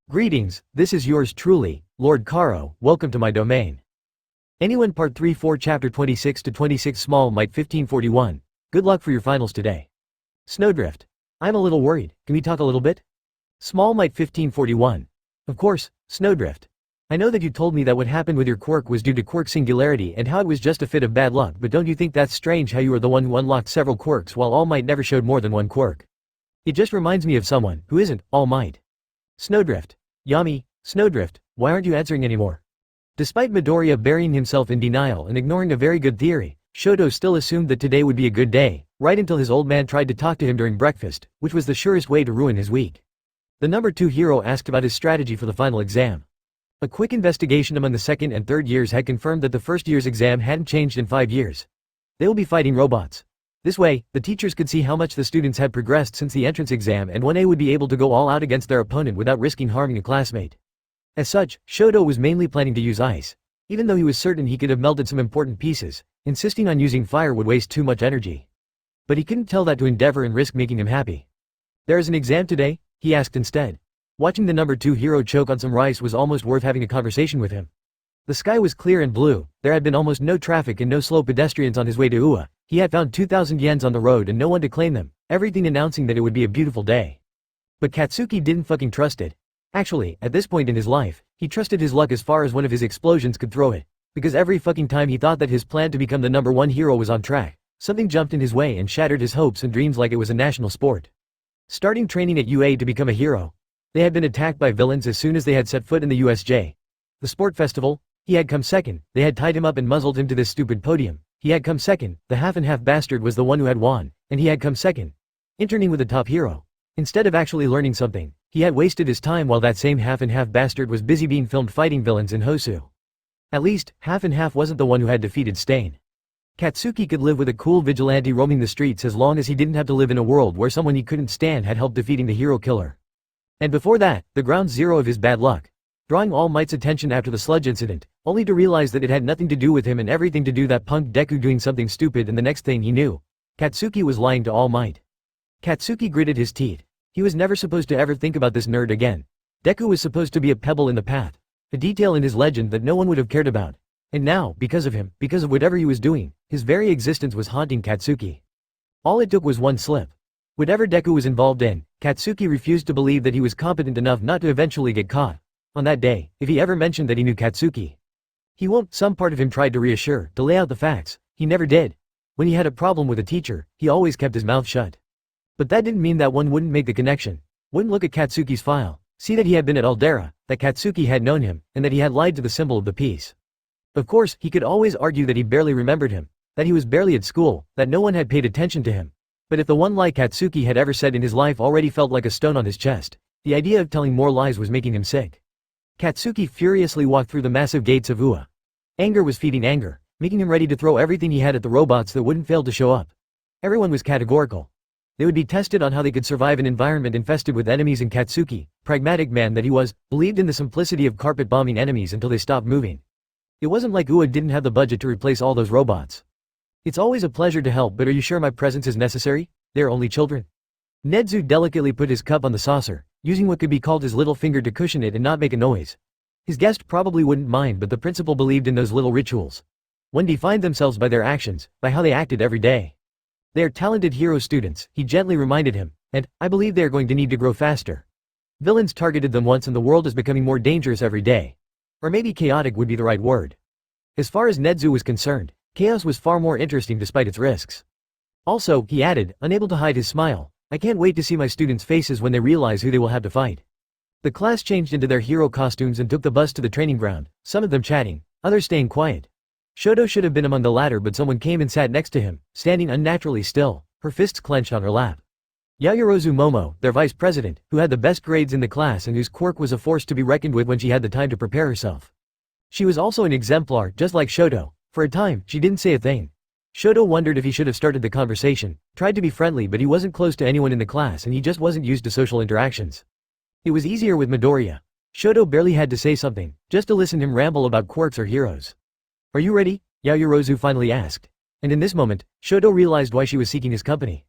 Greetings, this is yours truly, Lord Karo, welcome to my domain. Anyone Part 3-4 Chapter 26 to 26 Small Might 1541. Good luck for your finals today. Snowdrift. I'm a little worried, can we talk a little bit? Small Might 1541. Of course, Snowdrift. I know that you told me that what happened with your quirk was due to quirk singularity and how it was just a fit of bad luck, but don't you think that's strange how you are the one who unlocked several quirks while All Might never showed more than one quirk? It just reminds me of someone who isn't All Might. Snowdrift. Yami, Snowdrift, why aren't you answering anymore? Despite Midoriya burying himself in denial and ignoring a very good theory, Shoto still assumed that today would be a good day, right until his old man tried to talk to him during breakfast, which was the surest way to ruin his week. The number 2 hero asked about his strategy for the final exam. A quick investigation among the second and third years had confirmed that the first year's exam hadn't changed in 5 years. They will be fighting robots. This way, the teachers could see how much the students had progressed since the entrance exam and 1A would be able to go all out against their opponent without risking harming a classmate. As such, Shoto was mainly planning to use ice. Even though he was certain he could have melted some important pieces, insisting on using fire would waste too much energy. But he couldn't tell that to Endeavor and risk making him happy. There is an exam today? He asked instead. Watching the number 2 hero choke on some rice was almost worth having a conversation with him. The sky was clear and blue, there had been almost no traffic and no slow pedestrians on his way to Ua. He had found 2,000 yens on the road and no one to claim them, everything announcing that it would be a beautiful day. But Katsuki didn't fucking trust it. Actually, at this point in his life, he trusted his luck as far as one of his explosions could throw it. Because every fucking time he thought that his plan to become the number 1 hero was on track, something jumped in his way and shattered his hopes and dreams like it was a national sport. Starting training at UA to become a hero. They had been attacked by villains as soon as they had set foot in the USJ. The sport festival, he had come second, they had tied him up and muzzled him to this stupid podium. He had come second, the half-and-half bastard was the one who had won, and he had come second. Interning with the top hero. Instead of actually learning something, he had wasted his time while that same half-and-half bastard was busy being filmed fighting villains in Hosu. At least, half-and-half wasn't the one who had defeated Stain. Katsuki could live with a cool vigilante roaming the streets as long as he didn't have to live in a world where someone he couldn't stand had helped defeating the hero killer. And before that, the ground zero of his bad luck. Drawing All Might's attention after the sludge incident, only to realize that it had nothing to do with him and everything to do that punk Deku doing something stupid, and the next thing he knew, Katsuki was lying to All Might. Katsuki gritted his teeth. He was never supposed to ever think about this nerd again. Deku was supposed to be a pebble in the path. A detail in his legend that no one would have cared about. And now, because of him, because of whatever he was doing, his very existence was haunting Katsuki. All it took was one slip. Whatever Deku was involved in, Katsuki refused to believe that he was competent enough not to eventually get caught. On that day, if he ever mentioned that he knew Katsuki, he won't. Some part of him tried to reassure, to lay out the facts. He never did. When he had a problem with a teacher, he always kept his mouth shut. But that didn't mean that one wouldn't make the connection. Wouldn't look at Katsuki's file, see that he had been at Aldera, that Katsuki had known him, and that he had lied to the symbol of the peace. Of course, he could always argue that he barely remembered him, that he was barely at school, that no one had paid attention to him. But if the one lie Katsuki had ever said in his life already felt like a stone on his chest, the idea of telling more lies was making him sick. Katsuki furiously walked through the massive gates of Ua. Anger was feeding anger, making him ready to throw everything he had at the robots that wouldn't fail to show up. Everyone was categorical. They would be tested on how they could survive an environment infested with enemies, and Katsuki, pragmatic man that he was, believed in the simplicity of carpet bombing enemies until they stopped moving. It wasn't like Ua didn't have the budget to replace all those robots. It's always a pleasure to help, but are you sure my presence is necessary? They're only children. Nedzu delicately put his cup on the saucer, using what could be called his little finger to cushion it and not make a noise. His guest probably wouldn't mind, but the principal believed in those little rituals. One defined themselves by their actions, by how they acted every day. They are talented hero students, he gently reminded him, and, I believe they are going to need to grow faster. Villains targeted them once and the world is becoming more dangerous every day. Or maybe chaotic would be the right word. As far as Nedzu was concerned, chaos was far more interesting despite its risks. Also, he added, unable to hide his smile, I can't wait to see my students' faces when they realize who they will have to fight. The class changed into their hero costumes and took the bus to the training ground, some of them chatting, others staying quiet. Shoto should have been among the latter, but someone came and sat next to him, standing unnaturally still, her fists clenched on her lap. Yayorozu Momo, their vice president, who had the best grades in the class and whose quirk was a force to be reckoned with when she had the time to prepare herself. She was also an exemplar, just like Shoto. For a time, she didn't say a thing. Shoto wondered if he should have started the conversation, tried to be friendly, but he wasn't close to anyone in the class and he just wasn't used to social interactions. It was easier with Midoriya. Shoto barely had to say something, just to listen to him ramble about quirks or heroes. Are you ready? Yayorozu finally asked. And in this moment, Shoto realized why she was seeking his company.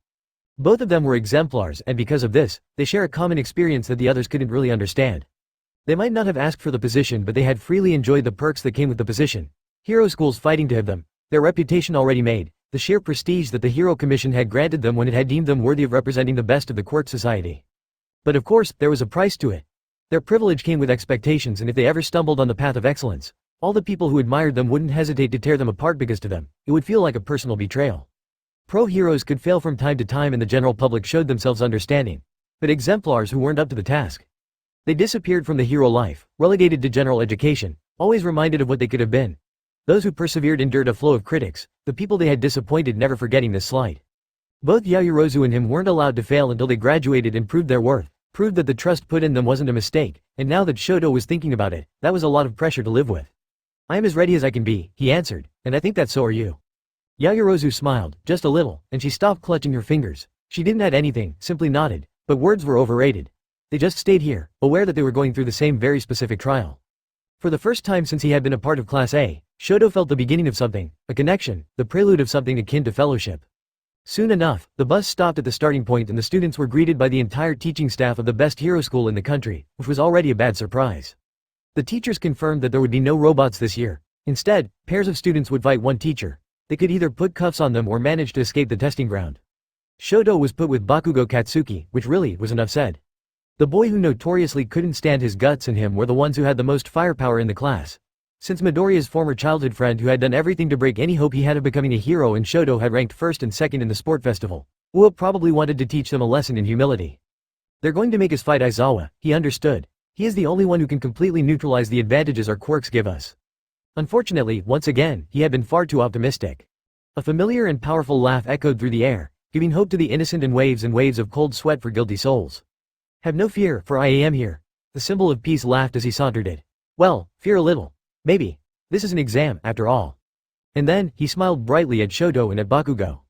Both of them were exemplars, and because of this, they share a common experience that the others couldn't really understand. They might not have asked for the position, but they had freely enjoyed the perks that came with the position. Hero schools fighting to have them, their reputation already made, the sheer prestige that the Hero Commission had granted them when it had deemed them worthy of representing the best of the quirk society. But of course, there was a price to it. Their privilege came with expectations, and if they ever stumbled on the path of excellence, all the people who admired them wouldn't hesitate to tear them apart because to them, it would feel like a personal betrayal. Pro-heroes could fail from time to time and the general public showed themselves understanding. But exemplars who weren't up to the task. They disappeared from the hero life, relegated to general education, always reminded of what they could have been. Those who persevered endured a flow of critics, the people they had disappointed never forgetting this slight. Both Yaoyorozu and him weren't allowed to fail until they graduated and proved their worth, proved that the trust put in them wasn't a mistake, and now that Shoto was thinking about it, that was a lot of pressure to live with. I am as ready as I can be, he answered, and I think that so are you. Yaoyorozu smiled, just a little, and she stopped clutching her fingers. She didn't add anything, simply nodded, but words were overrated. They just stayed here, aware that they were going through the same very specific trial. For the first time since he had been a part of Class A, Shoto felt the beginning of something, a connection, the prelude of something akin to fellowship. Soon enough, the bus stopped at the starting point and the students were greeted by the entire teaching staff of the best hero school in the country, which was already a bad surprise. The teachers confirmed that there would be no robots this year. Instead, pairs of students would fight one teacher. They could either put cuffs on them or manage to escape the testing ground. Shoto was put with Bakugo Katsuki, which really was enough said. The boy who notoriously couldn't stand his guts and him were the ones who had the most firepower in the class. Since Midoriya's former childhood friend who had done everything to break any hope he had of becoming a hero and Shoto had ranked first and second in the sport festival, Uo probably wanted to teach them a lesson in humility. They're going to make us fight Aizawa, he understood. He is the only one who can completely neutralize the advantages our quirks give us. Unfortunately, once again, he had been far too optimistic. A familiar and powerful laugh echoed through the air, giving hope to the innocent and waves of cold sweat for guilty souls. Have no fear, for I am here. The symbol of peace laughed as he sauntered it. Well, fear a little. Maybe. This is an exam, after all. And then, he smiled brightly at Shoto and at Bakugo.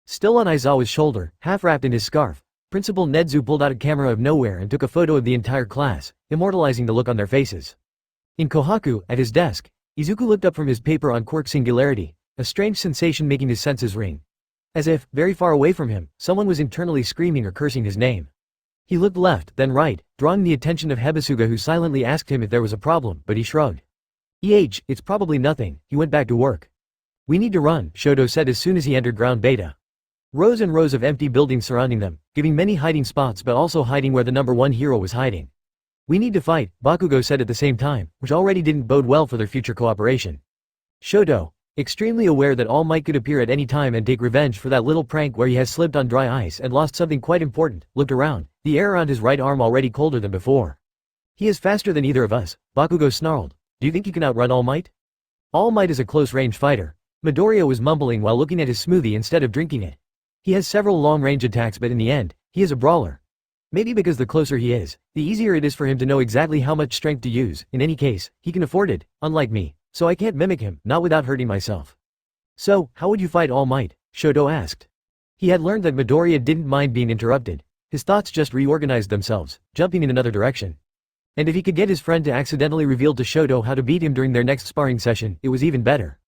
Still on Aizawa's shoulder, half wrapped in his scarf, Principal Nedzu pulled out a camera of nowhere and took a photo of the entire class, immortalizing the look on their faces. In Kohaku, at his desk, Izuku looked up from his paper on quirk singularity, a strange sensation making his senses ring. As if, very far away from him, someone was internally screaming or cursing his name. He looked left, then right, drawing the attention of Hebasuga who silently asked him if there was a problem, but he shrugged. It's probably nothing, he went back to work. We need to run, Shoto said as soon as he entered ground beta. Rows and rows of empty buildings surrounding them, giving many hiding spots but also hiding where the number one hero was hiding. We need to fight, Bakugo said at the same time, which already didn't bode well for their future cooperation. Shoto, extremely aware that All Might could appear at any time and take revenge for that little prank where he has slipped on dry ice and lost something quite important, looked around, the air around his right arm already colder than before. He is faster than either of us, Bakugo snarled. Do you think you can outrun All Might? All Might is a close-range fighter. Midoriya was mumbling while looking at his smoothie instead of drinking it. He has several long-range attacks but in the end, he is a brawler. Maybe because the closer he is, the easier it is for him to know exactly how much strength to use. In any case, he can afford it, unlike me, so I can't mimic him, not without hurting myself. So, how would you fight All Might? Shoto asked. He had learned that Midoriya didn't mind being interrupted. His thoughts just reorganized themselves, jumping in another direction. And if he could get his friend to accidentally reveal to Shoto how to beat him during their next sparring session, it was even better.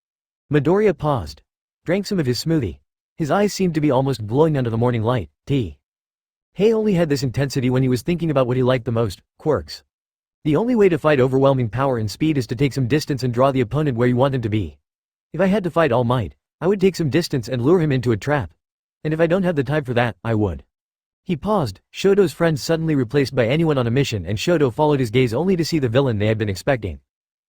Midoriya paused. Drank some of his smoothie. His eyes seemed to be almost glowing under the morning light. He only had this intensity when he was thinking about what he liked the most, quirks. The only way to fight overwhelming power and speed is to take some distance and draw the opponent where you want him to be. If I had to fight All Might, I would take some distance and lure him into a trap. And if I don't have the time for that, I would. He paused, Shoto's friend suddenly replaced by anyone on a mission and Shoto followed his gaze only to see the villain they had been expecting.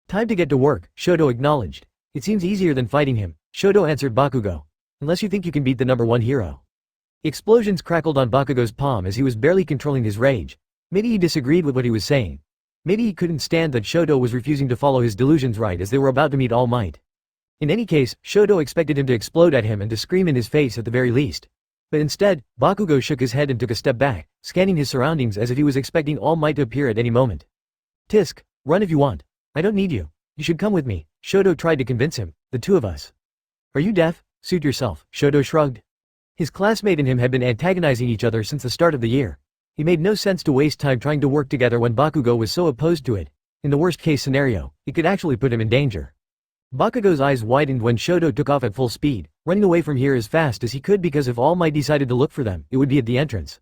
Time to get to work, Shoto acknowledged. It seems easier than fighting him, Shoto answered Bakugo. Unless you think you can beat the number one hero. Explosions crackled on Bakugo's palm as he was barely controlling his rage. Maybe he disagreed with what he was saying. Maybe he couldn't stand that Shoto was refusing to follow his delusions right as they were about to meet All Might. In any case, Shoto expected him to explode at him and to scream in his face at the very least. But instead, Bakugo shook his head and took a step back, scanning his surroundings as if he was expecting All Might to appear at any moment. Tisk, run if you want. I don't need you. You should come with me, Shoto tried to convince him, the two of us. Are you deaf? Suit yourself, Shoto shrugged. His classmate and him had been antagonizing each other since the start of the year. It made no sense to waste time trying to work together when Bakugo was so opposed to it. In the worst-case scenario, it could actually put him in danger. Bakugo's eyes widened when Shoto took off at full speed, running away from here as fast as he could because if All Might decided to look for them, it would be at the entrance.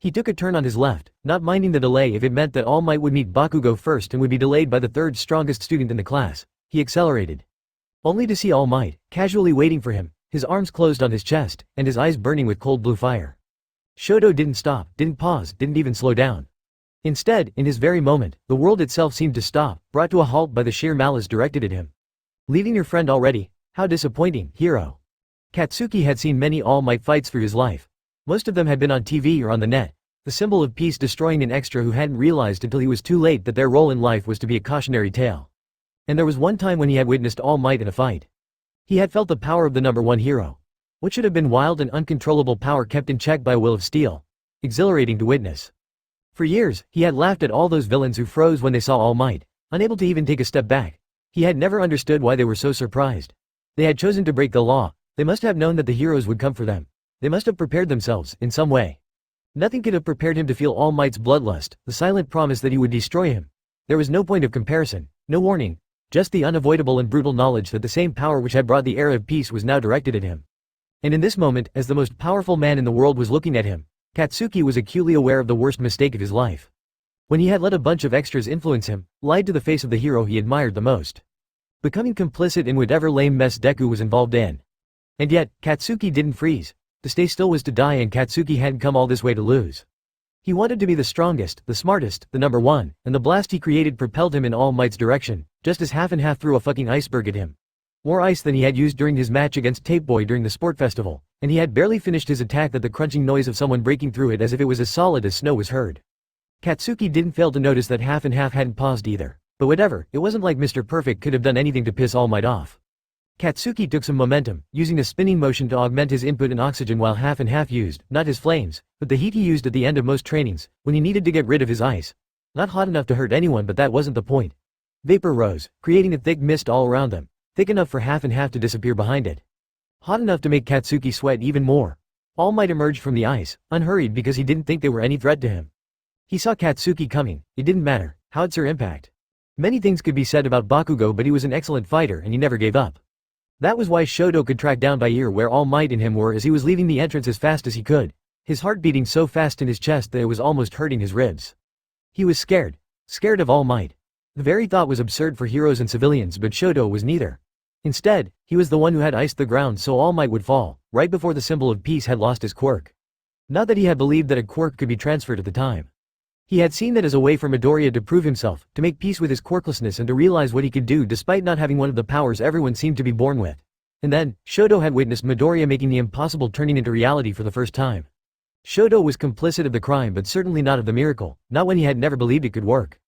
He took a turn on his left, not minding the delay if it meant that All Might would meet Bakugo first and would be delayed by the third strongest student in the class. He accelerated. Only to see All Might, casually waiting for him, his arms closed on his chest, and his eyes burning with cold blue fire. Shoto didn't stop, didn't pause, didn't even slow down. Instead, in his very moment, the world itself seemed to stop, brought to a halt by the sheer malice directed at him. Leaving your friend already? How disappointing, hero. Katsuki had seen many All Might fights through his life. Most of them had been on TV or on the net, the symbol of peace destroying an extra who hadn't realized until he was too late that their role in life was to be a cautionary tale. And there was one time when he had witnessed All Might in a fight. He had felt the power of the number one hero. What should have been wild and uncontrollable power kept in check by a will of steel. Exhilarating to witness. For years, he had laughed at all those villains who froze when they saw All Might, unable to even take a step back. He had never understood why they were so surprised. They had chosen to break the law. They must have known that the heroes would come for them. They must have prepared themselves, in some way. Nothing could have prepared him to feel All Might's bloodlust, the silent promise that he would destroy him. There was no point of comparison, no warning, just the unavoidable and brutal knowledge that the same power which had brought the era of peace was now directed at him. And in this moment, as the most powerful man in the world was looking at him, Katsuki was acutely aware of the worst mistake of his life. When he had let a bunch of extras influence him, lied to the face of the hero he admired the most. Becoming complicit in whatever lame mess Deku was involved in. And yet, Katsuki didn't freeze. To stay still was to die, and Katsuki hadn't come all this way to lose. He wanted to be the strongest, the smartest, the number one, and the blast he created propelled him in All Might's direction, just as Half and Half threw a fucking iceberg at him. More ice than he had used during his match against Tape Boy during the sport festival, and he had barely finished his attack that the crunching noise of someone breaking through it as if it was as solid as snow was heard. Katsuki didn't fail to notice that Half and Half hadn't paused either. But whatever, it wasn't like Mr. Perfect could have done anything to piss All Might off. Katsuki took some momentum, using a spinning motion to augment his input in oxygen while Half and Half used, not his flames, but the heat he used at the end of most trainings, when he needed to get rid of his ice. Not hot enough to hurt anyone, but that wasn't the point. Vapor rose, creating a thick mist all around them, thick enough for Half and Half to disappear behind it. Hot enough to make Katsuki sweat even more. All Might emerged from the ice, unhurried because he didn't think they were any threat to him. He saw Katsuki coming, it didn't matter, howitzer impact. Many things could be said about Bakugo, but he was an excellent fighter and he never gave up. That was why Shoto could track down by ear where All Might and him were as he was leaving the entrance as fast as he could, his heart beating so fast in his chest that it was almost hurting his ribs. He was scared. Scared of All Might. The very thought was absurd for heroes and civilians, but Shoto was neither. Instead, he was the one who had iced the ground so All Might would fall, right before the symbol of peace had lost his quirk. Not that he had believed that a quirk could be transferred at the time. He had seen that as a way for Midoriya to prove himself, to make peace with his quirklessness and to realize what he could do despite not having one of the powers everyone seemed to be born with. And then, Shoto had witnessed Midoriya making the impossible turning into reality for the first time. Shoto was complicit of the crime but certainly not of the miracle, not when he had never believed it could work.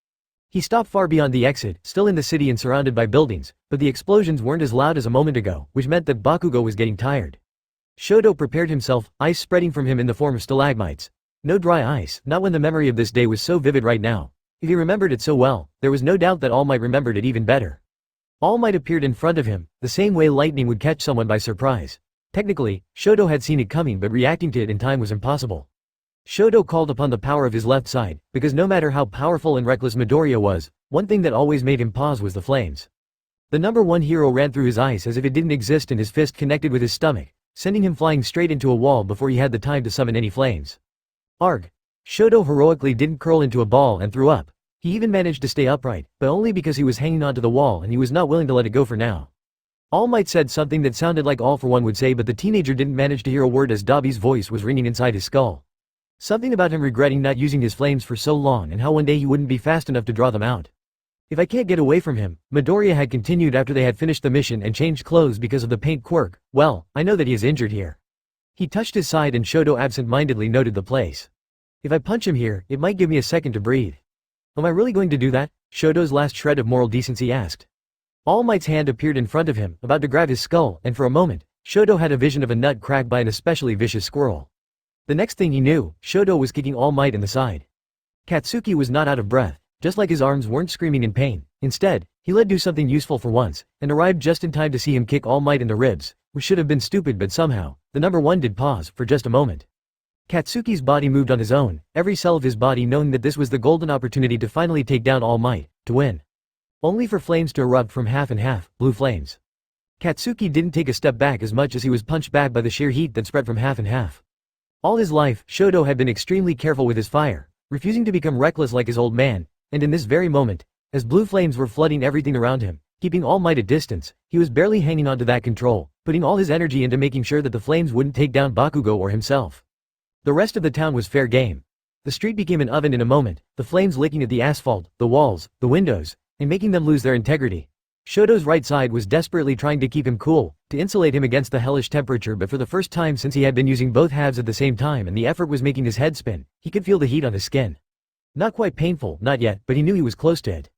He stopped far beyond the exit, still in the city and surrounded by buildings, but the explosions weren't as loud as a moment ago, which meant that Bakugo was getting tired. Shoto prepared himself, ice spreading from him in the form of stalagmites. No dry ice, not when the memory of this day was so vivid right now. If he remembered it so well, there was no doubt that All Might remembered it even better. All Might appeared in front of him, the same way lightning would catch someone by surprise. Technically, Shoto had seen it coming, but reacting to it in time was impossible. Shoto called upon the power of his left side, because no matter how powerful and reckless Midoriya was, one thing that always made him pause was the flames. The number one hero ran through his ice as if it didn't exist, and his fist connected with his stomach, sending him flying straight into a wall before he had the time to summon any flames. Arg. Shoto heroically didn't curl into a ball and threw up. He even managed to stay upright, but only because he was hanging onto the wall and he was not willing to let it go for now. All Might said something that sounded like All For One would say, but the teenager didn't manage to hear a word as Dobby's voice was ringing inside his skull. Something about him regretting not using his flames for so long and how one day he wouldn't be fast enough to draw them out. If I can't get away from him, Midoriya had continued after they had finished the mission and changed clothes because of the paint quirk, well, I know that he is injured here. He touched his side and Shoto absent-mindedly noted the place. If I punch him here, it might give me a second to breathe. Am I really going to do that? Shoto's last shred of moral decency asked. All Might's hand appeared in front of him, about to grab his skull, and for a moment, Shoto had a vision of a nut cracked by an especially vicious squirrel. The next thing he knew, Shoto was kicking All Might in the side. Katsuki was not out of breath, just like his arms weren't screaming in pain. Instead, he let do something useful for once, and arrived just in time to see him kick All Might in the ribs, which should have been stupid, but somehow, the number one did pause, for just a moment. Katsuki's body moved on his own, every cell of his body knowing that this was the golden opportunity to finally take down All Might, to win. Only for flames to erupt from half and half, blue flames. Katsuki didn't take a step back as much as he was punched back by the sheer heat that spread from half and half. All his life, Shoto had been extremely careful with his fire, refusing to become reckless like his old man, and in this very moment, as blue flames were flooding everything around him, keeping All Might at distance, he was barely hanging on to that control, putting all his energy into making sure that the flames wouldn't take down Bakugo or himself. The rest of the town was fair game. The street became an oven in a moment, the flames licking at the asphalt, the walls, the windows, and making them lose their integrity. Shoto's right side was desperately trying to keep him cool, to insulate him against the hellish temperature, but for the first time since he had been using both halves at the same time and the effort was making his head spin, he could feel the heat on his skin. Not quite painful, not yet, but he knew he was close to it.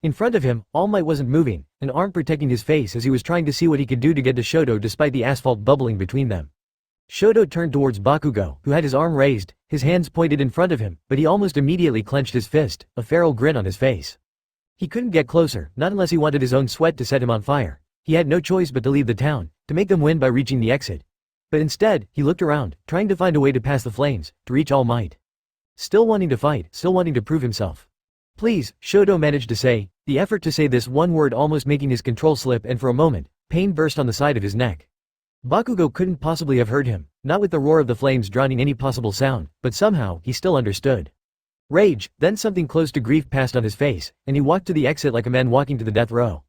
In front of him, All Might wasn't moving, an arm protecting his face as he was trying to see what he could do to get to Shoto despite the asphalt bubbling between them. Shoto turned towards Bakugo, who had his arm raised, his hands pointed in front of him, but he almost immediately clenched his fist, a feral grin on his face. He couldn't get closer, not unless he wanted his own sweat to set him on fire. He had no choice but to leave the town, to make them win by reaching the exit. But instead, he looked around, trying to find a way to pass the flames, to reach All Might. Still wanting to fight, still wanting to prove himself. Please, Shoto managed to say, the effort to say this one word almost making his control slip, and for a moment, pain burst on the side of his neck. Bakugo couldn't possibly have heard him, not with the roar of the flames drowning any possible sound, but somehow, he still understood. Rage, then something close to grief passed on his face, and he walked to the exit like a man walking to the death row.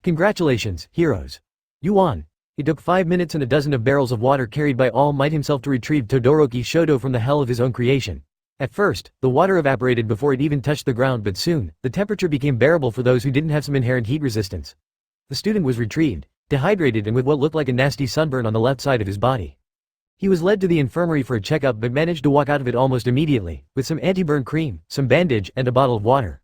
Congratulations, heroes. You won. It took 5 minutes and a dozen of barrels of water carried by All Might himself to retrieve Todoroki Shoto from the hell of his own creation. At first, the water evaporated before it even touched the ground, but soon, the temperature became bearable for those who didn't have some inherent heat resistance. The student was retrieved, dehydrated and with what looked like a nasty sunburn on the left side of his body. He was led to the infirmary for a checkup but managed to walk out of it almost immediately, with some anti-burn cream, some bandage, and a bottle of water.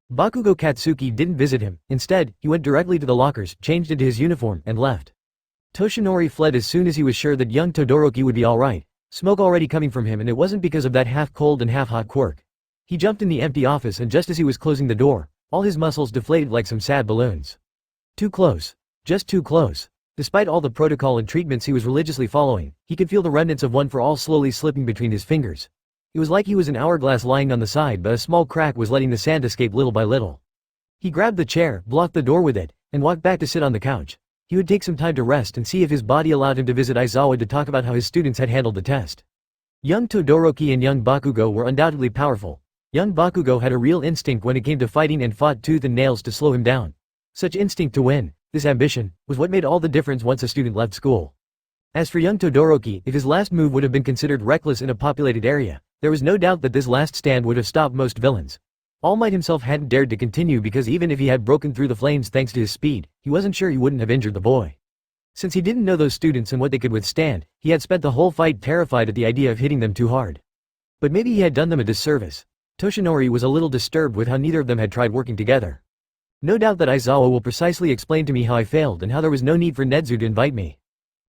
Bakugo Katsuki didn't visit him, instead, he went directly to the lockers, changed into his uniform, and left. Toshinori fled as soon as he was sure that young Todoroki would be alright, smoke already coming from him, and it wasn't because of that half-cold and half-hot quirk. He jumped in the empty office and just as he was closing the door, all his muscles deflated like some sad balloons. Too close. Just too close. Despite all the protocol and treatments he was religiously following, he could feel the remnants of one for all slowly slipping between his fingers. It was like he was an hourglass lying on the side, but a small crack was letting the sand escape little by little. He grabbed the chair, blocked the door with it, and walked back to sit on the couch. He would take some time to rest and see if his body allowed him to visit Aizawa to talk about how his students had handled the test. Young Todoroki and young Bakugo were undoubtedly powerful. Young Bakugo had a real instinct when it came to fighting and fought tooth and nails to slow him down. Such instinct to win, this ambition, was what made all the difference once a student left school. As for young Todoroki, if his last move would have been considered reckless in a populated area, there was no doubt that this last stand would have stopped most villains. All Might himself hadn't dared to continue because even if he had broken through the flames thanks to his speed, he wasn't sure he wouldn't have injured the boy. Since he didn't know those students and what they could withstand, he had spent the whole fight terrified at the idea of hitting them too hard. But maybe he had done them a disservice. Toshinori was a little disturbed with how neither of them had tried working together. No doubt that Aizawa will precisely explain to me how I failed and how there was no need for Nedzu to invite me.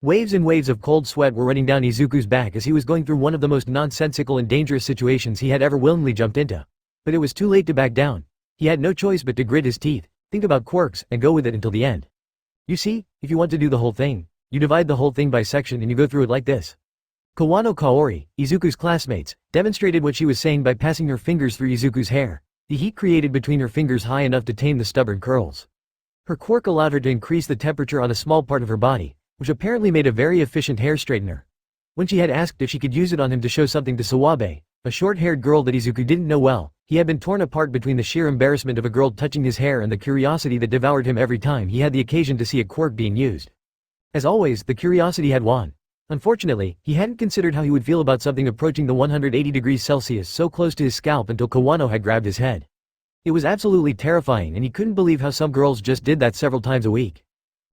Waves and waves of cold sweat were running down Izuku's back as he was going through one of the most nonsensical and dangerous situations he had ever willingly jumped into. But it was too late to back down. He had no choice but to grit his teeth, think about quirks, and go with it until the end. You see, if you want to do the whole thing, you divide the whole thing by section and you go through it like this. Kawano Kaori, Izuku's classmates, demonstrated what she was saying by passing her fingers through Izuku's hair, the heat created between her fingers high enough to tame the stubborn curls. Her quirk allowed her to increase the temperature on a small part of her body, which apparently made a very efficient hair straightener. When she had asked if she could use it on him to show something to Sawabe, a short-haired girl that Izuku didn't know well, he had been torn apart between the sheer embarrassment of a girl touching his hair and the curiosity that devoured him every time he had the occasion to see a quirk being used. As always, the curiosity had won. Unfortunately, he hadn't considered how he would feel about something approaching the 180 degrees Celsius so close to his scalp until Kawano had grabbed his head. It was absolutely terrifying and he couldn't believe how some girls just did that several times a week.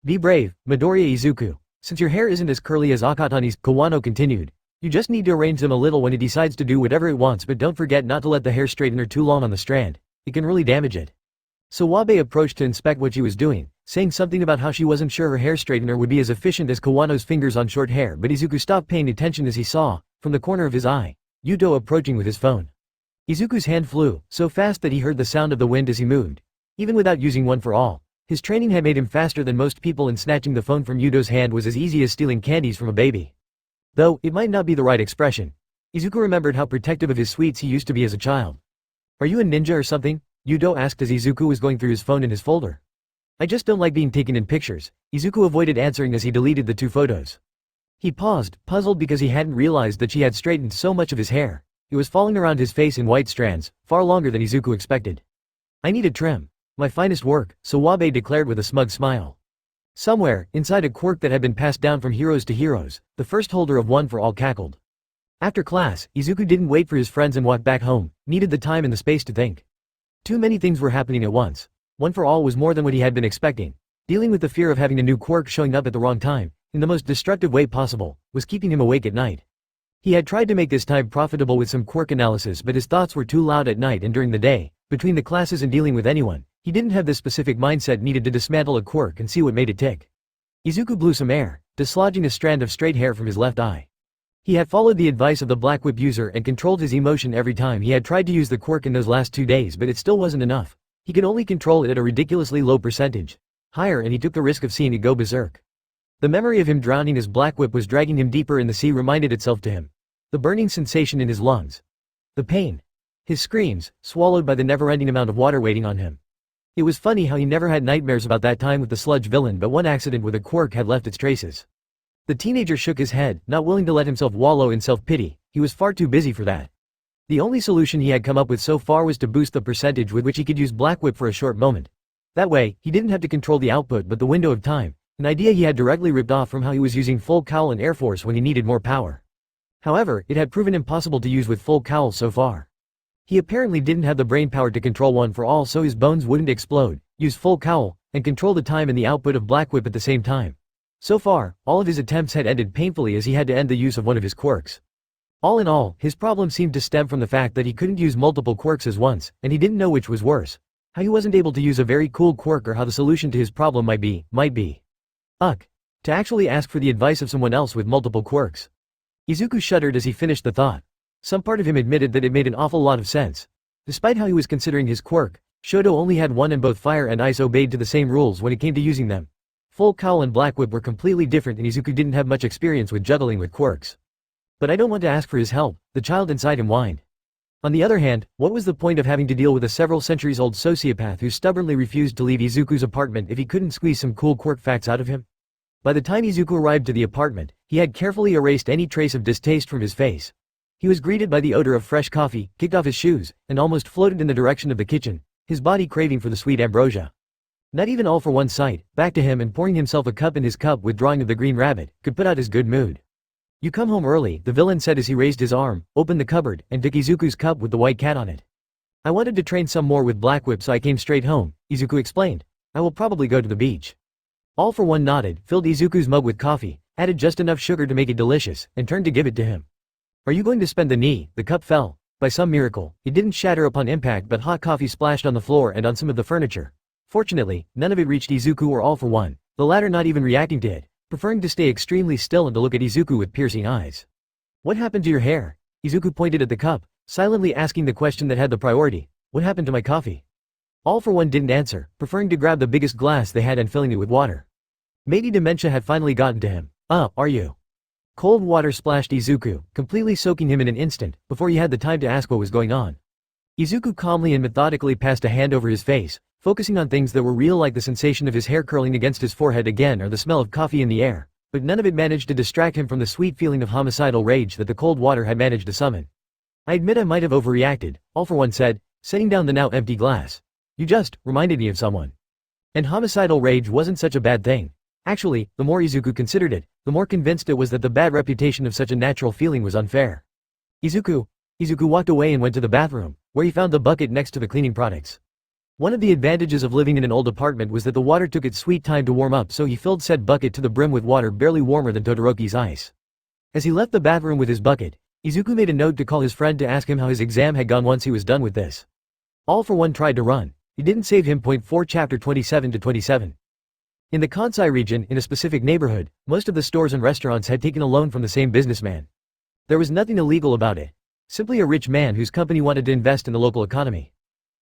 Be brave, Midoriya Izuku. Since your hair isn't as curly as Akatani's, Kawano continued. You just need to arrange them a little when it decides to do whatever it wants, but don't forget not to let the hair straightener too long on the strand. It can really damage it. Sawabe approached to inspect what she was doing, saying something about how she wasn't sure her hair straightener would be as efficient as Kawano's fingers on short hair, but Izuku stopped paying attention as he saw, from the corner of his eye, Yuto approaching with his phone. Izuku's hand flew, so fast that he heard the sound of the wind as he moved. Even without using one for all, his training had made him faster than most people, and snatching the phone from Yuto's hand was as easy as stealing candies from a baby. Though, it might not be the right expression. Izuku remembered how protective of his sweets he used to be as a child. Are you a ninja or something? Yuto asked as Izuku was going through his phone in his folder. I just don't like being taken in pictures. Izuku avoided answering as he deleted the two photos. He paused, puzzled because he hadn't realized that she had straightened so much of his hair. It was falling around his face in white strands, far longer than Izuku expected. "I need a trim. My finest work," Sawabe declared with a smug smile. Somewhere, inside a quirk that had been passed down from heroes to heroes, the first holder of One for All cackled. After class, Izuku didn't wait for his friends and walked back home, needed the time and the space to think. Too many things were happening at once. One for All was more than what he had been expecting. Dealing with the fear of having a new quirk showing up at the wrong time, in the most destructive way possible, was keeping him awake at night. He had tried to make this time profitable with some quirk analysis, but his thoughts were too loud at night and during the day. Between the classes and dealing with anyone, he didn't have the specific mindset needed to dismantle a quirk and see what made it tick. Izuku blew some air, dislodging a strand of straight hair from his left eye. He had followed the advice of the Black Whip user and controlled his emotion every time he had tried to use the quirk in those last 2 days, but it still wasn't enough. He could only control it at a ridiculously low percentage. Higher, and he took the risk of seeing it go berserk. The memory of him drowning as Black Whip was dragging him deeper in the sea reminded itself to him. The burning sensation in his lungs. The pain. His screams, swallowed by the never-ending amount of water waiting on him. It was funny how he never had nightmares about that time with the sludge villain, but one accident with a quirk had left its traces. The teenager shook his head, not willing to let himself wallow in self-pity. He was far too busy for that. The only solution he had come up with so far was to boost the percentage with which he could use Black Whip for a short moment. That way, he didn't have to control the output but the window of time, an idea he had directly ripped off from how he was using Full Cowl and Air Force when he needed more power. However, it had proven impossible to use with Full Cowl so far. He apparently didn't have the brain power to control One for All, so his bones wouldn't explode, use Full Cowl, and control the time and the output of Black Whip at the same time. So far, all of his attempts had ended painfully as he had to end the use of one of his quirks. All in all, his problem seemed to stem from the fact that he couldn't use multiple quirks at once, and he didn't know which was worse. How he wasn't able to use a very cool quirk or how the solution to his problem might be. To actually ask for the advice of someone else with multiple quirks. Izuku shuddered as he finished the thought. Some part of him admitted that it made an awful lot of sense. Despite how he was considering his quirk, Shoto only had one and both fire and ice obeyed to the same rules when it came to using them. Full Cowl and Black Whip were completely different and Izuku didn't have much experience with juggling with quirks. But I don't want to ask for his help, the child inside him whined. On the other hand, what was the point of having to deal with a several centuries-old sociopath who stubbornly refused to leave Izuku's apartment if he couldn't squeeze some cool quirk facts out of him? By the time Izuku arrived to the apartment, he had carefully erased any trace of distaste from his face. He was greeted by the odor of fresh coffee, kicked off his shoes, and almost floated in the direction of the kitchen, his body craving for the sweet ambrosia. Not even All for One's sight, back to him and pouring himself a cup in his cup with drawing of the green rabbit, could put out his good mood. "You come home early," the villain said as he raised his arm, opened the cupboard, and took Izuku's cup with the white cat on it. "I wanted to train some more with Black Whip, so I came straight home," Izuku explained. "I will probably go to the beach." All for One nodded, filled Izuku's mug with coffee, added just enough sugar to make it delicious, and turned to give it to him. "Are you going to spend the knee?" The cup fell. By some miracle, it didn't shatter upon impact, but hot coffee splashed on the floor and on some of the furniture. Fortunately, none of it reached Izuku or All for One, the latter not even reacting to it, preferring to stay extremely still and to look at Izuku with piercing eyes. "What happened to your hair?" Izuku pointed at the cup, silently asking the question that had the priority. "What happened to my coffee?" All for One didn't answer, preferring to grab the biggest glass they had and filling it with water. Maybe dementia had finally gotten to him. Are you?" Cold water splashed Izuku, completely soaking him in an instant, before he had the time to ask what was going on. Izuku calmly and methodically passed a hand over his face, focusing on things that were real, like the sensation of his hair curling against his forehead again or the smell of coffee in the air, but none of it managed to distract him from the sweet feeling of homicidal rage that the cold water had managed to summon. "I admit I might have overreacted," All for One said, setting down the now empty glass. "You just reminded me of someone. And homicidal rage wasn't such a bad thing. Actually, the more Izuku considered it, the more convinced it was that the bad reputation of such a natural feeling was unfair. Izuku walked away and went to the bathroom, where he found the bucket next to the cleaning products. One of the advantages of living in an old apartment was that the water took its sweet time to warm up, so he filled said bucket to the brim with water barely warmer than Todoroki's ice. As he left the bathroom with his bucket, Izuku made a note to call his friend to ask him how his exam had gone once he was done with this. All for One tried to run. It didn't save him. 4 Chapter 27-27. In the Kansai region, in a specific neighborhood, most of the stores and restaurants had taken a loan from the same businessman. There was nothing illegal about it. Simply a rich man whose company wanted to invest in the local economy.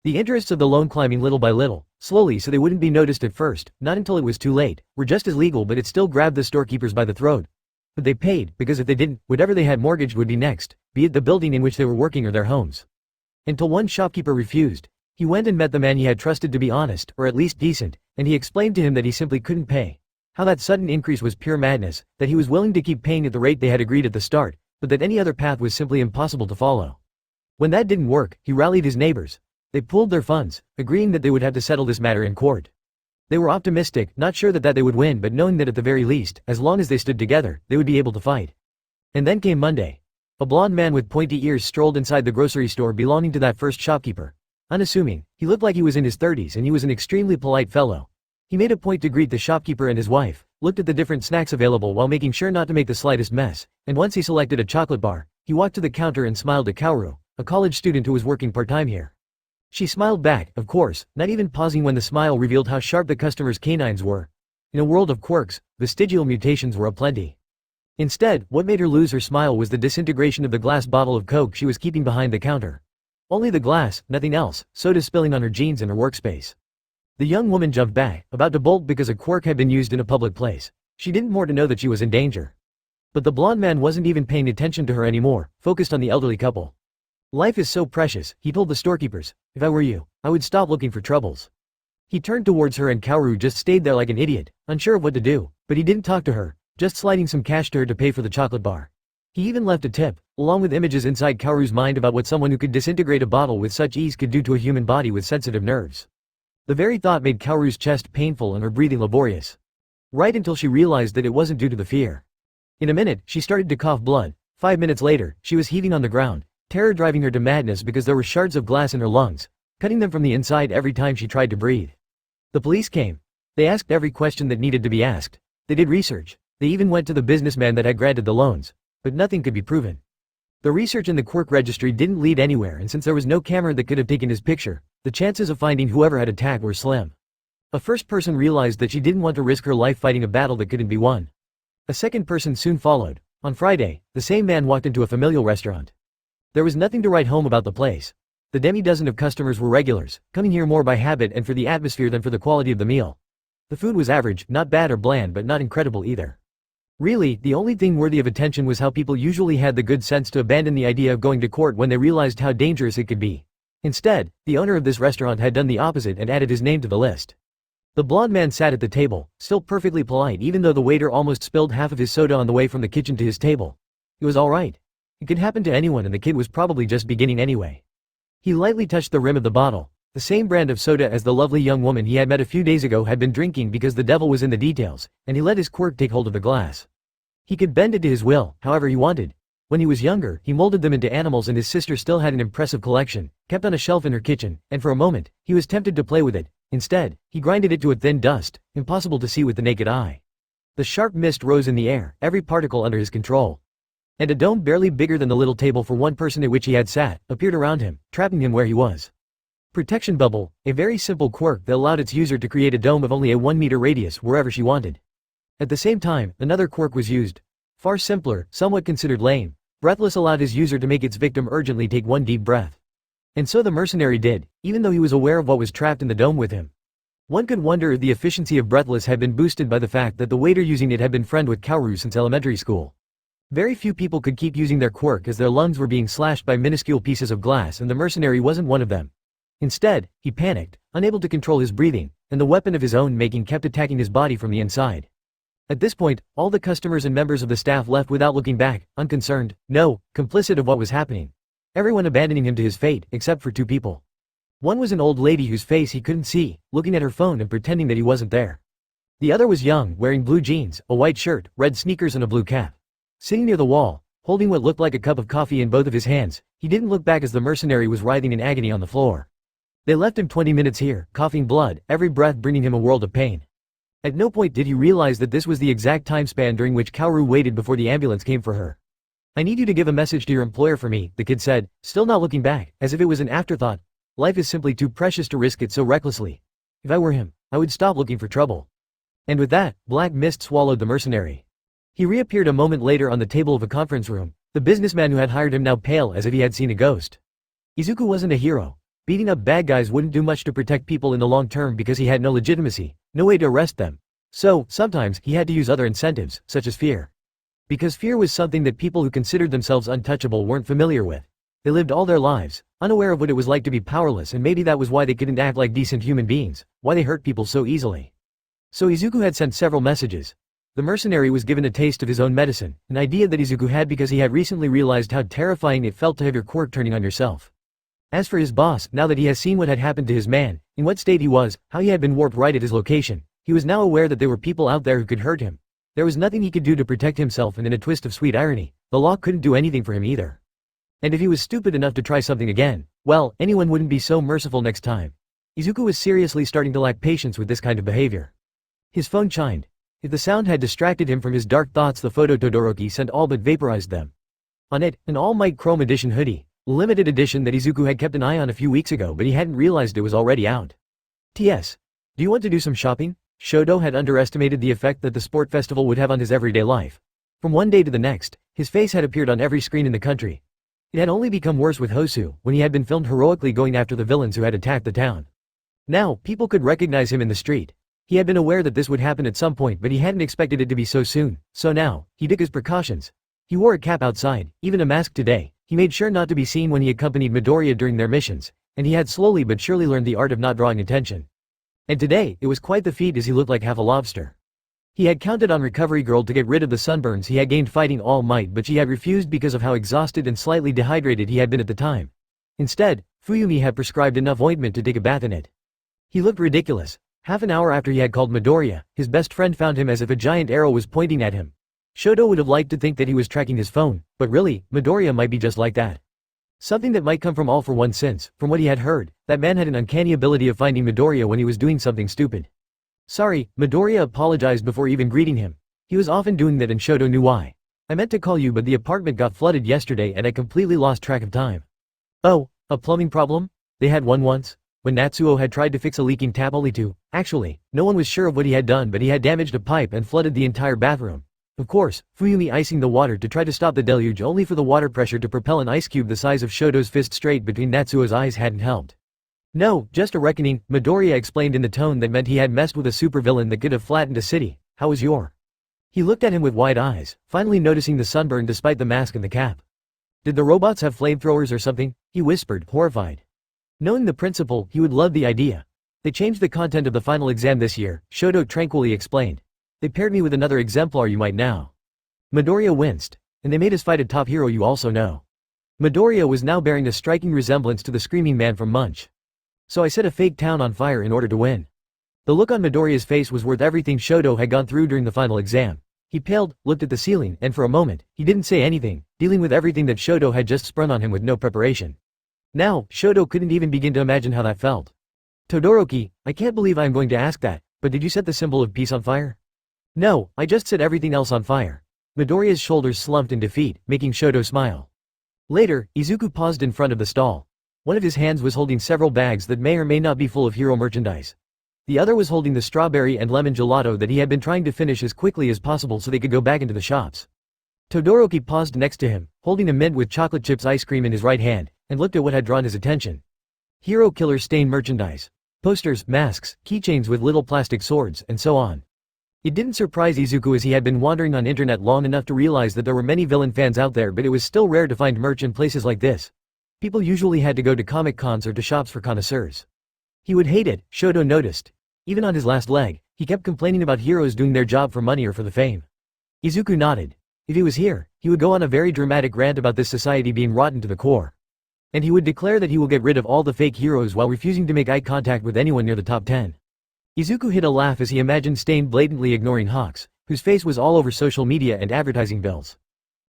The interests of the loan, climbing little by little, slowly so they wouldn't be noticed at first, not until it was too late, were just as legal, but it still grabbed the storekeepers by the throat. But they paid, because if they didn't, whatever they had mortgaged would be next, be it the building in which they were working or their homes. Until one shopkeeper refused. He went and met the man he had trusted to be honest, or at least decent, and he explained to him that he simply couldn't pay. How that sudden increase was pure madness, that he was willing to keep paying at the rate they had agreed at the start, but that any other path was simply impossible to follow. When that didn't work, he rallied his neighbors. They pooled their funds, agreeing that they would have to settle this matter in court. They were optimistic, not sure that they would win, but knowing that at the very least, as long as they stood together, they would be able to fight. And then came Monday. A blond man with pointy ears strolled inside the grocery store belonging to that first shopkeeper. Unassuming, he looked like he was in his 30s and he was an extremely polite fellow. He made a point to greet the shopkeeper and his wife, looked at the different snacks available while making sure not to make the slightest mess, and once he selected a chocolate bar, he walked to the counter and smiled at Kaoru, a college student who was working part-time here. She smiled back, of course, not even pausing when the smile revealed how sharp the customer's canines were. In a world of quirks, vestigial mutations were aplenty. Instead, what made her lose her smile was the disintegration of the glass bottle of Coke she was keeping behind the counter. Only the glass, nothing else, soda spilling on her jeans and her workspace. The young woman jumped back, about to bolt because a quirk had been used in a public place. She didn't more to know that she was in danger. But the blond man wasn't even paying attention to her anymore, focused on the elderly couple. Life is so precious, he told the storekeepers. If I were you, I would stop looking for troubles. He turned towards her and Kaoru just stayed there like an idiot, unsure of what to do, but he didn't talk to her, just sliding some cash to her to pay for the chocolate bar. He even left a tip, along with images inside Kaoru's mind about what someone who could disintegrate a bottle with such ease could do to a human body with sensitive nerves. The very thought made Kaoru's chest painful and her breathing laborious. Right until she realized that it wasn't due to the fear. In a minute, she started to cough blood. 5 minutes later, she was heaving on the ground, terror driving her to madness because there were shards of glass in her lungs, cutting them from the inside every time she tried to breathe. The police came. They asked every question that needed to be asked. They did research. They even went to the businessman that had granted the loans. But nothing could be proven. The research in the quirk registry didn't lead anywhere, and since there was no camera that could have taken his picture, the chances of finding whoever had attacked were slim. A first person realized that she didn't want to risk her life fighting a battle that couldn't be won. A second person soon followed. On Friday, the same man walked into a familial restaurant. There was nothing to write home about the place. The demi-dozen of customers were regulars, coming here more by habit and for the atmosphere than for the quality of the meal. The food was average, not bad or bland, but not incredible either. Really, the only thing worthy of attention was how people usually had the good sense to abandon the idea of going to court when they realized how dangerous it could be. Instead, the owner of this restaurant had done the opposite and added his name to the list. The blond man sat at the table, still perfectly polite even though the waiter almost spilled half of his soda on the way from the kitchen to his table. It was alright. It could happen to anyone and the kid was probably just beginning anyway. He lightly touched the rim of the bottle. The same brand of soda as the lovely young woman he had met a few days ago had been drinking because the devil was in the details, and he let his quirk take hold of the glass. He could bend it to his will, however he wanted. When he was younger, he molded them into animals and his sister still had an impressive collection, kept on a shelf in her kitchen, and for a moment, he was tempted to play with it. Instead, he grinded it to a thin dust, impossible to see with the naked eye. The sharp mist rose in the air, every particle under his control. And a dome barely bigger than the little table for one person at which he had sat, appeared around him, trapping him where he was. Protection bubble, a very simple quirk that allowed its user to create a dome of only a 1-meter radius wherever she wanted. At the same time, another quirk was used. Far simpler, somewhat considered lame. Breathless allowed his user to make its victim urgently take one deep breath. And so the mercenary did, even though he was aware of what was trapped in the dome with him. One could wonder if the efficiency of Breathless had been boosted by the fact that the waiter using it had been friend with Kaoru since elementary school. Very few people could keep using their quirk as their lungs were being slashed by minuscule pieces of glass, and the mercenary wasn't one of them. Instead, he panicked, unable to control his breathing, and the weapon of his own making kept attacking his body from the inside. At this point, all the customers and members of the staff left without looking back, unconcerned, no, complicit of what was happening. Everyone abandoning him to his fate, except for 2 people. One was an old lady whose face he couldn't see, looking at her phone and pretending that he wasn't there. The other was young, wearing blue jeans, a white shirt, red sneakers and a blue cap. Sitting near the wall, holding what looked like a cup of coffee in both of his hands, he didn't look back as the mercenary was writhing in agony on the floor. They left him 20 minutes here, coughing blood, every breath bringing him a world of pain. At no point did he realize that this was the exact time span during which Kaoru waited before the ambulance came for her. I need you to give a message to your employer for me, the kid said, still not looking back, as if it was an afterthought. Life is simply too precious to risk it so recklessly. If I were him, I would stop looking for trouble. And with that, black mist swallowed the mercenary. He reappeared a moment later on the table of a conference room, the businessman who had hired him now pale as if he had seen a ghost. Izuku wasn't a hero. Beating up bad guys wouldn't do much to protect people in the long term because he had no legitimacy, no way to arrest them. So, sometimes, he had to use other incentives, such as fear. Because fear was something that people who considered themselves untouchable weren't familiar with. They lived all their lives, unaware of what it was like to be powerless, and maybe that was why they couldn't act like decent human beings, why they hurt people so easily. So Izuku had sent several messages. The mercenary was given a taste of his own medicine, an idea that Izuku had because he had recently realized how terrifying it felt to have your quirk turning on yourself. As for his boss, now that he has seen what had happened to his man, in what state he was, how he had been warped right at his location, he was now aware that there were people out there who could hurt him. There was nothing he could do to protect himself, and in a twist of sweet irony, the law couldn't do anything for him either. And if he was stupid enough to try something again, well, anyone wouldn't be so merciful next time. Izuku was seriously starting to lack patience with this kind of behavior. His phone chimed. If the sound had distracted him from his dark thoughts, the photo Todoroki sent all but vaporized them. On it, an All Might Chrome Edition hoodie, limited edition that Izuku had kept an eye on a few weeks ago, but he hadn't realized it was already out. T.S. Do you want to do some shopping? Shoto had underestimated the effect that the sport festival would have on his everyday life. From one day to the next, his face had appeared on every screen in the country. It had only become worse with Hosu, when he had been filmed heroically going after the villains who had attacked the town. Now, people could recognize him in the street. He had been aware that this would happen at some point, but he hadn't expected it to be so soon, so now, he took his precautions. He wore a cap outside, even a mask today. He made sure not to be seen when he accompanied Midoriya during their missions, and he had slowly but surely learned the art of not drawing attention. And today, it was quite the feat as he looked like half a lobster. He had counted on Recovery Girl to get rid of the sunburns he had gained fighting All Might, but she had refused because of how exhausted and slightly dehydrated he had been at the time. Instead, Fuyumi had prescribed enough ointment to take a bath in it. He looked ridiculous. Half an hour after he had called Midoriya, his best friend found him as if a giant arrow was pointing at him. Shoto would have liked to think that he was tracking his phone, but really, Midoriya might be just like that. Something that might come from All for One since, from what he had heard, that man had an uncanny ability of finding Midoriya when he was doing something stupid. Sorry, Midoriya apologized before even greeting him. He was often doing that and Shoto knew why. I meant to call you, but the apartment got flooded yesterday and I completely lost track of time. Oh, a plumbing problem? They had one once? When Natsuo had tried to fix a leaking tap only to, actually, no one was sure of what he had done, but he had damaged a pipe and flooded the entire bathroom. Of course, Fuyumi icing the water to try to stop the deluge only for the water pressure to propel an ice cube the size of Shoto's fist straight between Natsuo's eyes hadn't helped. No, just a reckoning, Midoriya explained in the tone that meant he had messed with a supervillain that could have flattened a city. How was your? He looked at him with wide eyes, finally noticing the sunburn despite the mask and the cap. Did the robots have flamethrowers or something? He whispered, horrified. Knowing the principal, he would love the idea. They changed the content of the final exam this year, Shoto tranquilly explained. They paired me with another exemplar you might know. Midoriya winced. And they made us fight a top hero you also know. Midoriya was now bearing a striking resemblance to the screaming man from Munch. So I set a fake town on fire in order to win. The look on Midoriya's face was worth everything Shoto had gone through during the final exam. He paled, looked at the ceiling, and for a moment, he didn't say anything, dealing with everything that Shoto had just sprung on him with no preparation. Now, Shoto couldn't even begin to imagine how that felt. Todoroki, I can't believe I am going to ask that, but did you set the symbol of peace on fire? No, I just set everything else on fire. Midoriya's shoulders slumped in defeat, making Shoto smile. Later, Izuku paused in front of the stall. One of his hands was holding several bags that may or may not be full of hero merchandise. The other was holding the strawberry and lemon gelato that he had been trying to finish as quickly as possible so they could go back into the shops. Todoroki paused next to him, holding a mint with chocolate chips ice cream in his right hand, and looked at what had drawn his attention. Hero Killer stain merchandise. Posters, masks, keychains with little plastic swords, and so on. It didn't surprise Izuku as he had been wandering on internet long enough to realize that there were many villain fans out there, but it was still rare to find merch in places like this. People usually had to go to comic cons or to shops for connoisseurs. He would hate it, Shoto noticed. Even on his last leg, he kept complaining about heroes doing their job for money or for the fame. Izuku nodded. If he was here, he would go on a very dramatic rant about this society being rotten to the core. And he would declare that he will get rid of all the fake heroes while refusing to make eye contact with anyone near the top 10. Izuku hid a laugh as he imagined Stain blatantly ignoring Hawks, whose face was all over social media and advertising bills.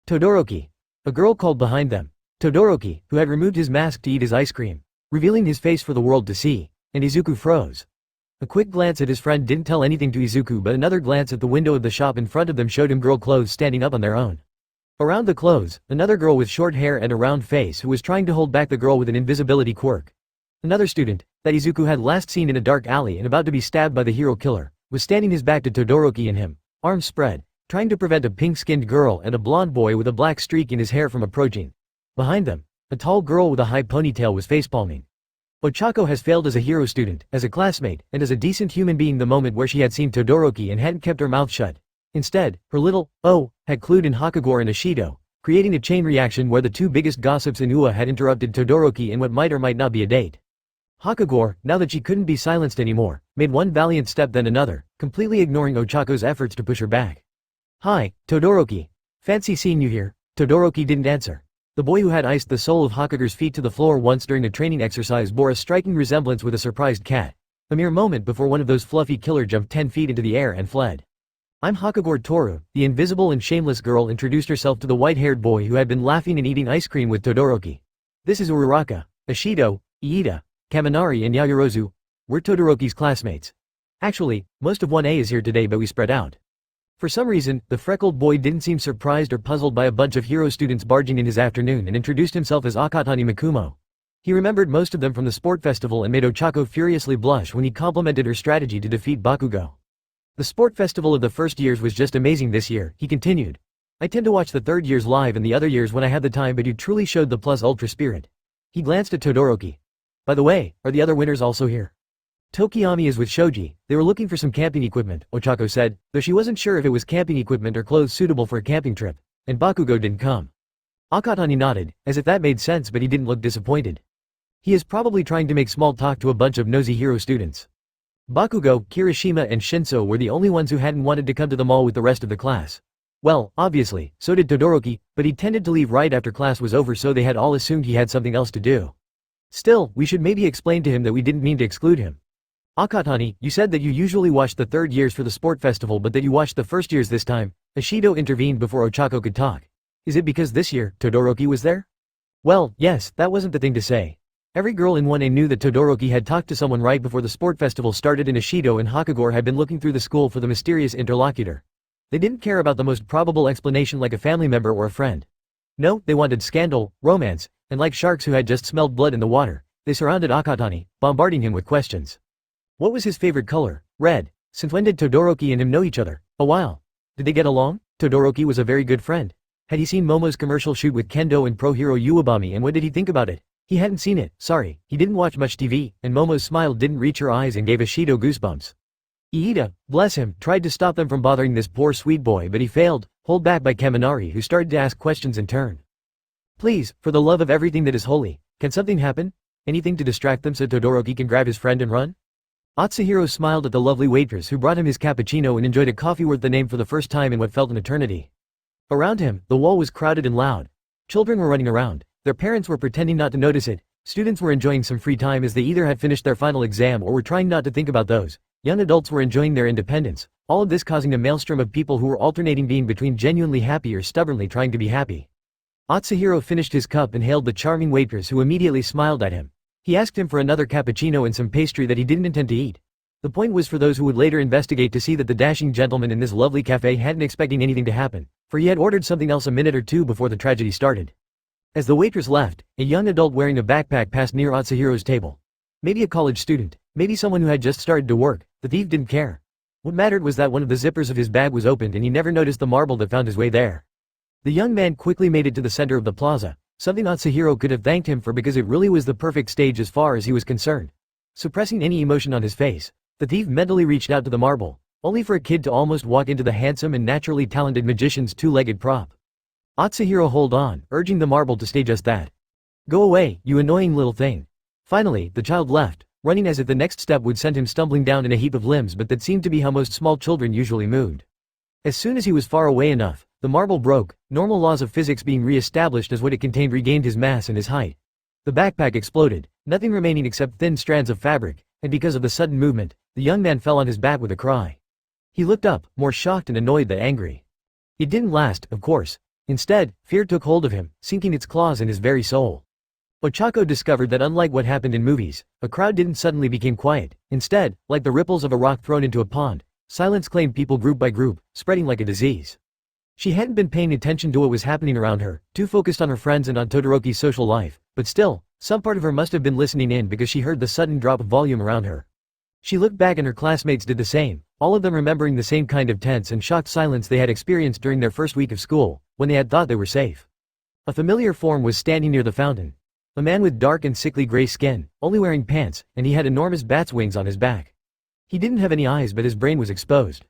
Todoroki. A girl called behind them. Todoroki, who had removed his mask to eat his ice cream, revealing his face for the world to see, and Izuku froze. A quick glance at his friend didn't tell anything to Izuku, but another glance at the window of the shop in front of them showed him girl clothes standing up on their own. Around the clothes, another girl with short hair and a round face who was trying to hold back the girl with an invisibility quirk. Another student, that Izuku had last seen in a dark alley and about to be stabbed by the hero killer, was standing his back to Todoroki and him, arms spread, trying to prevent a pink-skinned girl and a blonde boy with a black streak in his hair from approaching. Behind them, a tall girl with a high ponytail was facepalming. Ochako has failed as a hero student, as a classmate, and as a decent human being the moment where she had seen Todoroki and hadn't kept her mouth shut. Instead, her little, oh, had clued in Hakagor and Ashido, creating a chain reaction where the two biggest gossips in UA had interrupted Todoroki in what might or might not be a date. Hakagor, now that she couldn't be silenced anymore, made one valiant step then another, completely ignoring Ochako's efforts to push her back. "Hi, Todoroki. Fancy seeing you here." Todoroki didn't answer. The boy who had iced the sole of Hakagor's feet to the floor once during a training exercise bore a striking resemblance with a surprised cat. A mere moment before one of those fluffy killer jumped 10 feet into the air and fled. "I'm Hakagor Toru," the invisible and shameless girl introduced herself to the white-haired boy who had been laughing and eating ice cream with Todoroki. "This is Uraraka, Ishido, Iida, Kaminari and Yayorozu. We're Todoroki's classmates. Actually, most of 1A is here today but we spread out." For some reason, the freckled boy didn't seem surprised or puzzled by a bunch of hero students barging in his afternoon and introduced himself as Akatani Mikumo. He remembered most of them from the sport festival and made Ochako furiously blush when he complimented her strategy to defeat Bakugo. "The sport festival of the first years was just amazing this year," he continued. "I tend to watch the third years live and the other years when I have the time, but you truly showed the plus ultra spirit." He glanced at Todoroki. "By the way, are the other winners also here?" "Tokiyami is with Shoji. They were looking for some camping equipment," Ochako said, though she wasn't sure if it was camping equipment or clothes suitable for a camping trip. "And Bakugo didn't come." Akatani nodded, as if that made sense, but he didn't look disappointed. "He is probably trying to make small talk to a bunch of nosy hero students." Bakugo, Kirishima and Shinso were the only ones who hadn't wanted to come to the mall with the rest of the class. Well, obviously, so did Todoroki, but he tended to leave right after class was over, so they had all assumed he had something else to do. "Still, we should maybe explain to him that we didn't mean to exclude him." "Akatani, you said that you usually watch the third years for the sport festival but that you watched the first years this time." Ishido intervened before Ochako could talk. "Is it because this year, Todoroki was there?" "Well, yes, that wasn't the thing to say. Every girl in 1A knew that Todoroki had talked to someone right before the sport festival started, and Ishido and Hakagor had been looking through the school for the mysterious interlocutor. They didn't care about the most probable explanation like a family member or a friend. No, they wanted scandal, romance, and like sharks who had just smelled blood in the water, they surrounded Akatani, bombarding him with questions. What was his favorite color? Red. Since when did Todoroki and him know each other? A while. Did they get along? Todoroki was a very good friend. Had he seen Momo's commercial shoot with Kendo and pro hero Uwabami, and what did he think about it? He hadn't seen it, sorry, he didn't watch much TV, and Momo's smile didn't reach her eyes and gave Ishido goosebumps. Iida, bless him, tried to stop them from bothering this poor sweet boy, but he failed, held back by Kaminari, who started to ask questions in turn. "Please, for the love of everything that is holy, can something happen? Anything to distract them so Todoroki can grab his friend and run?" Atsuhiro smiled at the lovely waitress who brought him his cappuccino and enjoyed a coffee worth the name for the first time in what felt an eternity. Around him, the wall was crowded and loud. Children were running around. Their parents were pretending not to notice it. Students were enjoying some free time as they either had finished their final exam or were trying not to think about those. Young adults were enjoying their independence, all of this causing a maelstrom of people who were alternating being between genuinely happy or stubbornly trying to be happy. Atsuhiro finished his cup and hailed the charming waitress, who immediately smiled at him. He asked him for another cappuccino and some pastry that he didn't intend to eat. The point was for those who would later investigate to see that the dashing gentleman in this lovely cafe hadn't expecting anything to happen, for he had ordered something else a minute or two before the tragedy started. As the waitress left, a young adult wearing a backpack passed near Atsuhiro's table. Maybe a college student, maybe someone who had just started to work. The thief didn't care. What mattered was that one of the zippers of his bag was opened and he never noticed the marble that found his way there. The young man quickly made it to the center of the plaza, something Atsuhiro could have thanked him for because it really was the perfect stage as far as he was concerned. Suppressing any emotion on his face, the thief mentally reached out to the marble, only for a kid to almost walk into the handsome and naturally talented magician's two-legged prop. Atsuhiro held on, urging the marble to stay just that. "Go away, you annoying little thing." Finally, the child left, running as if the next step would send him stumbling down in a heap of limbs, but that seemed to be how most small children usually moved. As soon as he was far away enough, the marble broke, normal laws of physics being re-established as what it contained regained his mass and his height. The backpack exploded, nothing remaining except thin strands of fabric, and because of the sudden movement, the young man fell on his back with a cry. He looked up, more shocked and annoyed than angry. It didn't last, of course. Instead, fear took hold of him, sinking its claws in his very soul. Ochako discovered that unlike what happened in movies, a crowd didn't suddenly become quiet. Instead, like the ripples of a rock thrown into a pond, silence claimed people group by group, spreading like a disease. She hadn't been paying attention to what was happening around her, too focused on her friends and on Todoroki's social life, but still, some part of her must have been listening in because she heard the sudden drop of volume around her. She looked back and her classmates did the same, all of them remembering the same kind of tense and shocked silence they had experienced during their first week of school, when they had thought they were safe. A familiar form was standing near the fountain. A man with dark and sickly gray skin, only wearing pants, and he had enormous bat's wings on his back. He didn't have any eyes, but his brain was exposed.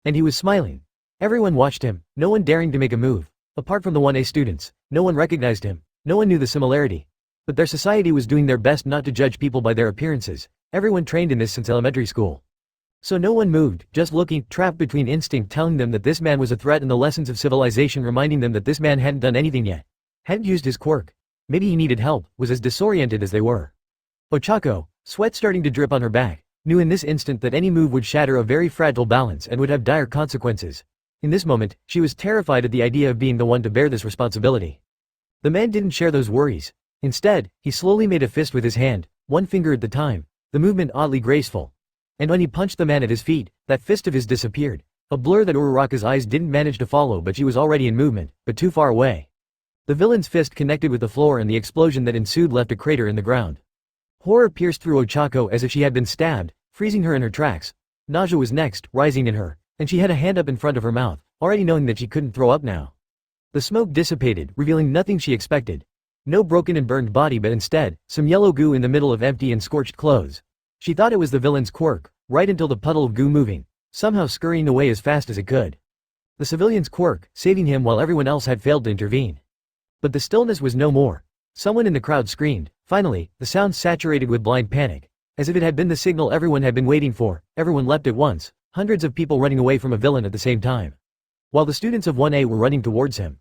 And he was smiling. Everyone watched him, no one daring to make a move. Apart from the 1A students, no one recognized him, no one knew the similarity. But their society was doing their best not to judge people by their appearances. Everyone trained in this since elementary school. So no one moved, just looking, trapped between instinct telling them that this man was a threat and the lessons of civilization reminding them that this man hadn't done anything yet. Hadn't used his quirk. Maybe he needed help, was as disoriented as they were. Ochako, sweat starting to drip on her back, knew in this instant that any move would shatter a very fragile balance and would have dire consequences. In this moment, she was terrified at the idea of being the one to bear this responsibility. The man didn't share those worries. Instead, he slowly made a fist with his hand, one finger at the time, the movement oddly graceful. And when he punched the man at his feet, that fist of his disappeared. A blur that Uraraka's eyes didn't manage to follow, but she was already in movement, but too far away. The villain's fist connected with the floor and the explosion that ensued left a crater in the ground. Horror pierced through Ochako as if she had been stabbed, freezing her in her tracks. Nausea was next, rising in her, and she had a hand up in front of her mouth, already knowing that she couldn't throw up now. The smoke dissipated, revealing nothing she expected. No broken and burned body, but instead, some yellow goo in the middle of empty and scorched clothes. She thought it was the villain's quirk, right until the puddle of goo moving, somehow scurrying away as fast as it could. The civilian's quirk, saving him while everyone else had failed to intervene. But the stillness was no more. Someone in the crowd screamed. Finally, the sound saturated with blind panic. As if it had been the signal everyone had been waiting for, everyone leapt at once, hundreds of people running away from a villain at the same time. While the students of 1A were running towards him.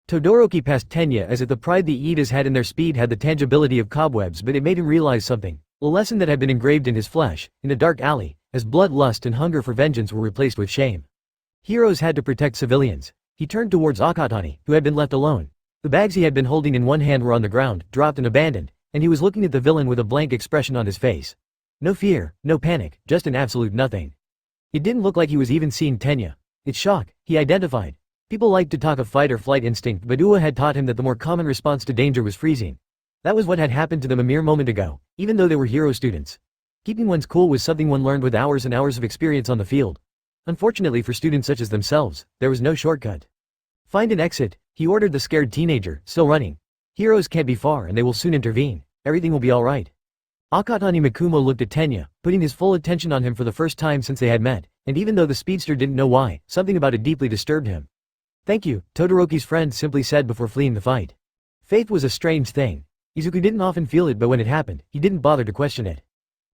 Todoroki passed Tenya as if the pride the Iidas had in their speed had the tangibility of cobwebs, but it made him realize something. A lesson that had been engraved in his flesh, in a dark alley, as bloodlust and hunger for vengeance were replaced with shame. Heroes had to protect civilians. He turned towards Akatani, who had been left alone. The bags he had been holding in one hand were on the ground, dropped and abandoned, and he was looking at the villain with a blank expression on his face. No fear, no panic, just an absolute nothing. It didn't look like he was even seeing Tenya. It's shock, he identified. People liked to talk of fight or flight instinct, but Ua had taught him that the more common response to danger was freezing. That was what had happened to them a mere moment ago, even though they were hero students. Keeping one's cool was something one learned with hours and hours of experience on the field. Unfortunately for students such as themselves, there was no shortcut. Find an exit, he ordered the scared teenager, still running. Heroes can't be far and they will soon intervene. Everything will be alright. Akatani Mikumo looked at Tenya, putting his full attention on him for the first time since they had met, and even though the speedster didn't know why, something about it deeply disturbed him. Thank you, Todoroki's friend simply said before fleeing the fight. Faith was a strange thing. Izuku didn't often feel it, but when it happened, he didn't bother to question it.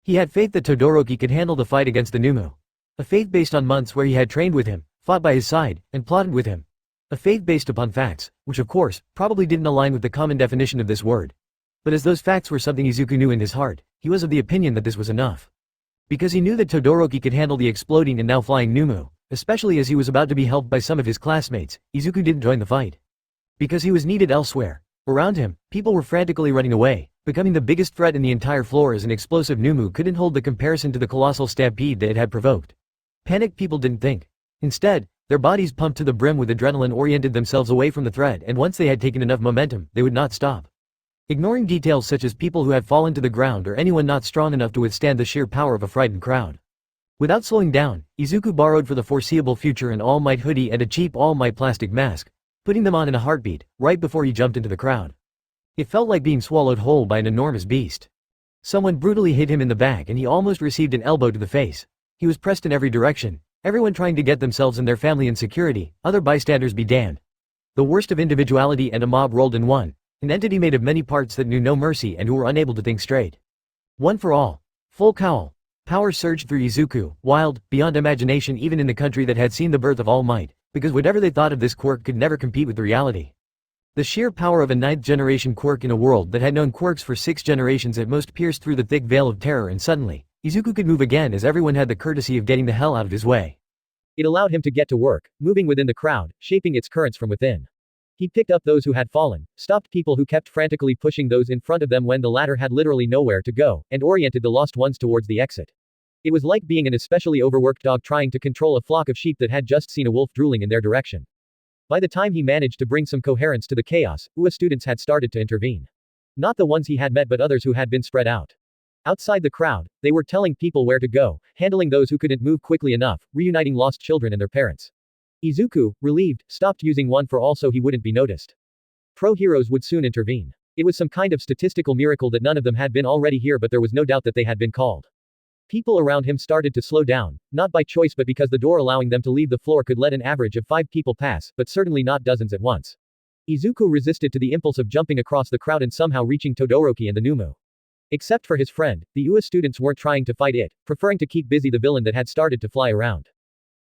He had faith that Todoroki could handle the fight against the Numu. A faith based on months where he had trained with him, fought by his side, and plotted with him. A faith based upon facts, which of course, probably didn't align with the common definition of this word. But as those facts were something Izuku knew in his heart, he was of the opinion that this was enough. Because he knew that Todoroki could handle the exploding and now flying Numu, especially as he was about to be helped by some of his classmates, Izuku didn't join the fight. Because he was needed elsewhere. Around him, people were frantically running away, becoming the biggest threat in the entire floor as an explosive Numu couldn't hold the comparison to the colossal stampede that it had provoked. Panicked people didn't think. Instead, their bodies pumped to the brim with adrenaline oriented themselves away from the threat, and once they had taken enough momentum, they would not stop. Ignoring details such as people who had fallen to the ground or anyone not strong enough to withstand the sheer power of a frightened crowd. Without slowing down, Izuku borrowed for the foreseeable future an All Might hoodie and a cheap All Might plastic mask, putting them on in a heartbeat, right before he jumped into the crowd. It felt like being swallowed whole by an enormous beast. Someone brutally hit him in the back and he almost received an elbow to the face. He was pressed in every direction, everyone trying to get themselves and their family in security, other bystanders be damned. The worst of individuality and a mob rolled in one, an entity made of many parts that knew no mercy and who were unable to think straight. One for all. Full cowl. Power surged through Izuku, wild, beyond imagination even in the country that had seen the birth of All Might, because whatever they thought of this quirk could never compete with the reality. The sheer power of a 9th-generation quirk in a world that had known quirks for 6 generations at most pierced through the thick veil of terror, and suddenly, Izuku could move again as everyone had the courtesy of getting the hell out of his way. It allowed him to get to work, moving within the crowd, shaping its currents from within. He picked up those who had fallen, stopped people who kept frantically pushing those in front of them when the latter had literally nowhere to go, and oriented the lost ones towards the exit. It was like being an especially overworked dog trying to control a flock of sheep that had just seen a wolf drooling in their direction. By the time he managed to bring some coherence to the chaos, UA students had started to intervene. Not the ones he had met but others who had been spread out. Outside the crowd, they were telling people where to go, handling those who couldn't move quickly enough, reuniting lost children and their parents. Izuku, relieved, stopped using one for all so he wouldn't be noticed. Pro-heroes would soon intervene. It was some kind of statistical miracle that none of them had been already here, but there was no doubt that they had been called. People around him started to slow down, not by choice but because the door allowing them to leave the floor could let an average of 5 people pass, but certainly not dozens at once. Izuku resisted to the impulse of jumping across the crowd and somehow reaching Todoroki and the Numu. Except for his friend, the UA students weren't trying to fight it, preferring to keep busy the villain that had started to fly around.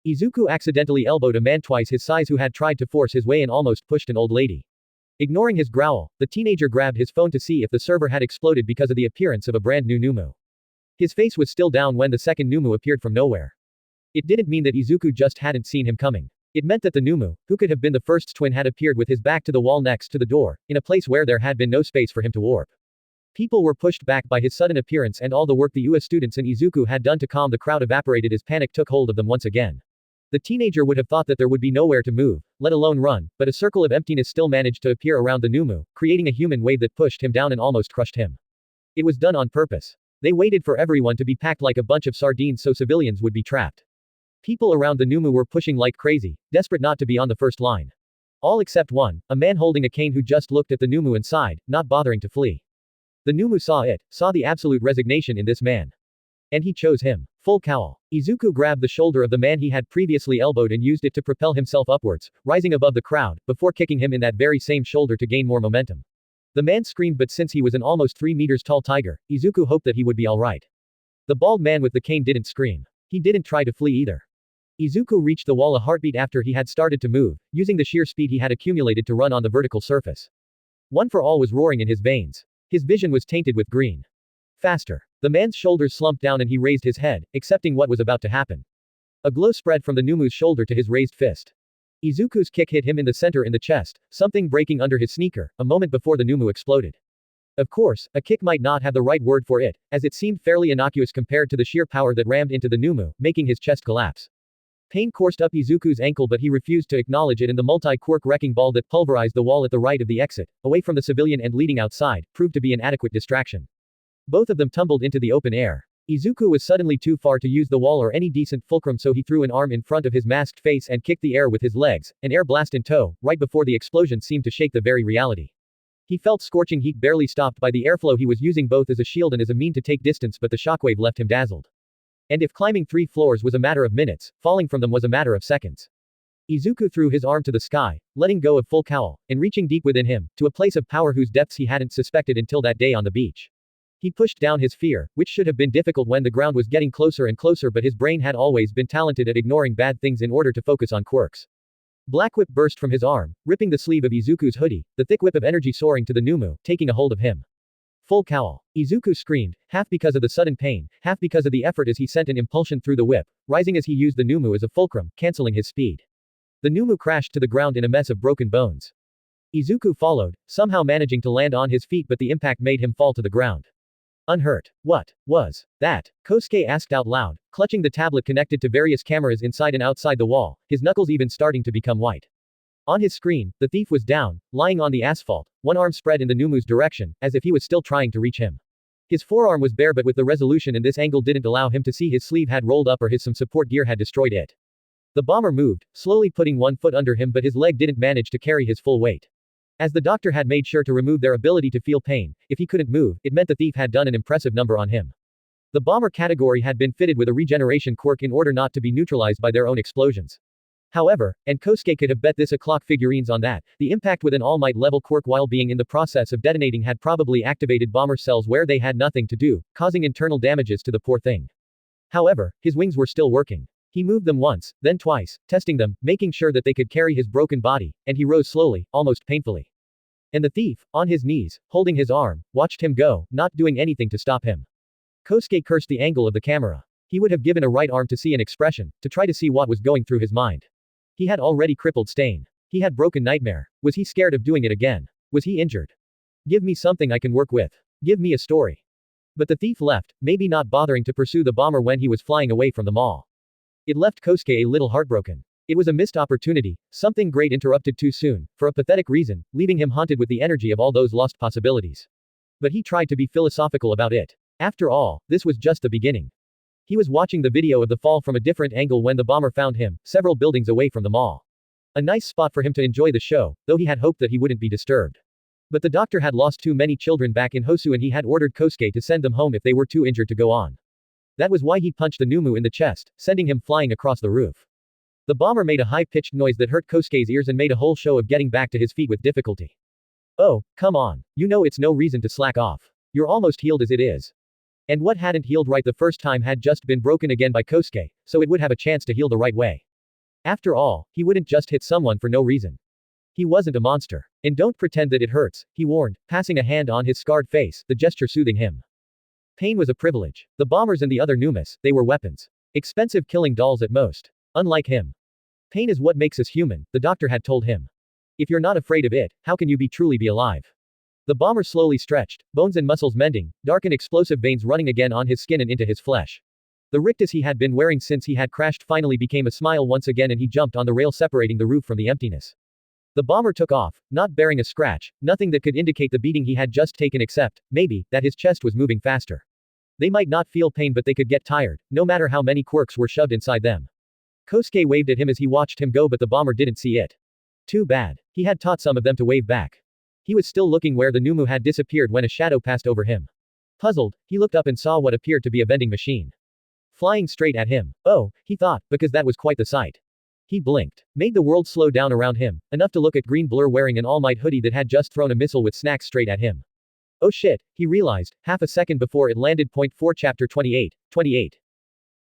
Izuku accidentally elbowed a man twice his size who had tried to force his way and almost pushed an old lady. Ignoring his growl, the teenager grabbed his phone to see if the server had exploded because of the appearance of a brand new Numu. His face was still down when the second Numu appeared from nowhere. It didn't mean that Izuku just hadn't seen him coming. It meant that the Numu, who could have been the first twin, had appeared with his back to the wall next to the door, in a place where there had been no space for him to warp. People were pushed back by his sudden appearance, and all the work the UA students and Izuku had done to calm the crowd evaporated as panic took hold of them once again. The teenager would have thought that there would be nowhere to move, let alone run, but a circle of emptiness still managed to appear around the Numu, creating a human wave that pushed him down and almost crushed him. It was done on purpose. They waited for everyone to be packed like a bunch of sardines so civilians would be trapped. People around the Numu were pushing like crazy, desperate not to be on the first line. All except one, a man holding a cane who just looked at the Numu and sighed, not bothering to flee. The Numu saw the absolute resignation in this man. And he chose him. Full cowl. Izuku grabbed the shoulder of the man he had previously elbowed and used it to propel himself upwards, rising above the crowd, before kicking him in that very same shoulder to gain more momentum. The man screamed, but since he was an almost 3 meters tall tiger, Izuku hoped that he would be alright. The bald man with the cane didn't scream. He didn't try to flee either. Izuku reached the wall a heartbeat after he had started to move, using the sheer speed he had accumulated to run on the vertical surface. One for all was roaring in his veins. His vision was tainted with green. Faster. The man's shoulders slumped down and he raised his head, accepting what was about to happen. A glow spread from the Numu's shoulder to his raised fist. Izuku's kick hit him in the center in the chest, something breaking under his sneaker, a moment before the Numu exploded. Of course, a kick might not have the right word for it, as it seemed fairly innocuous compared to the sheer power that rammed into the Numu, making his chest collapse. Pain coursed up Izuku's ankle, but he refused to acknowledge it, and the multi-quirk wrecking ball that pulverized the wall at the right of the exit, away from the civilian and leading outside, proved to be an adequate distraction. Both of them tumbled into the open air. Izuku was suddenly too far to use the wall or any decent fulcrum, so he threw an arm in front of his masked face and kicked the air with his legs, an air blast in tow, right before the explosion seemed to shake the very reality. He felt scorching heat barely stopped by the airflow he was using both as a shield and as a mean to take distance, but the shockwave left him dazzled. And if climbing 3 floors was a matter of minutes, falling from them was a matter of seconds. Izuku threw his arm to the sky, letting go of full cowl, and reaching deep within him, to a place of power whose depths he hadn't suspected until that day on the beach. He pushed down his fear, which should have been difficult when the ground was getting closer and closer, but his brain had always been talented at ignoring bad things in order to focus on quirks. Black whip burst from his arm, ripping the sleeve of Izuku's hoodie, the thick whip of energy soaring to the Numu, taking a hold of him. Full cowl. Izuku screamed, half because of the sudden pain, half because of the effort as he sent an impulsion through the whip, rising as he used the Numu as a fulcrum, canceling his speed. The Numu crashed to the ground in a mess of broken bones. Izuku followed, somehow managing to land on his feet, but the impact made him fall to the ground. Unhurt. What was that? Kosuke asked out loud, clutching the tablet connected to various cameras inside and outside the wall, his knuckles even starting to become white. On his screen, the thief was down, lying on the asphalt, one arm spread in the Numu's direction, as if he was still trying to reach him. His forearm was bare, but with the resolution in this angle didn't allow him to see his sleeve had rolled up or some support gear had destroyed it. The bomber moved, slowly putting one foot under him, but his leg didn't manage to carry his full weight. As the doctor had made sure to remove their ability to feel pain, if he couldn't move, it meant the thief had done an impressive number on him. The bomber category had been fitted with a regeneration quirk in order not to be neutralized by their own explosions. However, and Kosuke could have bet this o'clock figurines on that, the impact with an all-might level quirk while being in the process of detonating had probably activated bomber cells where they had nothing to do, causing internal damages to the poor thing. However, his wings were still working. He moved them once, then twice, testing them, making sure that they could carry his broken body, and he rose slowly, almost painfully. And the thief, on his knees, holding his arm, watched him go, not doing anything to stop him. Kosuke cursed the angle of the camera. He would have given a right arm to see an expression, to try to see what was going through his mind. He had already crippled Stain. He had broken Nightmare. Was he scared of doing it again? Was he injured? Give me something I can work with. Give me a story. But the thief left, maybe not bothering to pursue the bomber when he was flying away from the mall. It left Kosuke a little heartbroken. It was a missed opportunity, something great interrupted too soon, for a pathetic reason, leaving him haunted with the energy of all those lost possibilities. But he tried to be philosophical about it. After all, this was just the beginning. He was watching the video of the fall from a different angle when the bomber found him, several buildings away from the mall. A nice spot for him to enjoy the show, though he had hoped that he wouldn't be disturbed. But the doctor had lost too many children back in Hosu and he had ordered Kosuke to send them home if they were too injured to go on. That was why he punched the Numu in the chest, sending him flying across the roof. The bomber made a high-pitched noise that hurt Kosuke's ears and made a whole show of getting back to his feet with difficulty. Oh, come on. You know it's no reason to slack off. You're almost healed as it is. And what hadn't healed right the first time had just been broken again by Kosuke, so it would have a chance to heal the right way. After all, he wouldn't just hit someone for no reason. He wasn't a monster. And don't pretend that it hurts, he warned, passing a hand on his scarred face, the gesture soothing him. Pain was a privilege. The bombers and the other Numas, they were weapons. Expensive killing dolls at most. Unlike him. Pain is what makes us human, the doctor had told him. If you're not afraid of it, how can you truly be alive? The bomber slowly stretched, bones and muscles mending, dark and explosive veins running again on his skin and into his flesh. The rictus he had been wearing since he had crashed finally became a smile once again and he jumped on the rail separating the roof from the emptiness. The bomber took off, not bearing a scratch, nothing that could indicate the beating he had just taken except, maybe, that his chest was moving faster. They might not feel pain but they could get tired, no matter how many quirks were shoved inside them. Kosuke waved at him as he watched him go but the bomber didn't see it. Too bad. He had taught some of them to wave back. He was still looking where the Numu had disappeared when a shadow passed over him. Puzzled, he looked up and saw what appeared to be a vending machine. Flying straight at him. Oh, he thought, because that was quite the sight. He blinked. Made the world slow down around him, enough to look at Green Blur wearing an All Might hoodie that had just thrown a missile with snacks straight at him. Oh shit, he realized, half a second before it landed. Point 4 Chapter 28.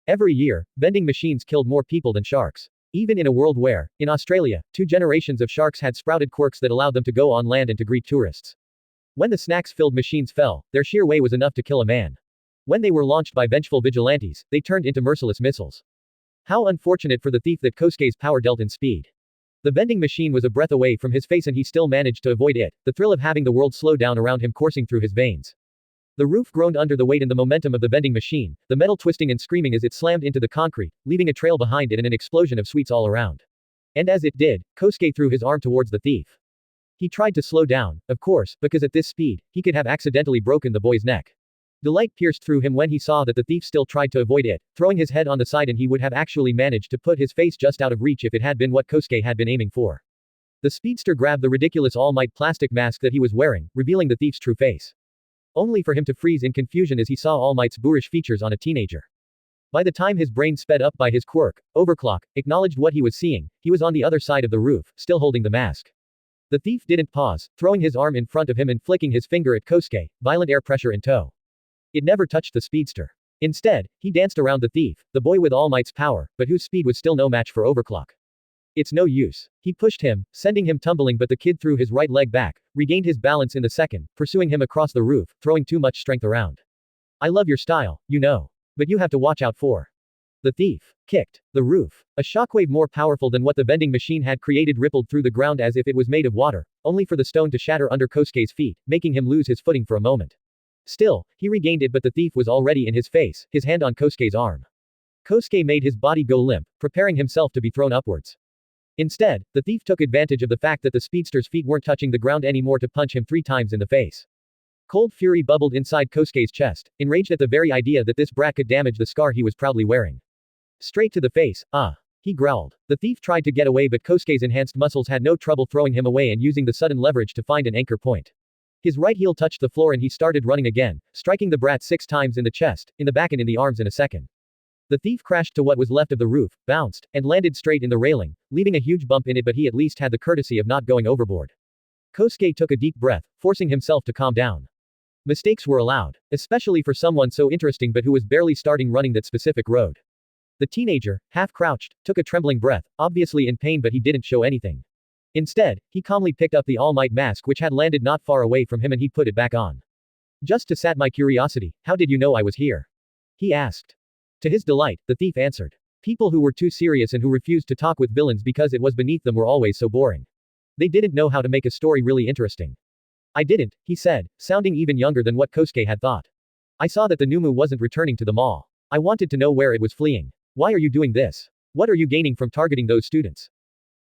Every year, vending machines killed more people than sharks. Even in a world where, in Australia, 2 generations of sharks had sprouted quirks that allowed them to go on land and to greet tourists. When the snacks-filled machines fell, their sheer weight was enough to kill a man. When they were launched by vengeful vigilantes, they turned into merciless missiles. How unfortunate for the thief that Kosuke's power dealt in speed. The vending machine was a breath away from his face and he still managed to avoid it, the thrill of having the world slow down around him coursing through his veins. The roof groaned under the weight and the momentum of the vending machine, the metal twisting and screaming as it slammed into the concrete, leaving a trail behind it and an explosion of sweets all around. And as it did, Kosuke threw his arm towards the thief. He tried to slow down, of course, because at this speed, he could have accidentally broken the boy's neck. Delight pierced through him when he saw that the thief still tried to avoid it, throwing his head on the side and he would have actually managed to put his face just out of reach if it had been what Kosuke had been aiming for. The speedster grabbed the ridiculous All Might plastic mask that he was wearing, revealing the thief's true face. Only for him to freeze in confusion as he saw All Might's boorish features on a teenager. By the time his brain sped up by his quirk, Overclock, acknowledged what he was seeing, he was on the other side of the roof, still holding the mask. The thief didn't pause, throwing his arm in front of him and flicking his finger at Kosuke, violent air pressure in tow. It never touched the speedster. Instead, he danced around the thief, the boy with All Might's power, but whose speed was still no match for Overclock. It's no use. He pushed him, sending him tumbling but the kid threw his right leg back, regained his balance in the second, pursuing him across the roof, throwing too much strength around. I love your style, you know. But you have to watch out for. The thief kicked the roof. A shockwave more powerful than what the vending machine had created rippled through the ground as if it was made of water, only for the stone to shatter under Kosuke's feet, making him lose his footing for a moment. Still, he regained it but the thief was already in his face, his hand on Kosuke's arm. Kosuke made his body go limp, preparing himself to be thrown upwards. Instead, the thief took advantage of the fact that the speedster's feet weren't touching the ground anymore to punch him 3 times in the face. Cold fury bubbled inside Kosuke's chest, enraged at the very idea that this brat could damage the scar he was proudly wearing. Straight to the face, he growled. The thief tried to get away but Kosuke's enhanced muscles had no trouble throwing him away and using the sudden leverage to find an anchor point. His right heel touched the floor and he started running again, striking the brat 6 times in the chest, in the back and in the arms in a second. The thief crashed to what was left of the roof, bounced, and landed straight in the railing, leaving a huge bump in it but he at least had the courtesy of not going overboard. Kosuke took a deep breath, forcing himself to calm down. Mistakes were allowed, especially for someone so interesting but who was barely starting running that specific road. The teenager, half crouched, took a trembling breath, obviously in pain but he didn't show anything. Instead, he calmly picked up the All Might mask which had landed not far away from him and he put it back on. Just to sat my curiosity, how did you know I was here? He asked. To his delight, the thief answered. People who were too serious and who refused to talk with villains because it was beneath them were always so boring. They didn't know how to make a story really interesting. I didn't, he said, sounding even younger than what Kosuke had thought. I saw that the Numu wasn't returning to the mall. I wanted to know where it was fleeing. Why are you doing this? What are you gaining from targeting those students?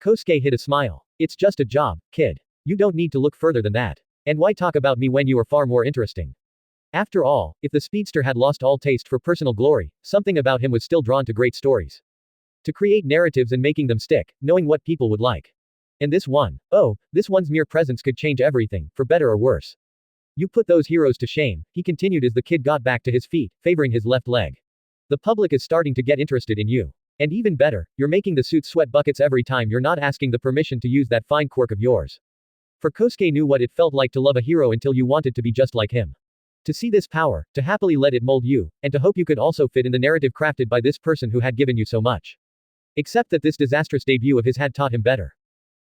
Kosuke hid a smile. It's just a job, kid. You don't need to look further than that. And why talk about me when you are far more interesting? After all, if the speedster had lost all taste for personal glory, something about him was still drawn to great stories. To create narratives and making them stick, knowing what people would like. And this one's mere presence could change everything, for better or worse. You put those heroes to shame, he continued as the kid got back to his feet, favoring his left leg. The public is starting to get interested in you. And even better, you're making the suit sweat buckets every time you're not asking the permission to use that fine quirk of yours. For Kosuke knew what it felt like to love a hero until you wanted to be just like him. To see this power, to happily let it mold you, and to hope you could also fit in the narrative crafted by this person who had given you so much. Except that this disastrous debut of his had taught him better.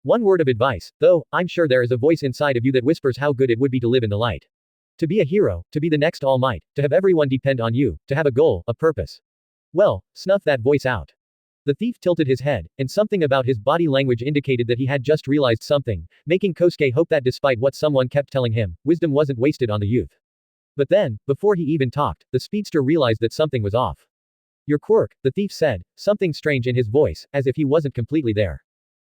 One word of advice, though, I'm sure there is a voice inside of you that whispers how good it would be to live in the light. To be a hero, to be the next All Might, to have everyone depend on you, to have a goal, a purpose. Well, snuff that voice out. The thief tilted his head, and something about his body language indicated that he had just realized something, making Kosuke hope that despite what someone kept telling him, wisdom wasn't wasted on the youth. But then, before he even talked, the speedster realized that something was off. Your quirk, the thief said, something strange in his voice, as if he wasn't completely there.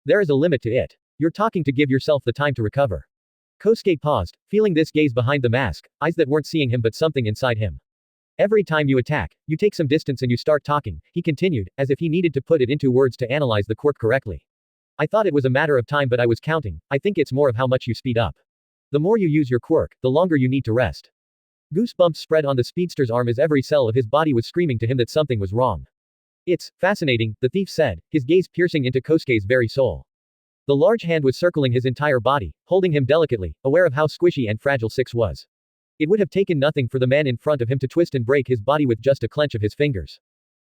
There is a limit to it. You're talking to give yourself the time to recover. Kosuke paused, feeling this gaze behind the mask, eyes that weren't seeing him but something inside him. Every time you attack, you take some distance and you start talking, he continued, as if he needed to put it into words to analyze the quirk correctly. I thought it was a matter of time but I was counting, I think it's more of how much you speed up. The more you use your quirk, the longer you need to rest. Goosebumps spread on the speedster's arm as every cell of his body was screaming to him that something was wrong. It's fascinating, the thief said, his gaze piercing into Kosuke's very soul. The large hand was circling his entire body, holding him delicately, aware of how squishy and fragile Six was. It would have taken nothing for the man in front of him to twist and break his body with just a clench of his fingers.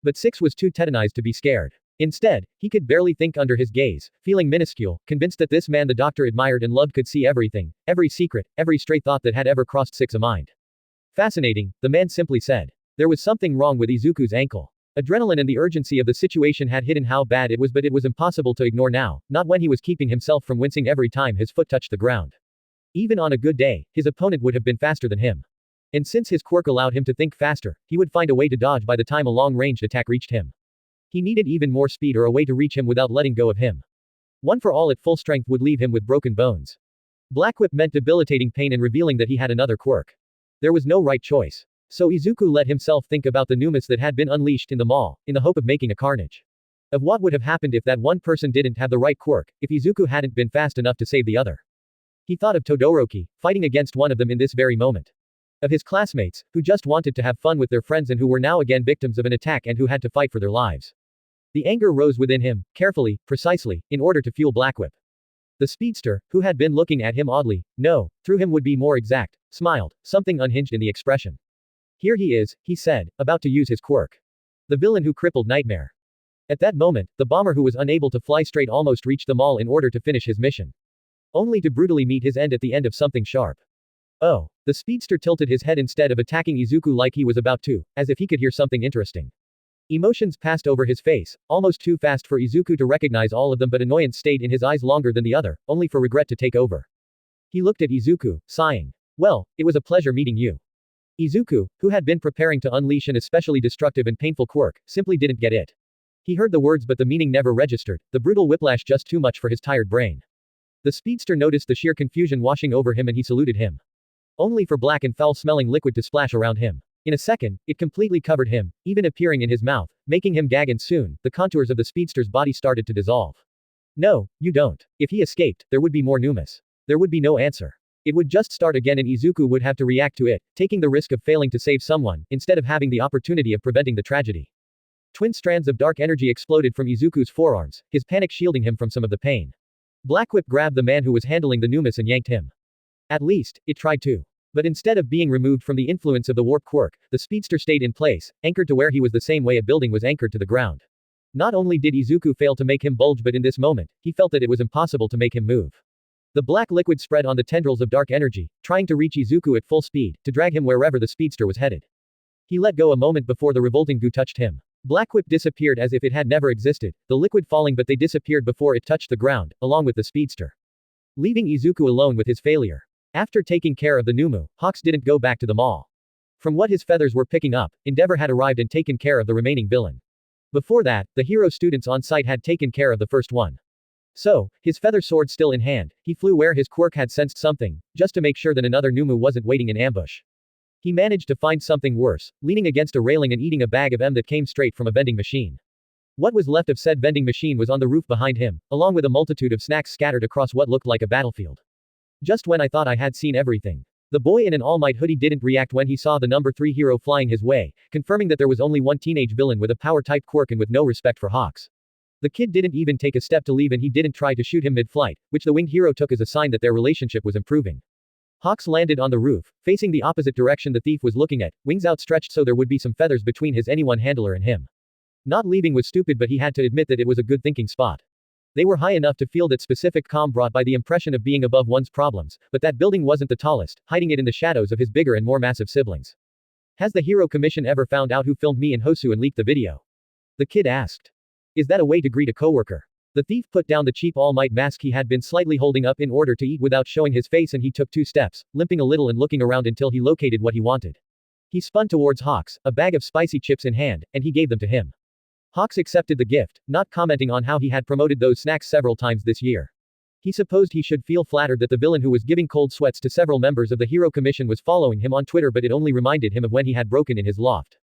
But Six was too tetanized to be scared. Instead, he could barely think under his gaze, feeling minuscule, convinced that this man the doctor admired and loved could see everything, every secret, every stray thought that had ever crossed Six's mind. Fascinating, the man simply said. There was something wrong with Izuku's ankle. Adrenaline and the urgency of the situation had hidden how bad it was, but it was impossible to ignore now, not when he was keeping himself from wincing every time his foot touched the ground. Even on a good day, his opponent would have been faster than him. And since his quirk allowed him to think faster, he would find a way to dodge by the time a long-ranged attack reached him. He needed even more speed or a way to reach him without letting go of him. One for all at full strength would leave him with broken bones. Black Whip meant debilitating pain and revealing that he had another quirk. There was no right choice. So Izuku let himself think about the numas that had been unleashed in the mall, in the hope of making a carnage. Of what would have happened if that one person didn't have the right quirk, if Izuku hadn't been fast enough to save the other. He thought of Todoroki, fighting against one of them in this very moment. Of his classmates, who just wanted to have fun with their friends and who were now again victims of an attack and who had to fight for their lives. The anger rose within him, carefully, precisely, in order to fuel Black Whip. The speedster, who had been looking at him oddly, no, through him would be more exact, smiled, something unhinged in the expression. Here he is, he said, about to use his quirk. The villain who crippled Nightmare. At that moment, the bomber who was unable to fly straight almost reached the mall in order to finish his mission. Only to brutally meet his end at the end of something sharp. Oh. The speedster tilted his head instead of attacking Izuku like he was about to, as if he could hear something interesting. Emotions passed over his face, almost too fast for Izuku to recognize all of them, but annoyance stayed in his eyes longer than the other, only for regret to take over. He looked at Izuku, sighing. Well, it was a pleasure meeting you. Izuku, who had been preparing to unleash an especially destructive and painful quirk, simply didn't get it. He heard the words but the meaning never registered, the brutal whiplash just too much for his tired brain. The speedster noticed the sheer confusion washing over him and he saluted him. Only for black and foul-smelling liquid to splash around him. In a second, it completely covered him, even appearing in his mouth, making him gag, and soon, the contours of the speedster's body started to dissolve. No, you don't. If he escaped, there would be more numas. There would be no answer. It would just start again and Izuku would have to react to it, taking the risk of failing to save someone, instead of having the opportunity of preventing the tragedy. Twin strands of dark energy exploded from Izuku's forearms, his panic shielding him from some of the pain. Black Whip grabbed the man who was handling the numas and yanked him. At least, it tried to. But instead of being removed from the influence of the warp quirk, the speedster stayed in place, anchored to where he was the same way a building was anchored to the ground. Not only did Izuku fail to make him bulge, but in this moment, he felt that it was impossible to make him move. The black liquid spread on the tendrils of dark energy, trying to reach Izuku at full speed, to drag him wherever the speedster was headed. He let go a moment before the revolting goo touched him. Black Whip disappeared as if it had never existed, the liquid falling, but they disappeared before it touched the ground, along with the speedster. Leaving Izuku alone with his failure. After taking care of the Numu, Hawks didn't go back to the mall. From what his feathers were picking up, Endeavor had arrived and taken care of the remaining villain. Before that, the hero students on site had taken care of the first one. So, his feather sword still in hand, he flew where his quirk had sensed something, just to make sure that another Numu wasn't waiting in ambush. He managed to find something worse, leaning against a railing and eating a bag of that came straight from a vending machine. What was left of said vending machine was on the roof behind him, along with a multitude of snacks scattered across what looked like a battlefield. Just when I thought I had seen everything. The boy in an All Might hoodie didn't react when he saw the number 3 hero flying his way, confirming that there was only one teenage villain with a power-type quirk and with no respect for Hawks. The kid didn't even take a step to leave and he didn't try to shoot him mid-flight, which the winged hero took as a sign that their relationship was improving. Hawks landed on the roof, facing the opposite direction the thief was looking at, wings outstretched so there would be some feathers between his anyone handler and him. Not leaving was stupid but he had to admit that it was a good thinking spot. They were high enough to feel that specific calm brought by the impression of being above one's problems, but that building wasn't the tallest, hiding it in the shadows of his bigger and more massive siblings. Has the Hero Commission ever found out who filmed me and Hosu and leaked the video? The kid asked. Is that a way to greet a coworker? The thief put down the cheap All Might mask he had been slightly holding up in order to eat without showing his face and he took 2 steps, limping a little and looking around until he located what he wanted. He spun towards Hawks, a bag of spicy chips in hand, and he gave them to him. Hawks accepted the gift, not commenting on how he had promoted those snacks several times this year. He supposed he should feel flattered that the villain who was giving cold sweats to several members of the Hero Commission was following him on Twitter but it only reminded him of when he had broken in his loft.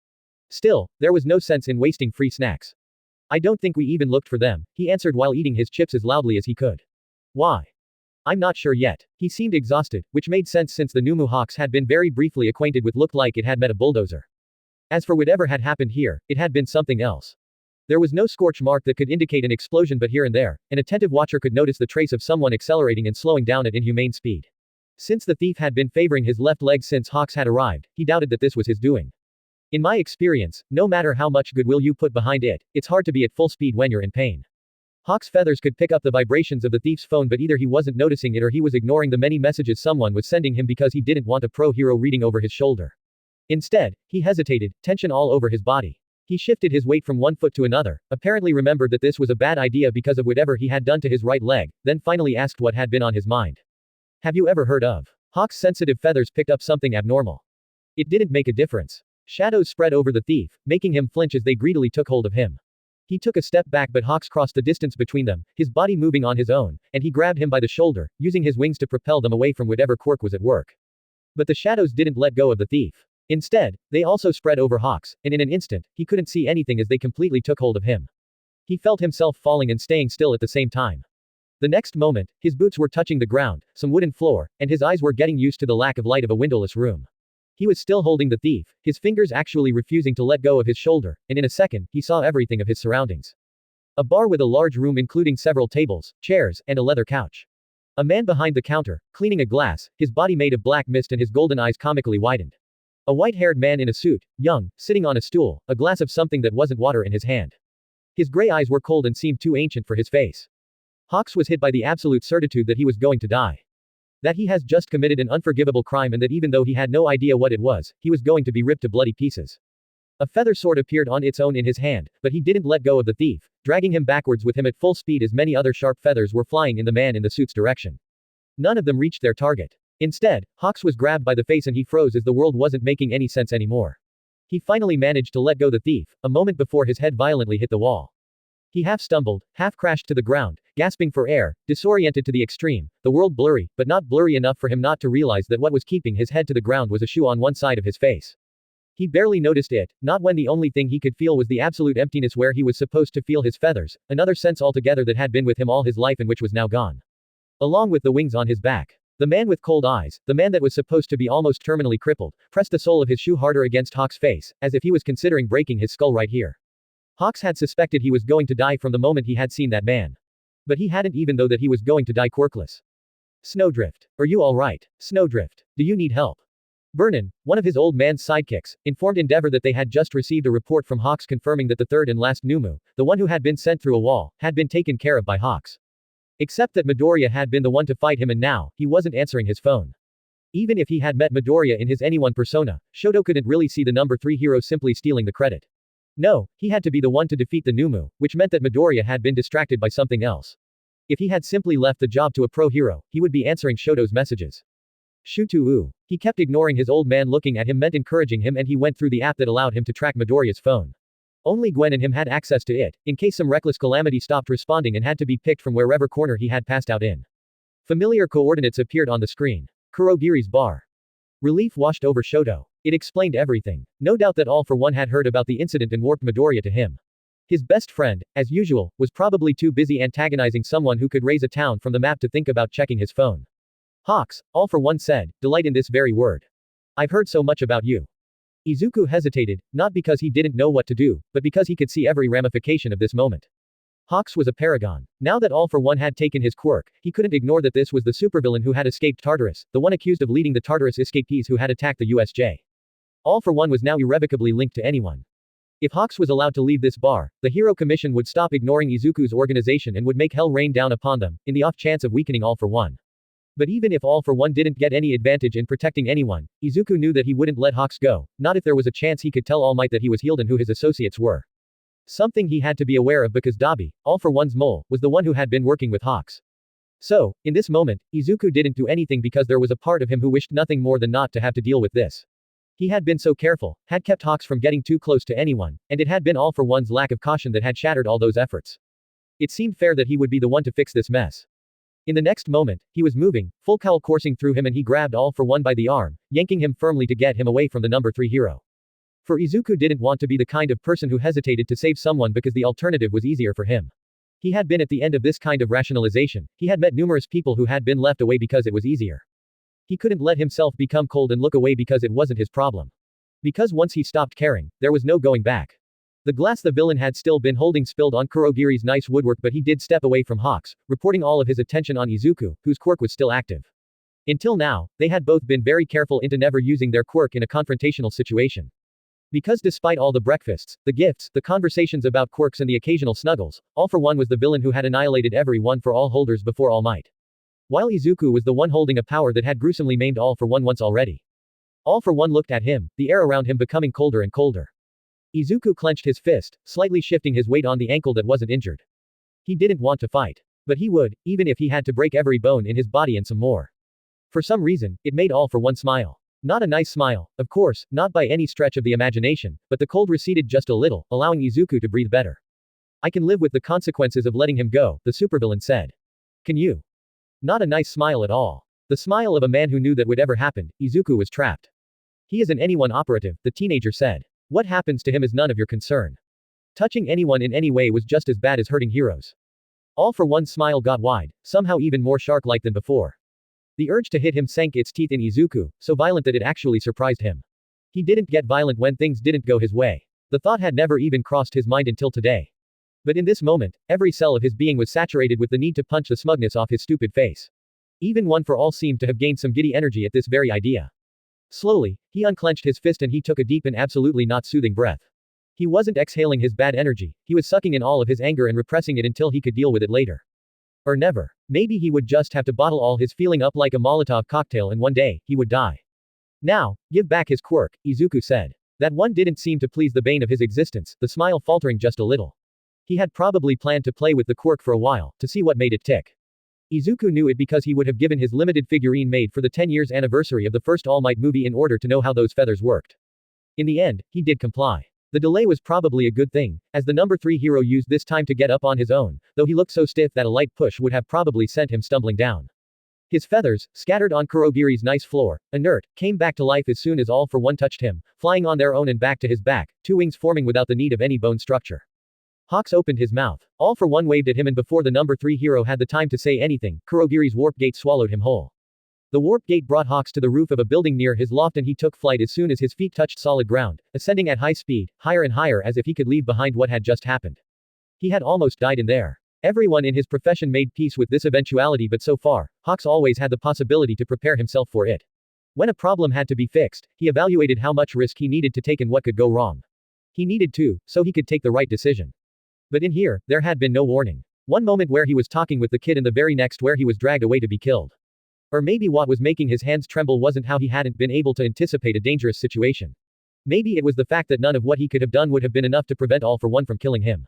Still, there was no sense in wasting free snacks. I don't think we even looked for them, he answered while eating his chips as loudly as he could. Why? I'm not sure yet. He seemed exhausted, which made sense since the Numu Hawks had been very briefly acquainted with looked like it had met a bulldozer. As for whatever had happened here, it had been something else. There was no scorch mark that could indicate an explosion but here and there, an attentive watcher could notice the trace of someone accelerating and slowing down at inhumane speed. Since the thief had been favoring his left leg since Hawks had arrived, he doubted that this was his doing. In my experience, no matter how much goodwill you put behind it, it's hard to be at full speed when you're in pain. Hawk's feathers could pick up the vibrations of the thief's phone but either he wasn't noticing it or he was ignoring the many messages someone was sending him because he didn't want a pro-hero reading over his shoulder. Instead, he hesitated, tension all over his body. He shifted his weight from one foot to another, apparently remembered that this was a bad idea because of whatever he had done to his right leg, then finally asked what had been on his mind. Have you ever heard of? Hawk's sensitive feathers picked up something abnormal. It didn't make a difference. Shadows spread over the thief, making him flinch as they greedily took hold of him. He took a step back but Hawks crossed the distance between them, his body moving on his own, and he grabbed him by the shoulder, using his wings to propel them away from whatever quirk was at work. But the shadows didn't let go of the thief. Instead, they also spread over Hawks, and in an instant, he couldn't see anything as they completely took hold of him. He felt himself falling and staying still at the same time. The next moment, his boots were touching the ground, some wooden floor, and his eyes were getting used to the lack of light of a windowless room. He was still holding the thief, his fingers actually refusing to let go of his shoulder, and in a second, he saw everything of his surroundings. A bar with a large room including several tables, chairs, and a leather couch. A man behind the counter, cleaning a glass, his body made of black mist and his golden eyes comically widened. A white-haired man in a suit, young, sitting on a stool, a glass of something that wasn't water in his hand. His gray eyes were cold and seemed too ancient for his face. Hawks was hit by the absolute certitude that he was going to die. That he has just committed an unforgivable crime and that even though he had no idea what it was, he was going to be ripped to bloody pieces. A feather sword appeared on its own in his hand, but he didn't let go of the thief, dragging him backwards with him at full speed as many other sharp feathers were flying in the man in the suit's direction. None of them reached their target. Instead, Hawks was grabbed by the face and he froze as the world wasn't making any sense anymore. He finally managed to let go the thief, a moment before his head violently hit the wall. He half stumbled, half crashed to the ground, gasping for air, disoriented to the extreme, the world blurry, but not blurry enough for him not to realize that what was keeping his head to the ground was a shoe on one side of his face. He barely noticed it, not when the only thing he could feel was the absolute emptiness where he was supposed to feel his feathers, another sense altogether that had been with him all his life and which was now gone. Along with the wings on his back. The man with cold eyes, the man that was supposed to be almost terminally crippled, pressed the sole of his shoe harder against Hawk's face, as if he was considering breaking his skull right here. Hawks had suspected he was going to die from the moment he had seen that man. But he hadn't even though that he was going to die quirkless. Snowdrift. Are you alright, Snowdrift? Do you need help? Vernon, one of his old man's sidekicks, informed Endeavor that they had just received a report from Hawks confirming that the third and last Numu, the one who had been sent through a wall, had been taken care of by Hawks. Except that Midoriya had been the one to fight him and now, he wasn't answering his phone. Even if he had met Midoriya in his anyone persona, Shoto couldn't really see the number 3 hero simply stealing the credit. No, he had to be the one to defeat the Numu, which meant that Midoriya had been distracted by something else. If he had simply left the job to a pro hero, he would be answering Shoto's messages. Shutu-u. He kept ignoring his old man looking at him meant encouraging him and he went through the app that allowed him to track Midoriya's phone. Only Gwen and him had access to it, in case some reckless calamity stopped responding and had to be picked from wherever corner he had passed out in. Familiar coordinates appeared on the screen. Kurogiri's bar. Relief washed over Shoto. It explained everything. No doubt that All for One had heard about the incident and warped Midoriya to him. His best friend, as usual, was probably too busy antagonizing someone who could raise a town from the map to think about checking his phone. Hawks, All for One said, delight in this very word. I've heard so much about you. Izuku hesitated, not because he didn't know what to do, but because he could see every ramification of this moment. Hawks was a paragon. Now that All for One had taken his quirk, he couldn't ignore that this was the supervillain who had escaped Tartarus, the one accused of leading the Tartarus escapees who had attacked the USJ. All for One was now irrevocably linked to anyone. If Hawks was allowed to leave this bar, the Hero Commission would stop ignoring Izuku's organization and would make hell rain down upon them, in the off chance of weakening All for One. But even if All for One didn't get any advantage in protecting anyone, Izuku knew that he wouldn't let Hawks go, not if there was a chance he could tell All Might that he was healed and who his associates were. Something he had to be aware of because Dabi, All for One's mole, was the one who had been working with Hawks. So, in this moment, Izuku didn't do anything because there was a part of him who wished nothing more than not to have to deal with this. He had been so careful, had kept Hawks from getting too close to anyone, and it had been All for One's lack of caution that had shattered all those efforts. It seemed fair that he would be the one to fix this mess. In the next moment, he was moving, full cowl coursing through him and he grabbed All for One by the arm, yanking him firmly to get him away from the number 3 hero. For Izuku didn't want to be the kind of person who hesitated to save someone because the alternative was easier for him. He had been at the end of this kind of rationalization, he had met numerous people who had been left away because it was easier. He couldn't let himself become cold and look away because it wasn't his problem. Because once he stopped caring, there was no going back. The glass the villain had still been holding spilled on Kurogiri's nice woodwork, but he did step away from Hawks, reporting all of his attention on Izuku, whose quirk was still active. Until now, they had both been very careful into never using their quirk in a confrontational situation. Because despite all the breakfasts, the gifts, the conversations about quirks and the occasional snuggles, All for One was the villain who had annihilated every one for all holders before All Might. While Izuku was the one holding a power that had gruesomely maimed All for One once already. All for One looked at him, the air around him becoming colder and colder. Izuku clenched his fist, slightly shifting his weight on the ankle that wasn't injured. He didn't want to fight. But he would, even if he had to break every bone in his body and some more. For some reason, it made All for One smile. Not a nice smile, of course, not by any stretch of the imagination, but the cold receded just a little, allowing Izuku to breathe better. I can live with the consequences of letting him go, the supervillain said. Can you? Not a nice smile at all. The smile of a man who knew that whatever happened, Izuku was trapped. He is an anyone operative, the teenager said. What happens to him is none of your concern. Touching anyone in any way was just as bad as hurting heroes. All for One's smile got wide, somehow even more shark-like than before. The urge to hit him sank its teeth in Izuku, so violent that it actually surprised him. He didn't get violent when things didn't go his way. The thought had never even crossed his mind until today. But in this moment, every cell of his being was saturated with the need to punch the smugness off his stupid face. Even One for All seemed to have gained some giddy energy at this very idea. Slowly, he unclenched his fist and he took a deep and absolutely not soothing breath. He wasn't exhaling his bad energy, he was sucking in all of his anger and repressing it until he could deal with it later. Or never. Maybe he would just have to bottle all his feeling up like a Molotov cocktail and one day, he would die. Now, give back his quirk, Izuku said. That one didn't seem to please the bane of his existence, the smile faltering just a little. He had probably planned to play with the quirk for a while, to see what made it tick. Izuku knew it because he would have given his limited figurine made for the 10 years anniversary of the first All Might movie in order to know how those feathers worked. In the end, he did comply. The delay was probably a good thing, as the number 3 hero used this time to get up on his own, though he looked so stiff that a light push would have probably sent him stumbling down. His feathers, scattered on Kurogiri's nice floor, inert, came back to life as soon as All for One touched him, flying on their own and back to his back, 2 wings forming without the need of any bone structure. Hawks opened his mouth. All for One waved at him and before the number 3 hero had the time to say anything, Kurogiri's warp gate swallowed him whole. The warp gate brought Hawks to the roof of a building near his loft and he took flight as soon as his feet touched solid ground, ascending at high speed, higher and higher as if he could leave behind what had just happened. He had almost died in there. Everyone in his profession made peace with this eventuality, but so far, Hawks always had the possibility to prepare himself for it. When a problem had to be fixed, he evaluated how much risk he needed to take and what could go wrong. He needed to, so he could take the right decision. But in here, there had been no warning. One moment where he was talking with the kid and the very next where he was dragged away to be killed. Or maybe what was making his hands tremble wasn't how he hadn't been able to anticipate a dangerous situation. Maybe it was the fact that none of what he could have done would have been enough to prevent All for One from killing him.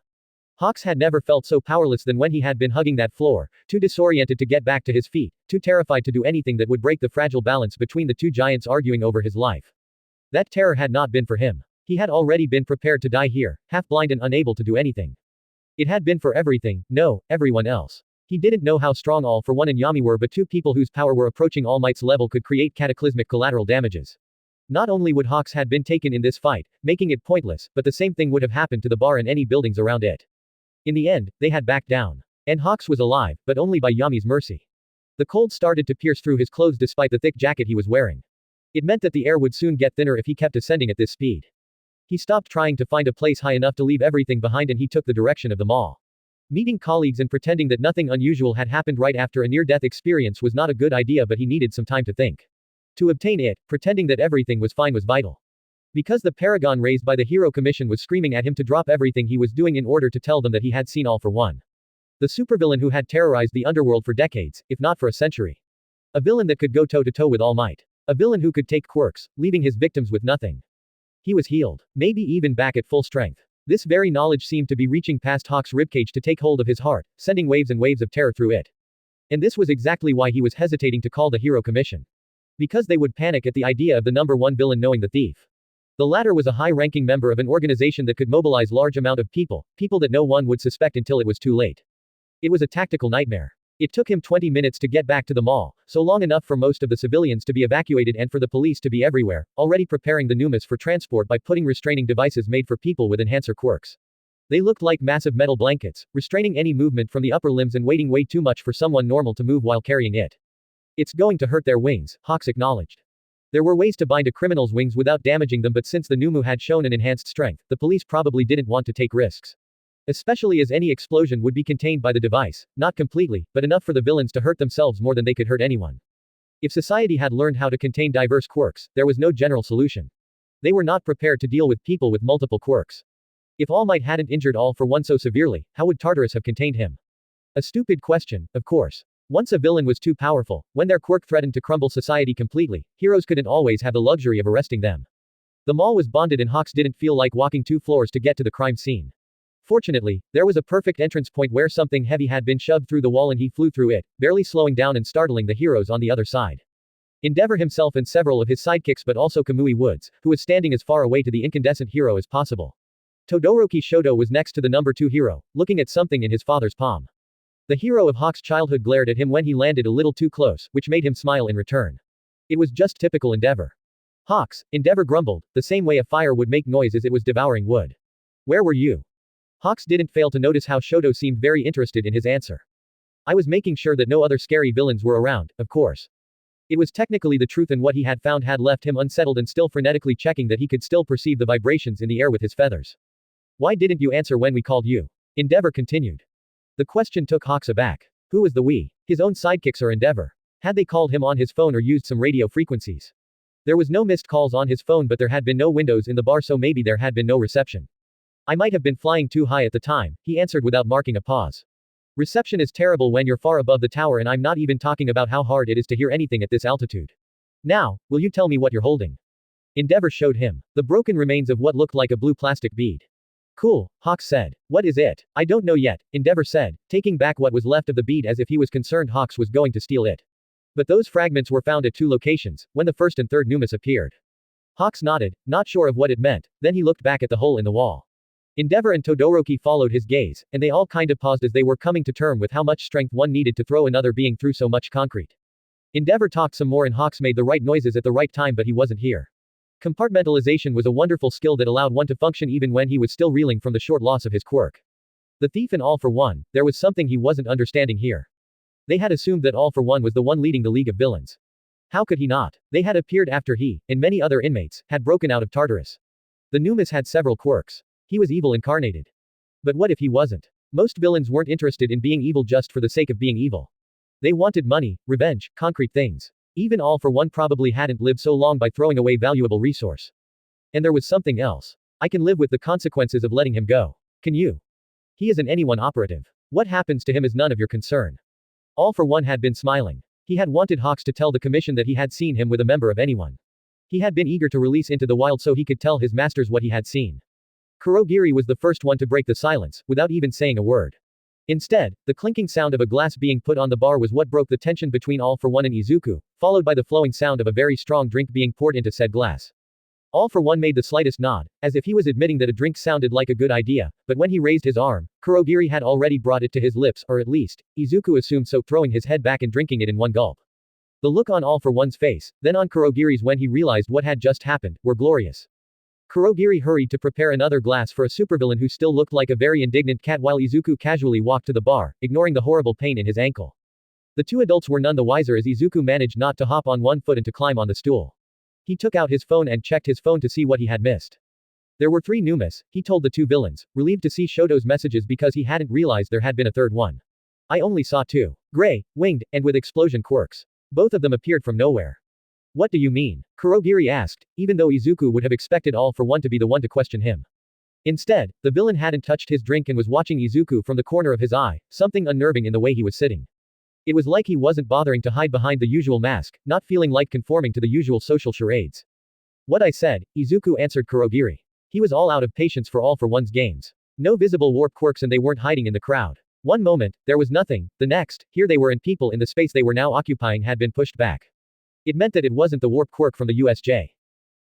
Hawks had never felt so powerless than when he had been hugging that floor, too disoriented to get back to his feet, too terrified to do anything that would break the fragile balance between the two giants arguing over his life. That terror had not been for him. He had already been prepared to die here, half blind and unable to do anything. It had been for everything, no, everyone else. He didn't know how strong All for One and Yami were, but two people whose power were approaching All Might's level could create cataclysmic collateral damages. Not only would Hawks had been taken in this fight, making it pointless, but the same thing would have happened to the bar and any buildings around it. In the end, they had backed down. And Hawks was alive, but only by Yami's mercy. The cold started to pierce through his clothes despite the thick jacket he was wearing. It meant that the air would soon get thinner if he kept ascending at this speed. He stopped trying to find a place high enough to leave everything behind and he took the direction of the mall. Meeting colleagues and pretending that nothing unusual had happened right after a near-death experience was not a good idea, but he needed some time to think. To obtain it, pretending that everything was fine was vital. Because the paragon raised by the Hero Commission was screaming at him to drop everything he was doing in order to tell them that he had seen All for One. The supervillain who had terrorized the underworld for decades, if not for a century. A villain that could go toe-to-toe with All Might. A villain who could take quirks, leaving his victims with nothing. He was healed. Maybe even back at full strength. This very knowledge seemed to be reaching past Hawk's ribcage to take hold of his heart, sending waves and waves of terror through it. And this was exactly why he was hesitating to call the Hero Commission. Because they would panic at the idea of the number one villain knowing the thief. The latter was a high-ranking member of an organization that could mobilize large amount of people that no one would suspect until it was too late. It was a tactical nightmare. It took him 20 minutes to get back to the mall, so long enough for most of the civilians to be evacuated and for the police to be everywhere, already preparing the Numas for transport by putting restraining devices made for people with enhancer quirks. They looked like massive metal blankets, restraining any movement from the upper limbs and weighing way too much for someone normal to move while carrying it. It's going to hurt their wings, Hawks acknowledged. There were ways to bind a criminal's wings without damaging them, but since the Numu had shown an enhanced strength, the police probably didn't want to take risks. Especially as any explosion would be contained by the device, not completely, but enough for the villains to hurt themselves more than they could hurt anyone. If society had learned how to contain diverse quirks, there was no general solution. They were not prepared to deal with people with multiple quirks. If All Might hadn't injured All for One so severely, how would Tartarus have contained him? A stupid question, of course. Once a villain was too powerful, when their quirk threatened to crumble society completely, heroes couldn't always have the luxury of arresting them. The mall was bonded and Hawks didn't feel like walking 2 floors to get to the crime scene. Fortunately, there was a perfect entrance point where something heavy had been shoved through the wall and he flew through it, barely slowing down and startling the heroes on the other side. Endeavor himself and several of his sidekicks, but also Kamui Woods, who was standing as far away to the incandescent hero as possible. Todoroki Shoto was next to the number 2 hero, looking at something in his father's palm. The hero of Hawk's childhood glared at him when he landed a little too close, which made him smile in return. It was just typical Endeavor. Hawks, Endeavor grumbled, the same way a fire would make noise as it was devouring wood. Where were you? Hawks didn't fail to notice how Shoto seemed very interested in his answer. I was making sure that no other scary villains were around, of course. It was technically the truth, and what he had found had left him unsettled and still frenetically checking that he could still perceive the vibrations in the air with his feathers. Why didn't you answer when we called you? Endeavor continued. The question took Hawks aback. Who was the we? His own sidekicks or Endeavor? Had they called him on his phone or used some radio frequencies? There was no missed calls on his phone, but there had been no windows in the bar, so maybe there had been no reception. I might have been flying too high at the time, he answered without marking a pause. Reception is terrible when you're far above the tower, and I'm not even talking about how hard it is to hear anything at this altitude. Now, will you tell me what you're holding? Endeavor showed him the broken remains of what looked like a blue plastic bead. Cool, Hawks said. What is it? I don't know yet, Endeavor said, taking back what was left of the bead as if he was concerned Hawks was going to steal it. But those fragments were found at 2 locations, when the first and third Numas appeared. Hawks nodded, not sure of what it meant, then he looked back at the hole in the wall. Endeavor and Todoroki followed his gaze, and they all kinda paused as they were coming to term with how much strength one needed to throw another being through so much concrete. Endeavor talked some more and Hawks made the right noises at the right time, but he wasn't here. Compartmentalization was a wonderful skill that allowed one to function even when he was still reeling from the short loss of his quirk. The thief and All for One, there was something he wasn't understanding here. They had assumed that All for One was the one leading the League of Villains. How could he not? They had appeared after he, and many other inmates, had broken out of Tartarus. The Numas had several quirks. He was evil incarnated. But what if he wasn't? Most villains weren't interested in being evil just for the sake of being evil. They wanted money, revenge, concrete things. Even All for One probably hadn't lived so long by throwing away valuable resource. And there was something else. I can live with the consequences of letting him go. Can you? He isn't anyone operative. What happens to him is none of your concern. All for One had been smiling. He had wanted Hawks to tell the commission that he had seen him with a member of anyone. He had been eager to release into the wild so he could tell his masters what he had seen. Kurogiri was the first one to break the silence, without even saying a word. Instead, the clinking sound of a glass being put on the bar was what broke the tension between All for One and Izuku, followed by the flowing sound of a very strong drink being poured into said glass. All for One made the slightest nod, as if he was admitting that a drink sounded like a good idea, but when he raised his arm, Kurogiri had already brought it to his lips, or at least, Izuku assumed so, throwing his head back and drinking it in one gulp. The look on All for One's face, then on Kurogiri's when he realized what had just happened, were glorious. Kurogiri hurried to prepare another glass for a supervillain who still looked like a very indignant cat while Izuku casually walked to the bar, ignoring the horrible pain in his ankle. The two adults were none the wiser as Izuku managed not to hop on one foot and to climb on the stool. He took out his phone and checked his phone to see what he had missed. There were 3 Numas, he told the 2 villains, relieved to see Shoto's messages because he hadn't realized there had been a third one. I only saw 2. Gray, winged, and with explosion quirks. Both of them appeared from nowhere. What do you mean? Kurogiri asked, even though Izuku would have expected All for One to be the one to question him. Instead, the villain hadn't touched his drink and was watching Izuku from the corner of his eye, something unnerving in the way he was sitting. It was like he wasn't bothering to hide behind the usual mask, not feeling like conforming to the usual social charades. What I said, Izuku answered Kurogiri. He was all out of patience for All for One's games. No visible warp quirks and they weren't hiding in the crowd. One moment, there was nothing, the next, here they were and people in the space they were now occupying had been pushed back. It meant that it wasn't the warp quirk from the USJ.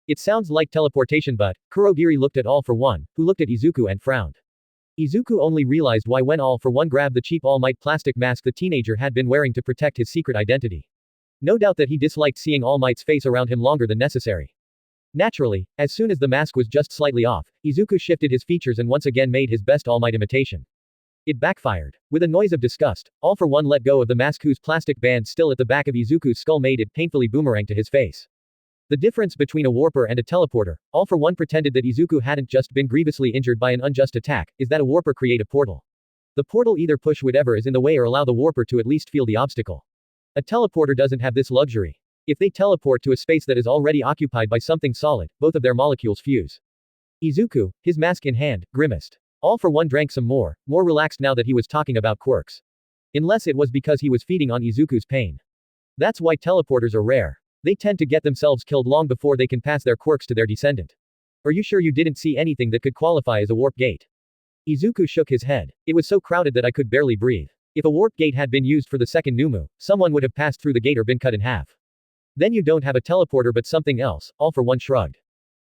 It sounds like teleportation but, Kurogiri looked at All for One, who looked at Izuku and frowned. Izuku only realized why when All for One grabbed the cheap All Might plastic mask the teenager had been wearing to protect his secret identity. No doubt that he disliked seeing All Might's face around him longer than necessary. Naturally, as soon as the mask was just slightly off, Izuku shifted his features and once again made his best All Might imitation. It backfired. With a noise of disgust, All for One let go of the mask whose plastic band still at the back of Izuku's skull made it painfully boomerang to his face. The difference between a warper and a teleporter, All for One pretended that Izuku hadn't just been grievously injured by an unjust attack, is that a warper create a portal. The portal either push whatever is in the way or allow the warper to at least feel the obstacle. A teleporter doesn't have this luxury. If they teleport to a space that is already occupied by something solid, both of their molecules fuse. Izuku, his mask in hand, grimaced. All for One drank some more relaxed now that he was talking about quirks. Unless it was because he was feeding on Izuku's pain. That's why teleporters are rare. They tend to get themselves killed long before they can pass their quirks to their descendant. Are you sure you didn't see anything that could qualify as a warp gate? Izuku shook his head. It was so crowded that I could barely breathe. If a warp gate had been used for the second Numu, someone would have passed through the gate or been cut in half. Then you don't have a teleporter but something else, All for One shrugged.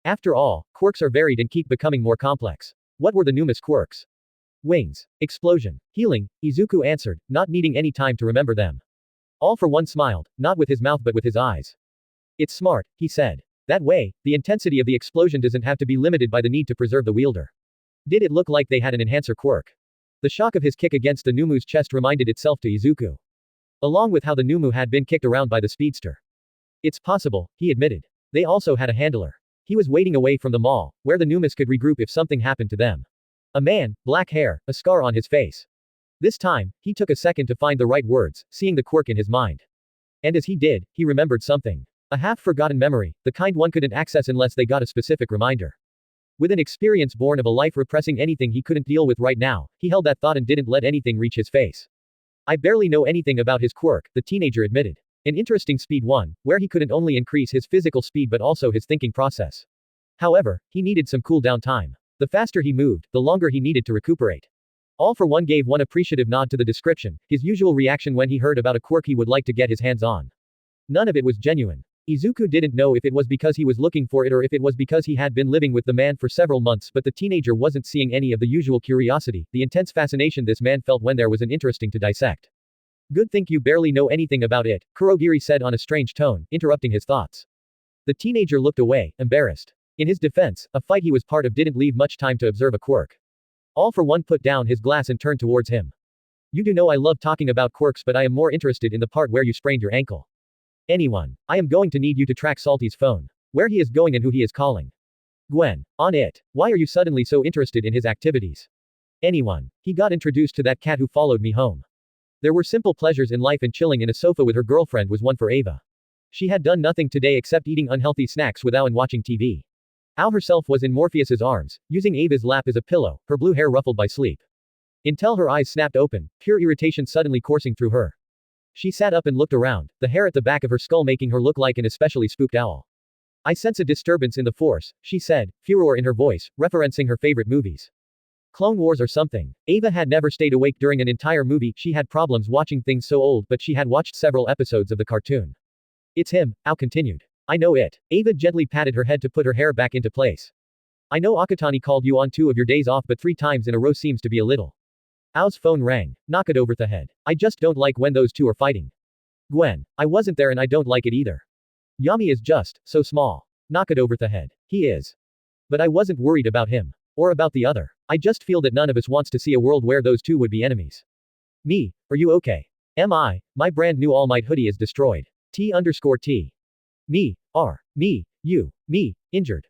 After all, quirks are varied and keep becoming more complex. What were the Numa's quirks? Wings, explosion, healing, Izuku answered, not needing any time to remember them. All for One smiled, not with his mouth but with his eyes. It's smart, he said. That way, the intensity of the explosion doesn't have to be limited by the need to preserve the wielder. Did it look like they had an enhancer quirk? The shock of his kick against the Numu's chest reminded itself to Izuku. Along with how the Numu had been kicked around by the speedster. It's possible, he admitted. They also had a handler. He was waiting away from the mall, where the Numas could regroup if something happened to them. A man, black hair, a scar on his face. This time, he took a second to find the right words, seeing the quirk in his mind. And as he did, he remembered something. A half-forgotten memory, the kind one couldn't access unless they got a specific reminder. With an experience born of a life repressing anything he couldn't deal with right now, he held that thought and didn't let anything reach his face. I barely know anything about his quirk, the teenager admitted. An interesting speed one, where he couldn't only increase his physical speed but also his thinking process. However, he needed some cool down time. The faster he moved, the longer he needed to recuperate. All for One gave one appreciative nod to the description, his usual reaction when he heard about a quirk he would like to get his hands on. None of it was genuine. Izuku didn't know if it was because he was looking for it or if it was because he had been living with the man for several months but the teenager wasn't seeing any of the usual curiosity, the intense fascination this man felt when there was an interesting to dissect. Good think you barely know anything about it, Kurogiri said on a strange tone, interrupting his thoughts. The teenager looked away, embarrassed. In his defense, a fight he was part of didn't leave much time to observe a quirk. All for One put down his glass and turned towards him. You do know I love talking about quirks but I am more interested in the part where you sprained your ankle. Anyone. I am going to need you to track Salty's phone. Where he is going and who he is calling. Gwen. On it. Why are you suddenly so interested in his activities? Anyone. He got introduced to that cat who followed me home. There were simple pleasures in life and chilling in a sofa with her girlfriend was one for Ava. She had done nothing today except eating unhealthy snacks with Ao and watching TV. Ao herself was in Morpheus's arms, using Ava's lap as a pillow, her blue hair ruffled by sleep. Until her eyes snapped open, pure irritation suddenly coursing through her. She sat up and looked around, the hair at the back of her skull making her look like an especially spooked owl. I sense a disturbance in the force, she said, furor in her voice, referencing her favorite movies. Clone Wars or something. Ava had never stayed awake during an entire movie, she had problems watching things so old but she had watched several episodes of the cartoon. It's him, Ao continued. I know it. Ava gently patted her head to put her hair back into place. I know Akatani called you on 2 of your days off but 3 times in a row seems to be a little. Ao's phone rang. Knock it over the head. I just don't like when those two are fighting. Gwen. I wasn't there and I don't like it either. Yami is just, so small. Knock it over the head. He is. But I wasn't worried about him. Or about the other. I just feel that none of us wants to see a world where those two would be enemies. Me, are you okay? My brand new All Might hoodie is destroyed. T_T. Me, injured.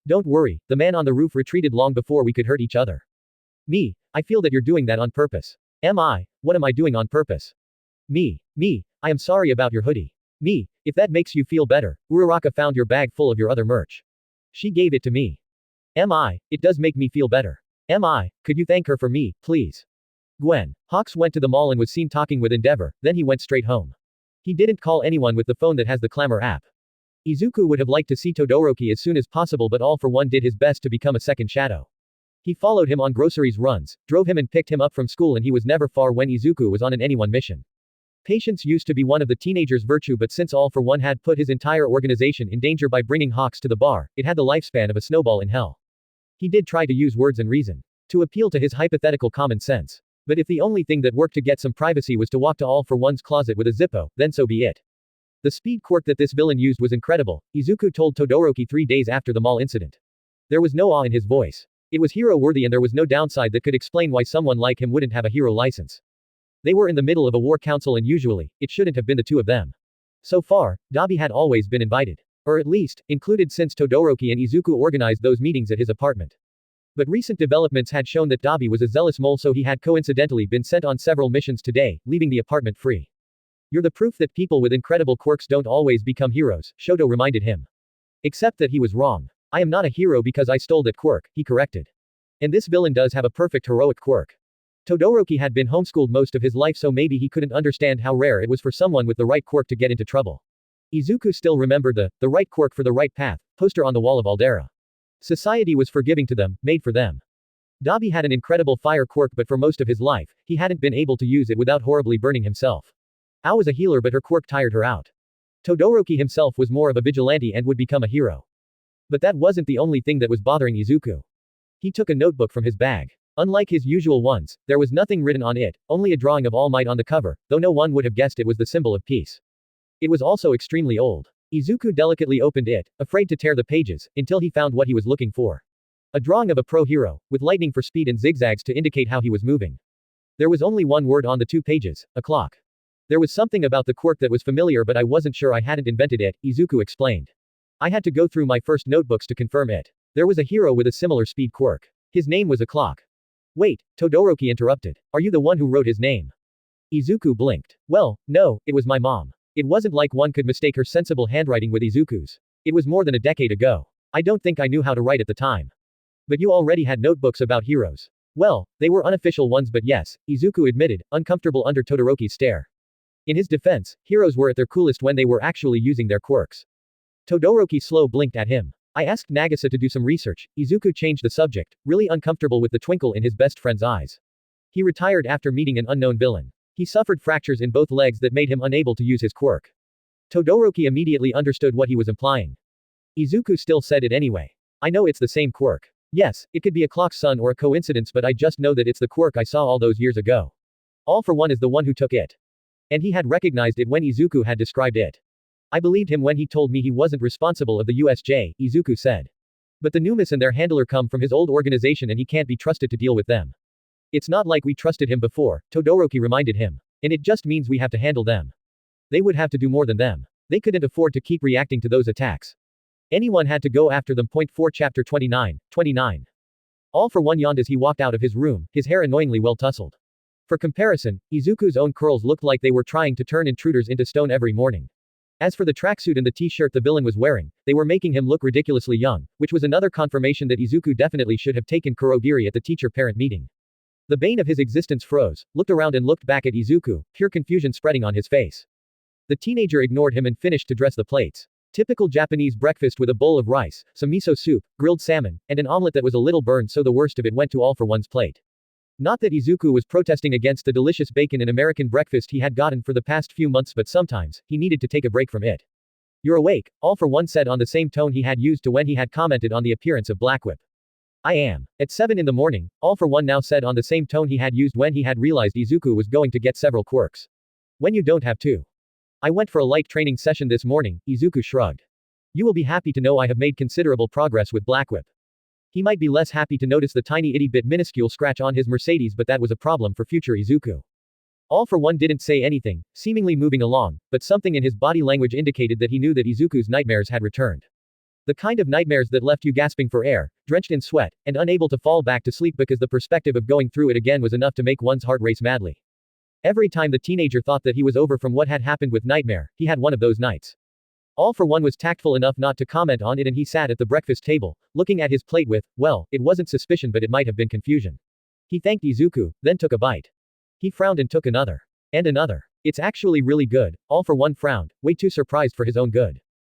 Don't worry, the man on the roof retreated long before we could hurt each other. I feel that you're doing that on purpose. What am I doing on purpose? I am sorry about your hoodie. If that makes you feel better, Uraraka found your bag full of your other merch. She gave it to me. It does make me feel better. Could you thank her for me, please? Gwen. Hawks went to the mall and was seen talking with Endeavor, then he went straight home. He didn't call anyone with the phone that has the Clamor app. Izuku would have liked to see Todoroki as soon as possible, but All for One did his best to become a second shadow. He followed him on groceries runs, drove him and picked him up from school, and he was never far when Izuku was on an anyone mission. Patience used to be one of the teenager's virtue, but since All for One had put his entire organization in danger by bringing Hawks to the bar, it had the lifespan of a snowball in hell. He did try to use words and reason to appeal to his hypothetical common sense. But if the only thing that worked to get some privacy was to walk to All for One's closet with a Zippo, then so be it. The speed quirk that this villain used was incredible, Izuku told Todoroki 3 days after the mall incident. There was no awe in his voice. It was hero-worthy, and there was no downside that could explain why someone like him wouldn't have a hero license. They were in the middle of a war council, and usually, it shouldn't have been the two of them. So far, Dabi had always been invited. Or at least, included, since Todoroki and Izuku organized those meetings at his apartment. But recent developments had shown that Dabi was a zealous mole, so he had coincidentally been sent on several missions today, leaving the apartment free. You're the proof that people with incredible quirks don't always become heroes, Shoto reminded him. Except that he was wrong. I am not a hero because I stole that quirk, he corrected. And this villain does have a perfect heroic quirk. Todoroki had been homeschooled most of his life, so maybe he couldn't understand how rare it was for someone with the right quirk to get into trouble. Izuku still remembered the right quirk for the right path poster on the wall of Aldera. Society was forgiving to them, made for them. Dabi had an incredible fire quirk, but for most of his life, he hadn't been able to use it without horribly burning himself. Ao was a healer, but her quirk tired her out. Todoroki himself was more of a vigilante and would become a hero. But that wasn't the only thing that was bothering Izuku. He took a notebook from his bag. Unlike his usual ones, there was nothing written on it, only a drawing of All Might on the cover, though no one would have guessed it was the symbol of peace. It was also extremely old. Izuku delicately opened it, afraid to tear the pages, until he found what he was looking for. A drawing of a pro-hero, with lightning for speed and zigzags to indicate how he was moving. There was only one word on the 2 pages, a clock. There was something about the quirk that was familiar, but I wasn't sure I hadn't invented it, Izuku explained. I had to go through my first notebooks to confirm it. There was a hero with a similar speed quirk. His name was a clock. Wait, Todoroki interrupted. Are you the one who wrote his name? Izuku blinked. Well, no, it was my mom. It wasn't like one could mistake her sensible handwriting with Izuku's. It was more than a decade ago. I don't think I knew how to write at the time. But you already had notebooks about heroes. Well, they were unofficial ones, but yes, Izuku admitted, uncomfortable under Todoroki's stare. In his defense, heroes were at their coolest when they were actually using their quirks. Todoroki slow blinked at him. I asked Nagisa to do some research. Izuku changed the subject, really uncomfortable with the twinkle in his best friend's eyes. He retired after meeting an unknown villain. He suffered fractures in both legs that made him unable to use his quirk. Todoroki immediately understood what he was implying. Izuku still said it anyway. I know it's the same quirk. Yes, it could be a clock's son or a coincidence, but I just know that it's the quirk I saw all those years ago. All for One is the one who took it. And he had recognized it when Izuku had described it. I believed him when he told me he wasn't responsible of the USJ, Izuku said. But the Numis and their handler come from his old organization and he can't be trusted to deal with them. It's not like we trusted him before, Todoroki reminded him. And it just means we have to handle them. They would have to do more than them. They couldn't afford to keep reacting to those attacks. Anyone had to go after them. Point 4 Chapter 29. All for One yawned as he walked out of his room, his hair annoyingly well tousled. For comparison, Izuku's own curls looked like they were trying to turn intruders into stone every morning. As for the tracksuit and the t-shirt the villain was wearing, they were making him look ridiculously young, which was another confirmation that Izuku definitely should have taken Kurogiri at the teacher-parent meeting. The bane of his existence froze, looked around and looked back at Izuku, pure confusion spreading on his face. The teenager ignored him and finished to dress the plates. Typical Japanese breakfast with a bowl of rice, some miso soup, grilled salmon, and an omelet that was a little burned, so the worst of it went to All for One's plate. Not that Izuku was protesting against the delicious bacon and American breakfast he had gotten for the past few months, but sometimes, he needed to take a break from it. You're awake, All for One said on the same tone he had used to when he had commented on the appearance of Blackwhip. I am. At 7 in the morning, All for One now said on the same tone he had used when he had realized Izuku was going to get several quirks. When you don't have to. I went for a light training session this morning, Izuku shrugged. You will be happy to know I have made considerable progress with Blackwhip. He might be less happy to notice the tiny itty-bit minuscule scratch on his Mercedes, but that was a problem for future Izuku. All for one didn't say anything, seemingly moving along, but something in his body language indicated that he knew that Izuku's nightmares had returned. The kind of nightmares that left you gasping for air, drenched in sweat, and unable to fall back to sleep because the perspective of going through it again was enough to make one's heart race madly. Every time the teenager thought that he was over from what had happened with Nightmare, he had one of those nights. All for one was tactful enough not to comment on it, and he sat at the breakfast table, looking at his plate with, well, it wasn't suspicion but it might have been confusion. He thanked Izuku, then took a bite. He frowned and took another. And another. It's actually really good. All for one frowned, way too surprised for his own good.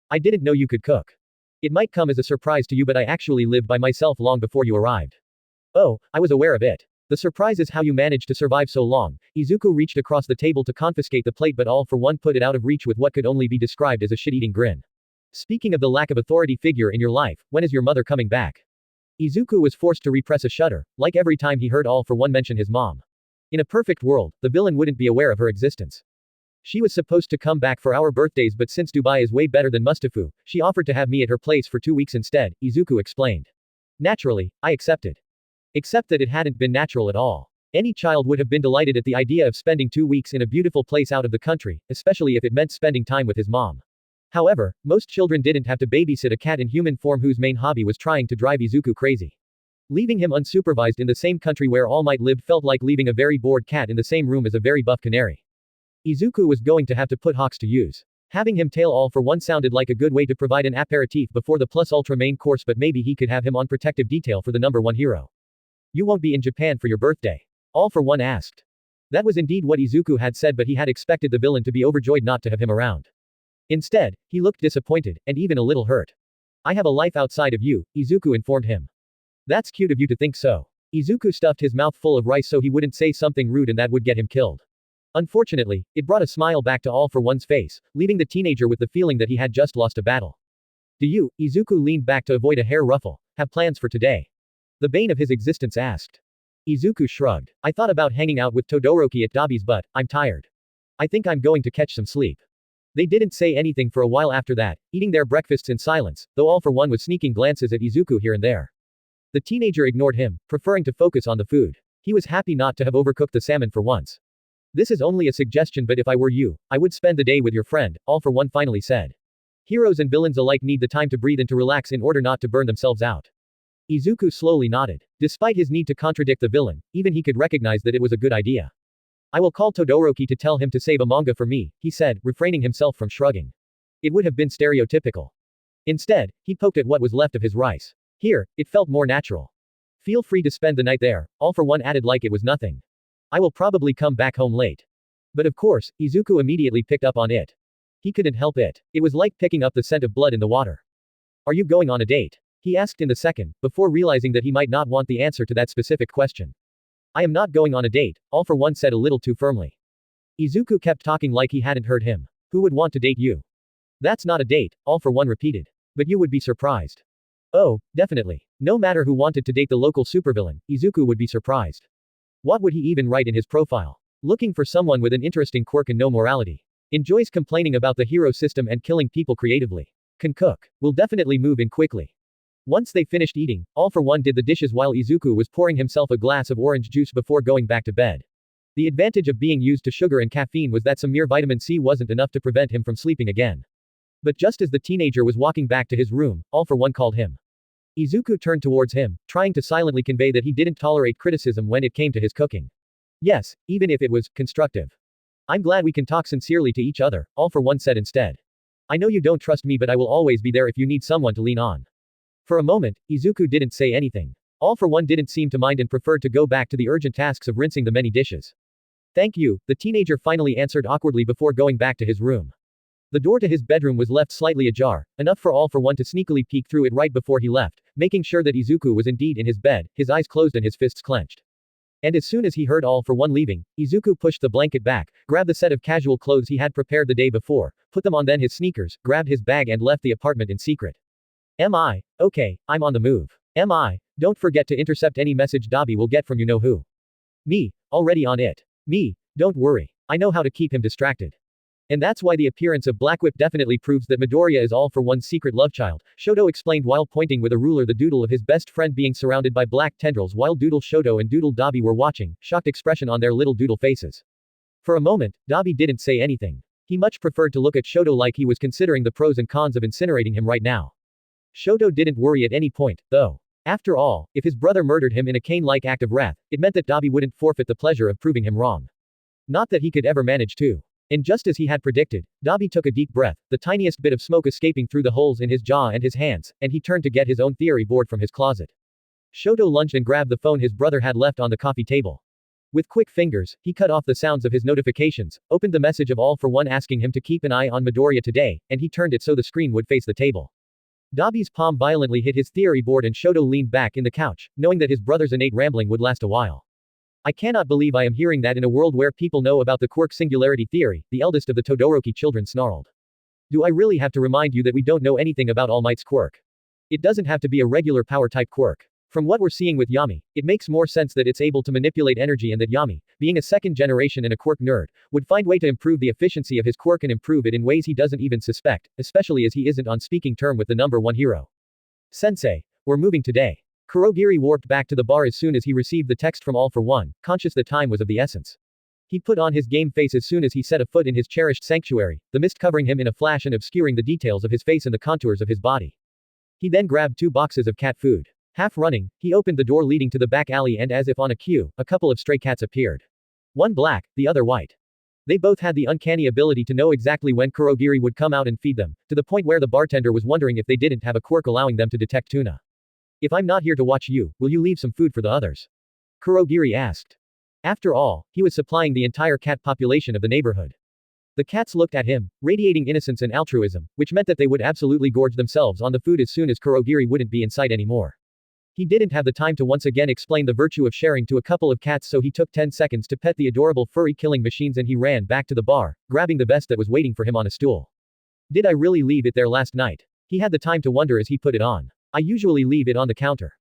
I didn't know you could cook. It might come as a surprise to you, but I actually lived by myself long before you arrived. Oh, I was aware of it. The surprise is how you managed to survive so long. Izuku reached across the table to confiscate the plate, but All for one put it out of reach with what could only be described as a shit-eating grin. Speaking of the lack of authority figure in your life, when is your mother coming back? Izuku was forced to repress a shudder, like every time he heard All for one mention his mom. In a perfect world, the villain wouldn't be aware of her existence. She was supposed to come back for our birthdays, but since Dubai is way better than Mustafa, she offered to have me at her place for 2 weeks instead, Izuku explained. Naturally, I accepted. Except that it hadn't been natural at all. Any child would have been delighted at the idea of spending 2 weeks in a beautiful place out of the country, especially if it meant spending time with his mom. However, most children didn't have to babysit a cat in human form whose main hobby was trying to drive Izuku crazy. Leaving him unsupervised in the same country where All Might lived felt like leaving a very bored cat in the same room as a very buff canary. Izuku was going to have to put Hawks to use. Having him tail All for one sounded like a good way to provide an aperitif before the plus ultra main course, but maybe he could have him on protective detail for the number 1 hero. You won't be in Japan for your birthday? All for one asked. That was indeed what Izuku had said, but he had expected the villain to be overjoyed not to have him around. Instead, he looked disappointed, and even a little hurt. I have a life outside of you, Izuku informed him. That's cute of you to think so. Izuku stuffed his mouth full of rice so he wouldn't say something rude and that would get him killed. Unfortunately, it brought a smile back to All for one's face, leaving the teenager with the feeling that he had just lost a battle. Do you, Izuku leaned back to avoid a hair ruffle, have plans for today? The bane of his existence asked. Izuku shrugged. I thought about hanging out with Todoroki at Dabi's, but I'm tired. I think I'm going to catch some sleep. They didn't say anything for a while after that, eating their breakfasts in silence, though All for one was sneaking glances at Izuku here and there. The teenager ignored him, preferring to focus on the food. He was happy not to have overcooked the salmon for once. This is only a suggestion, but if I were you, I would spend the day with your friend, All for one finally said. Heroes and villains alike need the time to breathe and to relax in order not to burn themselves out. Izuku slowly nodded. Despite his need to contradict the villain, even he could recognize that it was a good idea. I will call Todoroki to tell him to save a manga for me, he said, refraining himself from shrugging. It would have been stereotypical. Instead, he poked at what was left of his rice. Here, it felt more natural. Feel free to spend the night there, All for one added like it was nothing. I will probably come back home late. But of course, Izuku immediately picked up on it. He couldn't help it. It was like picking up the scent of blood in the water. Are you going on a date? He asked in the second, before realizing that he might not want the answer to that specific question. I am not going on a date, All for one said a little too firmly. Izuku kept talking like he hadn't heard him. Who would want to date you? That's not a date, All for one repeated. But you would be surprised. Oh, definitely. No matter who wanted to date the local supervillain, Izuku would be surprised. What would he even write in his profile? Looking for someone with an interesting quirk and no morality. Enjoys complaining about the hero system and killing people creatively. Can cook. Will definitely move in quickly. Once they finished eating, All for one did the dishes while Izuku was pouring himself a glass of orange juice before going back to bed. The advantage of being used to sugar and caffeine was that some mere vitamin C wasn't enough to prevent him from sleeping again. But just as the teenager was walking back to his room, All for one called him. Izuku turned towards him, trying to silently convey that he didn't tolerate criticism when it came to his cooking. Yes, even if it was constructive. I'm glad we can talk sincerely to each other, All for one said instead. I know you don't trust me, but I will always be there if you need someone to lean on. For a moment, Izuku didn't say anything. All for one didn't seem to mind and preferred to go back to the urgent tasks of rinsing the many dishes. Thank you, the teenager finally answered awkwardly before going back to his room. The door to his bedroom was left slightly ajar, enough for All for one to sneakily peek through it right before he left, making sure that Izuku was indeed in his bed, his eyes closed and his fists clenched. And as soon as he heard All for one leaving, Izuku pushed the blanket back, grabbed the set of casual clothes he had prepared the day before, put them on, then his sneakers, grabbed his bag and left the apartment in secret. Okay, I'm on the move. Don't forget to intercept any message Dabi will get from you know who. Me, already on it. Me, don't worry. I know how to keep him distracted. And that's why the appearance of Black Whip definitely proves that Midoriya is All for one's secret love child, Shoto explained while pointing with a ruler the doodle of his best friend being surrounded by black tendrils while Doodle Shoto and Doodle Dabi were watching, shocked expression on their little doodle faces. For a moment, Dabi didn't say anything. He much preferred to look at Shoto like he was considering the pros and cons of incinerating him right now. Shoto didn't worry at any point, though. After all, if his brother murdered him in a Cain-like act of wrath, it meant that Dabi wouldn't forfeit the pleasure of proving him wrong. Not that he could ever manage to. And just as he had predicted, Dabi took a deep breath, the tiniest bit of smoke escaping through the holes in his jaw and his hands, and he turned to get his own theory board from his closet. Shoto lunged and grabbed the phone his brother had left on the coffee table. With quick fingers, he cut off the sounds of his notifications, opened the message of All for One asking him to keep an eye on Midoriya today, and he turned it so the screen would face the table. Dabi's palm violently hit his theory board and Shoto leaned back in the couch, knowing that his brother's innate rambling would last a while. I cannot believe I am hearing that in a world where people know about the quirk singularity theory, the eldest of the Todoroki children snarled. Do I really have to remind you that we don't know anything about All Might's quirk? It doesn't have to be a regular power-type quirk. From what we're seeing with Yami, it makes more sense that it's able to manipulate energy and that Yami, being a second generation and a quirk nerd, would find way to improve the efficiency of his quirk and improve it in ways he doesn't even suspect, especially as he isn't on speaking term with the number one hero. Sensei, we're moving today. Kurogiri warped back to the bar as soon as he received the text from All for One, conscious that time was of the essence. He put on his game face as soon as he set a foot in his cherished sanctuary, the mist covering him in a flash and obscuring the details of his face and the contours of his body. He then grabbed 2 boxes of cat food. Half running, he opened the door leading to the back alley and as if on a cue, a couple of stray cats appeared. One black, the other white. They both had the uncanny ability to know exactly when Kurogiri would come out and feed them, to the point where the bartender was wondering if they didn't have a quirk allowing them to detect tuna. If I'm not here to watch you, will you leave some food for the others? Kurogiri asked. After all, he was supplying the entire cat population of the neighborhood. The cats looked at him, radiating innocence and altruism, which meant that they would absolutely gorge themselves on the food as soon as Kurogiri wouldn't be in sight anymore. He didn't have the time to once again explain the virtue of sharing to a couple of cats, so he took 10 seconds to pet the adorable furry killing machines and he ran back to the bar, grabbing the vest that was waiting for him on a stool. Did I really leave it there last night? He had the time to wonder as he put it on. I usually leave it on the counter.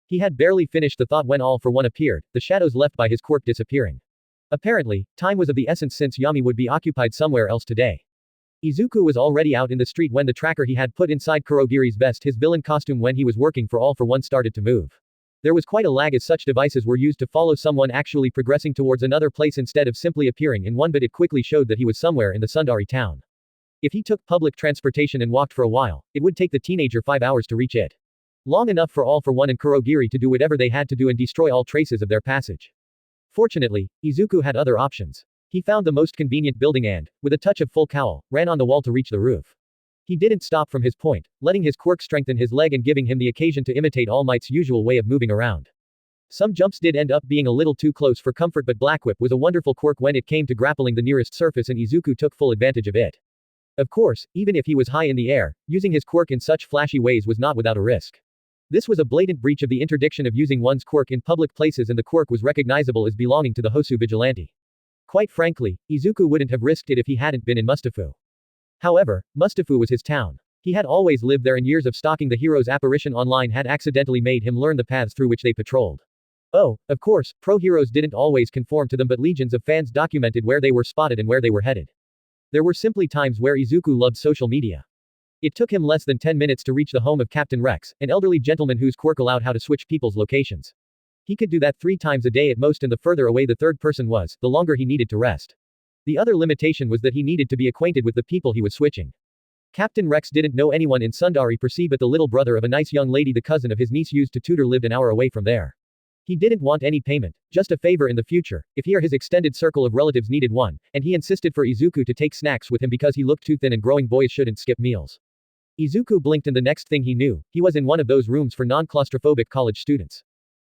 He had barely finished the thought when All for One appeared, the shadows left by his quirk disappearing. Apparently, time was of the essence since Yami would be occupied somewhere else today. Izuku was already out in the street when the tracker he had put inside Kurogiri's vest, his villain costume when he was working for All for One, started to move. There was quite a lag as such devices were used to follow someone actually progressing towards another place instead of simply appearing in one, but it quickly showed that he was somewhere in the Sundari town. If he took public transportation and walked for a while, it would take the teenager 5 hours to reach it. Long enough for All for One and Kurogiri to do whatever they had to do and destroy all traces of their passage. Fortunately, Izuku had other options. He found the most convenient building and, with a touch of full cowl, ran on the wall to reach the roof. He didn't stop from his point, letting his quirk strengthen his leg and giving him the occasion to imitate All Might's usual way of moving around. Some jumps did end up being a little too close for comfort, but Blackwhip was a wonderful quirk when it came to grappling the nearest surface, and Izuku took full advantage of it. Of course, even if he was high in the air, using his quirk in such flashy ways was not without a risk. This was a blatant breach of the interdiction of using one's quirk in public places, and the quirk was recognizable as belonging to the Hosu vigilante. Quite frankly, Izuku wouldn't have risked it if he hadn't been in Mustafu. However, Mustafu was his town. He had always lived there, and years of stalking the hero's apparition online had accidentally made him learn the paths through which they patrolled. Oh, of course, pro-heroes didn't always conform to them, but legions of fans documented where they were spotted and where they were headed. There were simply times where Izuku loved social media. It took him less than 10 minutes to reach the home of Captain Rex, an elderly gentleman whose quirk allowed how to switch people's locations. He could do that 3 times a day at most, and the further away the third person was, the longer he needed to rest. The other limitation was that he needed to be acquainted with the people he was switching. Captain Rex didn't know anyone in Sundari per se, but the little brother of a nice young lady the cousin of his niece used to tutor lived an hour away from there. He didn't want any payment, just a favor in the future, if he or his extended circle of relatives needed one, and he insisted for Izuku to take snacks with him because he looked too thin and growing boys shouldn't skip meals. Izuku blinked and the next thing he knew, he was in one of those rooms for non-claustrophobic college students.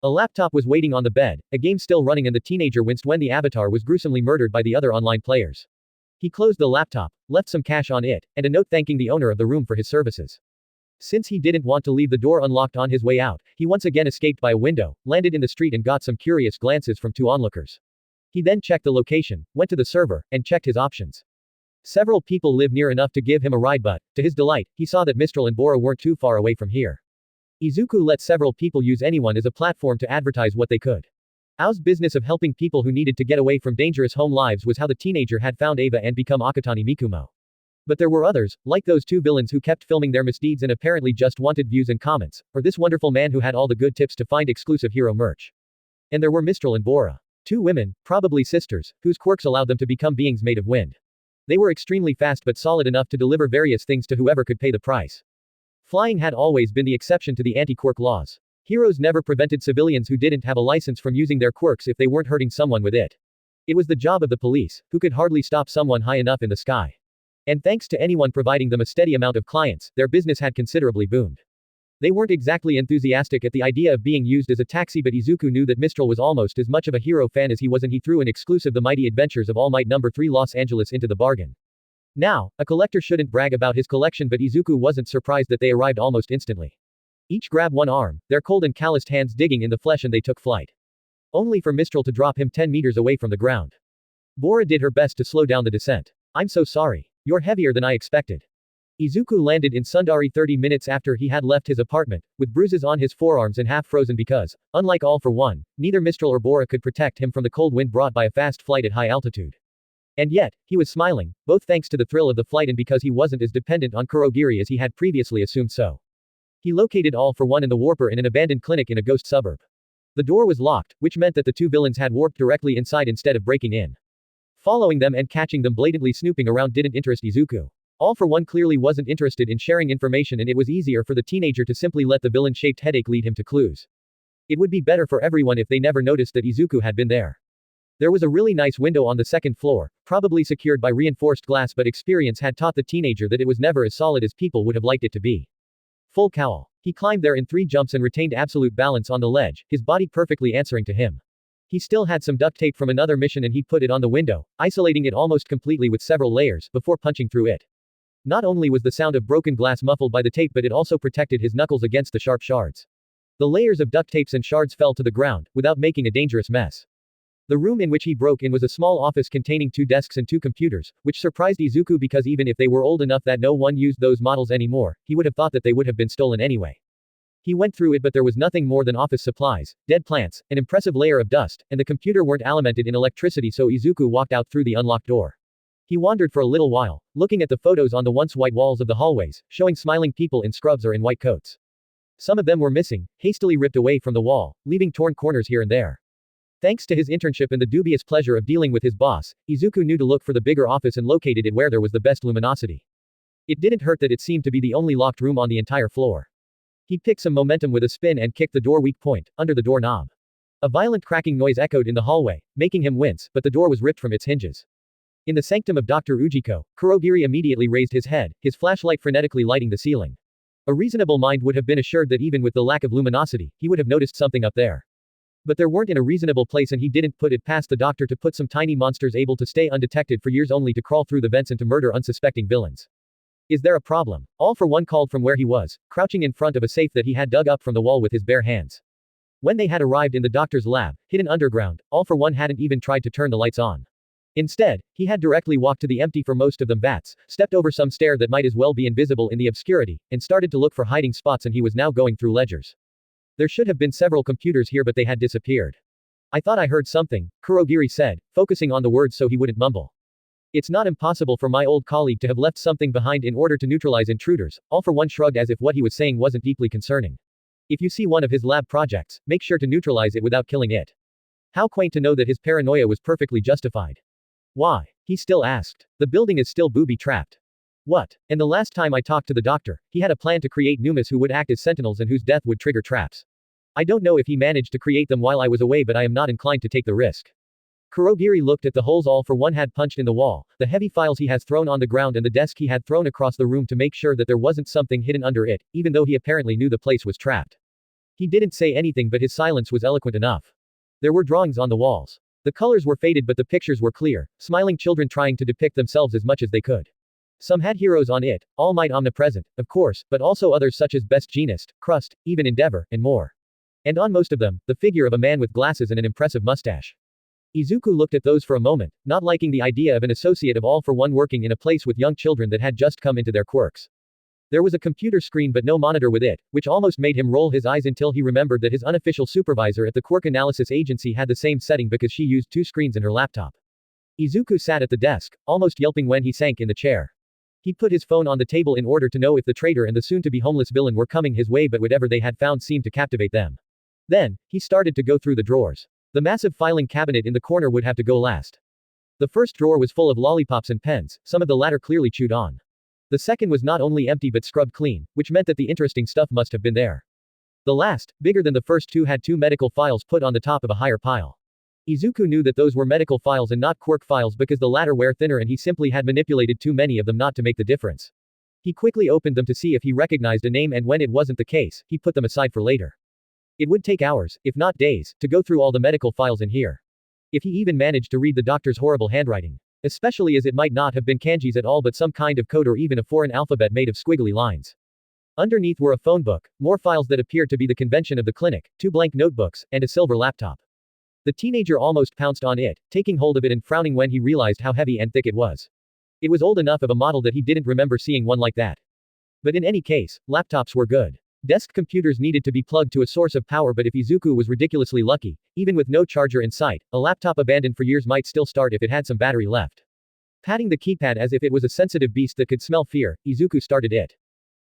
A laptop was waiting on the bed, a game still running, and the teenager winced when the avatar was gruesomely murdered by the other online players. He closed the laptop, left some cash on it, and a note thanking the owner of the room for his services. Since he didn't want to leave the door unlocked on his way out, he once again escaped by a window, landed in the street and got some curious glances from 2 onlookers. He then checked the location, went to the server, and checked his options. Several people live near enough to give him a ride, but, to his delight, he saw that Mistral and Bora weren't too far away from here. Izuku let several people use anyone as a platform to advertise what they could. Ao's business of helping people who needed to get away from dangerous home lives was how the teenager had found Ava and become Akatani Mikumo. But there were others, like those 2 villains who kept filming their misdeeds and apparently just wanted views and comments, or this wonderful man who had all the good tips to find exclusive hero merch. And there were Mistral and Bora. Two women, probably sisters, whose quirks allowed them to become beings made of wind. They were extremely fast but solid enough to deliver various things to whoever could pay the price. Flying had always been the exception to the anti-quirk laws. Heroes never prevented civilians who didn't have a license from using their quirks if they weren't hurting someone with it. It was the job of the police, who could hardly stop someone high enough in the sky. And thanks to anyone providing them a steady amount of clients, their business had considerably boomed. They weren't exactly enthusiastic at the idea of being used as a taxi, but Izuku knew that Mistral was almost as much of a hero fan as he was, and he threw an exclusive The Mighty Adventures of All Might No. 3 Los Angeles into the bargain. Now, a collector shouldn't brag about his collection, but Izuku wasn't surprised that they arrived almost instantly. Each grabbed one arm, their cold and calloused hands digging in the flesh, and they took flight. Only for Mistral to drop him 10 meters away from the ground. Bora did her best to slow down the descent. I'm so sorry. You're heavier than I expected. Izuku landed in Sundari 30 minutes after he had left his apartment, with bruises on his forearms and half frozen because, unlike All for One, neither Mistral or Bora could protect him from the cold wind brought by a fast flight at high altitude. And yet, he was smiling, both thanks to the thrill of the flight and because he wasn't as dependent on Kurogiri as he had previously assumed so. He located All for One and the Warper in an abandoned clinic in a ghost suburb. The door was locked, which meant that the two villains had warped directly inside instead of breaking in. Following them and catching them blatantly snooping around didn't interest Izuku. All for One clearly wasn't interested in sharing information, and it was easier for the teenager to simply let the villain-shaped headache lead him to clues. It would be better for everyone if they never noticed that Izuku had been there. There was a really nice window on the second floor, probably secured by reinforced glass, but experience had taught the teenager that it was never as solid as people would have liked it to be. Full cowl. He climbed there in 3 jumps and retained absolute balance on the ledge, his body perfectly answering to him. He still had some duct tape from another mission and he put it on the window, isolating it almost completely with several layers, before punching through it. Not only was the sound of broken glass muffled by the tape, but it also protected his knuckles against the sharp shards. The layers of duct tapes and shards fell to the ground, without making a dangerous mess. The room in which he broke in was a small office containing 2 desks and 2 computers, which surprised Izuku because even if they were old enough that no one used those models anymore, he would have thought that they would have been stolen anyway. He went through it, but there was nothing more than office supplies, dead plants, an impressive layer of dust, and the computer weren't alimented in electricity, so Izuku walked out through the unlocked door. He wandered for a little while, looking at the photos on the once white walls of the hallways, showing smiling people in scrubs or in white coats. Some of them were missing, hastily ripped away from the wall, leaving torn corners here and there. Thanks to his internship and the dubious pleasure of dealing with his boss, Izuku knew to look for the bigger office and located it where there was the best luminosity. It didn't hurt that it seemed to be the only locked room on the entire floor. He picked some momentum with a spin and kicked the door weak point, under the doorknob. A violent cracking noise echoed in the hallway, making him wince, but the door was ripped from its hinges. In the sanctum of Dr. Ujiko, Kurogiri immediately raised his head, his flashlight frenetically lighting the ceiling. A reasonable mind would have been assured that even with the lack of luminosity, he would have noticed something up there. But there weren't in a reasonable place, and he didn't put it past the doctor to put some tiny monsters able to stay undetected for years only to crawl through the vents and to murder unsuspecting villains. Is there a problem? All for One called from where he was, crouching in front of a safe that he had dug up from the wall with his bare hands. When they had arrived in the doctor's lab, hidden underground, All for One hadn't even tried to turn the lights on. Instead, he had directly walked to the empty for most of them vats, stepped over some stair that might as well be invisible in the obscurity, and started to look for hiding spots, and he was now going through ledgers. There should have been several computers here, but they had disappeared. I thought I heard something, Kurogiri said, focusing on the words so he wouldn't mumble. It's not impossible for my old colleague to have left something behind in order to neutralize intruders. All for One shrugged as if what he was saying wasn't deeply concerning. If you see one of his lab projects, make sure to neutralize it without killing it. How quaint to know that his paranoia was perfectly justified. Why? He still asked. The building is still booby-trapped. What? And the last time I talked to the doctor, he had a plan to create Numas who would act as sentinels and whose death would trigger traps. I don't know if he managed to create them while I was away, but I am not inclined to take the risk. Kurogiri looked at the holes All for One had punched in the wall, the heavy files he has thrown on the ground, and the desk he had thrown across the room to make sure that there wasn't something hidden under it, even though he apparently knew the place was trapped. He didn't say anything, but his silence was eloquent enough. There were drawings on the walls. The colors were faded, but the pictures were clear, smiling children trying to depict themselves as much as they could. Some had heroes on it, All Might omnipresent, of course, but also others such as Best Jeanist, Crust, even Endeavor, and more. And on most of them, the figure of a man with glasses and an impressive mustache. Izuku looked at those for a moment, not liking the idea of an associate of All for One working in a place with young children that had just come into their quirks. There was a computer screen but no monitor with it, which almost made him roll his eyes until he remembered that his unofficial supervisor at the Quirk Analysis Agency had the same setting because she used 2 screens in her laptop. Izuku sat at the desk, almost yelping when he sank in the chair. He put his phone on the table in order to know if the traitor and the soon-to-be homeless villain were coming his way, but whatever they had found seemed to captivate them. Then, he started to go through the drawers. The massive filing cabinet in the corner would have to go last. The first drawer was full of lollipops and pens, some of the latter clearly chewed on. The second was not only empty but scrubbed clean, which meant that the interesting stuff must have been there. The last, bigger than the first two, had two medical files put on the top of a higher pile. Izuku knew that those were medical files and not quirk files because the latter were thinner and he simply had manipulated too many of them not to make the difference. He quickly opened them to see if he recognized a name, and when it wasn't the case, he put them aside for later. It would take hours, if not days, to go through all the medical files in here. If he even managed to read the doctor's horrible handwriting. Especially as it might not have been kanjis at all but some kind of code or even a foreign alphabet made of squiggly lines. Underneath were a phone book, more files that appeared to be the convention of the clinic, two blank notebooks, and a silver laptop. The teenager almost pounced on it, taking hold of it and frowning when he realized how heavy and thick it was. It was old enough of a model that he didn't remember seeing one like that. But in any case, laptops were good. Desk computers needed to be plugged to a source of power, but if Izuku was ridiculously lucky, even with no charger in sight, a laptop abandoned for years might still start if it had some battery left. Patting the keypad as if it was a sensitive beast that could smell fear, Izuku started it.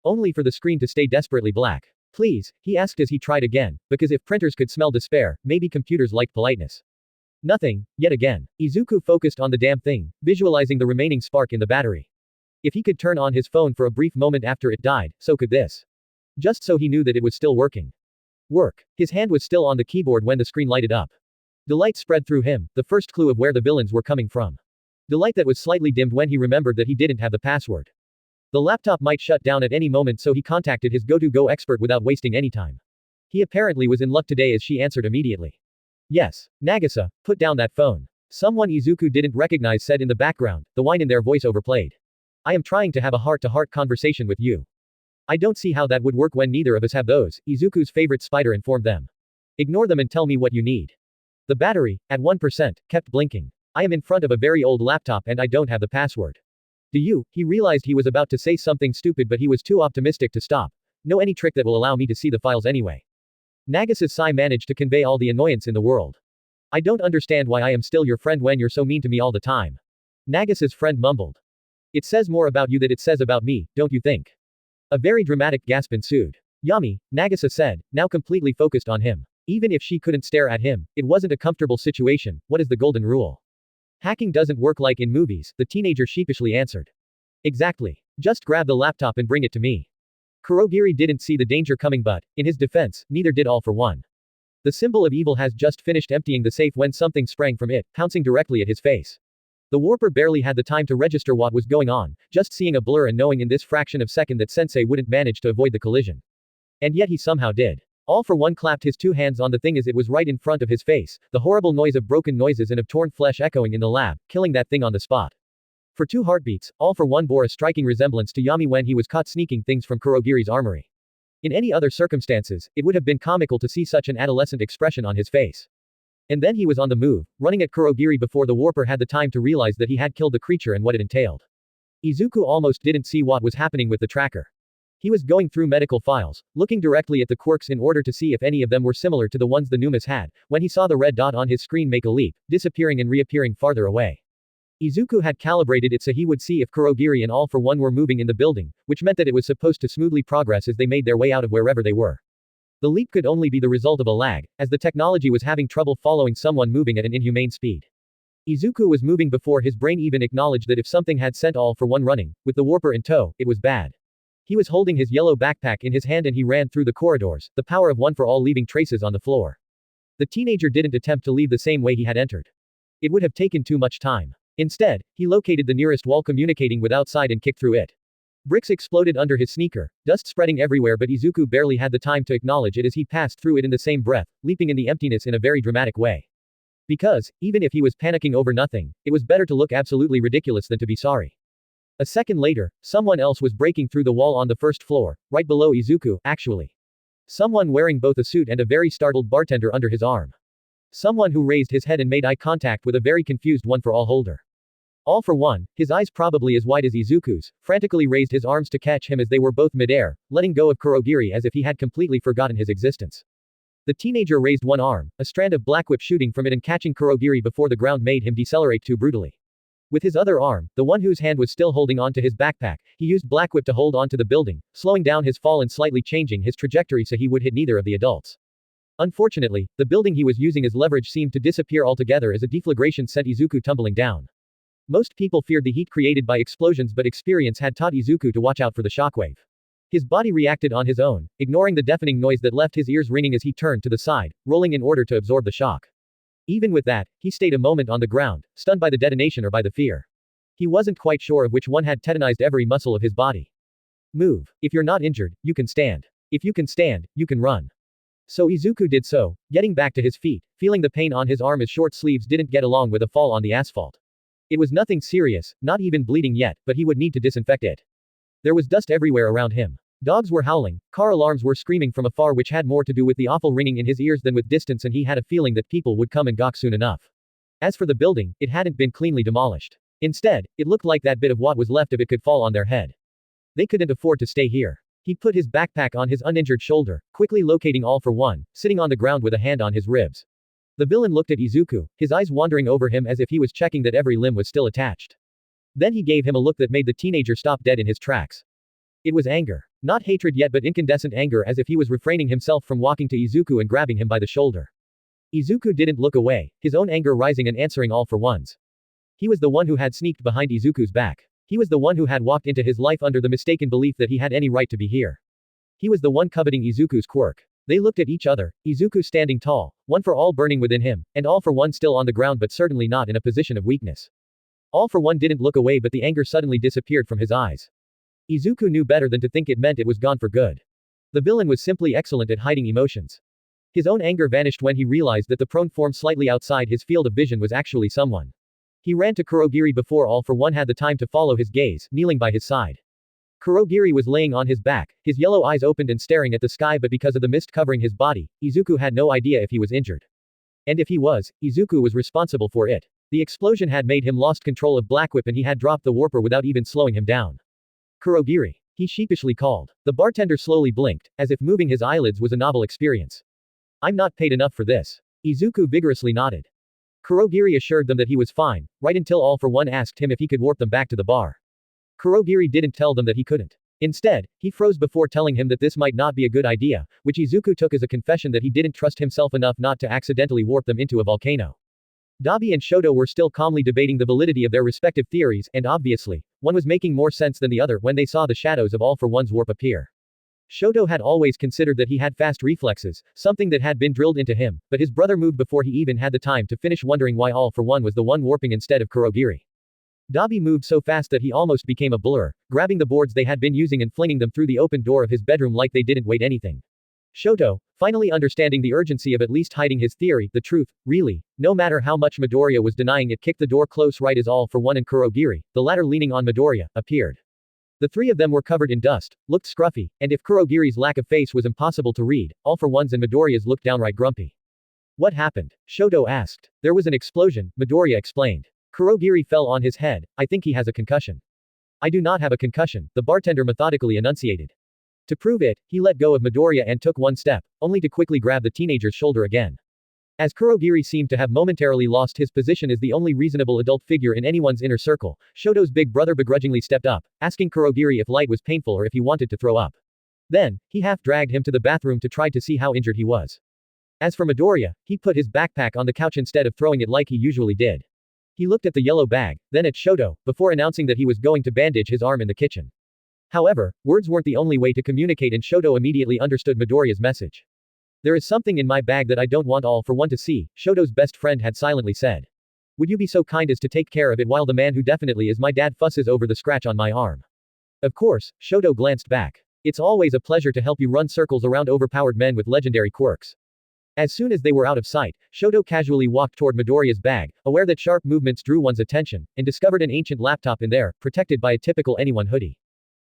Only for the screen to stay desperately black. Please, he asked as he tried again, because if printers could smell despair, maybe computers liked politeness. Nothing, yet again. Izuku focused on the damn thing, visualizing the remaining spark in the battery. If he could turn on his phone for a brief moment after it died, so could this. Just so he knew that it was still working. Work. His hand was still on the keyboard when the screen lighted up. Delight spread through him, the first clue of where the villains were coming from. Delight that was slightly dimmed when he remembered that he didn't have the password. The laptop might shut down at any moment, so he contacted his go-to-go expert without wasting any time. He apparently was in luck today as she answered immediately. Yes, Nagisa, put down that phone. Someone Izuku didn't recognize said in the background, the whine in their voice overplayed. I am trying to have a heart-to-heart conversation with you. I don't see how that would work when neither of us have those, Izuku's favorite spider informed them. Ignore them and tell me what you need. The battery, at 1%, kept blinking. I am in front of a very old laptop and I don't have the password. Do you? He realized he was about to say something stupid but he was too optimistic to stop. Know any trick that will allow me to see the files anyway. Nagisa's sigh managed to convey all the annoyance in the world. I don't understand why I am still your friend when you're so mean to me all the time. Nagisa's friend mumbled. It says more about you than it says about me, don't you think? A very dramatic gasp ensued. Yami, Nagisa said, now completely focused on him. Even if she couldn't stare at him, it wasn't a comfortable situation. What is the golden rule? Hacking doesn't work like in movies, the teenager sheepishly answered. Exactly. Just grab the laptop and bring it to me. Kurogiri didn't see the danger coming, but, in his defense, neither did All for One. The symbol of evil has just finished emptying the safe when something sprang from it, pouncing directly at his face. The warper barely had the time to register what was going on, just seeing a blur and knowing in this fraction of second that Sensei wouldn't manage to avoid the collision. And yet he somehow did. All for One clapped his two hands on the thing as it was right in front of his face, the horrible noise of broken noises and of torn flesh echoing in the lab, killing that thing on the spot. For 2 heartbeats, All for One bore a striking resemblance to Yami when he was caught sneaking things from Kurogiri's armory. In any other circumstances, it would have been comical to see such an adolescent expression on his face. And then he was on the move, running at Kurogiri before the warper had the time to realize that he had killed the creature and what it entailed. Izuku almost didn't see what was happening with the tracker. He was going through medical files, looking directly at the quirks in order to see if any of them were similar to the ones the Numas had, when he saw the red dot on his screen make a leap, disappearing and reappearing farther away. Izuku had calibrated it so he would see if Kurogiri and All for One were moving in the building, which meant that it was supposed to smoothly progress as they made their way out of wherever they were. The leap could only be the result of a lag, as the technology was having trouble following someone moving at an inhumane speed. Izuku was moving before his brain even acknowledged that if something had sent All for One running, with the warper in tow, it was bad. He was holding his yellow backpack in his hand and he ran through the corridors, the power of one for all leaving traces on the floor. The teenager didn't attempt to leave the same way he had entered. It would have taken too much time. Instead, he located the nearest wall communicating with outside and kicked through it. Bricks exploded under his sneaker, dust spreading everywhere, but Izuku barely had the time to acknowledge it as he passed through it in the same breath, leaping in the emptiness in a very dramatic way. Because, even if he was panicking over nothing, it was better to look absolutely ridiculous than to be sorry. A second later, someone else was breaking through the wall on the first floor, right below Izuku, actually. Someone wearing both a suit and a very startled bartender under his arm. Someone who raised his head and made eye contact with a very confused One for All holder. All for One, his eyes probably as wide as Izuku's, frantically raised his arms to catch him as they were both midair, letting go of Kurogiri as if he had completely forgotten his existence. The teenager raised one arm, a strand of black whip shooting from it and catching Kurogiri before the ground made him decelerate too brutally. With his other arm, the one whose hand was still holding on to his backpack, he used black whip to hold on to the building, slowing down his fall and slightly changing his trajectory so he would hit neither of the adults. Unfortunately, the building he was using as leverage seemed to disappear altogether as a deflagration sent Izuku tumbling down. Most people feared the heat created by explosions, but experience had taught Izuku to watch out for the shockwave. His body reacted on his own, ignoring the deafening noise that left his ears ringing as he turned to the side, rolling in order to absorb the shock. Even with that, he stayed a moment on the ground, stunned by the detonation or by the fear. He wasn't quite sure of which one had tetanized every muscle of his body. Move. If you're not injured, you can stand. If you can stand, you can run. So Izuku did so, getting back to his feet, feeling the pain on his arm as short sleeves didn't get along with a fall on the asphalt. It was nothing serious, not even bleeding yet, but he would need to disinfect it. There was dust everywhere around him. Dogs were howling, car alarms were screaming from afar, which had more to do with the awful ringing in his ears than with distance, and he had a feeling that people would come and gawk soon enough. As for the building, it hadn't been cleanly demolished. Instead, it looked like that bit of what was left of it could fall on their head. They couldn't afford to stay here. He put his backpack on his uninjured shoulder, quickly locating All for One, sitting on the ground with a hand on his ribs. The villain looked at Izuku, his eyes wandering over him as if he was checking that every limb was still attached. Then he gave him a look that made the teenager stop dead in his tracks. It was anger. Not hatred yet, but incandescent anger, as if he was refraining himself from walking to Izuku and grabbing him by the shoulder. Izuku didn't look away, his own anger rising and answering All for One's. He was the one who had sneaked behind Izuku's back. He was the one who had walked into his life under the mistaken belief that he had any right to be here. He was the one coveting Izuku's quirk. They looked at each other, Izuku standing tall, one for all burning within him, and All for One still on the ground but certainly not in a position of weakness. All for One didn't look away, but the anger suddenly disappeared from his eyes. Izuku knew better than to think it meant it was gone for good. The villain was simply excellent at hiding emotions. His own anger vanished when he realized that the prone form slightly outside his field of vision was actually someone. He ran to Kurogiri before All for One had the time to follow his gaze, kneeling by his side. Kurogiri was laying on his back, his yellow eyes opened and staring at the sky, but because of the mist covering his body, Izuku had no idea if he was injured. And if he was, Izuku was responsible for it. The explosion had made him lost control of Blackwhip and he had dropped the warper without even slowing him down. Kurogiri. He sheepishly called. The bartender slowly blinked, as if moving his eyelids was a novel experience. I'm not paid enough for this. Izuku vigorously nodded. Kurogiri assured them that he was fine, right until All for One asked him if he could warp them back to the bar. Kurogiri didn't tell them that he couldn't. Instead, he froze before telling him that this might not be a good idea, which Izuku took as a confession that he didn't trust himself enough not to accidentally warp them into a volcano. Dabi and Shoto were still calmly debating the validity of their respective theories, and obviously, one was making more sense than the other when they saw the shadows of All for One's warp appear. Shoto had always considered that he had fast reflexes, something that had been drilled into him, but his brother moved before he even had the time to finish, wondering why All for One was the one warping instead of Kurogiri. Dabi moved so fast that he almost became a blur, grabbing the boards they had been using and flinging them through the open door of his bedroom like they didn't weigh anything. Shoto, finally understanding the urgency of at least hiding his theory, the truth, really, no matter how much Midoriya was denying it, kicked the door close right as All for One and Kurogiri, the latter leaning on Midoriya, appeared. The three of them were covered in dust, looked scruffy, and if Kurogiri's lack of face was impossible to read, All for One's and Midoriya's looked downright grumpy. What happened? Shoto asked. There was an explosion, Midoriya explained. Kurogiri fell on his head. I think he has a concussion. I do not have a concussion, the bartender methodically enunciated. To prove it, he let go of Midoriya and took one step, only to quickly grab the teenager's shoulder again. As Kurogiri seemed to have momentarily lost his position as the only reasonable adult figure in anyone's inner circle, Shoto's big brother begrudgingly stepped up, asking Kurogiri if light was painful or if he wanted to throw up. Then, he half dragged him to the bathroom to try to see how injured he was. As for Midoriya, he put his backpack on the couch instead of throwing it like he usually did. He looked at the yellow bag, then at Shoto, before announcing that he was going to bandage his arm in the kitchen. However, words weren't the only way to communicate, and Shoto immediately understood Midoriya's message. There is something in my bag that I don't want All for One to see, Shoto's best friend had silently said. Would you be so kind as to take care of it while the man who definitely is my dad fusses over the scratch on my arm? Of course, Shoto glanced back. It's always a pleasure to help you run circles around overpowered men with legendary quirks. As soon as they were out of sight, Shoto casually walked toward Midoriya's bag, aware that sharp movements drew one's attention, and discovered an ancient laptop in there, protected by a typical anyone hoodie.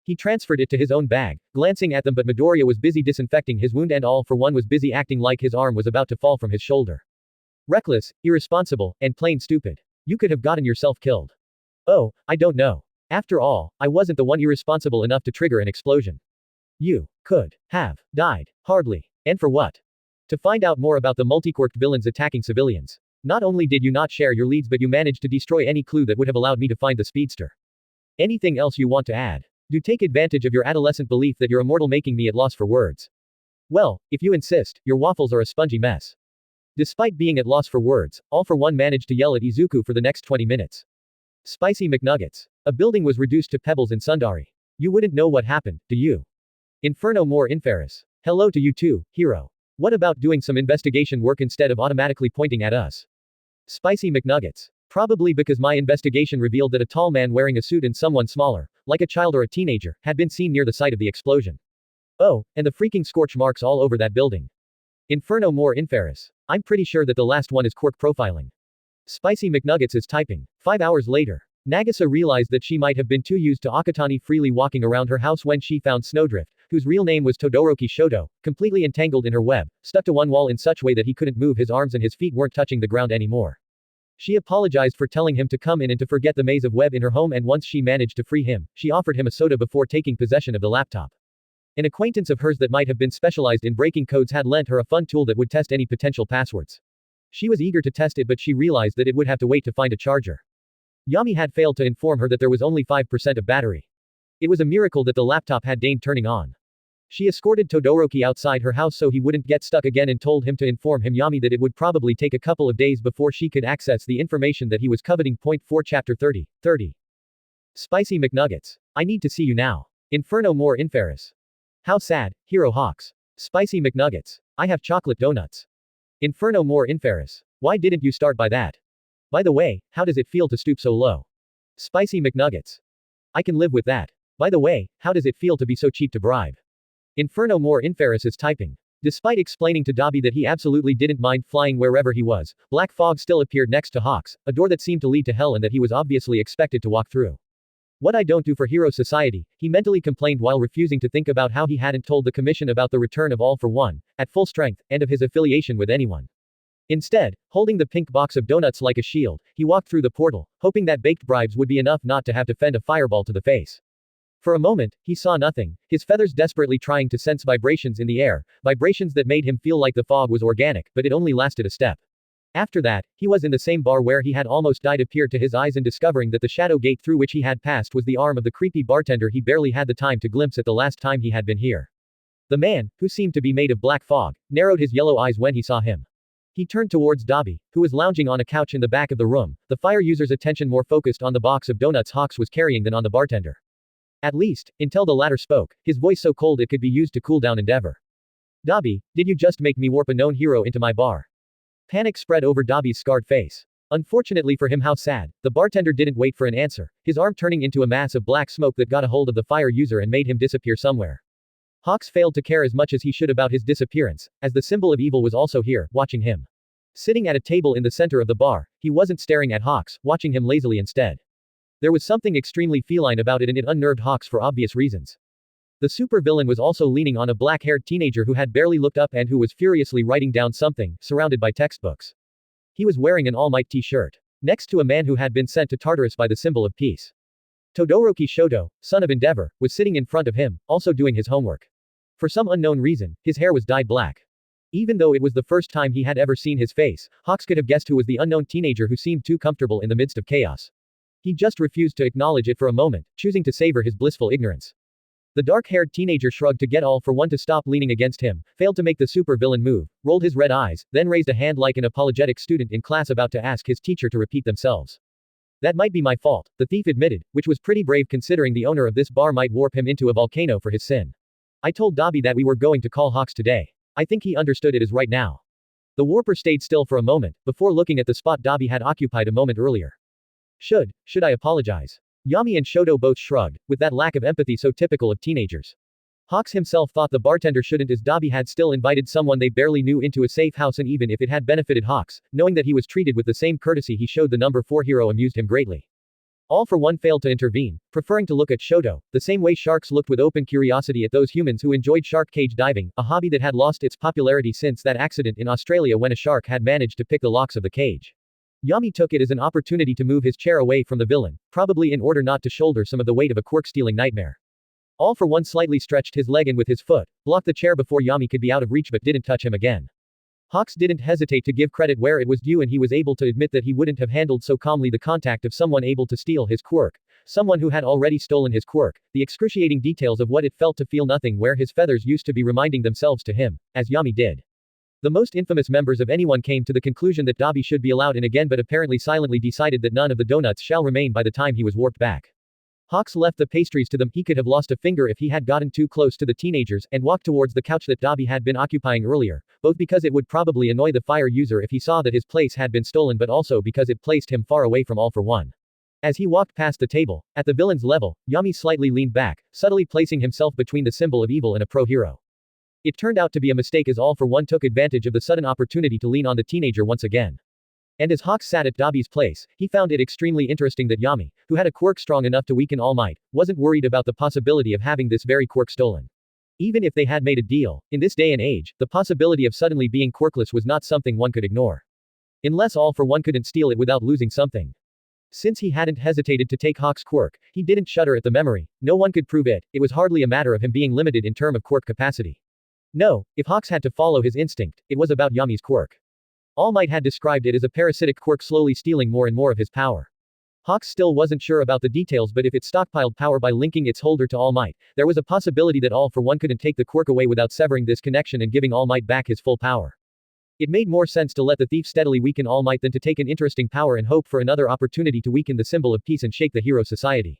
He transferred it to his own bag, glancing at them, but Midoriya was busy disinfecting his wound and All for One was busy acting like his arm was about to fall from his shoulder. Reckless, irresponsible, and plain stupid. You could have gotten yourself killed. Oh, I don't know. After all, I wasn't the one irresponsible enough to trigger an explosion. You could have died. Hardly. And for what? To find out more about the multi-quirked villains attacking civilians. Not only did you not share your leads, but you managed to destroy any clue that would have allowed me to find the speedster. Anything else you want to add? Do take advantage of your adolescent belief that you're immortal, making me at loss for words. Well, if you insist, your waffles are a spongy mess. Despite being at loss for words, All for One managed to yell at Izuku for the next 20 minutes. Spicy McNuggets. A building was reduced to pebbles in Sundari. You wouldn't know what happened, do you? Inferno more Inferis. Hello to you too, hero. What about doing some investigation work instead of automatically pointing at us? Spicy McNuggets. Probably because my investigation revealed that a tall man wearing a suit and someone smaller, like a child or a teenager, had been seen near the site of the explosion. Oh, and the freaking scorch marks all over that building. Inferno more Inferis. I'm pretty sure that the last one is quirk profiling. Spicy McNuggets is typing. 5 hours later. Nagisa realized that she might have been too used to Akatani freely walking around her house when she found Snowdrift, whose real name was Todoroki Shoto, completely entangled in her web, stuck to one wall in such way that he couldn't move his arms and his feet weren't touching the ground anymore. She apologized for telling him to come in and to forget the maze of web in her home, and once she managed to free him, she offered him a soda before taking possession of the laptop. An acquaintance of hers that might have been specialized in breaking codes had lent her a fun tool that would test any potential passwords. She was eager to test it, but she realized that it would have to wait to find a charger. Yami had failed to inform her that there was only 5% of battery. It was a miracle that the laptop had deigned turning on. She escorted Todoroki outside her house so he wouldn't get stuck again and told him to inform him Yami that it would probably take a couple of days before she could access the information that he was coveting. Point 4 Chapter 30. Spicy McNuggets. I need to see you now. Inferno more Inferis. How sad, Hero Hawks. Spicy McNuggets. I have chocolate donuts. Inferno more Inferis. Why didn't you start by that? By the way, how does it feel to stoop so low? Spicy McNuggets. I can live with that. By the way, how does it feel to be so cheap to bribe? Inferno more Inferis is typing. Despite explaining to Dabi that he absolutely didn't mind flying wherever he was, black fog still appeared next to Hawks, a door that seemed to lead to hell and that he was obviously expected to walk through. What I don't do for Hero Society, he mentally complained while refusing to think about how he hadn't told the commission about the return of All for One, at full strength, and of his affiliation with anyone. Instead, holding the pink box of donuts like a shield, he walked through the portal, hoping that baked bribes would be enough not to have to fend a fireball to the face. For a moment, he saw nothing, his feathers desperately trying to sense vibrations in the air, vibrations that made him feel like the fog was organic, but it only lasted a step. After that, he was in the same bar where he had almost died appeared to his eyes, and discovering that the shadow gate through which he had passed was the arm of the creepy bartender he barely had the time to glimpse at the last time he had been here. The man, who seemed to be made of black fog, narrowed his yellow eyes when he saw him. He turned towards Dabi, who was lounging on a couch in the back of the room, the fire user's attention more focused on the box of donuts Hawks was carrying than on the bartender. At least, until the latter spoke, his voice so cold it could be used to cool down Endeavor. Dabi, did you just make me warp a known hero into my bar? Panic spread over Dabi's scarred face. Unfortunately for him, how sad, the bartender didn't wait for an answer, his arm turning into a mass of black smoke that got a hold of the fire user and made him disappear somewhere. Hawks failed to care as much as he should about his disappearance, as the symbol of evil was also here, watching him. Sitting at a table in the center of the bar, he wasn't staring at Hawks, watching him lazily instead. There was something extremely feline about it, and it unnerved Hawks for obvious reasons. The supervillain was also leaning on a black-haired teenager who had barely looked up and who was furiously writing down something, surrounded by textbooks. He was wearing an All Might t-shirt. Next to a man who had been sent to Tartarus by the symbol of peace. Todoroki Shoto, son of Endeavor, was sitting in front of him, also doing his homework. For some unknown reason, his hair was dyed black. Even though it was the first time he had ever seen his face, Hawks could have guessed who was the unknown teenager who seemed too comfortable in the midst of chaos. He just refused to acknowledge it for a moment, choosing to savor his blissful ignorance. The dark-haired teenager shrugged to get All for One to stop leaning against him, failed to make the supervillain move, rolled his red eyes, then raised a hand like an apologetic student in class about to ask his teacher to repeat themselves. That might be my fault, the thief admitted, which was pretty brave considering the owner of this bar might warp him into a volcano for his sin. I told Dabi that we were going to call Hawks today. I think he understood it as right now. The warper stayed still for a moment, before looking at the spot Dabi had occupied a moment earlier. Should I apologize? Yami and Shoto both shrugged, with that lack of empathy so typical of teenagers. Hawks himself thought the bartender shouldn't, as Dabi had still invited someone they barely knew into a safe house, and even if it had benefited Hawks, knowing that he was treated with the same courtesy he showed the number 4 hero amused him greatly. All for One failed to intervene, preferring to look at Shoto, the same way sharks looked with open curiosity at those humans who enjoyed shark cage diving, a hobby that had lost its popularity since that accident in Australia when a shark had managed to pick the locks of the cage. Yami took it as an opportunity to move his chair away from the villain, probably in order not to shoulder some of the weight of a quirk-stealing nightmare. All for One slightly stretched his leg and with his foot, blocked the chair before Yami could be out of reach but didn't touch him again. Hawks didn't hesitate to give credit where it was due, and he was able to admit that he wouldn't have handled so calmly the contact of someone able to steal his quirk, someone who had already stolen his quirk, the excruciating details of what it felt to feel nothing where his feathers used to be reminding themselves to him, as Yami did. The most infamous members of anyone came to the conclusion that Dabi should be allowed in again but apparently silently decided that none of the donuts shall remain by the time he was warped back. Hawks left the pastries to them. He could have lost a finger if he had gotten too close to the teenagers, and walked towards the couch that Dabi had been occupying earlier, both because it would probably annoy the fire user if he saw that his place had been stolen but also because it placed him far away from All for One. As he walked past the table, at the villain's level, Yami slightly leaned back, subtly placing himself between the symbol of evil and a pro-hero. It turned out to be a mistake as All for One took advantage of the sudden opportunity to lean on the teenager once again. And as Hawks sat at Dabi's place, he found it extremely interesting that Yami, who had a quirk strong enough to weaken All Might, wasn't worried about the possibility of having this very quirk stolen. Even if they had made a deal, in this day and age, the possibility of suddenly being quirkless was not something one could ignore. Unless All for One couldn't steal it without losing something. Since he hadn't hesitated to take Hawk's quirk, he didn't shudder at the memory. No one could prove it. It was hardly a matter of him being limited in term of quirk capacity. No, if Hawks had to follow his instinct, it was about Yami's quirk. All Might had described it as a parasitic quirk slowly stealing more and more of his power. Hawks still wasn't sure about the details, but if it stockpiled power by linking its holder to All Might, there was a possibility that All for One couldn't take the quirk away without severing this connection and giving All Might back his full power. It made more sense to let the thief steadily weaken All Might than to take an interesting power and hope for another opportunity to weaken the symbol of peace and shake the hero society.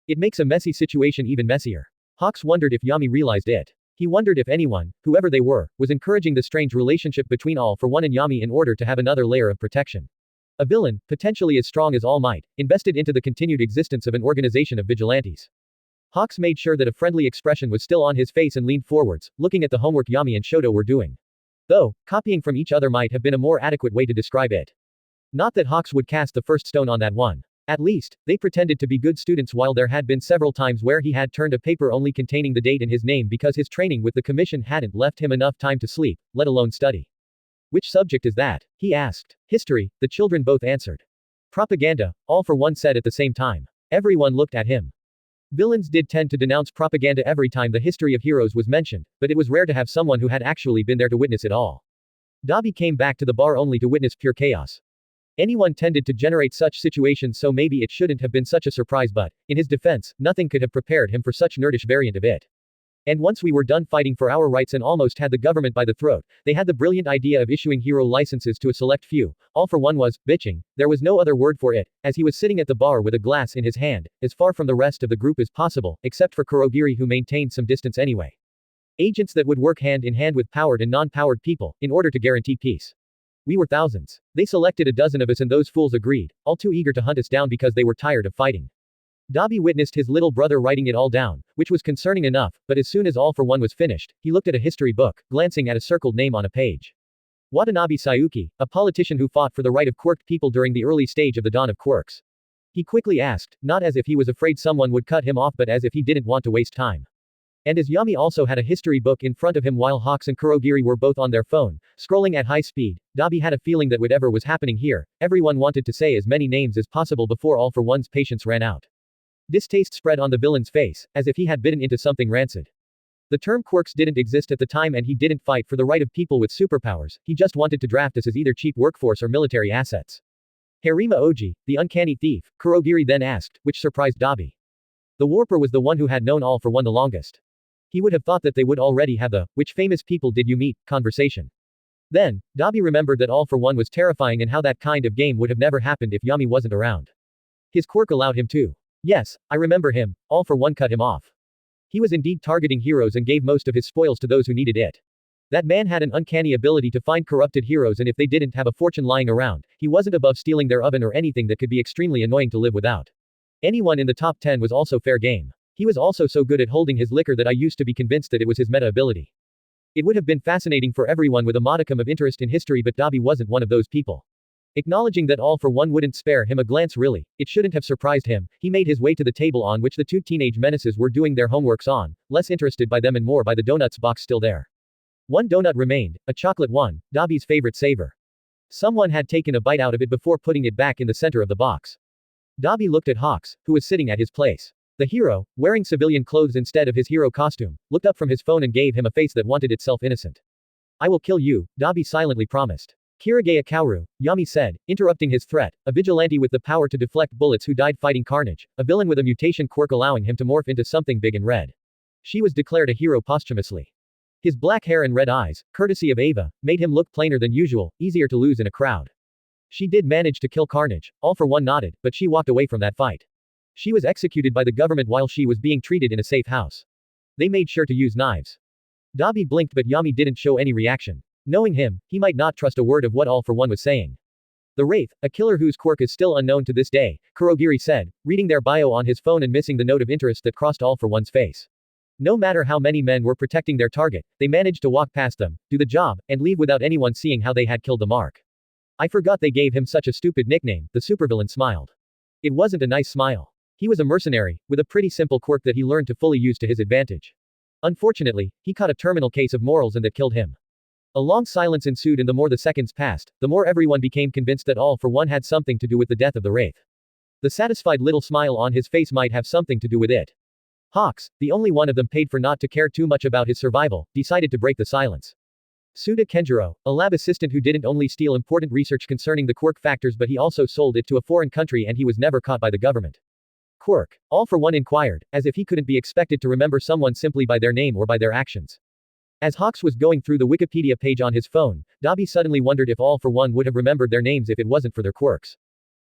It makes a messy situation even messier. Hawks wondered if Yami realized it. He wondered if anyone, whoever they were, was encouraging the strange relationship between All for One and Yami in order to have another layer of protection. A villain, potentially as strong as All Might, invested into the continued existence of an organization of vigilantes. Hawks made sure that a friendly expression was still on his face and leaned forwards, looking at the homework Yami and Shoto were doing. Though, copying from each other might have been a more adequate way to describe it. Not that Hawks would cast the first stone on that one. At least, they pretended to be good students while there had been several times where he had turned a paper only containing the date and his name because his training with the commission hadn't left him enough time to sleep, let alone study. Which subject is that? He asked. History, the children both answered. Propaganda, All for One said at the same time. Everyone looked at him. Villains did tend to denounce propaganda every time the history of heroes was mentioned, but it was rare to have someone who had actually been there to witness it all. Dabi came back to the bar only to witness pure chaos. Anyone tended to generate such situations, so maybe it shouldn't have been such a surprise, but, in his defense, nothing could have prepared him for such nerdish variant of it. And once we were done fighting for our rights and almost had the government by the throat, they had the brilliant idea of issuing hero licenses to a select few. All for One was bitching. There was no other word for it, as he was sitting at the bar with a glass in his hand, as far from the rest of the group as possible, except for Kurogiri, who maintained some distance anyway. Agents that would work hand in hand with powered and non-powered people, in order to guarantee peace. We were thousands. They selected a dozen of us and those fools agreed, all too eager to hunt us down because they were tired of fighting. Dabi witnessed his little brother writing it all down, which was concerning enough, but as soon as All for One was finished, he looked at a history book, glancing at a circled name on a page. Watanabe Sayuki, a politician who fought for the right of quirked people during the early stage of the dawn of quirks. He quickly asked, not as if he was afraid someone would cut him off but as if he didn't want to waste time. And as Yami also had a history book in front of him while Hawks and Kurogiri were both on their phone, scrolling at high speed, Dabi had a feeling that whatever was happening here, everyone wanted to say as many names as possible before All for One's patience ran out. Distaste spread on the villain's face, as if he had bitten into something rancid. The term quirks didn't exist at the time and he didn't fight for the right of people with superpowers, he just wanted to draft us as either cheap workforce or military assets. Harima Oji, the uncanny thief, Kurogiri then asked, which surprised Dabi. The warper was the one who had known All for One the longest. He would have thought that they would already have the, which famous people did you meet, conversation. Then, Dabi remembered that All for One was terrifying and how that kind of game would have never happened if Yami wasn't around. His quirk allowed him to. Yes, I remember him, All for One cut him off. He was indeed targeting heroes and gave most of his spoils to those who needed it. That man had an uncanny ability to find corrupted heroes, and if they didn't have a fortune lying around, he wasn't above stealing their oven or anything that could be extremely annoying to live without. Anyone in the top 10 was also fair game. He was also so good at holding his liquor that I used to be convinced that it was his meta ability. It would have been fascinating for everyone with a modicum of interest in history, but Dabi wasn't one of those people. Acknowledging that All for One wouldn't spare him a glance really, it shouldn't have surprised him, he made his way to the table on which the two teenage menaces were doing their homeworks on, less interested by them and more by the donuts box still there. One donut remained, a chocolate one, Dabi's favorite savor. Someone had taken a bite out of it before putting it back in the center of the box. Dabi looked at Hawks, who was sitting at his place. The hero, wearing civilian clothes instead of his hero costume, looked up from his phone and gave him a face that wanted itself innocent. I will kill you, Dabi silently promised. Kirigaya Kaoru, Yami said, interrupting his threat, a vigilante with the power to deflect bullets who died fighting carnage, a villain with a mutation quirk allowing him to morph into something big and red. She was declared a hero posthumously. His black hair and red eyes, courtesy of Ava, made him look plainer than usual, easier to lose in a crowd. She did manage to kill Carnage, All for One nodded, but she walked away from that fight. She was executed by the government while she was being treated in a safe house. They made sure to use knives. Dabi blinked but Yami didn't show any reaction. Knowing him, he might not trust a word of what All for One was saying. The Wraith, a killer whose quirk is still unknown to this day, Kurogiri said, reading their bio on his phone and missing the note of interest that crossed All for One's face. No matter how many men were protecting their target, they managed to walk past them, do the job, and leave without anyone seeing how they had killed the mark. I forgot they gave him such a stupid nickname, the supervillain smiled. It wasn't a nice smile. He was a mercenary, with a pretty simple quirk that he learned to fully use to his advantage. Unfortunately, he caught a terminal case of morals and that killed him. A long silence ensued and the more the seconds passed, the more everyone became convinced that All for One had something to do with the death of the Wraith. The satisfied little smile on his face might have something to do with it. Hawks, the only one of them paid for not to care too much about his survival, decided to break the silence. Suda Kenjiro, a lab assistant who didn't only steal important research concerning the quirk factors but he also sold it to a foreign country and he was never caught by the government. Quirk, All for One inquired, as if he couldn't be expected to remember someone simply by their name or by their actions. As Hawks was going through the Wikipedia page on his phone, Dabi suddenly wondered if All for One would have remembered their names if it wasn't for their quirks.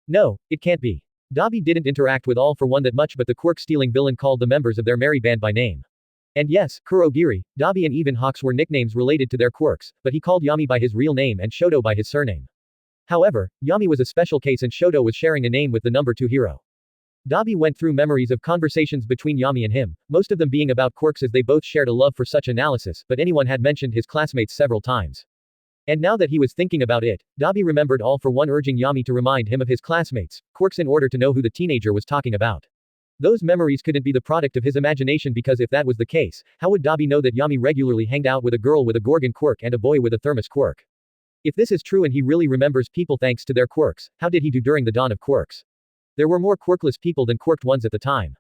No, it can't be. Dabi didn't interact with All for One that much but the quirk-stealing villain called the members of their merry band by name. And yes, Kurogiri, Dabi and even Hawks were nicknames related to their quirks, but he called Yami by his real name and Shoto by his surname. However, Yami was a special case and Shoto was sharing a name with the number 2 hero. Dabi went through memories of conversations between Yami and him, most of them being about quirks as they both shared a love for such analysis, but anyone had mentioned his classmates several times. And now that he was thinking about it, Dabi remembered All for One urging Yami to remind him of his classmates' quirks in order to know who the teenager was talking about. Those memories couldn't be the product of his imagination because if that was the case, how would Dabi know that Yami regularly hanged out with a girl with a Gorgon quirk and a boy with a Thermos quirk? If this is true and he really remembers people thanks to their quirks, how did he do during the dawn of quirks? There were more quirkless people than quirked ones at the time.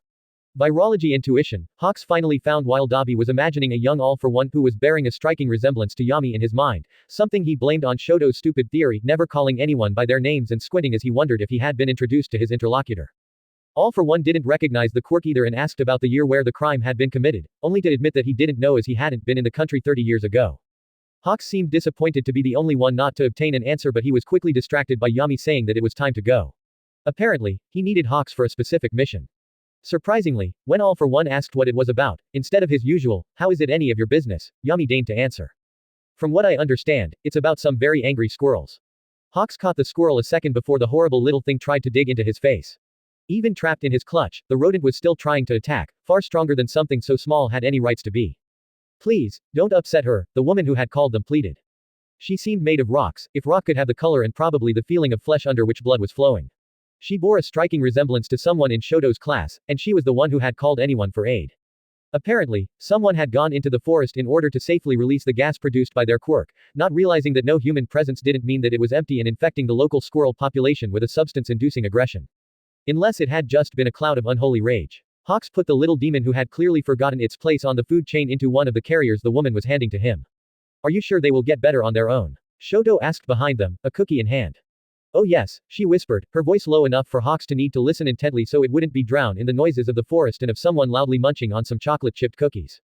Virology intuition, Hawks finally found while Dabi was imagining a young All for One who was bearing a striking resemblance to Yami in his mind, something he blamed on Shoto's stupid theory, never calling anyone by their names and squinting as he wondered if he had been introduced to his interlocutor. All for One didn't recognize the quirk either and asked about the year where the crime had been committed, only to admit that he didn't know as he hadn't been in the country 30 years ago. Hawks seemed disappointed to be the only one not to obtain an answer but he was quickly distracted by Yami saying that it was time to go. Apparently, he needed Hawks for a specific mission. Surprisingly, when All for One asked what it was about, instead of his usual, "How is it any of your business?" Yami deigned to answer. "From what I understand, it's about some very angry squirrels." Hawks caught the squirrel a second before the horrible little thing tried to dig into his face. Even trapped in his clutch, the rodent was still trying to attack, far stronger than something so small had any rights to be. "Please, don't upset her," the woman who had called them pleaded. She seemed made of rocks, if rock could have the color and probably the feeling of flesh under which blood was flowing. She bore a striking resemblance to someone in Shoto's class, and she was the one who had called anyone for aid. Apparently, someone had gone into the forest in order to safely release the gas produced by their quirk, not realizing that no human presence didn't mean that it was empty and infecting the local squirrel population with a substance-inducing aggression. Unless it had just been a cloud of unholy rage. Hawks put the little demon who had clearly forgotten its place on the food chain into one of the carriers the woman was handing to him. "Are you sure they will get better on their own?" Shoto asked behind them, a cookie in hand. "Oh yes," she whispered, her voice low enough for Hawks to need to listen intently so it wouldn't be drowned in the noises of the forest and of someone loudly munching on some chocolate-chipped cookies.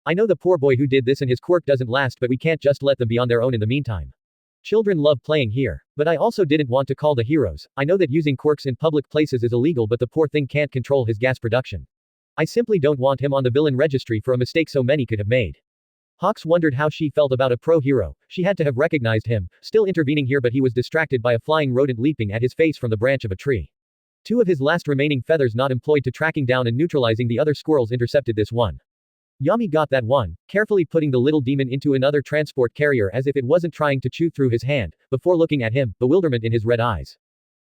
"I know the poor boy who did this and his quirk doesn't last but we can't just let them be on their own in the meantime. Children love playing here. But I also didn't want to call the heroes. I know that using quirks in public places is illegal but the poor thing can't control his gas production. I simply don't want him on the villain registry for a mistake so many could have made." Hawks wondered how she felt about a pro-hero. She had to have recognized him, still intervening here but he was distracted by a flying rodent leaping at his face from the branch of a tree. Two of his last remaining feathers not employed to tracking down and neutralizing the other squirrels intercepted this one. Yami got that one, carefully putting the little demon into another transport carrier as if it wasn't trying to chew through his hand, before looking at him, bewilderment in his red eyes.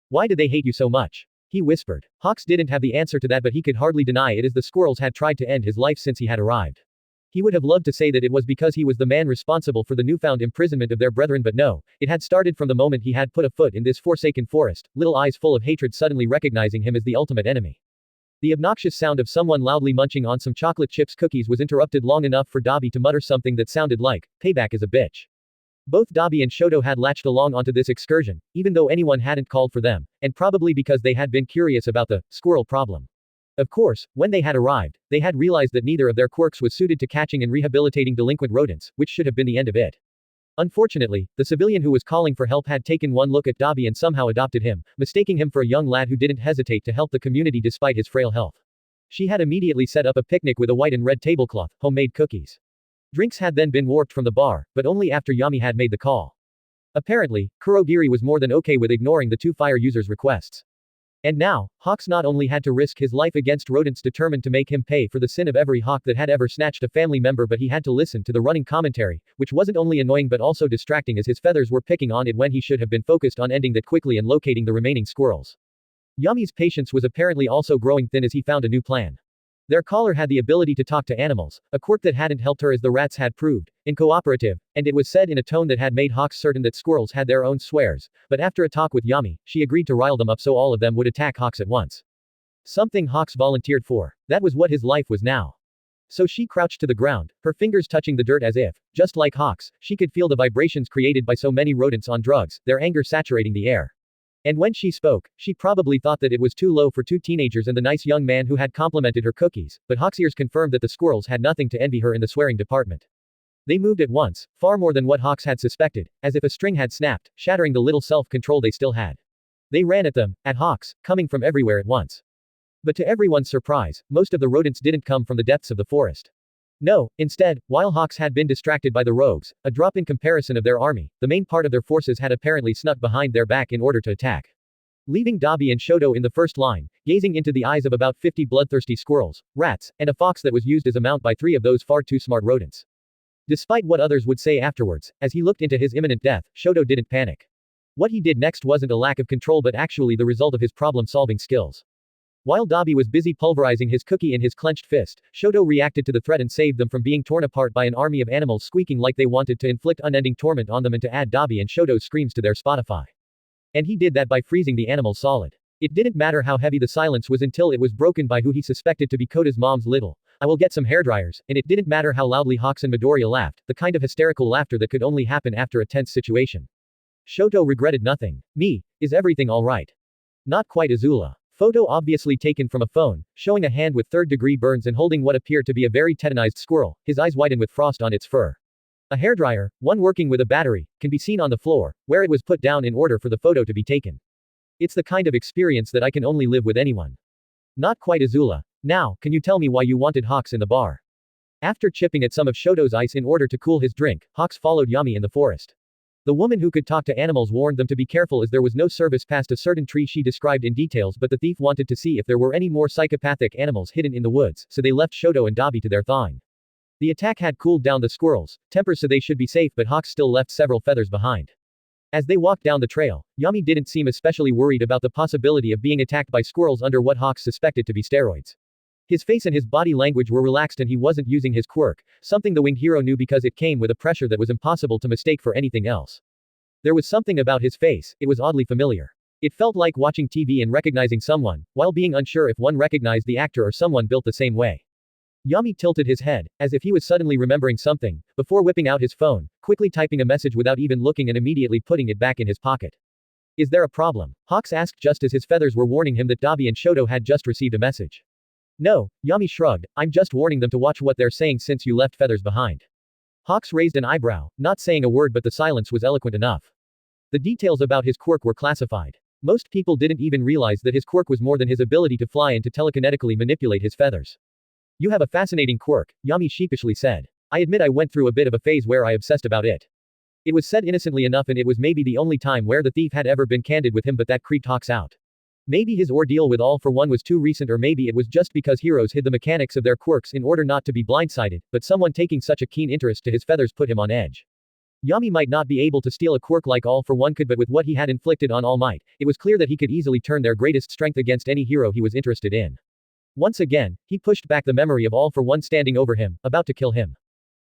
"Why do they hate you so much?" he whispered. Hawks didn't have the answer to that but he could hardly deny it as the squirrels had tried to end his life since he had arrived. He would have loved to say that it was because he was the man responsible for the newfound imprisonment of their brethren but no, it had started from the moment he had put a foot in this forsaken forest, little eyes full of hatred suddenly recognizing him as the ultimate enemy. The obnoxious sound of someone loudly munching on some chocolate chips cookies was interrupted long enough for Dabi to mutter something that sounded like, "Payback is a bitch." Both Dabi and Shoto had latched along onto this excursion, even though anyone hadn't called for them, and probably because they had been curious about the squirrel problem. Of course, when they had arrived, they had realized that neither of their quirks was suited to catching and rehabilitating delinquent rodents, which should have been the end of it. Unfortunately, the civilian who was calling for help had taken one look at Dabi and somehow adopted him, mistaking him for a young lad who didn't hesitate to help the community despite his frail health. She had immediately set up a picnic with a white and red tablecloth, homemade cookies. Drinks had then been warped from the bar, but only after Yami had made the call. Apparently, Kurogiri was more than okay with ignoring the two fire users' requests. And now, Hawks not only had to risk his life against rodents determined to make him pay for the sin of every hawk that had ever snatched a family member, but he had to listen to the running commentary, which wasn't only annoying but also distracting as his feathers were picking on it when he should have been focused on ending that quickly and locating the remaining squirrels. Yami's patience was apparently also growing thin as he found a new plan. Their caller had the ability to talk to animals, a quirk that hadn't helped her as the rats had proved, incooperative, and it was said in a tone that had made Hawks certain that squirrels had their own swears, but after a talk with Yami, she agreed to rile them up so all of them would attack Hawks at once. Something Hawks volunteered for. That was what his life was now. So she crouched to the ground, her fingers touching the dirt as if, just like Hawks, she could feel the vibrations created by so many rodents on drugs, their anger saturating the air. And when she spoke, she probably thought that it was too low for two teenagers and the nice young man who had complimented her cookies, but Hawk's ears confirmed that the squirrels had nothing to envy her in the swearing department. They moved at once, far more than what Hawks had suspected, as if a string had snapped, shattering the little self-control they still had. They ran at them, at Hawks, coming from everywhere at once. But to everyone's surprise, most of the rodents didn't come from the depths of the forest. No, instead, while Hawks had been distracted by the rogues, a drop in comparison of their army, the main part of their forces had apparently snuck behind their back in order to attack. Leaving Dabi and Shoto in the first line, gazing into the eyes of about 50 bloodthirsty squirrels, rats, and a fox that was used as a mount by 3 of those far too smart rodents. Despite what others would say afterwards, as he looked into his imminent death, Shoto didn't panic. What he did next wasn't a lack of control but actually the result of his problem-solving skills. While Dabi was busy pulverizing his cookie in his clenched fist, Shoto reacted to the threat and saved them from being torn apart by an army of animals squeaking like they wanted to inflict unending torment on them and to add Dabi and Shoto's screams to their Spotify. And he did that by freezing the animals solid. It didn't matter how heavy the silence was until it was broken by who he suspected to be Kota's mom's little, "I will get some hairdryers," and it didn't matter how loudly Hawks and Midoriya laughed, the kind of hysterical laughter that could only happen after a tense situation. Shoto regretted nothing. Is everything alright? Not quite Azula. Photo obviously taken from a phone, showing a hand with third-degree burns and holding what appeared to be a very tetanized squirrel, his eyes widened with frost on its fur. A hairdryer, one working with a battery, can be seen on the floor, where it was put down in order for the photo to be taken. It's the kind of experience that I can only live with anyone. Not quite Azula. Now, can you tell me why you wanted Hawks in the bar? After chipping at some of Shoto's ice in order to cool his drink, Hawks followed Yami in the forest. The woman who could talk to animals warned them to be careful as there was no service past a certain tree she described in details, but the thief wanted to see if there were any more psychopathic animals hidden in the woods, so they left Shoto and Dabi to their thawing. The attack had cooled down the squirrels' tempers so they should be safe, but Hawks still left several feathers behind. As they walked down the trail, Yami didn't seem especially worried about the possibility of being attacked by squirrels under what Hawks suspected to be steroids. His face and his body language were relaxed and he wasn't using his quirk, something the winged hero knew because it came with a pressure that was impossible to mistake for anything else. There was something about his face, it was oddly familiar. It felt like watching TV and recognizing someone, while being unsure if one recognized the actor or someone built the same way. Yami tilted his head, as if he was suddenly remembering something, before whipping out his phone, quickly typing a message without even looking and immediately putting it back in his pocket. Is there a problem? Hawks asked just as his feathers were warning him that Dabi and Shoto had just received a message. No, Yami shrugged, I'm just warning them to watch what they're saying since you left feathers behind. Hawks raised an eyebrow, not saying a word but the silence was eloquent enough. The details about his quirk were classified. Most people didn't even realize that his quirk was more than his ability to fly and to telekinetically manipulate his feathers. You have a fascinating quirk, Yami sheepishly said. I admit I went through a bit of a phase where I obsessed about it. It was said innocently enough and it was maybe the only time where the thief had ever been candid with him, but that creeped Hawks out. Maybe his ordeal with All for One was too recent, or maybe it was just because heroes hid the mechanics of their quirks in order not to be blindsided, but someone taking such a keen interest to his feathers put him on edge. Yami might not be able to steal a quirk like All for One could, but with what he had inflicted on All Might, it was clear that he could easily turn their greatest strength against any hero he was interested in. Once again, he pushed back the memory of All for One standing over him, about to kill him.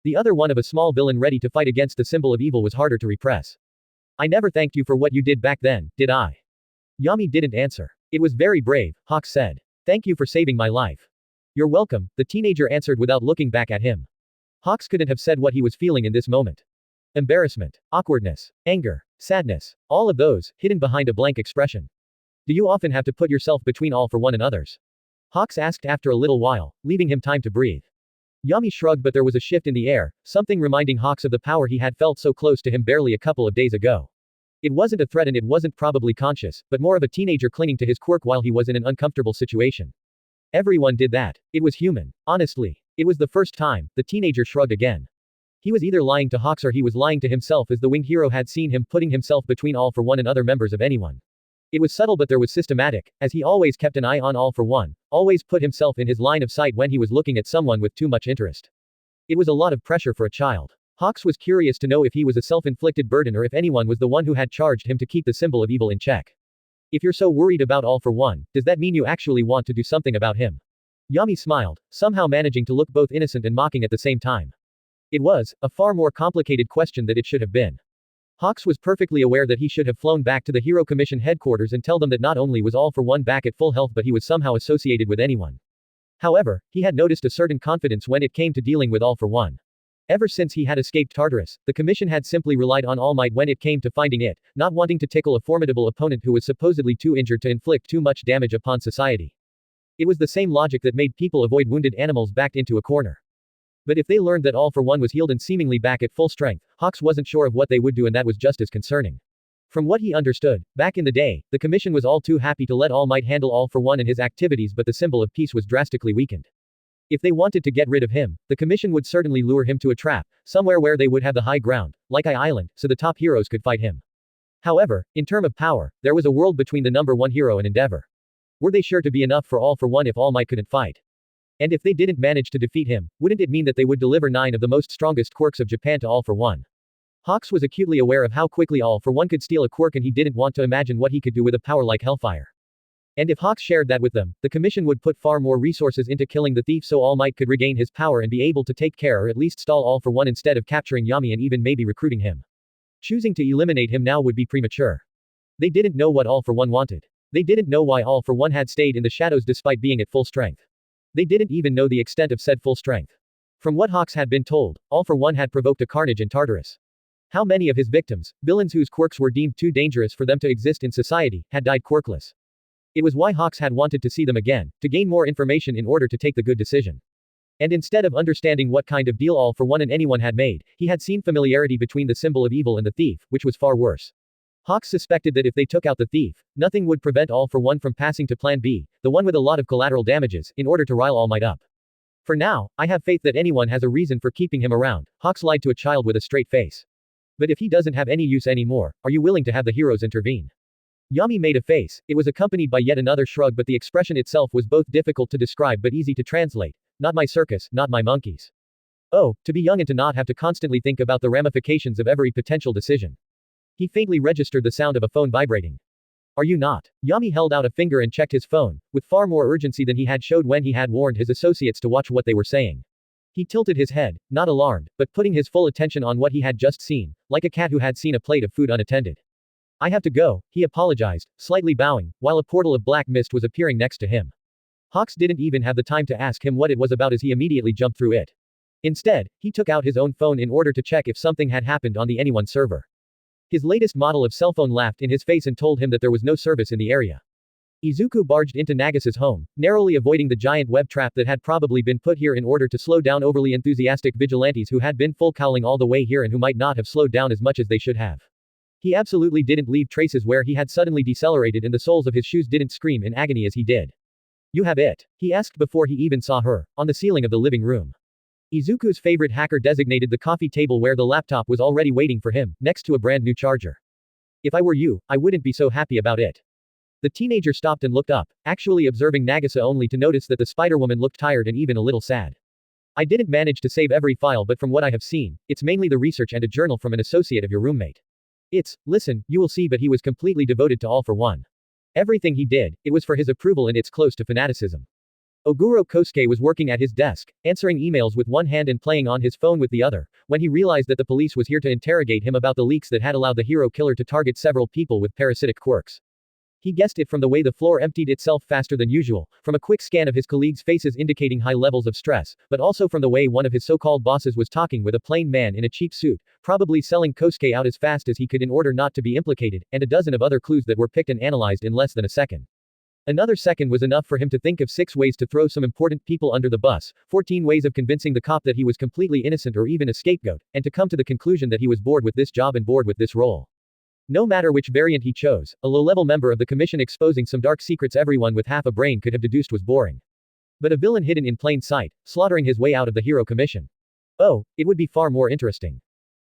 The other one of a small villain ready to fight against the symbol of evil was harder to repress. I never thanked you for what you did back then, did I? Yami didn't answer. It was very brave, Hawks said. Thank you for saving my life. You're welcome, the teenager answered without looking back at him. Hawks couldn't have said what he was feeling in this moment. Embarrassment, awkwardness, anger, sadness, all of those, hidden behind a blank expression. Do you often have to put yourself between all for one and others? Hawks asked after a little while, leaving him time to breathe. Yami shrugged, but there was a shift in the air, something reminding Hawks of the power he had felt so close to him barely a couple of days ago. It wasn't a threat and it wasn't probably conscious, but more of a teenager clinging to his quirk while he was in an uncomfortable situation. Everyone did that. It was human. Honestly. It was the first time. The teenager shrugged again. He was either lying to Hawks or he was lying to himself, as the winged hero had seen him putting himself between all for one and other members of anyone. It was subtle, but there was systematic, as he always kept an eye on all for one, always put himself in his line of sight when he was looking at someone with too much interest. It was a lot of pressure for a child. Hawks was curious to know if he was a self-inflicted burden or if anyone was the one who had charged him to keep the symbol of evil in check. If you're so worried about all for one, does that mean you actually want to do something about him? Yami smiled, somehow managing to look both innocent and mocking at the same time. It was a far more complicated question than it should have been. Hawks was perfectly aware that he should have flown back to the Hero Commission headquarters and tell them that not only was all for one back at full health, but he was somehow associated with anyone. However, he had noticed a certain confidence when it came to dealing with all for one. Ever since he had escaped Tartarus, the Commission had simply relied on All Might when it came to finding it, not wanting to tickle a formidable opponent who was supposedly too injured to inflict too much damage upon society. It was the same logic that made people avoid wounded animals backed into a corner. But if they learned that all for one was healed and seemingly back at full strength, Hawks wasn't sure of what they would do, and that was just as concerning. From what he understood, back in the day, the Commission was all too happy to let All Might handle all for one and his activities, but the symbol of peace was drastically weakened. If they wanted to get rid of him, the Commission would certainly lure him to a trap, somewhere where they would have the high ground, like Island, so the top heroes could fight him. However, in terms of power, there was a world between the number one hero and Endeavor. Were they sure to be enough for all for one if All Might couldn't fight? And if they didn't manage to defeat him, wouldn't it mean that they would deliver 9 of the most strongest quirks of Japan to All for One? Hawks was acutely aware of how quickly All for One could steal a quirk, and he didn't want to imagine what he could do with a power like Hellfire. And if Hawks shared that with them, the Commission would put far more resources into killing the thief so All Might could regain his power and be able to take care or at least stall All for One instead of capturing Yami and even maybe recruiting him. Choosing to eliminate him now would be premature. They didn't know what All for One wanted. They didn't know why All for One had stayed in the shadows despite being at full strength. They didn't even know the extent of said full strength. From what Hawks had been told, All for One had provoked a carnage in Tartarus. How many of his victims, villains whose quirks were deemed too dangerous for them to exist in society, had died quirkless? It was why Hawks had wanted to see them again, to gain more information in order to take the good decision. And instead of understanding what kind of deal All for One and anyone had made, he had seen familiarity between the symbol of evil and the thief, which was far worse. Hawks suspected that if they took out the thief, nothing would prevent All for One from passing to Plan B, the one with a lot of collateral damages, in order to rile All Might up. For now, I have faith that anyone has a reason for keeping him around, Hawks lied to a child with a straight face. But if he doesn't have any use anymore, are you willing to have the heroes intervene? Yami made a face. It was accompanied by yet another shrug, but the expression itself was both difficult to describe but easy to translate. Not my circus, not my monkeys. Oh, to be young and to not have to constantly think about the ramifications of every potential decision. He faintly registered the sound of a phone vibrating. Are you not? Yami held out a finger and checked his phone, with far more urgency than he had showed when he had warned his associates to watch what they were saying. He tilted his head, not alarmed, but putting his full attention on what he had just seen, like a cat who had seen a plate of food unattended. I have to go, he apologized, slightly bowing, while a portal of black mist was appearing next to him. Hawks didn't even have the time to ask him what it was about as he immediately jumped through it. Instead, he took out his own phone in order to check if something had happened on the Anyone server. His latest model of cell phone laughed in his face and told him that there was no service in the area. Izuku barged into Nagasa's home, narrowly avoiding the giant web trap that had probably been put here in order to slow down overly enthusiastic vigilantes who had been full cowling all the way here and who might not have slowed down as much as they should have. He absolutely didn't leave traces where he had suddenly decelerated, and the soles of his shoes didn't scream in agony as he did. You have it? He asked before he even saw her, on the ceiling of the living room. Izuku's favorite hacker designated the coffee table where the laptop was already waiting for him, next to a brand new charger. If I were you, I wouldn't be so happy about it. The teenager stopped and looked up, actually observing Nagasa only to notice that the Spider-Woman looked tired and even a little sad. I didn't manage to save every file, but from what I have seen, it's mainly the research and a journal from an associate of your roommate. Listen, you will see, but he was completely devoted to All for One. Everything he did, it was for his approval, and it's close to fanaticism. Oguro Kosuke was working at his desk, answering emails with one hand and playing on his phone with the other, when he realized that the police was here to interrogate him about the leaks that had allowed the hero killer to target several people with parasitic quirks. He guessed it from the way the floor emptied itself faster than usual, from a quick scan of his colleagues' faces indicating high levels of stress, but also from the way one of his so-called bosses was talking with a plain man in a cheap suit, probably selling Kosuke out as fast as he could in order not to be implicated, and a dozen of other clues that were picked and analyzed in less than a second. Another second was enough for him to think of 6 ways to throw some important people under the bus, 14 ways of convincing the cop that he was completely innocent or even a scapegoat, and to come to the conclusion that he was bored with this job and bored with this role. No matter which variant he chose, a low-level member of the commission exposing some dark secrets everyone with half a brain could have deduced was boring. But a villain hidden in plain sight, slaughtering his way out of the hero commission. Oh, it would be far more interesting.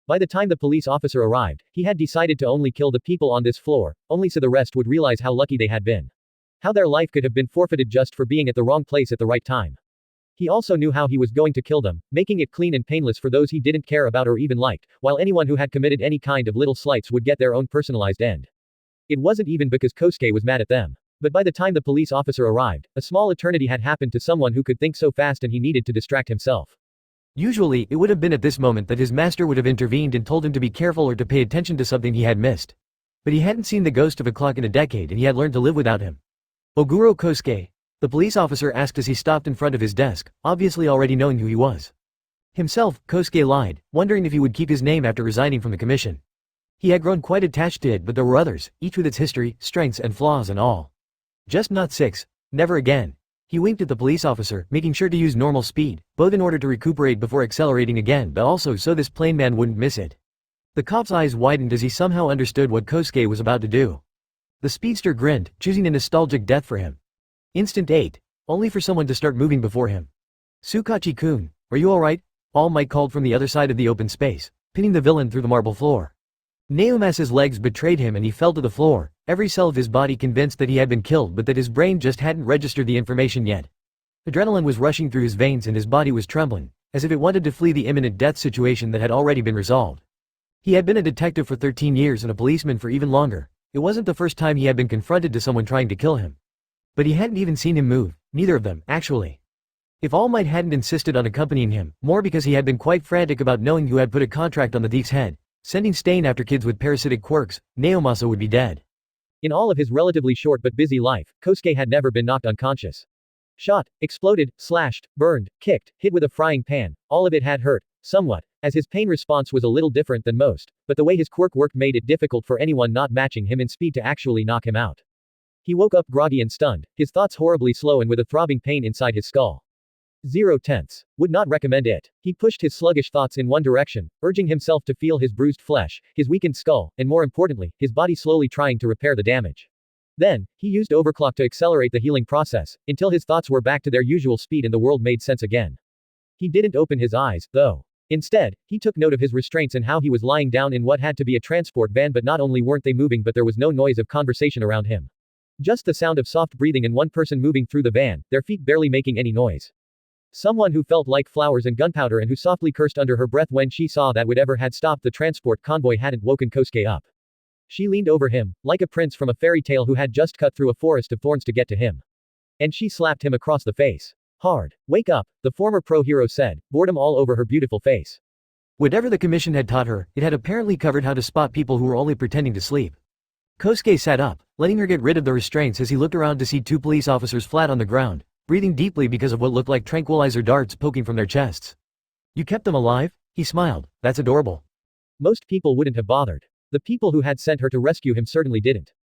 By the time the police officer arrived, he had decided to only kill the people on this floor, only so the rest would realize how lucky they had been. How their life could have been forfeited just for being at the wrong place at the right time. He also knew how he was going to kill them, making it clean and painless for those he didn't care about or even liked, while anyone who had committed any kind of little slights would get their own personalized end. It wasn't even because Kosuke was mad at them. But by the time the police officer arrived, a small eternity had happened to someone who could think so fast and he needed to distract himself. Usually, it would have been at this moment that his master would have intervened and told him to be careful or to pay attention to something he had missed. But he hadn't seen the ghost of a clock in a decade and he had learned to live without him. Oguro Kosuke? The police officer asked as he stopped in front of his desk, obviously already knowing who he was. Himself, Kosuke lied, wondering if he would keep his name after resigning from the commission. He had grown quite attached to it, but there were others, each with its history, strengths and flaws and all. Just not 6. Never again. He winked at the police officer, making sure to use normal speed, both in order to recuperate before accelerating again but also so this plain man wouldn't miss it. The cop's eyes widened as he somehow understood what Kosuke was about to do. The speedster grinned, choosing a nostalgic death for him. Instant 8. Only for someone to start moving before him. Sukachi-kun, are you alright? All Might called from the other side of the open space, pinning the villain through the marble floor. Naomas's legs betrayed him and he fell to the floor, every cell of his body convinced that he had been killed but that his brain just hadn't registered the information yet. Adrenaline was rushing through his veins and his body was trembling, as if it wanted to flee the imminent death situation that had already been resolved. He had been a detective for 13 years and a policeman for even longer. It wasn't the first time he had been confronted to someone trying to kill him. But he hadn't even seen him move, neither of them, actually. If All Might hadn't insisted on accompanying him, more because he had been quite frantic about knowing who had put a contract on the thief's head, sending Stain after kids with parasitic quirks, Naomasa would be dead. In all of his relatively short but busy life, Kosuke had never been knocked unconscious. Shot, exploded, slashed, burned, kicked, hit with a frying pan, all of it had hurt, somewhat, as his pain response was a little different than most, but the way his quirk worked made it difficult for anyone not matching him in speed to actually knock him out. He woke up groggy and stunned, his thoughts horribly slow and with a throbbing pain inside his skull. 0 tenths. Would not recommend it. He pushed his sluggish thoughts in one direction, urging himself to feel his bruised flesh, his weakened skull, and more importantly, his body slowly trying to repair the damage. Then, he used overclock to accelerate the healing process, until his thoughts were back to their usual speed and the world made sense again. He didn't open his eyes, though. Instead, he took note of his restraints and how he was lying down in what had to be a transport van, but not only weren't they moving but there was no noise of conversation around him. Just the sound of soft breathing and one person moving through the van, their feet barely making any noise. Someone who felt like flowers and gunpowder and who softly cursed under her breath when she saw that whatever had stopped the transport convoy hadn't woken Kosuke up. She leaned over him, like a prince from a fairy tale who had just cut through a forest of thorns to get to him. And she slapped him across the face. Hard. Wake up, the former pro-hero said, boredom all over her beautiful face. Whatever the commission had taught her, it had apparently covered how to spot people who were only pretending to sleep. Kosuke sat up, letting her get rid of the restraints as he looked around to see 2 police officers flat on the ground, breathing deeply because of what looked like tranquilizer darts poking from their chests. You kept them alive? He smiled. That's adorable. Most people wouldn't have bothered. The people who had sent her to rescue him certainly didn't.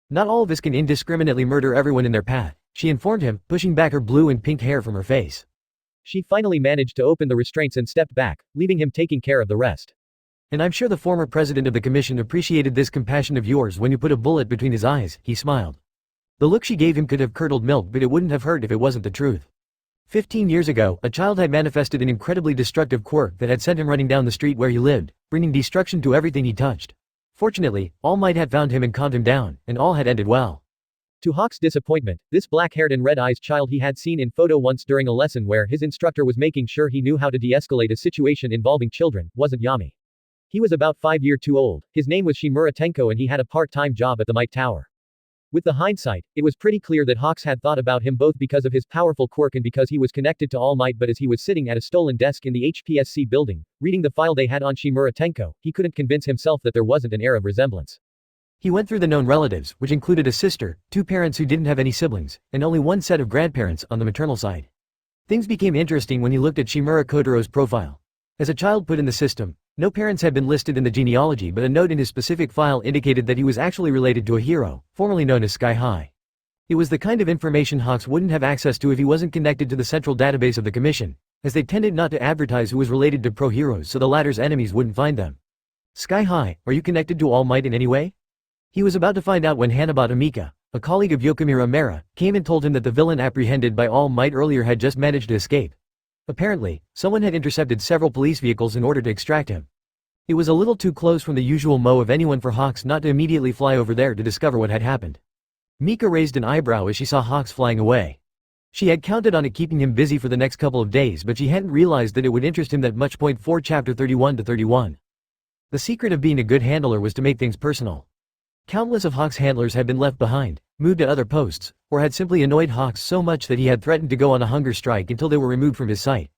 Not all of us can indiscriminately murder everyone in their path, she informed him, pushing back her blue and pink hair from her face. She finally managed to open the restraints and stepped back, leaving him taking care of the rest. And I'm sure the former president of the commission appreciated this compassion of yours when you put a bullet between his eyes, he smiled. The look she gave him could have curdled milk, but it wouldn't have hurt if it wasn't the truth. 15 years ago, a child had manifested an incredibly destructive quirk that had sent him running down the street where he lived, bringing destruction to everything he touched. Fortunately, All Might had found him and calmed him down, and all had ended well. To Hawk's disappointment, this black-haired and red-eyed child he had seen in photo once during a lesson where his instructor was making sure he knew how to de-escalate a situation involving children, wasn't Yami. He was about 5 years too old, his name was Shimura Tenko and he had a part-time job at the Might Tower. With the hindsight, it was pretty clear that Hawks had thought about him both because of his powerful quirk and because he was connected to All Might, but as he was sitting at a stolen desk in the HPSC building, reading the file they had on Shimura Tenko, he couldn't convince himself that there wasn't an air of resemblance. He went through the known relatives, which included a sister, two parents who didn't have any siblings, and only one set of grandparents on the maternal side. Things became interesting when he looked at Shimura Kotaro's profile. As a child put in the system, no parents had been listed in the genealogy, but a note in his specific file indicated that he was actually related to a hero, formerly known as Sky High. It was the kind of information Hawks wouldn't have access to if he wasn't connected to the central database of the Commission, as they tended not to advertise who was related to pro-heroes so the latter's enemies wouldn't find them. Sky High, are you connected to All Might in any way? He was about to find out when Hanabata Mika, a colleague of Yokomira Mera, came and told him that the villain apprehended by All Might earlier had just managed to escape. Apparently, someone had intercepted several police vehicles in order to extract him. It was a little too close from the usual mo of anyone for Hawks not to immediately fly over there to discover what had happened. Mika raised an eyebrow as she saw Hawks flying away. She had counted on it keeping him busy for the next couple of days, but she hadn't realized that it would interest him that much. 4 Chapter 31 to 31. The secret of being a good handler was to make things personal. Countless of Hawks' handlers had been left behind, moved to other posts, or had simply annoyed Hawks so much that he had threatened to go on a hunger strike until they were removed from his sight.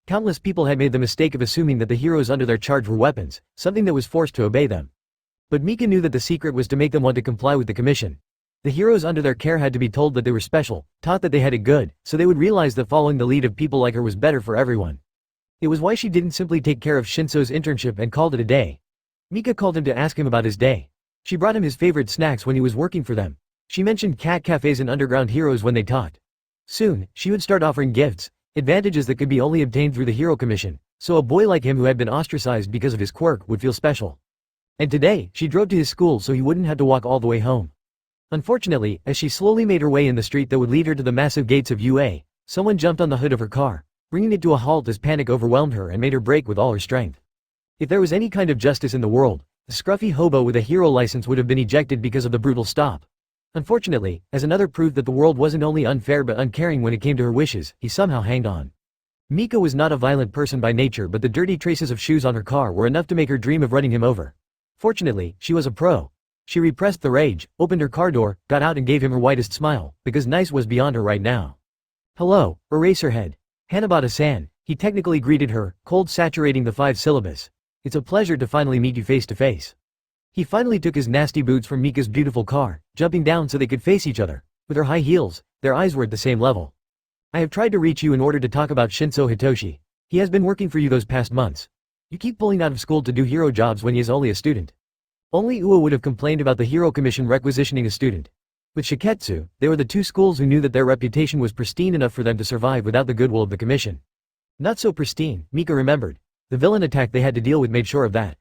Countless people had made the mistake of assuming that the heroes under their charge were weapons, something that was forced to obey them. But Mika knew that the secret was to make them want to comply with the commission. The heroes under their care had to be told that they were special, taught that they had it good, so they would realize that following the lead of people like her was better for everyone. It was why she didn't simply take care of Shinso's internship and called it a day. Mika called him to ask him about his day. She brought him his favorite snacks when he was working for them. She mentioned cat cafes and underground heroes when they talked. Soon, she would start offering gifts, advantages that could be only obtained through the Hero Commission, so a boy like him who had been ostracized because of his quirk would feel special. And today, she drove to his school so he wouldn't have to walk all the way home. Unfortunately, as she slowly made her way in the street that would lead her to the massive gates of UA, someone jumped on the hood of her car, bringing it to a halt as panic overwhelmed her and made her brake with all her strength. If there was any kind of justice in the world, the scruffy hobo with a hero license would have been ejected because of the brutal stop. Unfortunately, as another proof that the world wasn't only unfair but uncaring when it came to her wishes, he somehow hanged on. Mika was not a violent person by nature, but the dirty traces of shoes on her car were enough to make her dream of running him over. Fortunately, she was a pro. She repressed the rage, opened her car door, got out and gave him her widest smile, because nice was beyond her right now. Hello, Eraserhead. Hanabata-san, he technically greeted her, cold saturating the 5 syllables. It's a pleasure to finally meet you face to face. He finally took his nasty boots from Mika's beautiful car, jumping down so they could face each other. With her high heels, their eyes were at the same level. I have tried to reach you in order to talk about Shinso Hitoshi. He has been working for you those past months. You keep pulling out of school to do hero jobs when he is only a student. Only Uo would have complained about the Hero Commission requisitioning a student. With Shiketsu, they were the two schools who knew that their reputation was pristine enough for them to survive without the goodwill of the commission. Not so pristine, Mika remembered. The villain attack they had to deal with made sure of that.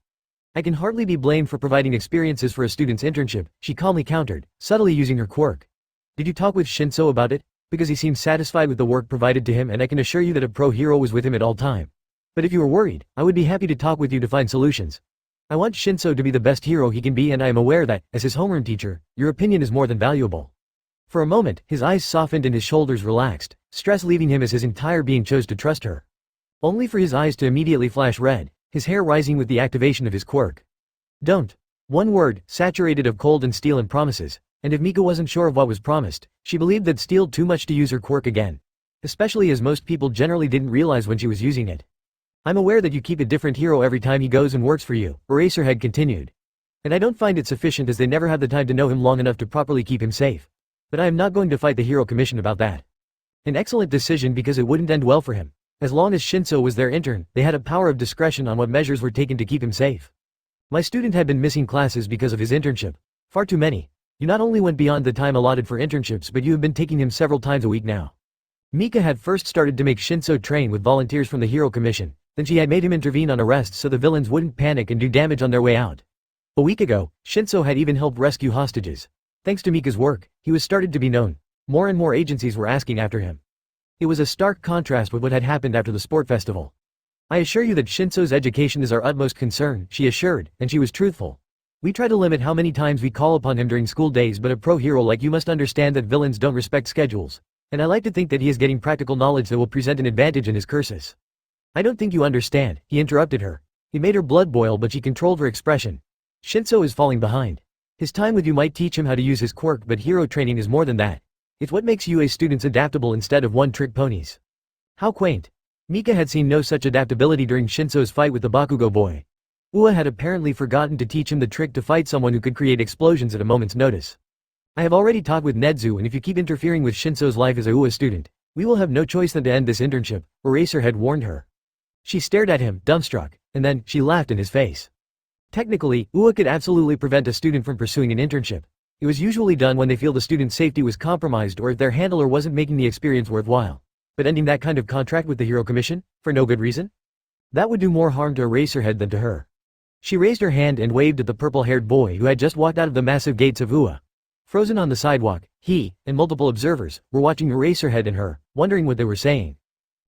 I can hardly be blamed for providing experiences for a student's internship, she calmly countered, subtly using her quirk. Did you talk with Shinso about it? Because he seemed satisfied with the work provided to him, and I can assure you that a pro-hero was with him at all time. But if you were worried, I would be happy to talk with you to find solutions. I want Shinso to be the best hero he can be, and I am aware that, as his homeroom teacher, your opinion is more than valuable. For a moment, his eyes softened and his shoulders relaxed, stress leaving him as his entire being chose to trust her. Only for his eyes to immediately flash red, his hair rising with the activation of his quirk. Don't. One word, saturated of cold and steel and promises, and if Mika wasn't sure of what was promised, she believed that steeled too much to use her quirk again. Especially as most people generally didn't realize when she was using it. I'm aware that you keep a different hero every time he goes and works for you, Eraserhead continued. And I don't find it sufficient as they never have the time to know him long enough to properly keep him safe. But I am not going to fight the Hero Commission about that. An excellent decision because it wouldn't end well for him. As long as Shinso was their intern, they had a power of discretion on what measures were taken to keep him safe. My student had been missing classes because of his internship. Far too many. You not only went beyond the time allotted for internships, but you have been taking him several times a week now. Mika had first started to make Shinso train with volunteers from the Hero Commission, then she had made him intervene on arrests so the villains wouldn't panic and do damage on their way out. A week ago, Shinso had even helped rescue hostages. Thanks to Mika's work, he was started to be known. More and more agencies were asking after him. It was a stark contrast with what had happened after the sport festival. I assure you that Shinso's education is our utmost concern, she assured, and she was truthful. We try to limit how many times we call upon him during school days, but a pro-hero like you must understand that villains don't respect schedules. And I like to think that he is getting practical knowledge that will present an advantage in his cursus. I don't think you understand, he interrupted her. He made her blood boil, but she controlled her expression. Shinso is falling behind. His time with you might teach him how to use his quirk, but hero training is more than that. It's what makes UA students adaptable instead of one-trick ponies. How quaint. Mika had seen no such adaptability during Shinso's fight with the Bakugo boy. Ua had apparently forgotten to teach him the trick to fight someone who could create explosions at a moment's notice. I have already talked with Nedzu, and if you keep interfering with Shinso's life as a Ua student, we will have no choice than to end this internship, Eraserhead warned her. She stared at him, dumbstruck, and then, she laughed in his face. Technically, Ua could absolutely prevent a student from pursuing an internship. It was usually done when they feel the student's safety was compromised or if their handler wasn't making the experience worthwhile. But ending that kind of contract with the Hero Commission? For no good reason? That would do more harm to Eraserhead than to her. She raised her hand and waved at the purple-haired boy who had just walked out of the massive gates of Ua. Frozen on the sidewalk, he, and multiple observers, were watching Eraserhead and her, wondering what they were saying.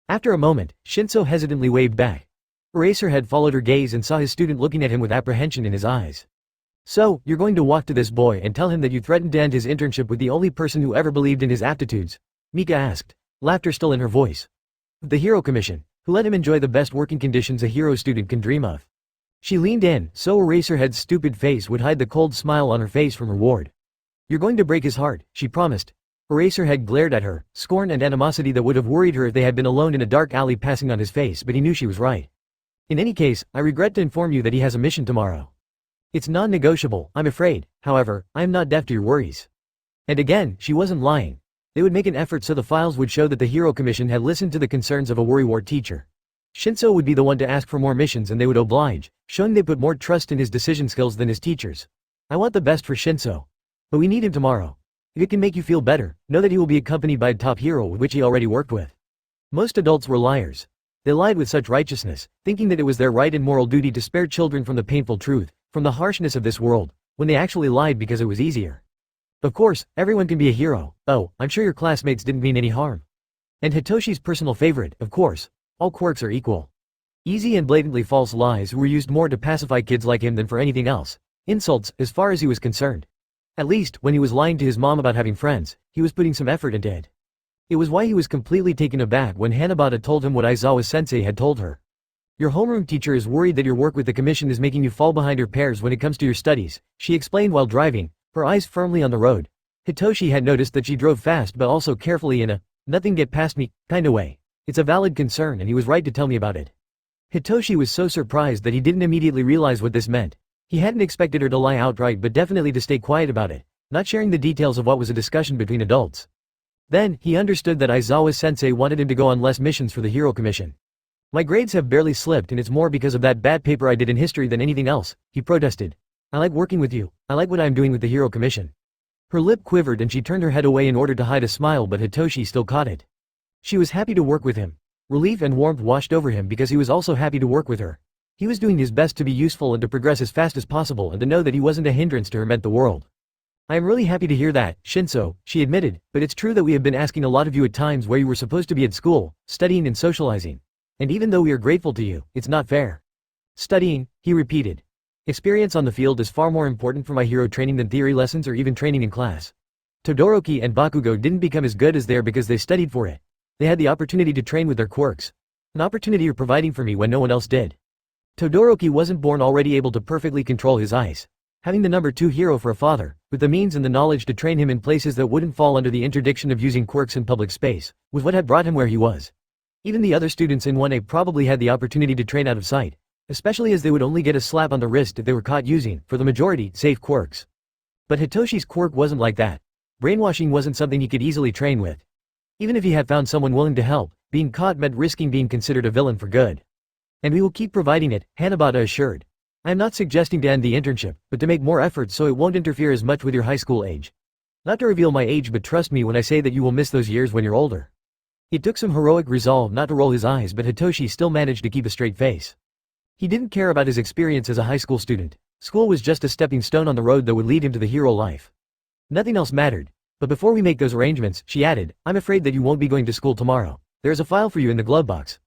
After a moment, Shinso hesitantly waved back. Eraserhead followed her gaze and saw his student looking at him with apprehension in his eyes. So, you're going to walk to this boy and tell him that you threatened to end his internship with the only person who ever believed in his aptitudes? Mika asked, laughter still in her voice. The Hero Commission, who let him enjoy the best working conditions a hero student can dream of. She leaned in, so Eraserhead's stupid face would hide the cold smile on her face from reward. You're going to break his heart, she promised. Eraserhead glared at her, scorn and animosity that would have worried her if they had been alone in a dark alley passing on his face, but he knew she was right. In any case, I regret to inform you that he has a mission tomorrow. It's non-negotiable, I'm afraid, however, I am not deaf to your worries. And again, she wasn't lying. They would make an effort so the files would show that the Hero Commission had listened to the concerns of a worrywart teacher. Shinso would be the one to ask for more missions and they would oblige, showing they put more trust in his decision skills than his teachers. I want the best for Shinso. But we need him tomorrow. If it can make you feel better, know that he will be accompanied by a top hero with which he already worked with. Most adults were liars. They lied with such righteousness, thinking that it was their right and moral duty to spare children from the painful truth, from the harshness of this world, when they actually lied because it was easier. Of course, everyone can be a hero. Oh, I'm sure your classmates didn't mean any harm. And Hitoshi's personal favorite, of course. All quirks are equal. Easy and blatantly false lies were used more to pacify kids like him than for anything else. Insults, as far as he was concerned. At least, when he was lying to his mom about having friends, he was putting some effort into it. It was why he was completely taken aback when Hanabata told him what Aizawa-sensei had told her. Your homeroom teacher is worried that your work with the commission is making you fall behind her peers when it comes to your studies, she explained while driving, her eyes firmly on the road. Hitoshi had noticed that she drove fast but also carefully in a, nothing get past me, kinda way. It's a valid concern and he was right to tell me about it. Hitoshi was so surprised that he didn't immediately realize what this meant. He hadn't expected her to lie outright but definitely to stay quiet about it, not sharing the details of what was a discussion between adults. Then, he understood that Aizawa-sensei wanted him to go on less missions for the Hero Commission. My grades have barely slipped and it's more because of that bad paper I did in history than anything else, he protested. I like working with you, I like what I am doing with the Hero Commission. Her lip quivered and she turned her head away in order to hide a smile but Hitoshi still caught it. She was happy to work with him. Relief and warmth washed over him because he was also happy to work with her. He was doing his best to be useful and to progress as fast as possible and to know that he wasn't a hindrance to her meant the world. I am really happy to hear that, Shinso, she admitted, but it's true that we have been asking a lot of you at times where you were supposed to be at school, studying and socializing. And even though we are grateful to you, it's not fair. Studying, he repeated. Experience on the field is far more important for my hero training than theory lessons or even training in class. Todoroki and Bakugo didn't become as good as they are because they studied for it. They had the opportunity to train with their quirks. An opportunity you're providing for me when no one else did. Todoroki wasn't born already able to perfectly control his ice. Having the number 2 hero for a father, with the means and the knowledge to train him in places that wouldn't fall under the interdiction of using quirks in public space, was what had brought him where he was. Even the other students in 1A probably had the opportunity to train out of sight, especially as they would only get a slap on the wrist if they were caught using, for the majority, safe quirks. But Hitoshi's quirk wasn't like that. Brainwashing wasn't something he could easily train with. Even if he had found someone willing to help, being caught meant risking being considered a villain for good. And we will keep providing it, Hanabata assured. I am not suggesting to end the internship, but to make more efforts so it won't interfere as much with your high school age. Not to reveal my age, but trust me when I say that you will miss those years when you're older. It took some heroic resolve not to roll his eyes, but Hitoshi still managed to keep a straight face. He didn't care about his experience as a high school student. School was just a stepping stone on the road that would lead him to the hero life. Nothing else mattered. But before we make those arrangements, she added, I'm afraid that you won't be going to school tomorrow. There is a file for you in the glove box.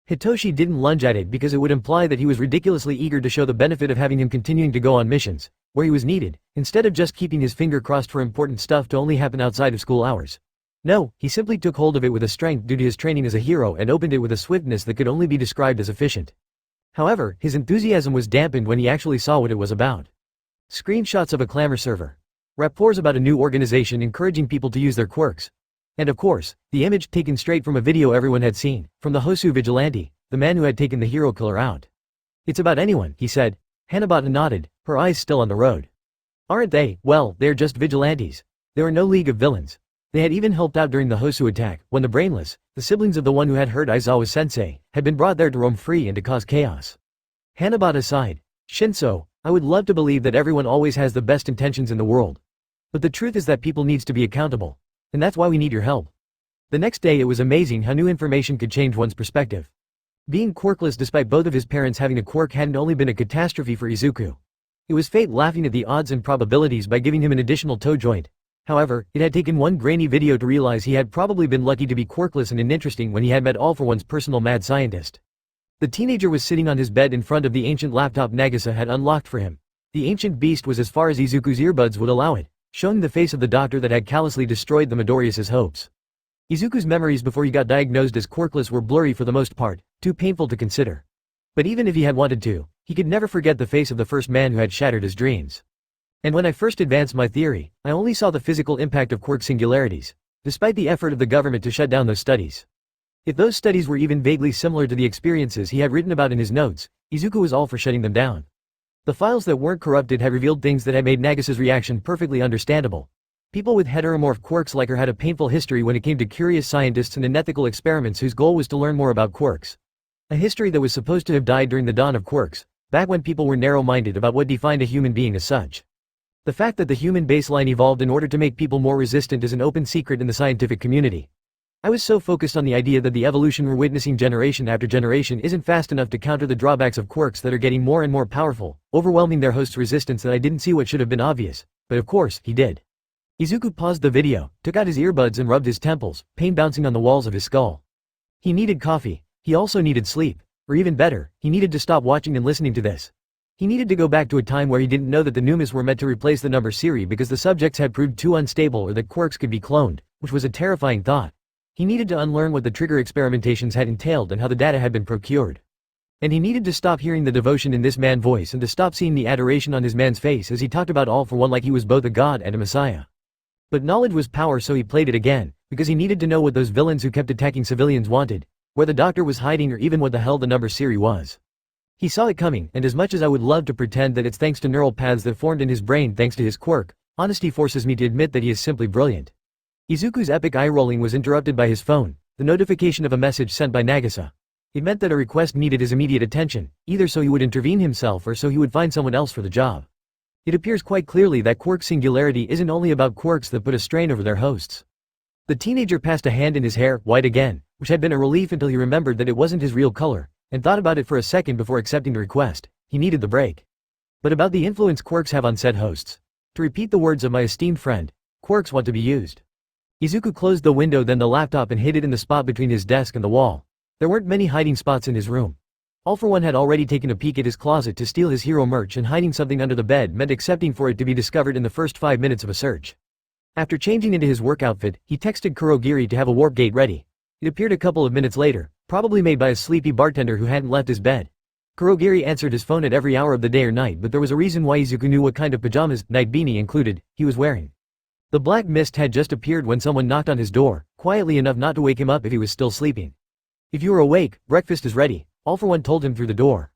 Hitoshi didn't lunge at it because it would imply that he was ridiculously eager to show the benefit of having him continuing to go on missions, where he was needed, instead of just keeping his finger crossed for important stuff to only happen outside of school hours. No, he simply took hold of it with a strength due to his training as a hero and opened it with a swiftness that could only be described as efficient. However, his enthusiasm was dampened when he actually saw what it was about. Screenshots of a clamor server. Rapports about a new organization encouraging people to use their quirks. And of course, the image taken straight from a video everyone had seen, from the Hosu vigilante, the man who had taken the hero killer out. It's about anyone, he said. Hanabata nodded, her eyes still on the road. Aren't they? Well, they're just vigilantes. They were no league of villains. They had even helped out during the Hosu attack, when the Brainless, the siblings of the one who had hurt Aizawa-sensei, had been brought there to roam free and to cause chaos. Hanabata sighed. Shinso, I would love to believe that everyone always has the best intentions in the world. But the truth is that people needs to be accountable. And that's why we need your help. The next day it was amazing how new information could change one's perspective. Being quirkless despite both of his parents having a quirk hadn't only been a catastrophe for Izuku. It was fate laughing at the odds and probabilities by giving him an additional toe joint. However, it had taken one grainy video to realize he had probably been lucky to be quirkless and uninteresting when he had met All For One's personal mad scientist. The teenager was sitting on his bed in front of the ancient laptop Nagisa had unlocked for him. The ancient beast was as far as Izuku's earbuds would allow it, showing the face of the doctor that had callously destroyed the Midoriya's hopes. Izuku's memories before he got diagnosed as quirkless were blurry for the most part, too painful to consider. But even if he had wanted to, he could never forget the face of the first man who had shattered his dreams. And when I first advanced my theory, I only saw the physical impact of quirk singularities, despite the effort of the government to shut down those studies. If those studies were even vaguely similar to the experiences he had written about in his notes, Izuku was all for shutting them down. The files that weren't corrupted had revealed things that had made Nagisa's reaction perfectly understandable. People with heteromorph quirks like her had a painful history when it came to curious scientists and unethical experiments whose goal was to learn more about quirks. A history that was supposed to have died during the dawn of quirks, back when people were narrow-minded about what defined a human being as such. The fact that the human baseline evolved in order to make people more resistant is an open secret in the scientific community. I was so focused on the idea that the evolution we're witnessing generation after generation isn't fast enough to counter the drawbacks of quirks that are getting more and more powerful, overwhelming their host's resistance that I didn't see what should have been obvious, but of course, he did. Izuku paused the video, took out his earbuds and rubbed his temples, pain bouncing on the walls of his skull. He needed coffee. He also needed sleep. Or even better, he needed to stop watching and listening to this. He needed to go back to a time where he didn't know that the Numas were meant to replace the number Siri because the subjects had proved too unstable or that quirks could be cloned, which was a terrifying thought. He needed to unlearn what the trigger experimentations had entailed and how the data had been procured. And he needed to stop hearing the devotion in this man's voice and to stop seeing the adoration on his man's face as he talked about All For One like he was both a god and a messiah. But knowledge was power, so he played it again, because he needed to know what those villains who kept attacking civilians wanted, where the doctor was hiding, or even what the hell the number Siri was. He saw it coming, and as much as I would love to pretend that it's thanks to neural paths that formed in his brain thanks to his quirk, honesty forces me to admit that he is simply brilliant. Izuku's epic eye-rolling was interrupted by his phone, the notification of a message sent by Nagisa. It meant that a request needed his immediate attention, either so he would intervene himself or so he would find someone else for the job. It appears quite clearly that quirk singularity isn't only about quirks that put a strain over their hosts. The teenager passed a hand in his hair, white again, which had been a relief until he remembered that it wasn't his real color, and thought about it for a second before accepting the request. He needed the break. But about the influence quirks have on said hosts. To repeat the words of my esteemed friend, quirks want to be used. Izuku closed the window, then the laptop, and hid it in the spot between his desk and the wall. There weren't many hiding spots in his room. All For One had already taken a peek at his closet to steal his hero merch, and hiding something under the bed meant accepting for it to be discovered in the first 5 minutes of a search. After changing into his work outfit, he texted Kurogiri to have a warp gate ready. It appeared a couple of minutes later, probably made by a sleepy bartender who hadn't left his bed. Kurogiri answered his phone at every hour of the day or night, but there was a reason why Izuku knew what kind of pajamas, night beanie included, he was wearing. The black mist had just appeared when someone knocked on his door, quietly enough not to wake him up if he was still sleeping. "If you are awake, breakfast is ready," All For One told him through the door.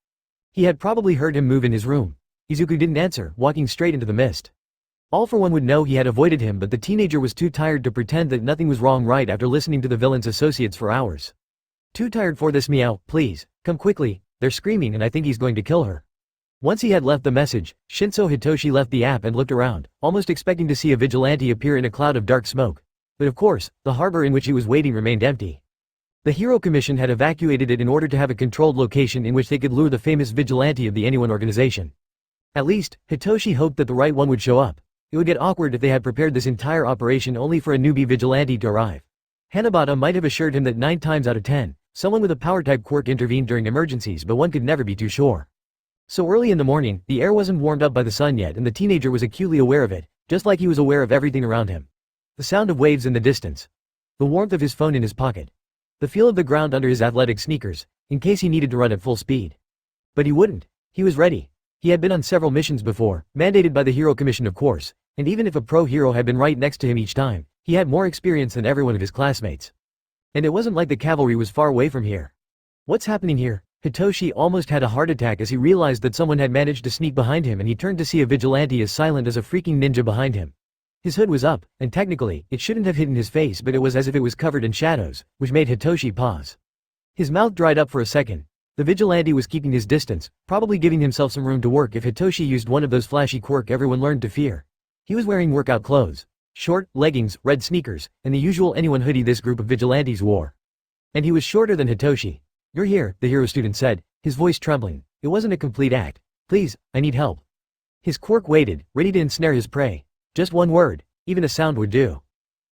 He had probably heard him move in his room. Izuku didn't answer, walking straight into the mist. All For One would know he had avoided him, but the teenager was too tired to pretend that nothing was wrong right after listening to the villain's associates for hours. "Too tired for this, meow, please, come quickly, they're screaming and I think he's going to kill her." Once he had left the message, Shinso Hitoshi left the app and looked around, almost expecting to see a vigilante appear in a cloud of dark smoke. But of course, the harbor in which he was waiting remained empty. The Hero Commission had evacuated it in order to have a controlled location in which they could lure the famous vigilante of the Anyone organization. At least, Hitoshi hoped that the right one would show up. It would get awkward if they had prepared this entire operation only for a newbie vigilante to arrive. Hanabata might have assured him that 9 times out of 10, someone with a power-type quirk intervened during emergencies, but one could never be too sure. So early in the morning, the air wasn't warmed up by the sun yet, and the teenager was acutely aware of it, just like he was aware of everything around him. The sound of waves in the distance. The warmth of his phone in his pocket. The feel of the ground under his athletic sneakers, in case he needed to run at full speed. But he wouldn't. He was ready. He had been on several missions before, mandated by the Hero Commission of course, and even if a pro-hero had been right next to him each time, he had more experience than every one of his classmates. And it wasn't like the cavalry was far away from here. "What's happening here?" Hitoshi almost had a heart attack as he realized that someone had managed to sneak behind him, and he turned to see a vigilante as silent as a freaking ninja behind him. His hood was up, and technically, it shouldn't have hidden his face, but it was as if it was covered in shadows, which made Hitoshi pause. His mouth dried up for a second. The vigilante was keeping his distance, probably giving himself some room to work if Hitoshi used one of those flashy quirk everyone learned to fear. He was wearing workout clothes. Short, leggings, red sneakers, and the usual anyone hoodie this group of vigilantes wore. And he was shorter than Hitoshi. "You're here," the hero student said, his voice trembling. It wasn't a complete act. "Please, I need help." His quirk waited, ready to ensnare his prey. Just one word, even a sound would do.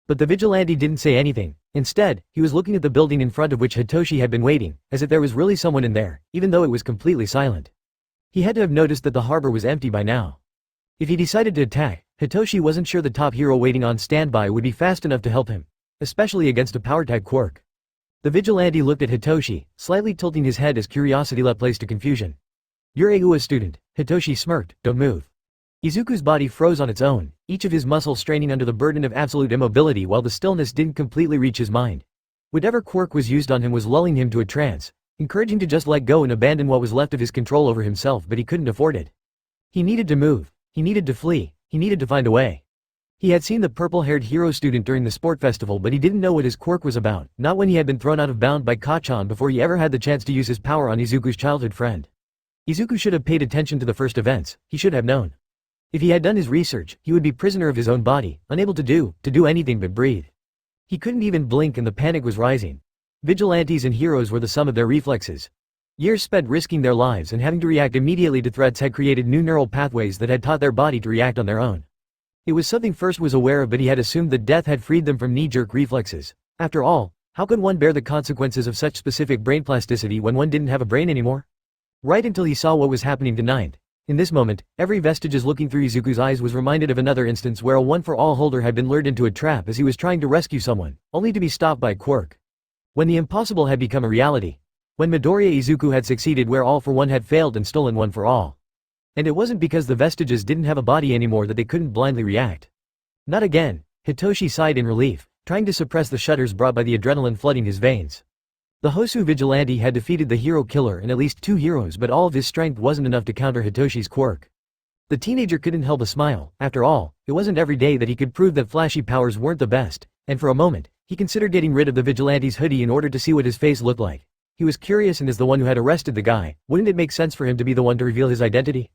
But the vigilante didn't say anything. Instead, he was looking at the building in front of which Hitoshi had been waiting, as if there was really someone in there, even though it was completely silent. He had to have noticed that the harbor was empty by now. If he decided to attack, Hitoshi wasn't sure the top hero waiting on standby would be fast enough to help him, especially against a power-type quirk. The vigilante looked at Hitoshi, slightly tilting his head as curiosity let place to confusion. "You're a UA student," Hitoshi smirked. "Don't move." Izuku's body froze on its own, each of his muscles straining under the burden of absolute immobility while the stillness didn't completely reach his mind. Whatever quirk was used on him was lulling him to a trance, encouraging to just let go and abandon what was left of his control over himself, but he couldn't afford it. He needed to move. He needed to flee. He needed to find a way. He had seen the purple-haired hero student during the sport festival, but he didn't know what his quirk was about, not when he had been thrown out of bound by Kachan before he ever had the chance to use his power on Izuku's childhood friend. Izuku should have paid attention to the first events. He should have known. If he had done his research, he would be prisoner of his own body, unable to do anything but breathe. He couldn't even blink and the panic was rising. Vigilantes and heroes were the sum of their reflexes. Years spent risking their lives and having to react immediately to threats had created new neural pathways that had taught their body to react on their own. It was something First was aware of, but he had assumed that death had freed them from knee-jerk reflexes. After all, how could one bear the consequences of such specific brain plasticity when one didn't have a brain anymore? Right until he saw what was happening to Ninth. In this moment, every vestiges looking through Izuku's eyes was reminded of another instance where a one-for-all holder had been lured into a trap as he was trying to rescue someone, only to be stopped by a quirk. When the impossible had become a reality. When Midoriya Izuku had succeeded where all for one had failed and stolen one for all. And it wasn't because the vestiges didn't have a body anymore that they couldn't blindly react. Not again, Hitoshi sighed in relief, trying to suppress the shudders brought by the adrenaline flooding his veins. The Hosu vigilante had defeated the hero killer and at least 2 heroes, but all of his strength wasn't enough to counter Hitoshi's quirk. The teenager couldn't help but smile. After all, it wasn't every day that he could prove that flashy powers weren't the best, and for a moment, he considered getting rid of the vigilante's hoodie in order to see what his face looked like. He was curious, and as the one who had arrested the guy, wouldn't it make sense for him to be the one to reveal his identity?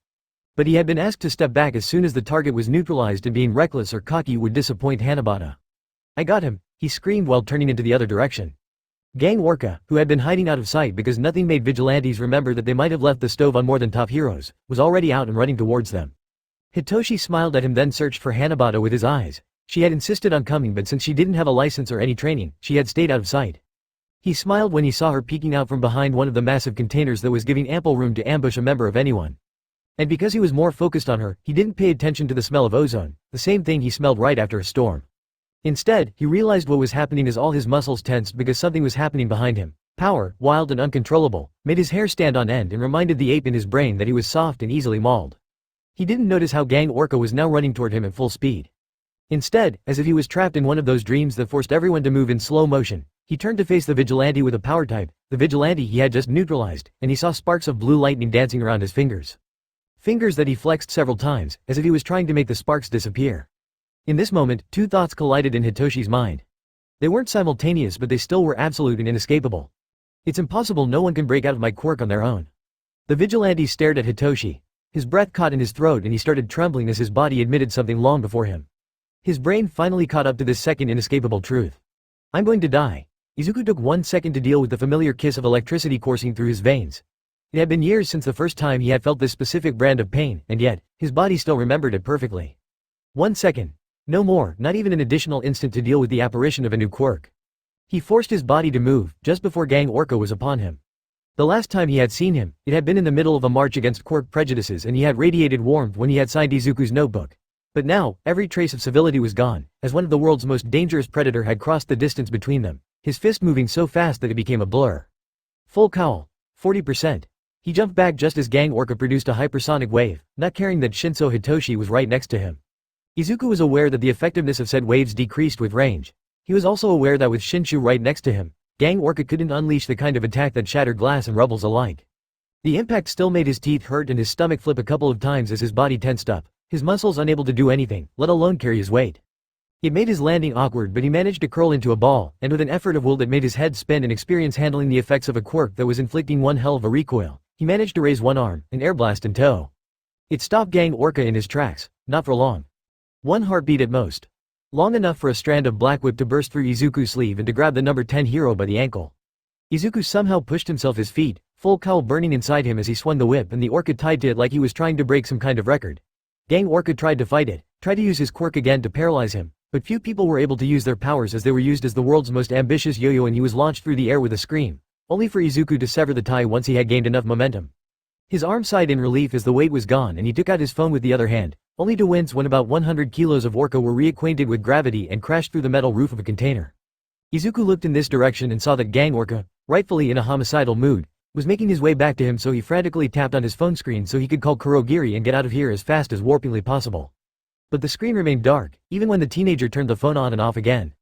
But he had been asked to step back as soon as the target was neutralized, and being reckless or cocky would disappoint Hanabata. "I got him," he screamed while turning into the other direction. Gang Orca, who had been hiding out of sight because nothing made vigilantes remember that they might have left the stove on more than top heroes, was already out and running towards them. Hitoshi smiled at him, then searched for Hanabata with his eyes. She had insisted on coming, but since she didn't have a license or any training, she had stayed out of sight. He smiled when he saw her peeking out from behind one of the massive containers that was giving ample room to ambush a member of anyone. And because he was more focused on her, he didn't pay attention to the smell of ozone, the same thing he smelled right after a storm. Instead, he realized what was happening as all his muscles tensed because something was happening behind him. Power, wild and uncontrollable, made his hair stand on end and reminded the ape in his brain that he was soft and easily mauled. He didn't notice how Gang Orca was now running toward him at full speed. Instead, as if he was trapped in one of those dreams that forced everyone to move in slow motion, he turned to face the vigilante with a power type, the vigilante he had just neutralized, and he saw sparks of blue lightning dancing around his fingers. Fingers that he flexed several times, as if he was trying to make the sparks disappear. In this moment, 2 thoughts collided in Hitoshi's mind. They weren't simultaneous, but they still were absolute and inescapable. It's impossible, no one can break out of my quirk on their own. The vigilante stared at Hitoshi. His breath caught in his throat and he started trembling as his body admitted something long before him. His brain finally caught up to this second inescapable truth. I'm going to die. Izuku took 1 second to deal with the familiar kiss of electricity coursing through his veins. It had been years since the first time he had felt this specific brand of pain, and yet, his body still remembered it perfectly. 1 second. No more, not even an additional instant to deal with the apparition of a new quirk. He forced his body to move, just before Gang Orca was upon him. The last time he had seen him, it had been in the middle of a march against quirk prejudices, and he had radiated warmth when he had signed Izuku's notebook. But now, every trace of civility was gone, as one of the world's most dangerous predator had crossed the distance between them, his fist moving so fast that it became a blur. Full cowl. 40%. He jumped back just as Gang Orca produced a hypersonic wave, not caring that Shinso Hitoshi was right next to him. Izuku was aware that the effectiveness of said waves decreased with range. He was also aware that with Shinshu right next to him, Gang Orca couldn't unleash the kind of attack that shattered glass and rubbles alike. The impact still made his teeth hurt and his stomach flip a couple of times as his body tensed up, his muscles unable to do anything, let alone carry his weight. It made his landing awkward, but he managed to curl into a ball, and with an effort of will that made his head spin and experience handling the effects of a quirk that was inflicting one hell of a recoil, he managed to raise one arm, an air blast in tow. It stopped Gang Orca in his tracks, not for long. One heartbeat at most. Long enough for a strand of black whip to burst through Izuku's sleeve and to grab the number 10 hero by the ankle. Izuku somehow pushed himself his feet, full cowl burning inside him as he swung the whip, and the Orca tied to it like he was trying to break some kind of record. Gang Orca tried to fight it, tried to use his quirk again to paralyze him, but few people were able to use their powers as they were used as the world's most ambitious yo-yo, and he was launched through the air with a scream, only for Izuku to sever the tie once he had gained enough momentum. His arm sighed in relief as the weight was gone, and he took out his phone with the other hand, only to wince when about 100 kilos of Orca were reacquainted with gravity and crashed through the metal roof of a container. Izuku looked in this direction and saw that Gang Orca, rightfully in a homicidal mood, was making his way back to him, so he frantically tapped on his phone screen so he could call Kurogiri and get out of here as fast as warpingly possible. But the screen remained dark, even when the teenager turned the phone on and off again.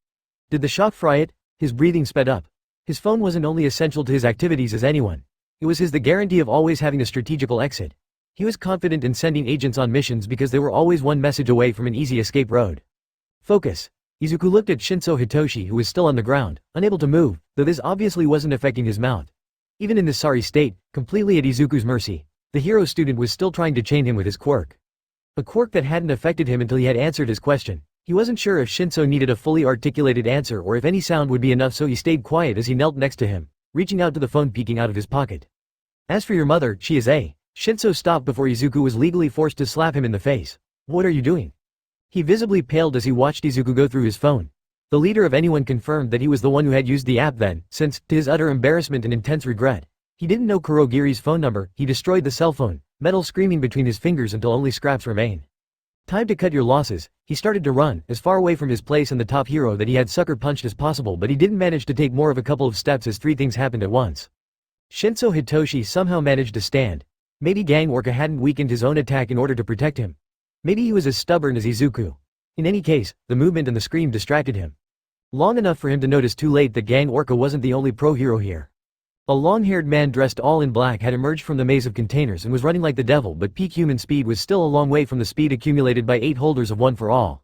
Did the shock fry it? His breathing sped up. His phone wasn't only essential to his activities as anyone. It was the guarantee of always having a strategical exit. He was confident in sending agents on missions because they were always one message away from an easy escape road. Focus. Izuku looked at Shinso Hitoshi, who was still on the ground, unable to move, though this obviously wasn't affecting his mouth. Even in this sorry state, completely at Izuku's mercy, the hero student was still trying to chain him with his quirk. A quirk that hadn't affected him until he had answered his question. He wasn't sure if Shinso needed a fully articulated answer or if any sound would be enough, so he stayed quiet as he knelt next to him, reaching out to the phone peeking out of his pocket. As for your mother, she is a... Shinso stopped before Izuku was legally forced to slap him in the face. What are you doing? He visibly paled as he watched Izuku go through his phone. The leader of anyone confirmed that he was the one who had used the app then, since, to his utter embarrassment and intense regret, he didn't know Kurogiri's phone number. He destroyed the cell phone, metal screaming between his fingers until only scraps remain. Time to cut your losses. He started to run, as far away from his place and the top hero that he had sucker punched as possible, but he didn't manage to take more of a couple of steps as three things happened at once. Shinso Hitoshi somehow managed to stand. Maybe Gang Orca hadn't weakened his own attack in order to protect him. Maybe he was as stubborn as Izuku. In any case, the movement and the scream distracted him. Long enough for him to notice too late that Gang Orca wasn't the only pro-hero here. A long-haired man dressed all in black had emerged from the maze of containers and was running like the devil, but peak human speed was still a long way from the speed accumulated by 8 holders of One for All.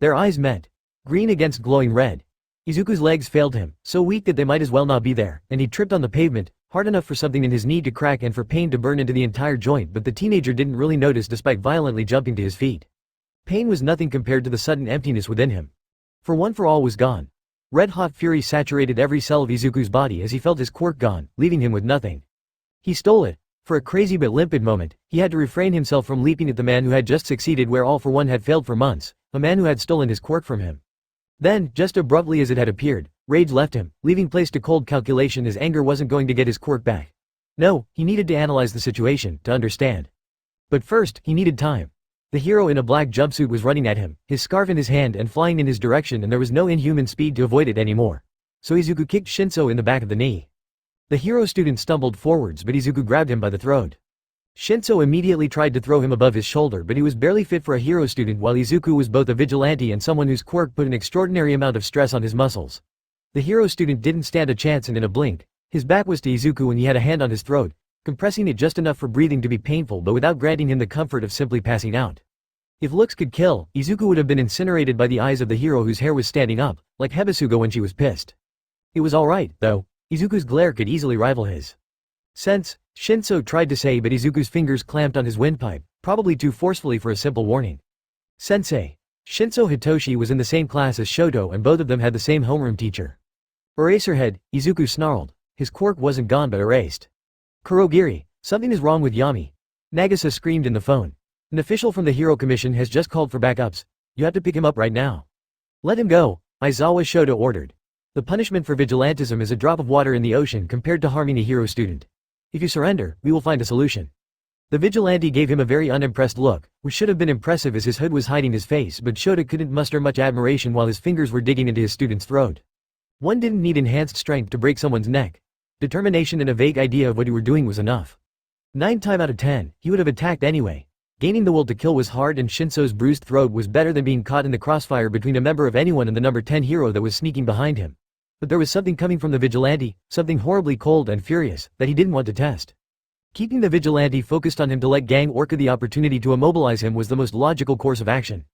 Their eyes met. Green against glowing red. Izuku's legs failed him, so weak that they might as well not be there, and he tripped on the pavement, hard enough for something in his knee to crack and for pain to burn into the entire joint, but the teenager didn't really notice despite violently jumping to his feet. Pain was nothing compared to the sudden emptiness within him. For One for All was gone. Red-hot fury saturated every cell of Izuku's body as he felt his quirk gone, leaving him with nothing. He stole it. For a crazy but limpid moment, he had to refrain himself from leaping at the man who had just succeeded where All for One had failed for months, a man who had stolen his quirk from him. Then, just abruptly as it had appeared, rage left him, leaving place to cold calculation as anger wasn't going to get his quirk back. No, he needed to analyze the situation, to understand. But first, he needed time. The hero in a black jumpsuit was running at him, his scarf in his hand and flying in his direction, and there was no inhuman speed to avoid it anymore. So Izuku kicked Shinso in the back of the knee. The hero student stumbled forwards, but Izuku grabbed him by the throat. Shinso immediately tried to throw him above his shoulder, but he was barely fit for a hero student, while Izuku was both a vigilante and someone whose quirk put an extraordinary amount of stress on his muscles. The hero student didn't stand a chance, and in a blink, his back was to Izuku and he had a hand on his throat, compressing it just enough for breathing to be painful but without granting him the comfort of simply passing out. If looks could kill, Izuku would have been incinerated by the eyes of the hero whose hair was standing up, like Hebasugo when she was pissed. It was alright, though. Izuku's glare could easily rival his. Sense, Shinso tried to say, but Izuku's fingers clamped on his windpipe, probably too forcefully for a simple warning. Sensei. Shinso Hitoshi was in the same class as Shoto and both of them had the same homeroom teacher. Eraserhead, Izuku snarled. His quirk wasn't gone but erased. Kurogiri, something is wrong with Yami. Nagisa screamed in the phone. An official from the Hero Commission has just called for backups. You have to pick him up right now. Let him go, Aizawa Shoto ordered. The punishment for vigilantism is a drop of water in the ocean compared to harming a hero student. If you surrender, we will find a solution. The vigilante gave him a very unimpressed look, which should have been impressive as his hood was hiding his face, but Shoto couldn't muster much admiration while his fingers were digging into his student's throat. One didn't need enhanced strength to break someone's neck. Determination and a vague idea of what you were doing was enough. 9 times out of 10, he would have attacked anyway. Gaining the will to kill was hard, and Shinso's bruised throat was better than being caught in the crossfire between a member of anyone and the number 10 hero that was sneaking behind him. But there was something coming from the vigilante, something horribly cold and furious, that he didn't want to test. Keeping the vigilante focused on him to let Gang Orca the opportunity to immobilize him was the most logical course of action.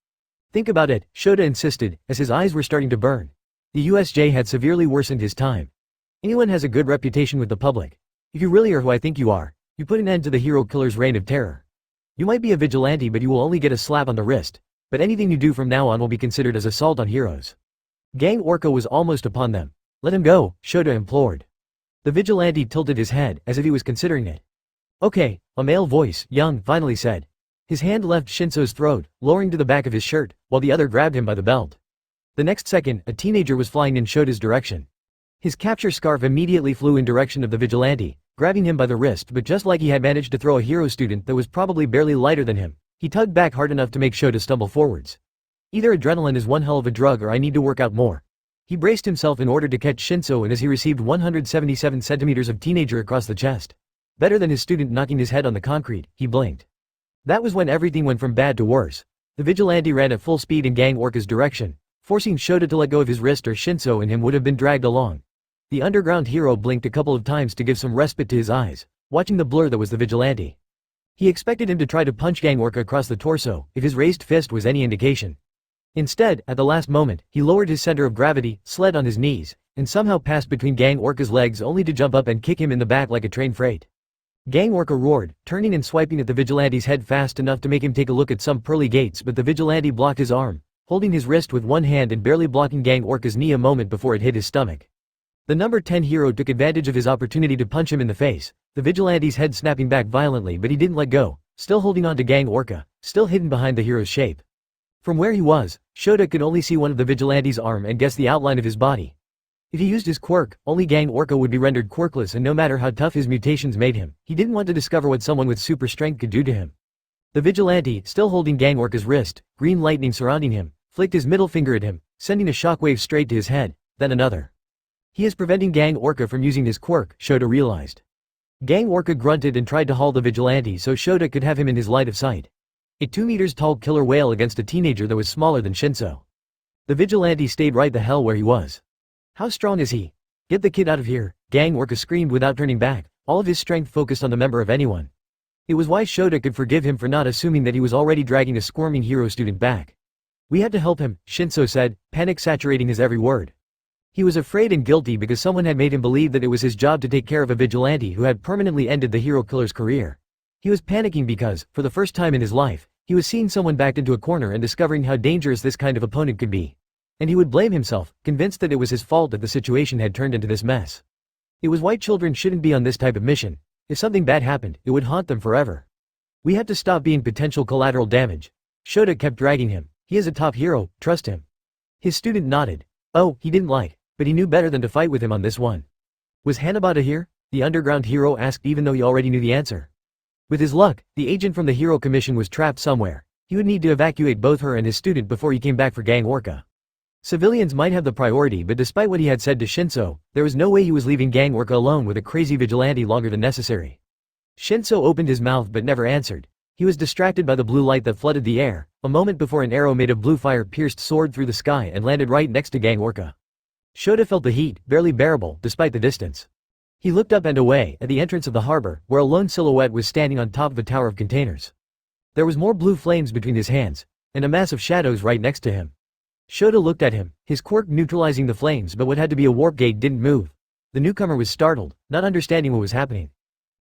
Think about it, Shota insisted, as his eyes were starting to burn. The USJ had severely worsened his time. Anyone has a good reputation with the public. If you really are who I think you are, you put an end to the hero killer's reign of terror. You might be a vigilante, but you will only get a slap on the wrist. But anything you do from now on will be considered as assault on heroes. Gang Orca was almost upon them. Let him go, Shota implored. The vigilante tilted his head, as if he was considering it. Okay, a male voice, young, finally said. His hand left Shinso's throat, lowering to the back of his shirt, while the other grabbed him by the belt. The next second, a teenager was flying in Shota's direction. His capture scarf immediately flew in direction of the vigilante, grabbing him by the wrist, but just like he had managed to throw a hero student that was probably barely lighter than him, he tugged back hard enough to make Shota stumble forwards. Either adrenaline is one hell of a drug or I need to work out more. He braced himself in order to catch Shinso, and as he received 177 centimeters of teenager across the chest. Better than his student knocking his head on the concrete, he blinked. That was when everything went from bad to worse. The vigilante ran at full speed in Gang Orca's direction, forcing Shota to let go of his wrist or Shinso and him would have been dragged along. The underground hero blinked a couple of times to give some respite to his eyes, watching the blur that was the vigilante. He expected him to try to punch Gang Orca across the torso, if his raised fist was any indication. Instead, at the last moment, he lowered his center of gravity, slid on his knees, and somehow passed between Gang Orca's legs only to jump up and kick him in the back like a train freight. Gang Orca roared, turning and swiping at the vigilante's head fast enough to make him take a look at some pearly gates, but the vigilante blocked his arm, holding his wrist with one hand and barely blocking Gang Orca's knee a moment before it hit his stomach. The number 10 hero took advantage of his opportunity to punch him in the face, the vigilante's head snapping back violently, but he didn't let go, still holding on to Gang Orca, still hidden behind the hero's shape. From where he was, Shota could only see one of the vigilante's arm and guess the outline of his body. If he used his quirk, only Gang Orca would be rendered quirkless, and no matter how tough his mutations made him, he didn't want to discover what someone with super strength could do to him. The vigilante, still holding Gang Orca's wrist, green lightning surrounding him, flicked his middle finger at him, sending a shockwave straight to his head, then another. He is preventing Gang Orca from using his quirk, Shota realized. Gang Orca grunted and tried to haul the vigilante so Shota could have him in his line of sight. A 2 meters tall killer whale against a teenager that was smaller than Shinso. The vigilante stayed right the hell where he was. How strong is he? Get the kid out of here, Gang Orca screamed without turning back, all of his strength focused on the member of anyone. It was why Shota could forgive him for not assuming that he was already dragging a squirming hero student back. We had to help him, Shinso said, panic saturating his every word. He was afraid and guilty because someone had made him believe that it was his job to take care of a vigilante who had permanently ended the hero killer's career. He was panicking because, for the first time in his life, he was seeing someone backed into a corner and discovering how dangerous this kind of opponent could be. And he would blame himself, convinced that it was his fault that the situation had turned into this mess. It was why children shouldn't be on this type of mission. If something bad happened, it would haunt them forever. We had to stop being potential collateral damage. Shota kept dragging him. He is a top hero, trust him. His student nodded. Oh, he didn't like, but he knew better than to fight with him on this one. Was Hanabata here? The underground hero asked, even though he already knew the answer. With his luck, the agent from the Hero Commission was trapped somewhere. He would need to evacuate both her and his student before he came back for Gang Orca. Civilians might have the priority, but despite what he had said to Shinso, there was no way he was leaving Gang Orca alone with a crazy vigilante longer than necessary. Shinso opened his mouth but never answered. He was distracted by the blue light that flooded the air, a moment before an arrow made of blue fire pierced soared through the sky and landed right next to Gang Orca. Shota felt the heat, barely bearable, despite the distance. He looked up and away, at the entrance of the harbor, where a lone silhouette was standing on top of a tower of containers. There was more blue flames between his hands, and a mass of shadows right next to him. Shota looked at him, his quirk neutralizing the flames, but what had to be a warp gate didn't move. The newcomer was startled, not understanding what was happening.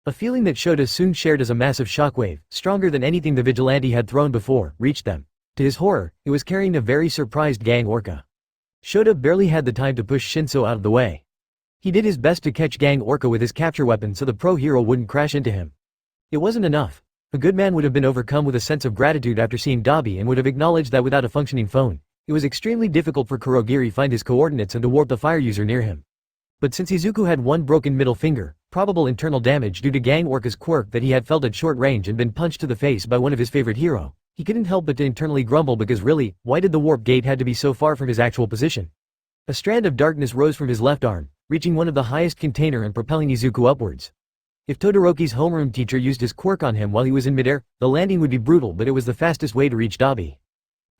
A feeling that Shota soon shared as a massive shockwave, stronger than anything the vigilante had thrown before, reached them. To his horror, it was carrying a very surprised Gang Orca. Shota barely had the time to push Shinso out of the way. He did his best to catch Gang Orca with his capture weapon so the pro hero wouldn't crash into him. It wasn't enough. A good man would have been overcome with a sense of gratitude after seeing Dabi and would have acknowledged that without a functioning phone, it was extremely difficult for Kurogiri find his coordinates and to warp the fire user near him. But since Izuku had one broken middle finger, probable internal damage due to Gang Orca's quirk that he had felt at short range and been punched to the face by one of his favorite hero, he couldn't help but to internally grumble because really, why did the warp gate had to be so far from his actual position? A strand of darkness rose from his left arm, reaching one of the highest container and propelling Izuku upwards. If Todoroki's homeroom teacher used his quirk on him while he was in midair, the landing would be brutal, but it was the fastest way to reach Dabi.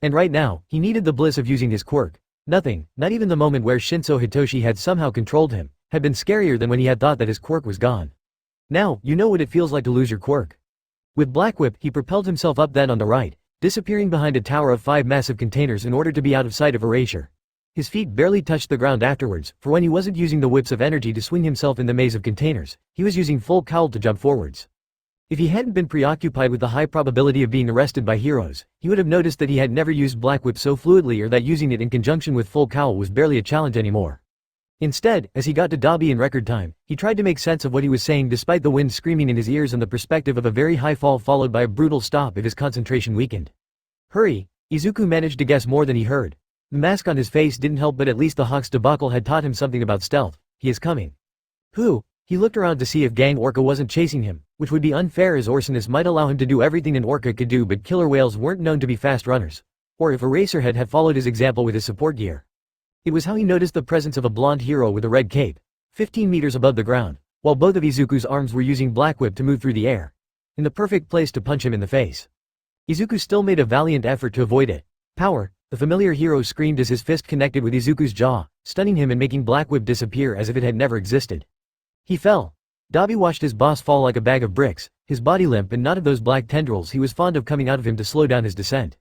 And right now, he needed the bliss of using his quirk. Nothing, not even the moment where Shinso Hitoshi had somehow controlled him, had been scarier than when he had thought that his quirk was gone. Now, you know what it feels like to lose your quirk. With Black Whip, he propelled himself up then on the right, disappearing behind a tower of 5 massive containers in order to be out of sight of erasure. His feet barely touched the ground afterwards, for when he wasn't using the whips of energy to swing himself in the maze of containers, he was using full cowl to jump forwards. If he hadn't been preoccupied with the high probability of being arrested by heroes, he would have noticed that he had never used Black Whip so fluidly, or that using it in conjunction with full cowl was barely a challenge anymore. Instead, as he got to Dabi in record time, he tried to make sense of what he was saying despite the wind screaming in his ears and the perspective of a very high fall followed by a brutal stop if his concentration weakened. Hurry! Izuku managed to guess more than he heard. The mask on his face didn't help, but at least the Hawk's debacle had taught him something about stealth. He is coming. Who? He looked around to see if Gang Orca wasn't chasing him, which would be unfair as Orsonus might allow him to do everything an orca could do, but killer whales weren't known to be fast runners. Or if Eraserhead had followed his example with his support gear. It was how he noticed the presence of a blonde hero with a red cape, 15 meters above the ground, while both of Izuku's arms were using Black Whip to move through the air. In the perfect place to punch him in the face. Izuku still made a valiant effort to avoid it. Power! The familiar hero screamed as his fist connected with Izuku's jaw, stunning him and making Black Whip disappear as if it had never existed. He fell. Dabi watched his boss fall like a bag of bricks, his body limp and not of those black tendrils he was fond of coming out of him to slow down his descent.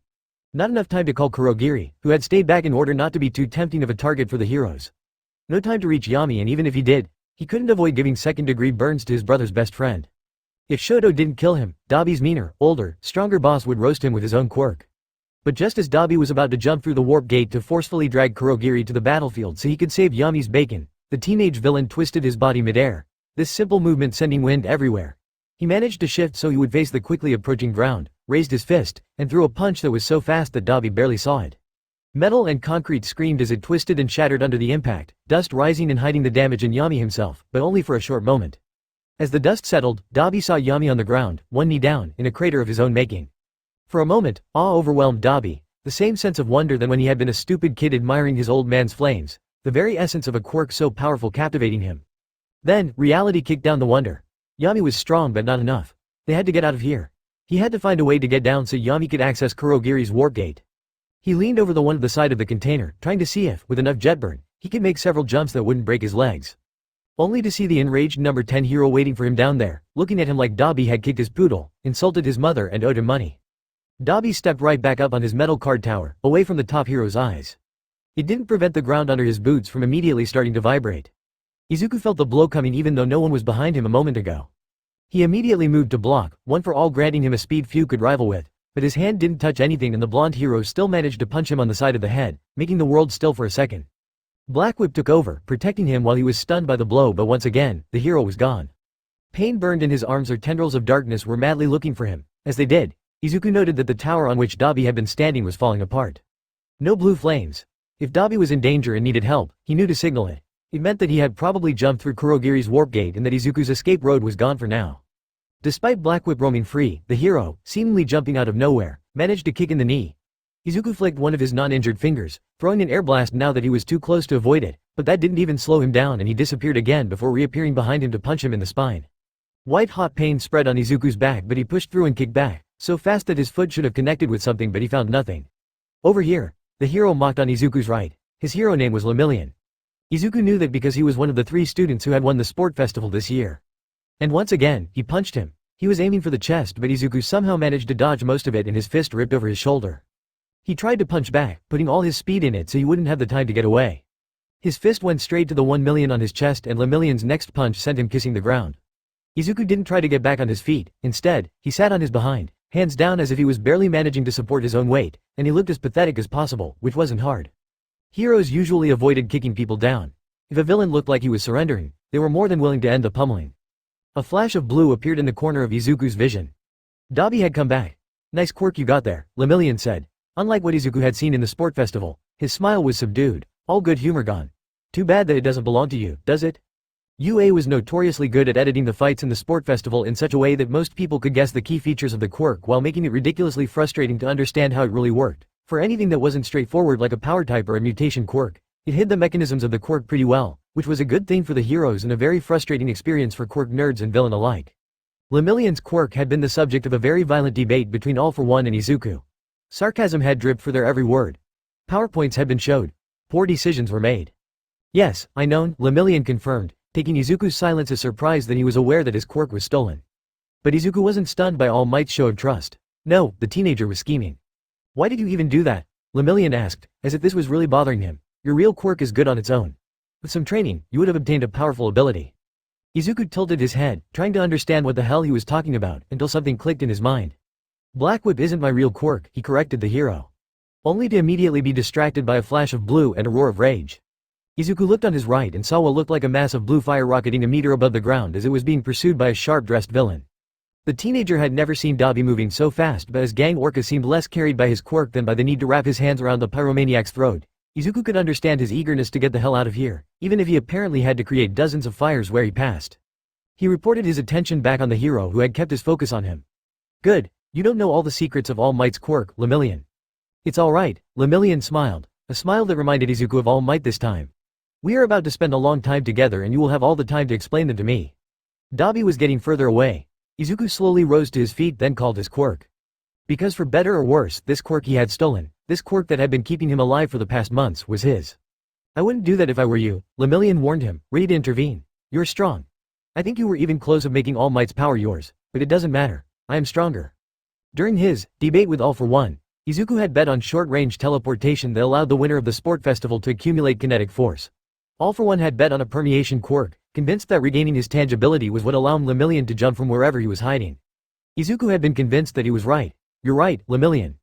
Not enough time to call Kurogiri, who had stayed back in order not to be too tempting of a target for the heroes. No time to reach Yami, and even if he did, he couldn't avoid giving second-degree burns to his brother's best friend. If Shoto didn't kill him, Dabi's meaner, older, stronger boss would roast him with his own quirk. But just as Dabi was about to jump through the warp gate to forcefully drag Kurogiri to the battlefield so he could save Yami's bacon, the teenage villain twisted his body midair, this simple movement sending wind everywhere. He managed to shift so he would face the quickly approaching ground, raised his fist, and threw a punch that was so fast that Dabi barely saw it. Metal and concrete screamed as it twisted and shattered under the impact, dust rising and hiding the damage in Yami himself, but only for a short moment. As the dust settled, Dabi saw Yami on the ground, one knee down, in a crater of his own making. For a moment, awe overwhelmed Dabi, the same sense of wonder than when he had been a stupid kid admiring his old man's flames, the very essence of a quirk so powerful captivating him. Then, reality kicked down the wonder. Yami was strong but not enough. They had to get out of here. He had to find a way to get down so Yami could access Kurogiri's warp gate. He leaned over the one at the side of the container, trying to see if, with enough jet burn, he could make several jumps that wouldn't break his legs. Only to see the enraged number 10 hero waiting for him down there, looking at him like Dabi had kicked his poodle, insulted his mother and owed him money. Dabi stepped right back up on his metal card tower, away from the top hero's eyes. It didn't prevent the ground under his boots from immediately starting to vibrate. Izuku felt the blow coming even though no one was behind him a moment ago. He immediately moved to block, one for all, granting him a speed few could rival with, but his hand didn't touch anything and the blonde hero still managed to punch him on the side of the head, making the world still for a second. Black Whip took over, protecting him while he was stunned by the blow, but once again, the hero was gone. Pain burned in his arms, or tendrils of darkness were madly looking for him. As they did, Izuku noted that the tower on which Dabi had been standing was falling apart. No blue flames. If Dabi was in danger and needed help, he knew to signal it. It meant that he had probably jumped through Kurogiri's warp gate and that Izuku's escape road was gone for now. Despite Black Whip roaming free, the hero, seemingly jumping out of nowhere, managed to kick in the knee. Izuku flicked one of his non-injured fingers, throwing an air blast now that he was too close to avoid it, but that didn't even slow him down and he disappeared again before reappearing behind him to punch him in the spine. White-hot pain spread on Izuku's back, but he pushed through and kicked back, so fast that his foot should have connected with something, but he found nothing. Over here, the hero mocked on Izuku's right. His hero name was Lemillion. Izuku knew that because he was one of the 3 students who had won the sport festival this year. And once again, he punched him. He was aiming for the chest, but Izuku somehow managed to dodge most of it and his fist ripped over his shoulder. He tried to punch back, putting all his speed in it so he wouldn't have the time to get away. His fist went straight to the 1 million on his chest and Lemillion's next punch sent him kissing the ground. Izuku didn't try to get back on his feet. Instead, he sat on his behind, hands down as if he was barely managing to support his own weight, and he looked as pathetic as possible, which wasn't hard. Heroes usually avoided kicking people down. If a villain looked like he was surrendering, they were more than willing to end the pummeling. A flash of blue appeared in the corner of Izuku's vision. Dabi had come back. "Nice quirk you got there," Lemillion said. Unlike what Izuku had seen in the sport festival, his smile was subdued, all good humor gone. "Too bad that it doesn't belong to you, does it?" UA was notoriously good at editing the fights in the sport festival in such a way that most people could guess the key features of the quirk while making it ridiculously frustrating to understand how it really worked. For anything that wasn't straightforward like a power type or a mutation quirk, it hid the mechanisms of the quirk pretty well, which was a good thing for the heroes and a very frustrating experience for quirk nerds and villain alike. Lemillion's quirk had been the subject of a very violent debate between All for One and Izuku. Sarcasm had dripped for their every word. PowerPoints had been showed. Poor decisions were made. Yes, I know, Lemillion confirmed, taking Izuku's silence as surprise that he was aware that his quirk was stolen. But Izuku wasn't stunned by All Might's show of trust. No, the teenager was scheming. Why did you even do that? Lemillion asked, as if this was really bothering him. Your real quirk is good on its own. With some training, you would have obtained a powerful ability. Izuku tilted his head, trying to understand what the hell he was talking about, until something clicked in his mind. Black Whip isn't my real quirk, he corrected the hero. Only to immediately be distracted by a flash of blue and a roar of rage. Izuku looked on his right and saw what looked like a mass of blue fire rocketing a meter above the ground as it was being pursued by a sharp-dressed villain. The teenager had never seen Dabi moving so fast, but as Gang Orca seemed less carried by his quirk than by the need to wrap his hands around the pyromaniac's throat, Izuku could understand his eagerness to get the hell out of here, even if he apparently had to create dozens of fires where he passed. He reported his attention back on the hero who had kept his focus on him. Good, you don't know all the secrets of All Might's quirk, Lemillion. It's alright, Lemillion smiled, a smile that reminded Izuku of All Might this time. We are about to spend a long time together and you will have all the time to explain them to me. Dabi was getting further away. Izuku slowly rose to his feet then called his quirk. Because for better or worse, this quirk he had stolen, this quirk that had been keeping him alive for the past months, was his. I wouldn't do that if I were you, Lemillion warned him, ready to intervene. You're strong. I think you were even close of making All Might's power yours, but it doesn't matter. I am stronger. During his debate with All for One, Izuku had bet on short-range teleportation that allowed the winner of the sport festival to accumulate kinetic force. All for One had bet on a permeation quirk, convinced that regaining his tangibility was what allowed Lemillion to jump from wherever he was hiding. Izuku had been convinced that he was right. You're right, Lemillion.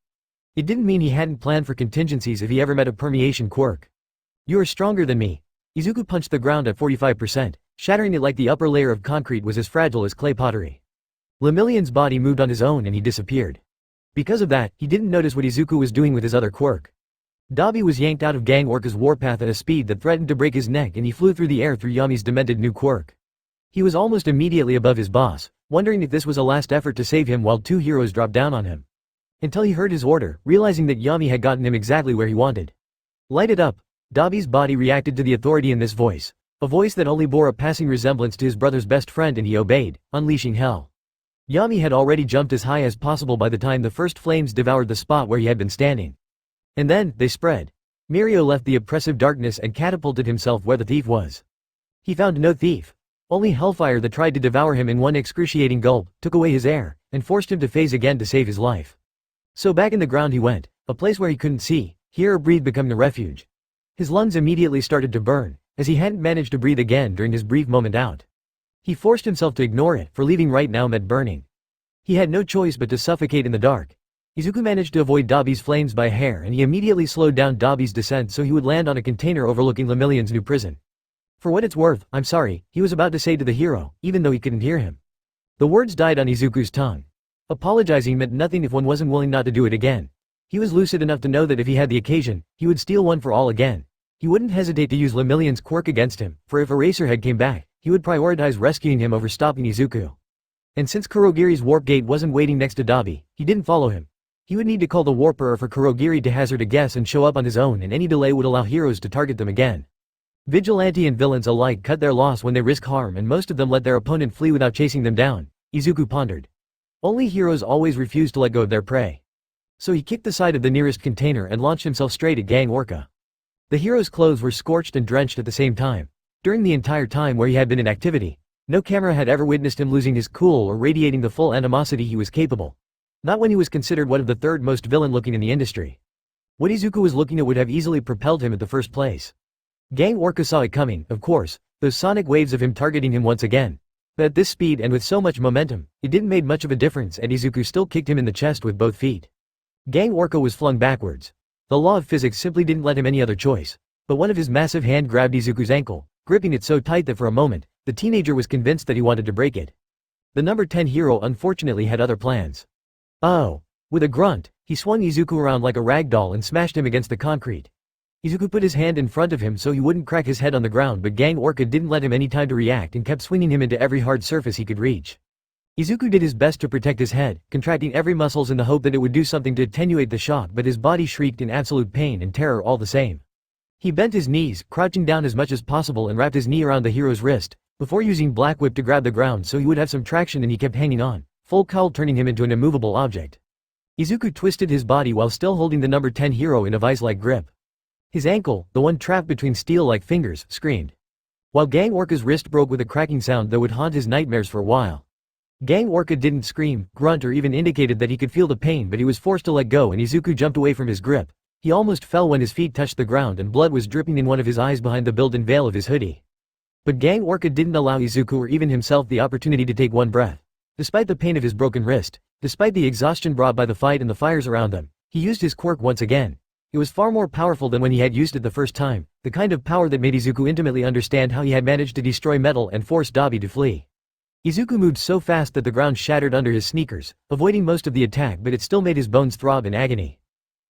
It didn't mean he hadn't planned for contingencies if he ever met a permeation quirk. You are stronger than me. Izuku punched the ground at 45%, shattering it like the upper layer of concrete was as fragile as clay pottery. Lemillion's body moved on his own and he disappeared. Because of that, he didn't notice what Izuku was doing with his other quirk. Dabi was yanked out of Gang Orca's warpath at a speed that threatened to break his neck and he flew through the air through Yami's demented new quirk. He was almost immediately above his boss, wondering if this was a last effort to save him while two heroes dropped down on him. Until he heard his order, realizing that Yami had gotten him exactly where he wanted. Light it up. Dabi's body reacted to the authority in this voice, a voice that only bore a passing resemblance to his brother's best friend, and he obeyed, unleashing hell. Yami had already jumped as high as possible by the time the first flames devoured the spot where he had been standing. And then, they spread. Mirio left the oppressive darkness and catapulted himself where the thief was. He found no thief. Only hellfire that tried to devour him in one excruciating gulp, took away his air, and forced him to phase again to save his life. So back in the ground he went, a place where he couldn't see, hear or breathe, becoming a refuge. His lungs immediately started to burn, as he hadn't managed to breathe again during his brief moment out. He forced himself to ignore it, for leaving right now meant burning. He had no choice but to suffocate in the dark. Izuku managed to avoid Dabi's flames by a hair and he immediately slowed down Dabi's descent so he would land on a container overlooking Lemillion's new prison. For what it's worth, I'm sorry, he was about to say to the hero, even though he couldn't hear him. The words died on Izuku's tongue. Apologizing meant nothing if one wasn't willing not to do it again. He was lucid enough to know that if he had the occasion, he would steal one for all again. He wouldn't hesitate to use Lemillion's quirk against him, for if Eraserhead came back, he would prioritize rescuing him over stopping Izuku. And since Kurogiri's warp gate wasn't waiting next to Dabi, he didn't follow him. He would need to call the warper or for Kurogiri to hazard a guess and show up on his own, and any delay would allow heroes to target them again. Vigilante and villains alike cut their loss when they risk harm, and most of them let their opponent flee without chasing them down, Izuku pondered. Only heroes always refuse to let go of their prey. So he kicked the side of the nearest container and launched himself straight at Gang Orca. The hero's clothes were scorched and drenched at the same time. During the entire time where he had been in activity, no camera had ever witnessed him losing his cool or radiating the full animosity he was capable. Not when he was considered one of the third most villain looking in the industry. What Izuku was looking at would have easily propelled him at the first place. Gang Orca saw it coming, of course, those sonic waves of him targeting him once again. But at this speed and with so much momentum, it didn't make much of a difference and Izuku still kicked him in the chest with both feet. Gang Orca was flung backwards. The law of physics simply didn't let him any other choice. But one of his massive hand grabbed Izuku's ankle, gripping it so tight that for a moment, the teenager was convinced that he wanted to break it. The number 10 hero unfortunately had other plans. Oh. With a grunt, he swung Izuku around like a rag doll and smashed him against the concrete. Izuku put his hand in front of him so he wouldn't crack his head on the ground, but Gang Orca didn't let him any time to react and kept swinging him into every hard surface he could reach. Izuku did his best to protect his head, contracting every muscles in the hope that it would do something to attenuate the shock, but his body shrieked in absolute pain and terror all the same. He bent his knees, crouching down as much as possible, and wrapped his knee around the hero's wrist, before using Black Whip to grab the ground so he would have some traction, and he kept hanging on, full cowl turning him into an immovable object. Izuku twisted his body while still holding the number 10 hero in a vice-like grip. His ankle, the one trapped between steel-like fingers, screamed. While Gang Orca's wrist broke with a cracking sound that would haunt his nightmares for a while. Gang Orca didn't scream, grunt or even indicated that he could feel the pain, but he was forced to let go and Izuku jumped away from his grip. He almost fell when his feet touched the ground and blood was dripping in one of his eyes behind the built-in veil of his hoodie. But Gang Orca didn't allow Izuku or even himself the opportunity to take one breath. Despite the pain of his broken wrist, despite the exhaustion brought by the fight and the fires around them, he used his quirk once again. It was far more powerful than when he had used it the first time, the kind of power that made Izuku intimately understand how he had managed to destroy metal and force Dabi to flee. Izuku moved so fast that the ground shattered under his sneakers, avoiding most of the attack, but it still made his bones throb in agony.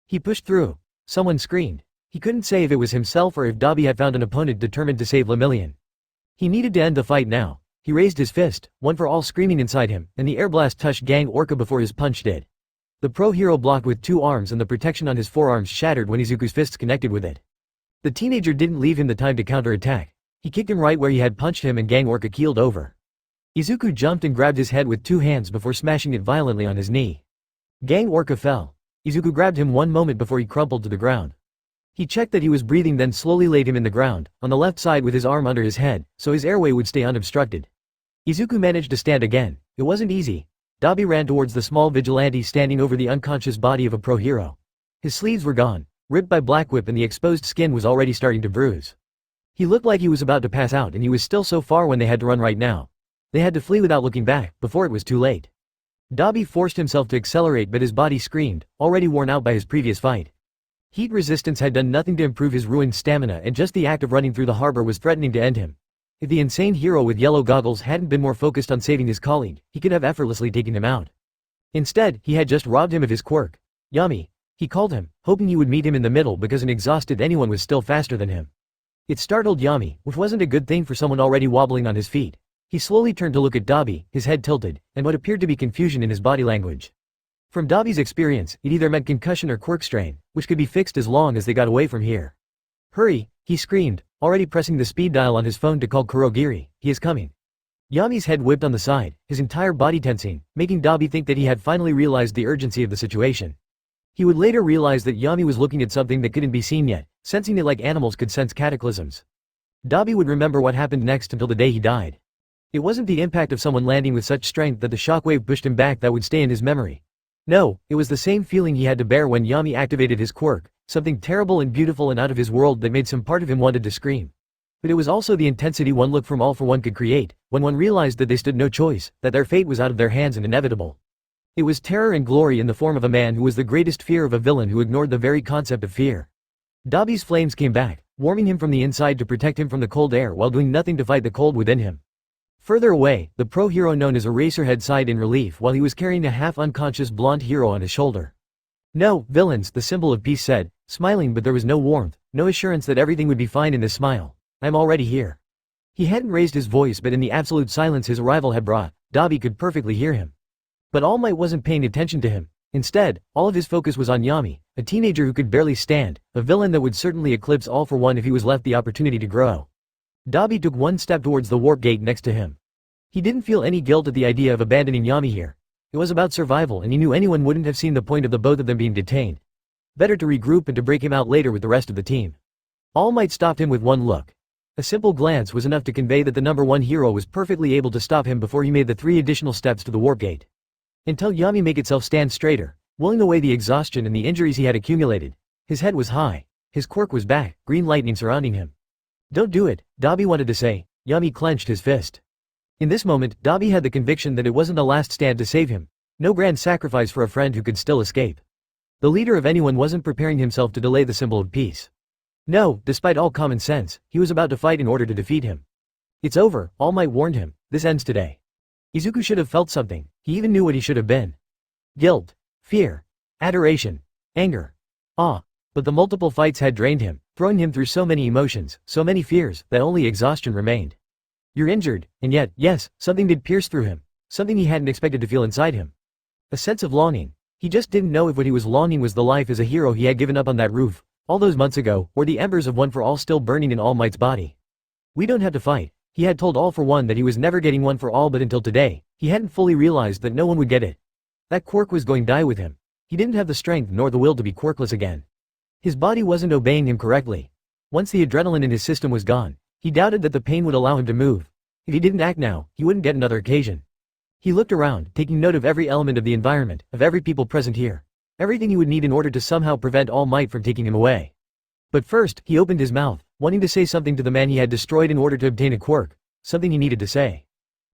He pushed through. Someone screamed. He couldn't say if it was himself or if Dabi had found an opponent determined to save Lemillion. He needed to end the fight now. He raised his fist, one for all screaming inside him, and the air blast touched Gang Orca before his punch did. The pro hero blocked with 2 arms and the protection on his forearms shattered when Izuku's fists connected with it. The teenager didn't leave him the time to counter-attack. He kicked him right where he had punched him and Gang Orca keeled over. Izuku jumped and grabbed his head with 2 hands before smashing it violently on his knee. Gang Orca fell. Izuku grabbed him one moment before he crumpled to the ground. He checked that he was breathing, then slowly laid him in the ground, on the left side with his arm under his head, so his airway would stay unobstructed. Izuku managed to stand again. It wasn't easy. Dabi ran towards the small vigilante standing over the unconscious body of a pro hero. His sleeves were gone, ripped by Black Whip, and the exposed skin was already starting to bruise. He looked like he was about to pass out, and he was still so far when they had to run right now. They had to flee without looking back, before it was too late. Dabi forced himself to accelerate, but his body screamed, already worn out by his previous fight. Heat resistance had done nothing to improve his ruined stamina, and just the act of running through the harbor was threatening to end him. If the insane hero with yellow goggles hadn't been more focused on saving his colleague, he could have effortlessly taken him out. Instead, he had just robbed him of his quirk. Yami. He called him, hoping he would meet him in the middle because an exhausted anyone was still faster than him. It startled Yami, which wasn't a good thing for someone already wobbling on his feet. He slowly turned to look at Dabi, his head tilted, and what appeared to be confusion in his body language. From Dabi's experience, it either meant concussion or quirk strain, which could be fixed as long as they got away from here. Hurry, he screamed, already pressing the speed dial on his phone to call Kurogiri. He is coming. Yami's head whipped on the side, his entire body tensing, making Dabi think that he had finally realized the urgency of the situation. He would later realize that Yami was looking at something that couldn't be seen yet, sensing it like animals could sense cataclysms. Dabi would remember what happened next until the day he died. It wasn't the impact of someone landing with such strength that the shockwave pushed him back that would stay in his memory. No, it was the same feeling he had to bear when Yami activated his quirk, something terrible and beautiful and out of his world that made some part of him wanted to scream. But it was also the intensity one look from All For One could create, when one realized that they stood no choice, that their fate was out of their hands and inevitable. It was terror and glory in the form of a man who was the greatest fear of a villain who ignored the very concept of fear. Dabi's flames came back, warming him from the inside to protect him from the cold air while doing nothing to fight the cold within him. Further away, the pro hero known as Eraserhead sighed in relief while he was carrying a half-unconscious blonde hero on his shoulder. No, villains, the symbol of peace said, smiling, but there was no warmth, no assurance that everything would be fine in this smile. I'm already here. He hadn't raised his voice, but in the absolute silence his arrival had brought, Dabi could perfectly hear him. But All Might wasn't paying attention to him. Instead, all of his focus was on Yami, a teenager who could barely stand, a villain that would certainly eclipse All For One if he was left the opportunity to grow. Dabi took one step towards the warp gate next to him. He didn't feel any guilt at the idea of abandoning Yami here. It was about survival, and he knew anyone wouldn't have seen the point of the both of them being detained. Better to regroup and to break him out later with the rest of the team. All Might stopped him with one look. A simple glance was enough to convey that the number one hero was perfectly able to stop him before he made the 3 additional steps to the warp gate. Until Yami make itself stand straighter, willing away the exhaustion and the injuries he had accumulated. His head was high. His quirk was back, green lightning surrounding him. Don't do it, Dabi wanted to say. Yami clenched his fist. In this moment, Dabi had the conviction that it wasn't the last stand to save him. No grand sacrifice for a friend who could still escape. The leader of anyone wasn't preparing himself to delay the symbol of peace. No, despite all common sense, he was about to fight in order to defeat him. It's over, All Might warned him, this ends today. Izuku should have felt something, he even knew what he should have been. Guilt, fear, adoration, anger, awe. But the multiple fights had drained him, throwing him through so many emotions, so many fears, that only exhaustion remained. You're injured, and yet, yes, something did pierce through him, something he hadn't expected to feel inside him. A sense of longing. He just didn't know if what he was longing was the life as a hero he had given up on that roof, all those months ago, or the embers of One For All still burning in All Might's body. We don't have to fight. He had told All For One that he was never getting One For All, but until today, he hadn't fully realized that no one would get it. That quirk was going to die with him. He didn't have the strength nor the will to be quirkless again. His body wasn't obeying him correctly. Once the adrenaline in his system was gone, he doubted that the pain would allow him to move. If he didn't act now, he wouldn't get another occasion. He looked around, taking note of every element of the environment, of every people present here. Everything he would need in order to somehow prevent All Might from taking him away. But first, he opened his mouth, wanting to say something to the man he had destroyed in order to obtain a quirk, something he needed to say.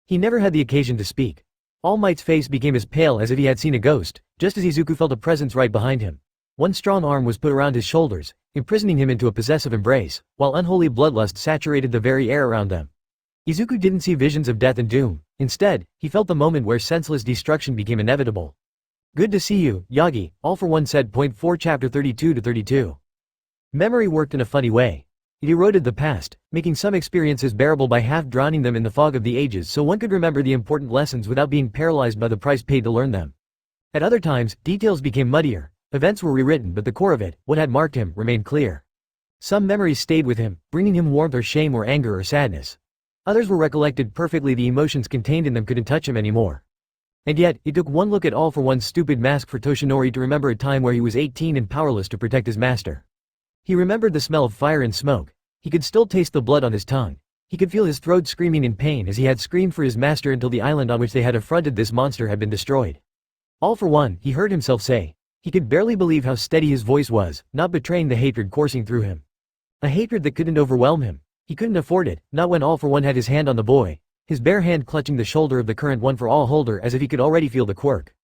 He never had the occasion to speak. All Might's face became as pale as if he had seen a ghost, just as Izuku felt a presence right behind him. One strong arm was put around his shoulders, imprisoning him into a possessive embrace, while unholy bloodlust saturated the very air around them. Izuku didn't see visions of death and doom. Instead, he felt the moment where senseless destruction became inevitable. Good to see you, Yagi, All For One said. 4 Chapter 32-32. Memory worked in a funny way. It eroded the past, making some experiences bearable by half drowning them in the fog of the ages so one could remember the important lessons without being paralyzed by the price paid to learn them. At other times, details became muddier, events were rewritten but the core of it, what had marked him, remained clear. Some memories stayed with him, bringing him warmth or shame or anger or sadness. Others were recollected perfectly, the emotions contained in them couldn't touch him anymore. And yet, it took one look at All For One's stupid mask for Toshinori to remember a time where he was 18 and powerless to protect his master. He remembered the smell of fire and smoke. He could still taste the blood on his tongue. He could feel his throat screaming in pain as he had screamed for his master until the island on which they had affronted this monster had been destroyed. All for one, he heard himself say. He could barely believe how steady his voice was, not betraying the hatred coursing through him. A hatred that couldn't overwhelm him. He couldn't afford it, not when All For One had his hand on the boy, his bare hand clutching the shoulder of the current One For All holder as if he could already feel the quirk.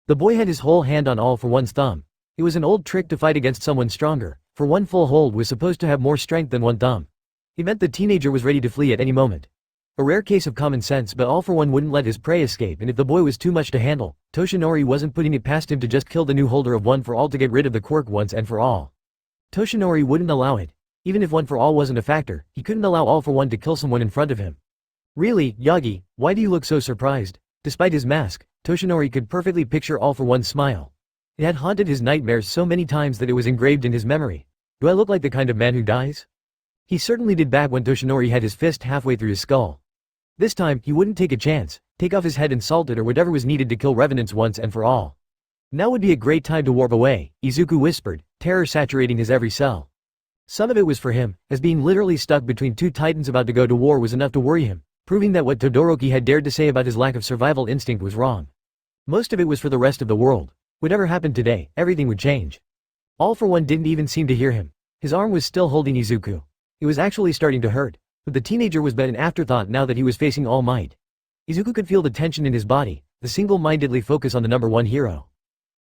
The boy had his whole hand on All For One's thumb. It was an old trick to fight against someone stronger, for one full hold was supposed to have more strength than one thumb. It meant the teenager was ready to flee at any moment. A rare case of common sense, but All For One wouldn't let his prey escape, and if the boy was too much to handle, Toshinori wasn't putting it past him to just kill the new holder of One For All to get rid of the quirk once and for all. Toshinori wouldn't allow it. Even if One For All wasn't a factor, he couldn't allow All For One to kill someone in front of him. Really, Yagi, why do you look so surprised? Despite his mask, Toshinori could perfectly picture All For One's smile. It had haunted his nightmares so many times that it was engraved in his memory. Do I look like the kind of man who dies? He certainly did back when Toshinori had his fist halfway through his skull. This time, he wouldn't take a chance, take off his head and salt it or whatever was needed to kill revenants once and for all. Now would be a great time to warp away, Izuku whispered, terror saturating his every cell. Some of it was for him, as being literally stuck between two titans about to go to war was enough to worry him, proving that what Todoroki had dared to say about his lack of survival instinct was wrong. Most of it was for the rest of the world. Whatever happened today, everything would change. All For One didn't even seem to hear him. His arm was still holding Izuku. It was actually starting to hurt, but the teenager was but an afterthought now that he was facing All Might. Izuku could feel the tension in his body, the single-mindedly focus on the number one hero.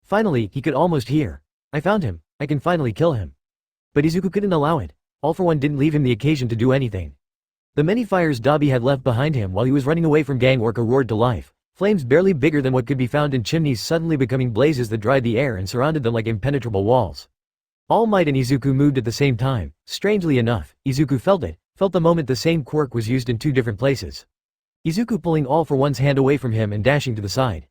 Finally, he could almost hear. I found him, I can finally kill him. But Izuku couldn't allow it. All For One didn't leave him the occasion to do anything. The many fires Dabi had left behind him while he was running away from Gang Orca roared to life, flames barely bigger than what could be found in chimneys suddenly becoming blazes that dried the air and surrounded them like impenetrable walls. All Might and Izuku moved at the same time. Strangely enough, Izuku felt the moment the same quirk was used in two different places. Izuku pulling All For One's hand away from him and dashing to the side.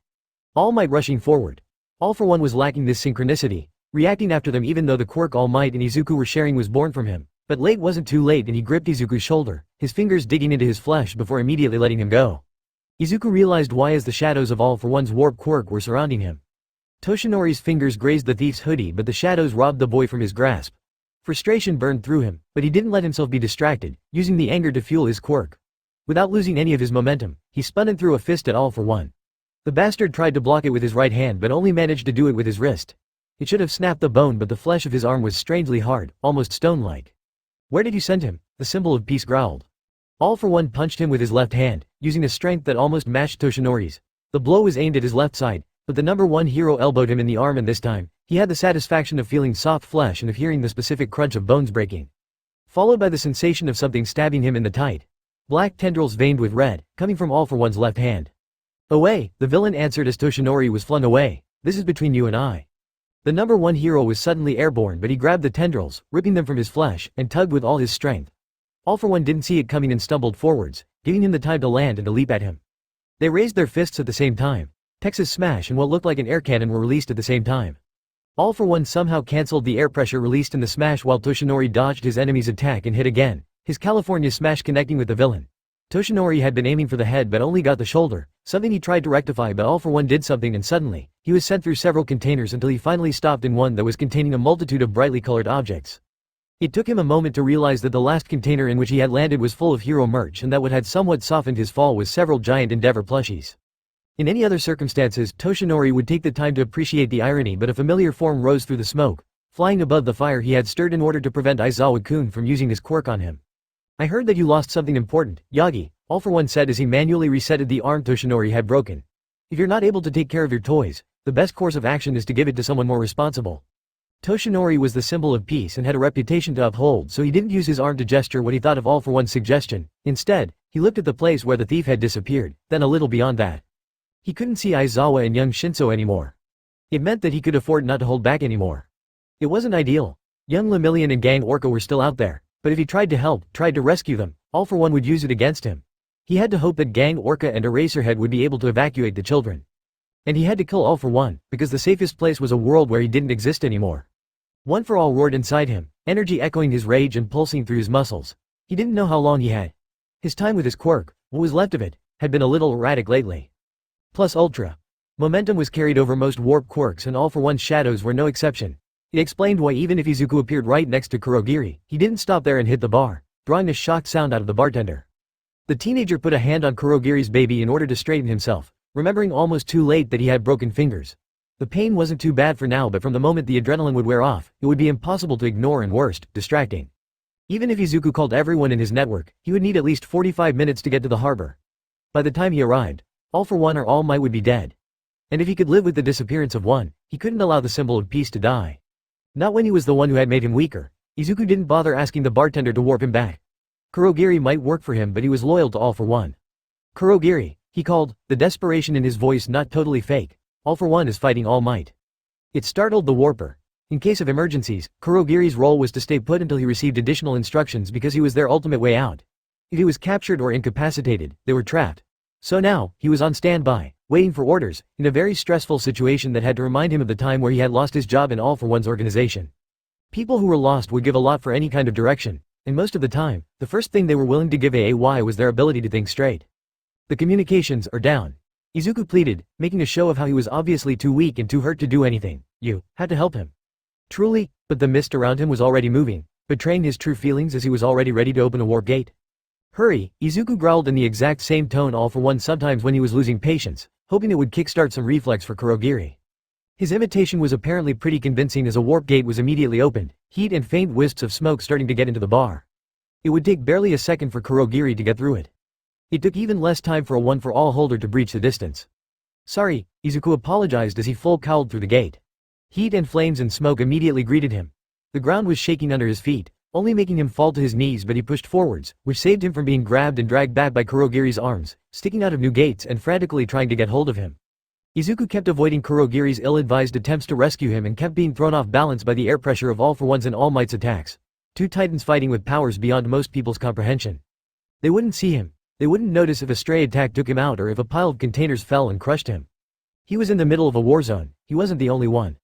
All Might rushing forward. All For One was lacking this synchronicity, reacting after them even though the quirk All Might and Izuku were sharing was born from him. But late wasn't too late and he gripped Izuku's shoulder, his fingers digging into his flesh before immediately letting him go. Izuku realized why as the shadows of All For One's warp quirk were surrounding him. Toshinori's fingers grazed the thief's hoodie but the shadows robbed the boy from his grasp. Frustration burned through him, but he didn't let himself be distracted, using the anger to fuel his quirk. Without losing any of his momentum, he spun and threw a fist at All For One. The bastard tried to block it with his right hand but only managed to do it with his wrist. It should have snapped the bone but the flesh of his arm was strangely hard, almost stone-like. Where did you send him? The symbol of peace growled. All For One punched him with his left hand, using a strength that almost matched Toshinori's. The blow was aimed at his left side, but the number one hero elbowed him in the arm and this time, he had the satisfaction of feeling soft flesh and of hearing the specific crunch of bones breaking. Followed by the sensation of something stabbing him in the tight. Black tendrils veined with red, coming from All For One's left hand. Away, the villain answered as Toshinori was flung away. This is between you and I. The number one hero was suddenly airborne but he grabbed the tendrils, ripping them from his flesh, and tugged with all his strength. All For One didn't see it coming and stumbled forwards, giving him the time to land and to leap at him. They raised their fists at the same time. Texas Smash and what looked like an air cannon were released at the same time. All For One somehow cancelled the air pressure released in the smash while Toshinori dodged his enemy's attack and hit again, his California Smash connecting with the villain. Toshinori had been aiming for the head but only got the shoulder, Something he tried to rectify, but All for One did something, and suddenly, he was sent through several containers until he finally stopped in one that was containing a multitude of brightly colored objects. It took him a moment to realize that the last container in which he had landed was full of hero merch, and that what had somewhat softened his fall was several giant Endeavor plushies. In any other circumstances, Toshinori would take the time to appreciate the irony, but a familiar form rose through the smoke, flying above the fire he had stirred in order to prevent Aizawa-kun from using his quirk on him. "I heard that you lost something important, Yagi," All for One said as he manually resetted the arm Toshinori had broken. "If you're not able to take care of your toys, the best course of action is to give it to someone more responsible." Toshinori was the symbol of peace and had a reputation to uphold, so he didn't use his arm to gesture what he thought of All for One's suggestion. Instead, he looked at the place where the thief had disappeared, then a little beyond that. He couldn't see Aizawa and young Shinso anymore. It meant that he could afford not to hold back anymore. It wasn't ideal. Young Lemillion and Gang Orca were still out there, but if he tried to help, tried to rescue them, All for One would use it against him. He had to hope that Gang Orca and Eraserhead would be able to evacuate the children. And he had to kill All for One, because the safest place was a world where he didn't exist anymore. One for All roared inside him, energy echoing his rage and pulsing through his muscles. He didn't know how long he had. His time with his quirk, what was left of it, had been a little erratic lately. Plus Ultra. Momentum was carried over most warp quirks, and All for One's shadows were no exception. It explained why even if Izuku appeared right next to Kurogiri, he didn't stop there and hit the bar, drawing a shocked sound out of the bartender. The teenager put a hand on Kurogiri's baby in order to straighten himself, remembering almost too late that he had broken fingers. The pain wasn't too bad for now, but from the moment the adrenaline would wear off, it would be impossible to ignore and worst, distracting. Even if Izuku called everyone in his network, he would need at least 45 minutes to get to the harbor. By the time he arrived, All for One or All Might would be dead. And if he could live with the disappearance of one, he couldn't allow the symbol of peace to die. Not when he was the one who had made him weaker. Izuku didn't bother asking the bartender to warp him back. Kurogiri might work for him, but he was loyal to All for One. "Kurogiri," he called, the desperation in his voice not totally fake. "All for One is fighting All Might." It startled the warper. In case of emergencies, Kurogiri's role was to stay put until he received additional instructions because he was their ultimate way out. If he was captured or incapacitated, they were trapped. So now, he was on standby, waiting for orders, in a very stressful situation that had to remind him of the time where he had lost his job in All for One's organization. People who were lost would give a lot for any kind of direction, and most of the time, the first thing they were willing to give AAY was their ability to think straight. "The communications are down," Izuku pleaded, making a show of how he was obviously too weak and too hurt to do anything. "You had to help him." Truly, but the mist around him was already moving, betraying his true feelings as he was already ready to open a warp gate. "Hurry," Izuku growled in the exact same tone All for One sometimes when he was losing patience, hoping it would kickstart some reflex for Kurogiri. His imitation was apparently pretty convincing as a warp gate was immediately opened, heat and faint wisps of smoke starting to get into the bar. It would take barely a second for Kurogiri to get through it. It took even less time for a one-for-all holder to breach the distance. "Sorry," Izuku apologized as he full-cowled through the gate. Heat and flames and smoke immediately greeted him. The ground was shaking under his feet, only making him fall to his knees, but he pushed forwards, which saved him from being grabbed and dragged back by Kurogiri's arms, sticking out of new gates and frantically trying to get hold of him. Izuku kept avoiding Kurogiri's ill-advised attempts to rescue him and kept being thrown off balance by the air pressure of All for One's and All Might's attacks. Two titans fighting with powers beyond most people's comprehension. They wouldn't see him. They wouldn't notice if a stray attack took him out or if a pile of containers fell and crushed him. He was in the middle of a war zone. He wasn't the only one.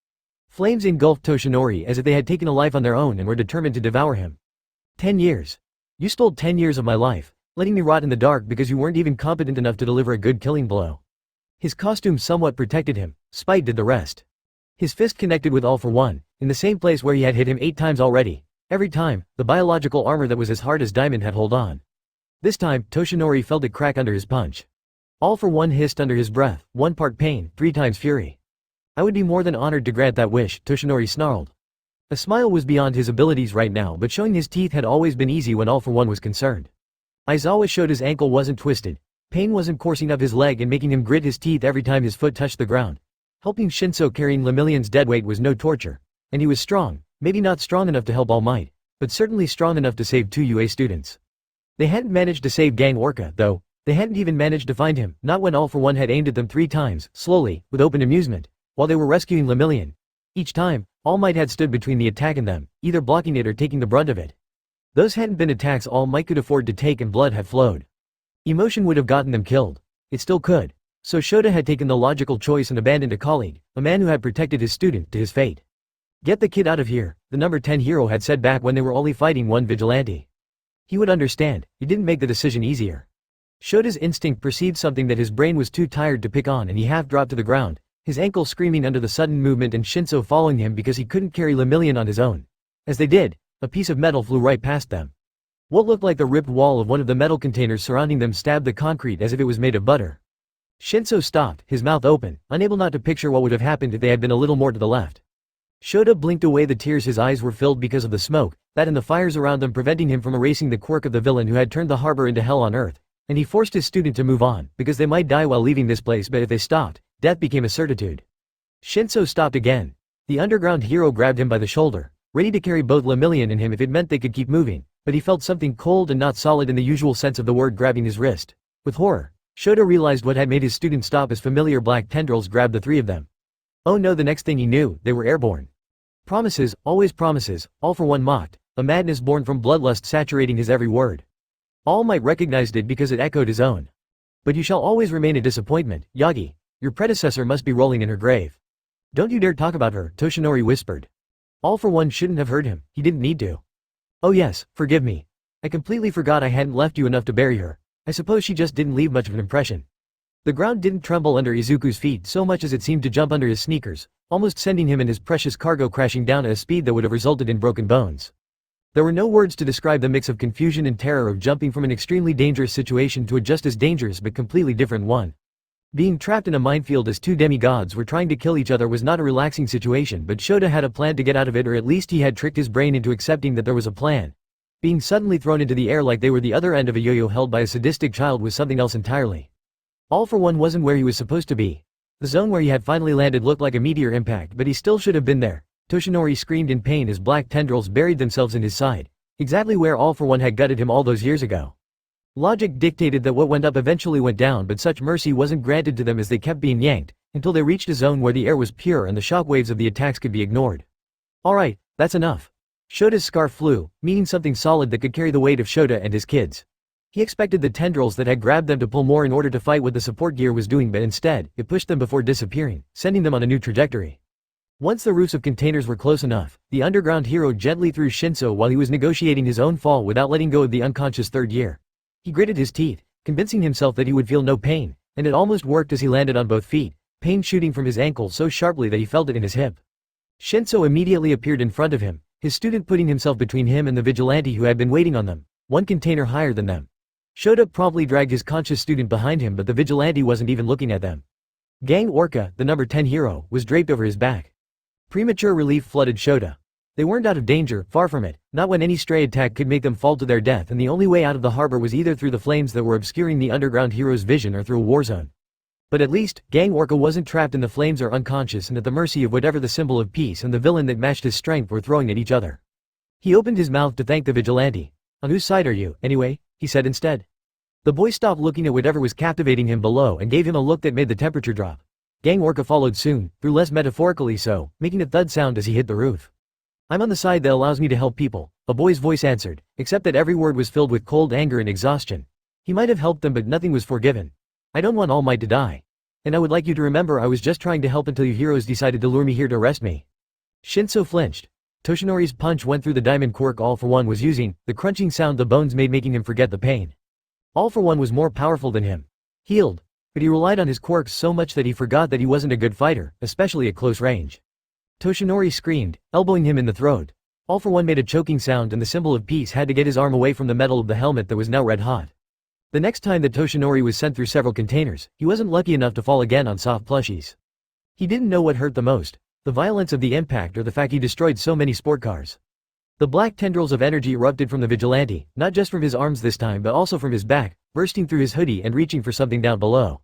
Flames engulfed Toshinori as if they had taken a life on their own and were determined to devour him. 10 years. You stole 10 years of my life, letting me rot in the dark because you weren't even competent enough to deliver a good killing blow. His costume somewhat protected him, spite did the rest. His fist connected with All for One, in the same place where he had hit him 8 times already. Every time, the biological armor that was as hard as diamond had hold on. This time, Toshinori felt it crack under his punch. All for One hissed under his breath, 1 part pain, 3 times fury. "I would be more than honored to grant that wish," Toshinori snarled. A smile was beyond his abilities right now, but showing his teeth had always been easy when All for One was concerned. Aizawa showed his ankle wasn't twisted. Pain wasn't coursing up his leg and making him grit his teeth every time his foot touched the ground. Helping Shinso carrying Lemillion's deadweight was no torture. And he was strong, maybe not strong enough to help All Might, but certainly strong enough to save 2 UA students. They hadn't managed to save Gang Orca, though. They hadn't even managed to find him, not when All for One had aimed at them 3 times, slowly, with open amusement, while they were rescuing Lemillion. Each time, All Might had stood between the attack and them, either blocking it or taking the brunt of it. Those hadn't been attacks All Might could afford to take and blood had flowed. Emotion would have gotten them killed. It still could. So Shota had taken the logical choice and abandoned a colleague, a man who had protected his student, to his fate. "Get the kid out of here," the number 10 hero had said back when they were only fighting one vigilante. He would understand. It didn't make the decision easier. Shota's instinct perceived something that his brain was too tired to pick on and he half dropped to the ground, his ankle screaming under the sudden movement and Shinso following him because he couldn't carry Lemillion on his own. As they did, a piece of metal flew right past them. What looked like the ripped wall of one of the metal containers surrounding them stabbed the concrete as if it was made of butter. Shinso stopped, his mouth open, unable not to picture what would have happened if they had been a little more to the left. Shota blinked away the tears his eyes were filled because of the smoke, that and the fires around them preventing him from erasing the quirk of the villain who had turned the harbor into hell on earth, and he forced his student to move on, because they might die while leaving this place but if they stopped, death became a certitude. Shinso stopped again. The underground hero grabbed him by the shoulder, ready to carry both Lemillion and him if it meant they could keep moving, but he felt something cold and not solid in the usual sense of the word grabbing his wrist. With horror, Shota realized what had made his student stop as familiar black tendrils grabbed the three of them. Oh no, the next thing he knew, they were airborne. Promises, always promises, All for One mocked, a madness born from bloodlust saturating his every word. All Might recognized it because it echoed his own. But you shall always remain a disappointment, Yagi. Your predecessor must be rolling in her grave. Don't you dare talk about her, Toshinori whispered. All for One shouldn't have heard him, he didn't need to. Oh yes, forgive me. I completely forgot I hadn't left you enough to bury her. I suppose she just didn't leave much of an impression. The ground didn't tremble under Izuku's feet so much as it seemed to jump under his sneakers, almost sending him and his precious cargo crashing down at a speed that would have resulted in broken bones. There were no words to describe the mix of confusion and terror of jumping from an extremely dangerous situation to a just as dangerous but completely different one. Being trapped in a minefield as two demigods were trying to kill each other was not a relaxing situation, but Shota had a plan to get out of it, or at least he had tricked his brain into accepting that there was a plan. Being suddenly thrown into the air like they were the other end of a yo-yo held by a sadistic child was something else entirely. All for One wasn't where he was supposed to be. The zone where he had finally landed looked like a meteor impact, but he still should have been there. Toshinori screamed in pain as black tendrils buried themselves in his side, exactly where All for One had gutted him all those years ago. Logic dictated that what went up eventually went down, but such mercy wasn't granted to them as they kept being yanked, until they reached a zone where the air was pure and the shockwaves of the attacks could be ignored. Alright, that's enough. Shota's scarf flew, meaning something solid that could carry the weight of Shota and his kids. He expected the tendrils that had grabbed them to pull more in order to fight what the support gear was doing, but instead, it pushed them before disappearing, sending them on a new trajectory. Once the roofs of containers were close enough, the underground hero gently threw Shinso while he was negotiating his own fall without letting go of the unconscious third year. He gritted his teeth, convincing himself that he would feel no pain, and it almost worked as he landed on both feet, pain shooting from his ankle so sharply that he felt it in his hip. Shinso immediately appeared in front of him, his student putting himself between him and the vigilante who had been waiting on them, one container higher than them. Shota promptly dragged his conscious student behind him, but the vigilante wasn't even looking at them. Gang Orca, the number 10 hero, was draped over his back. Premature relief flooded Shota. They weren't out of danger, far from it, not when any stray attack could make them fall to their death, and the only way out of the harbor was either through the flames that were obscuring the underground hero's vision or through a war zone. But at least, Gang Orca wasn't trapped in the flames or unconscious and at the mercy of whatever the symbol of peace and the villain that matched his strength were throwing at each other. He opened his mouth to thank the vigilante. On whose side are you, anyway? He said instead. The boy stopped looking at whatever was captivating him below and gave him a look that made the temperature drop. Gang Orca followed soon, though less metaphorically so, making a thud sound as he hit the roof. I'm on the side that allows me to help people, a boy's voice answered, except that every word was filled with cold anger and exhaustion. He might have helped them, but nothing was forgiven. I don't want All Might to die. And I would like you to remember I was just trying to help until you heroes decided to lure me here to arrest me. Shinso flinched. Toshinori's punch went through the diamond quirk All for One was using, the crunching sound the bones made making him forget the pain. All for One was more powerful than him. Healed. But he relied on his quirks so much that he forgot that he wasn't a good fighter, especially at close range. Toshinori screamed, elbowing him in the throat. All for One made a choking sound and the symbol of peace had to get his arm away from the metal of the helmet that was now red hot. The next time that Toshinori was sent through several containers, he wasn't lucky enough to fall again on soft plushies. He didn't know what hurt the most, the violence of the impact or the fact he destroyed so many sport cars. The black tendrils of energy erupted from the vigilante, not just from his arms this time but also from his back, bursting through his hoodie and reaching for something down below.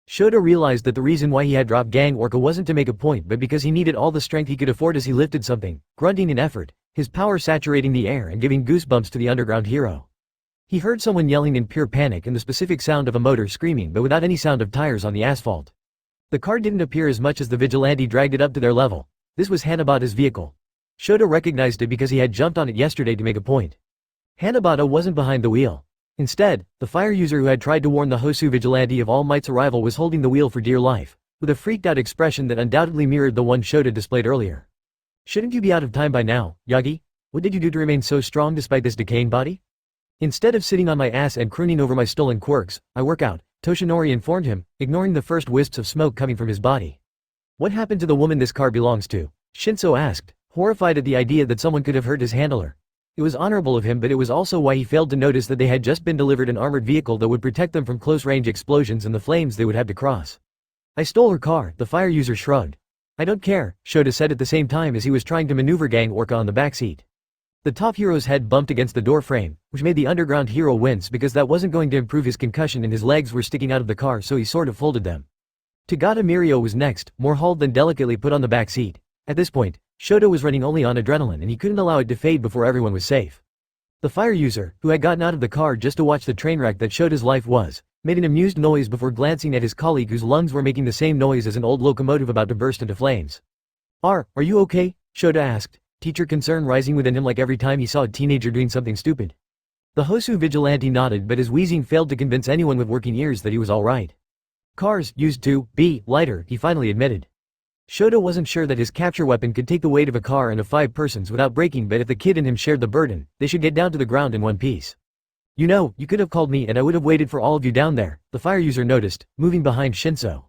Shota realized that the reason why he had dropped Gang Orca wasn't to make a point but because he needed all the strength he could afford as he lifted something, grunting in effort, his power saturating the air and giving goosebumps to the underground hero. He heard someone yelling in pure panic and the specific sound of a motor screaming but without any sound of tires on the asphalt. The car didn't appear as much as the vigilante dragged it up to their level. This was Hanabata's vehicle. Shota recognized it because he had jumped on it yesterday to make a point. Hanabata wasn't behind the wheel. Instead, the fire user who had tried to warn the Hosu vigilante of All Might's arrival was holding the wheel for dear life, with a freaked-out expression that undoubtedly mirrored the one Shota displayed earlier. Shouldn't you be out of time by now, Yagi? What did you do to remain so strong despite this decaying body? Instead of sitting on my ass and crooning over my stolen quirks, I work out, Toshinori informed him, ignoring the first wisps of smoke coming from his body. What happened to the woman this car belongs to? Shinso asked, horrified at the idea that someone could have hurt his handler. It was honorable of him, but it was also why he failed to notice that they had just been delivered an armored vehicle that would protect them from close-range explosions and the flames they would have to cross. I stole her car, the fire user shrugged. I don't care, Shota said at the same time as he was trying to maneuver Gang Orca on the backseat. The top hero's head bumped against the door frame, which made the underground hero wince because that wasn't going to improve his concussion and his legs were sticking out of the car, so he sort of folded them. Tagata Mirio was next, more hauled than delicately put on the back seat. At this point, Shota was running only on adrenaline and he couldn't allow it to fade before everyone was safe. The fire user, who had gotten out of the car just to watch the train wreck that Shota's life was, made an amused noise before glancing at his colleague whose lungs were making the same noise as an old locomotive about to burst into flames. Are you okay? Shota asked, teacher concern rising within him like every time he saw a teenager doing something stupid. The Hosu vigilante nodded, but his wheezing failed to convince anyone with working ears that he was alright. Cars used to be lighter, he finally admitted. Shota wasn't sure that his capture weapon could take the weight of a car and of 5 persons without breaking, but if the kid and him shared the burden, they should get down to the ground in one piece. You know, you could have called me and I would have waited for all of you down there, the fire user noticed, moving behind Shinso.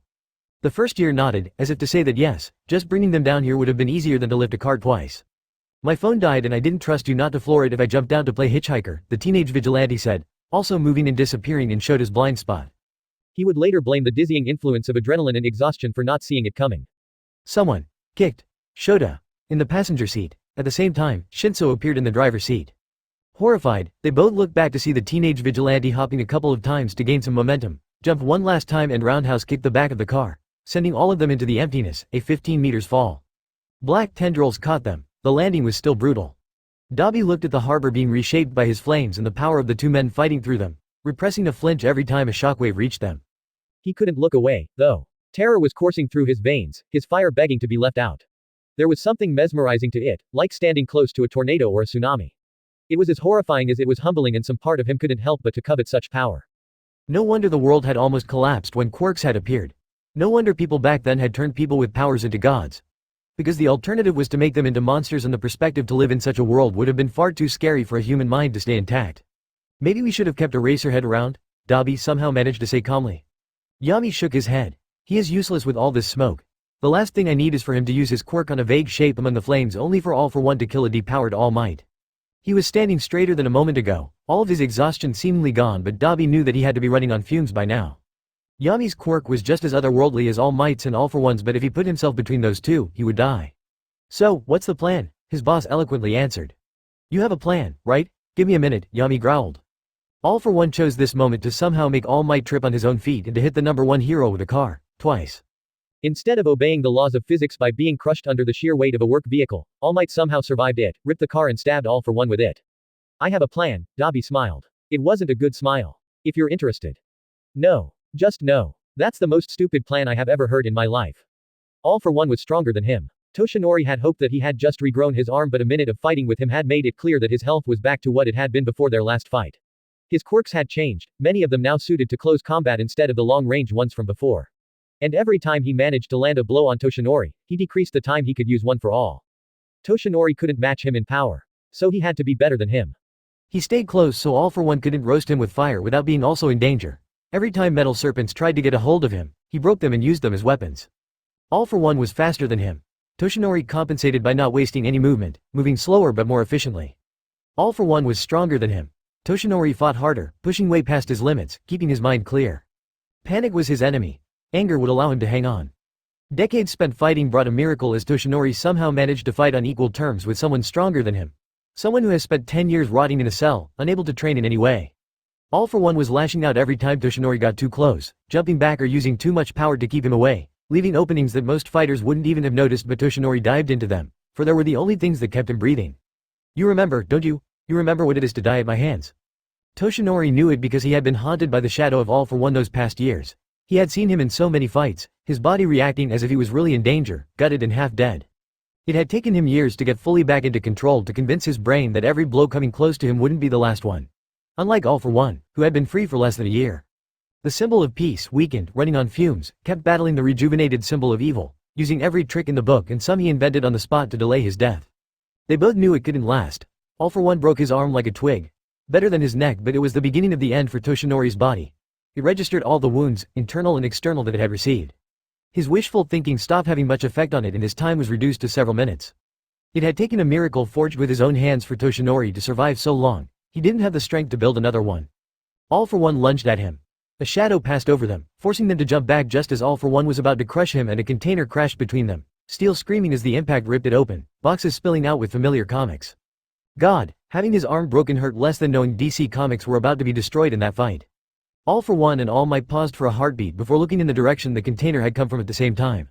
The first year nodded, as if to say that yes, just bringing them down here would have been easier than to lift a car twice. My phone died and I didn't trust you not to floor it if I jumped down to play hitchhiker, the teenage vigilante said, also moving and disappearing in Shota's blind spot. He would later blame the dizzying influence of adrenaline and exhaustion for not seeing it coming. Someone kicked Shota in the passenger seat. At the same time, Shinso appeared in the driver's seat. Horrified, they both looked back to see the teenage vigilante hopping a couple of times to gain some momentum, jumped one last time and roundhouse kicked the back of the car, sending all of them into the emptiness, a 15 meters fall. Black tendrils caught them. The landing was still brutal. Dabi looked at the harbor being reshaped by his flames and the power of the 2 men fighting through them, repressing a flinch every time a shockwave reached them. He couldn't look away, though. Terror was coursing through his veins, his fire begging to be left out. There was something mesmerizing to it, like standing close to a tornado or a tsunami. It was as horrifying as it was humbling, and some part of him couldn't help but to covet such power. No wonder the world had almost collapsed when quirks had appeared. No wonder people back then had turned people with powers into gods. Because the alternative was to make them into monsters, and the perspective to live in such a world would have been far too scary for a human mind to stay intact. Maybe we should have kept Eraserhead around, Dabi somehow managed to say calmly. Yami shook his head. He is useless with all this smoke. The last thing I need is for him to use his quirk on a vague shape among the flames only for All for One to kill a depowered All Might. He was standing straighter than a moment ago, all of his exhaustion seemingly gone, but Dabi knew that he had to be running on fumes by now. Yami's quirk was just as otherworldly as All Might's and All for One's, but if he put himself between those two, he would die. So, what's the plan? His boss eloquently answered. You have a plan, right? Give me a minute, Yami growled. All for One chose this moment to somehow make All Might trip on his own feet and to hit the number 1 hero with a car, twice. Instead of obeying the laws of physics by being crushed under the sheer weight of a work vehicle, All Might somehow survived it, ripped the car and stabbed All for One with it. I have a plan, Dabi smiled. It wasn't a good smile. If you're interested. No. Just no. That's the most stupid plan I have ever heard in my life. All for One was stronger than him. Toshinori had hoped that he had just regrown his arm, but a minute of fighting with him had made it clear that his health was back to what it had been before their last fight. His quirks had changed, many of them now suited to close combat instead of the long-range ones from before. And every time he managed to land a blow on Toshinori, he decreased the time he could use one for all. Toshinori couldn't match him in power. So he had to be better than him. He stayed close so All for One couldn't roast him with fire without being also in danger. Every time metal serpents tried to get a hold of him, he broke them and used them as weapons. All for One was faster than him. Toshinori compensated by not wasting any movement, moving slower but more efficiently. All for One was stronger than him. Toshinori fought harder, pushing way past his limits, keeping his mind clear. Panic was his enemy. Anger would allow him to hang on. Decades spent fighting brought a miracle as Toshinori somehow managed to fight on equal terms with someone stronger than him. Someone who has spent 10 years rotting in a cell, unable to train in any way. All for One was lashing out every time Toshinori got too close, jumping back or using too much power to keep him away, leaving openings that most fighters wouldn't even have noticed, but Toshinori dived into them, for they were the only things that kept him breathing. You remember, don't you? You remember what it is to die at my hands? Toshinori knew it because he had been haunted by the shadow of All for One those past years. He had seen him in so many fights, his body reacting as if he was really in danger, gutted and half dead. It had taken him years to get fully back into control, to convince his brain that every blow coming close to him wouldn't be the last one. Unlike All for One, who had been free for less than a year. The symbol of peace, weakened, running on fumes, kept battling the rejuvenated symbol of evil, using every trick in the book and some he invented on the spot to delay his death. They both knew it couldn't last. All for One broke his arm like a twig. Better than his neck, but it was the beginning of the end for Toshinori's body. It registered all the wounds, internal and external, that it had received. His wishful thinking stopped having much effect on it and his time was reduced to several minutes. It had taken a miracle forged with his own hands for Toshinori to survive so long. He didn't have the strength to build another one. All for One lunged at him. A shadow passed over them, forcing them to jump back just as All for One was about to crush him, and a container crashed between them, steel screaming as the impact ripped it open, boxes spilling out with familiar comics. God, having his arm broken hurt less than knowing DC Comics were about to be destroyed in that fight. All for One and All Might paused for a heartbeat before looking in the direction the container had come from at the same time.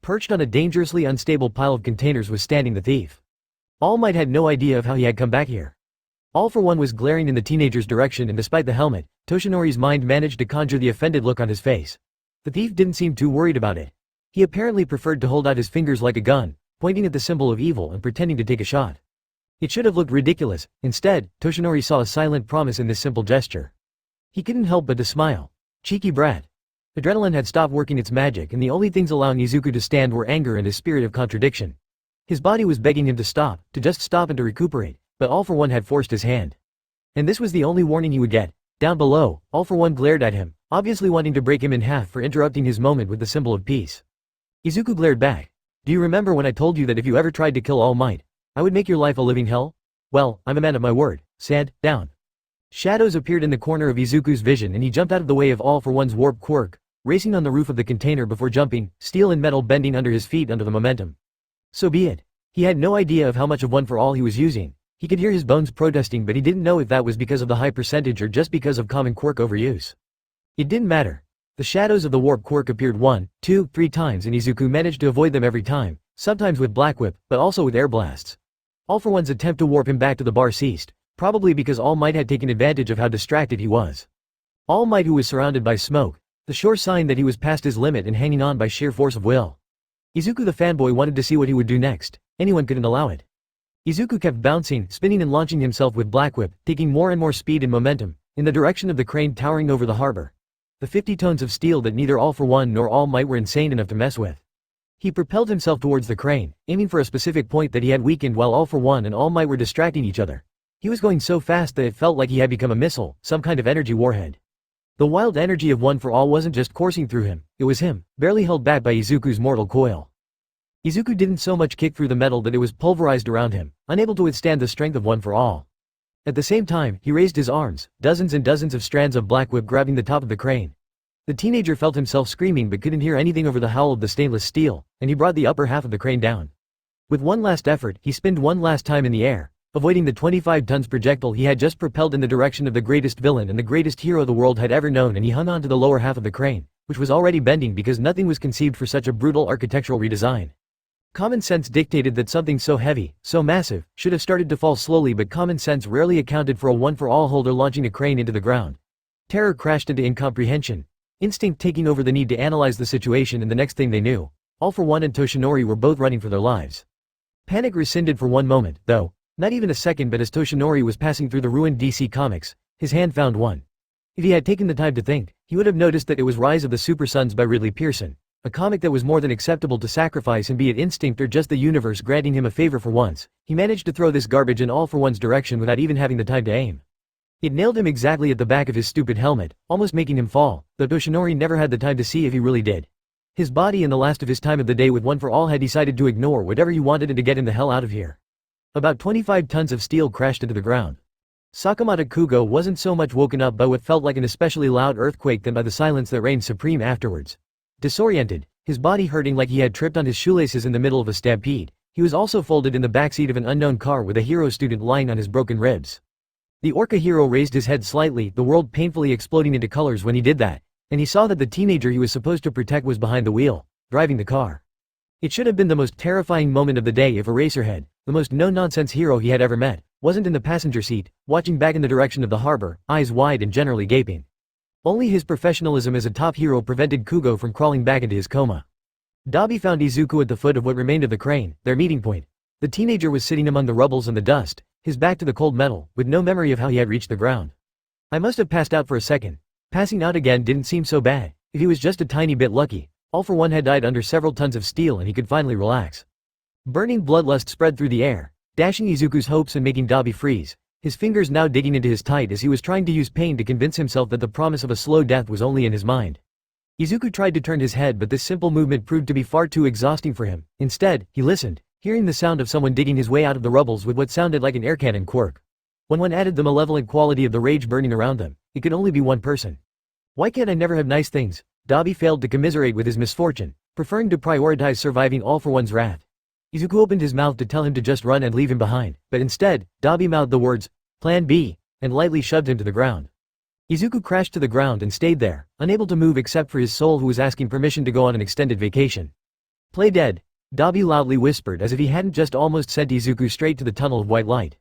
Perched on a dangerously unstable pile of containers was standing the thief. All Might had no idea of how he had come back here. All for One was glaring in the teenager's direction, and despite the helmet, Toshinori's mind managed to conjure the offended look on his face. The thief didn't seem too worried about it. He apparently preferred to hold out his fingers like a gun, pointing at the symbol of evil and pretending to take a shot. It should have looked ridiculous. Instead, Toshinori saw a silent promise in this simple gesture. He couldn't help but to smile. Cheeky brat. Adrenaline had stopped working its magic, and the only things allowing Izuku to stand were anger and his spirit of contradiction. His body was begging him to stop, to just stop and to recuperate, but All for One had forced his hand. And this was the only warning he would get. Down below, All for One glared at him, obviously wanting to break him in half for interrupting his moment with the symbol of peace. Izuku glared back. Do you remember when I told you that if you ever tried to kill All Might, I would make your life a living hell? Well, I'm a man of my word. Sad, down. Shadows appeared in the corner of Izuku's vision and he jumped out of the way of All for One's warp quirk, racing on the roof of the container before jumping, steel and metal bending under his feet under the momentum. So be it. He had no idea of how much of One for All he was using. He could hear his bones protesting, but he didn't know if that was because of the high percentage or just because of common quirk overuse. It didn't matter. The shadows of the warp quirk appeared 1, 2, 3 times and Izuku managed to avoid them every time, sometimes with Black Whip, but also with air blasts. All for One's attempt to warp him back to the bar ceased, probably because All Might had taken advantage of how distracted he was. All Might, who was surrounded by smoke, the sure sign that he was past his limit and hanging on by sheer force of will. Izuku the fanboy wanted to see what he would do next. Anyone couldn't allow it. Izuku kept bouncing, spinning and launching himself with Black Whip, taking more and more speed and momentum, in the direction of the crane towering over the harbor. The 50 tons of steel that neither All for One nor All Might were insane enough to mess with. He propelled himself towards the crane, aiming for a specific point that he had weakened while All for One and All Might were distracting each other. He was going so fast that it felt like he had become a missile, some kind of energy warhead. The wild energy of One for All wasn't just coursing through him, it was him, barely held back by Izuku's mortal coil. Izuku didn't so much kick through the metal that it was pulverized around him, unable to withstand the strength of One for All. At the same time, he raised his arms, dozens and dozens of strands of Black Whip grabbing the top of the crane. The teenager felt himself screaming but couldn't hear anything over the howl of the stainless steel, and he brought the upper half of the crane down. With one last effort, he spinned one last time in the air, avoiding the 25 tons projectile he had just propelled in the direction of the greatest villain and the greatest hero the world had ever known, and he hung on to the lower half of the crane, which was already bending because nothing was conceived for such a brutal architectural redesign. Common sense dictated that something so heavy, so massive, should have started to fall slowly, but common sense rarely accounted for a one-for-all holder launching a crane into the ground. Terror crashed into incomprehension. Instinct taking over the need to analyze the situation, and the next thing they knew, All for One and Toshinori were both running for their lives. Panic rescinded for one moment, though, not even a second, but as Toshinori was passing through the ruined DC Comics, his hand found one. If he had taken the time to think, he would have noticed that it was Rise of the Super Sons by Ridley Pearson, a comic that was more than acceptable to sacrifice, and be it instinct or just the universe granting him a favor for once, he managed to throw this garbage in All for One's direction without even having the time to aim. It nailed him exactly at the back of his stupid helmet, almost making him fall, though Toshinori never had the time to see if he really did. His body in the last of his time of the day with One for All had decided to ignore whatever he wanted and to get him the hell out of here. About 25 tons of steel crashed into the ground. Sakamata Kugo wasn't so much woken up by what felt like an especially loud earthquake than by the silence that reigned supreme afterwards. Disoriented, his body hurting like he had tripped on his shoelaces in the middle of a stampede, he was also folded in the backseat of an unknown car with a hero student lying on his broken ribs. The Orca hero raised his head slightly, the world painfully exploding into colors when he did that, and he saw that the teenager he was supposed to protect was behind the wheel, driving the car. It should have been the most terrifying moment of the day if Eraserhead, the most no-nonsense hero he had ever met, wasn't in the passenger seat, watching back in the direction of the harbor, eyes wide and generally gaping. Only his professionalism as a top hero prevented Kugo from crawling back into his coma. Dabi found Izuku at the foot of what remained of the crane, their meeting point. The teenager was sitting among the rubbles and the dust, his back to the cold metal, with no memory of how he had reached the ground. I must have passed out for a second. Passing out again didn't seem so bad. If he was just a tiny bit lucky, All for One had died under several tons of steel and he could finally relax. Burning bloodlust spread through the air, dashing Izuku's hopes and making Dabi freeze. his fingers now digging into his tight as he was trying to use pain to convince himself that the promise of a slow death was only in his mind. Izuku tried to turn his head, but this simple movement proved to be far too exhausting for him. Instead, he listened, hearing the sound of someone digging his way out of the rubbles with what sounded like an air cannon quirk. When one added the malevolent quality of the rage burning around them, it could only be one person. Why can't I never have nice things? Dabi failed to commiserate with his misfortune, preferring to prioritize surviving All For One's wrath. Izuku opened his mouth to tell him to just run and leave him behind, but instead, Dabi mouthed the words, "Plan B," and lightly shoved him to the ground. Izuku crashed to the ground and stayed there, unable to move except for his soul, who was asking permission to go on an extended vacation. "Play dead," Dabi loudly whispered, as if he hadn't just almost sent Izuku straight to the tunnel of white light.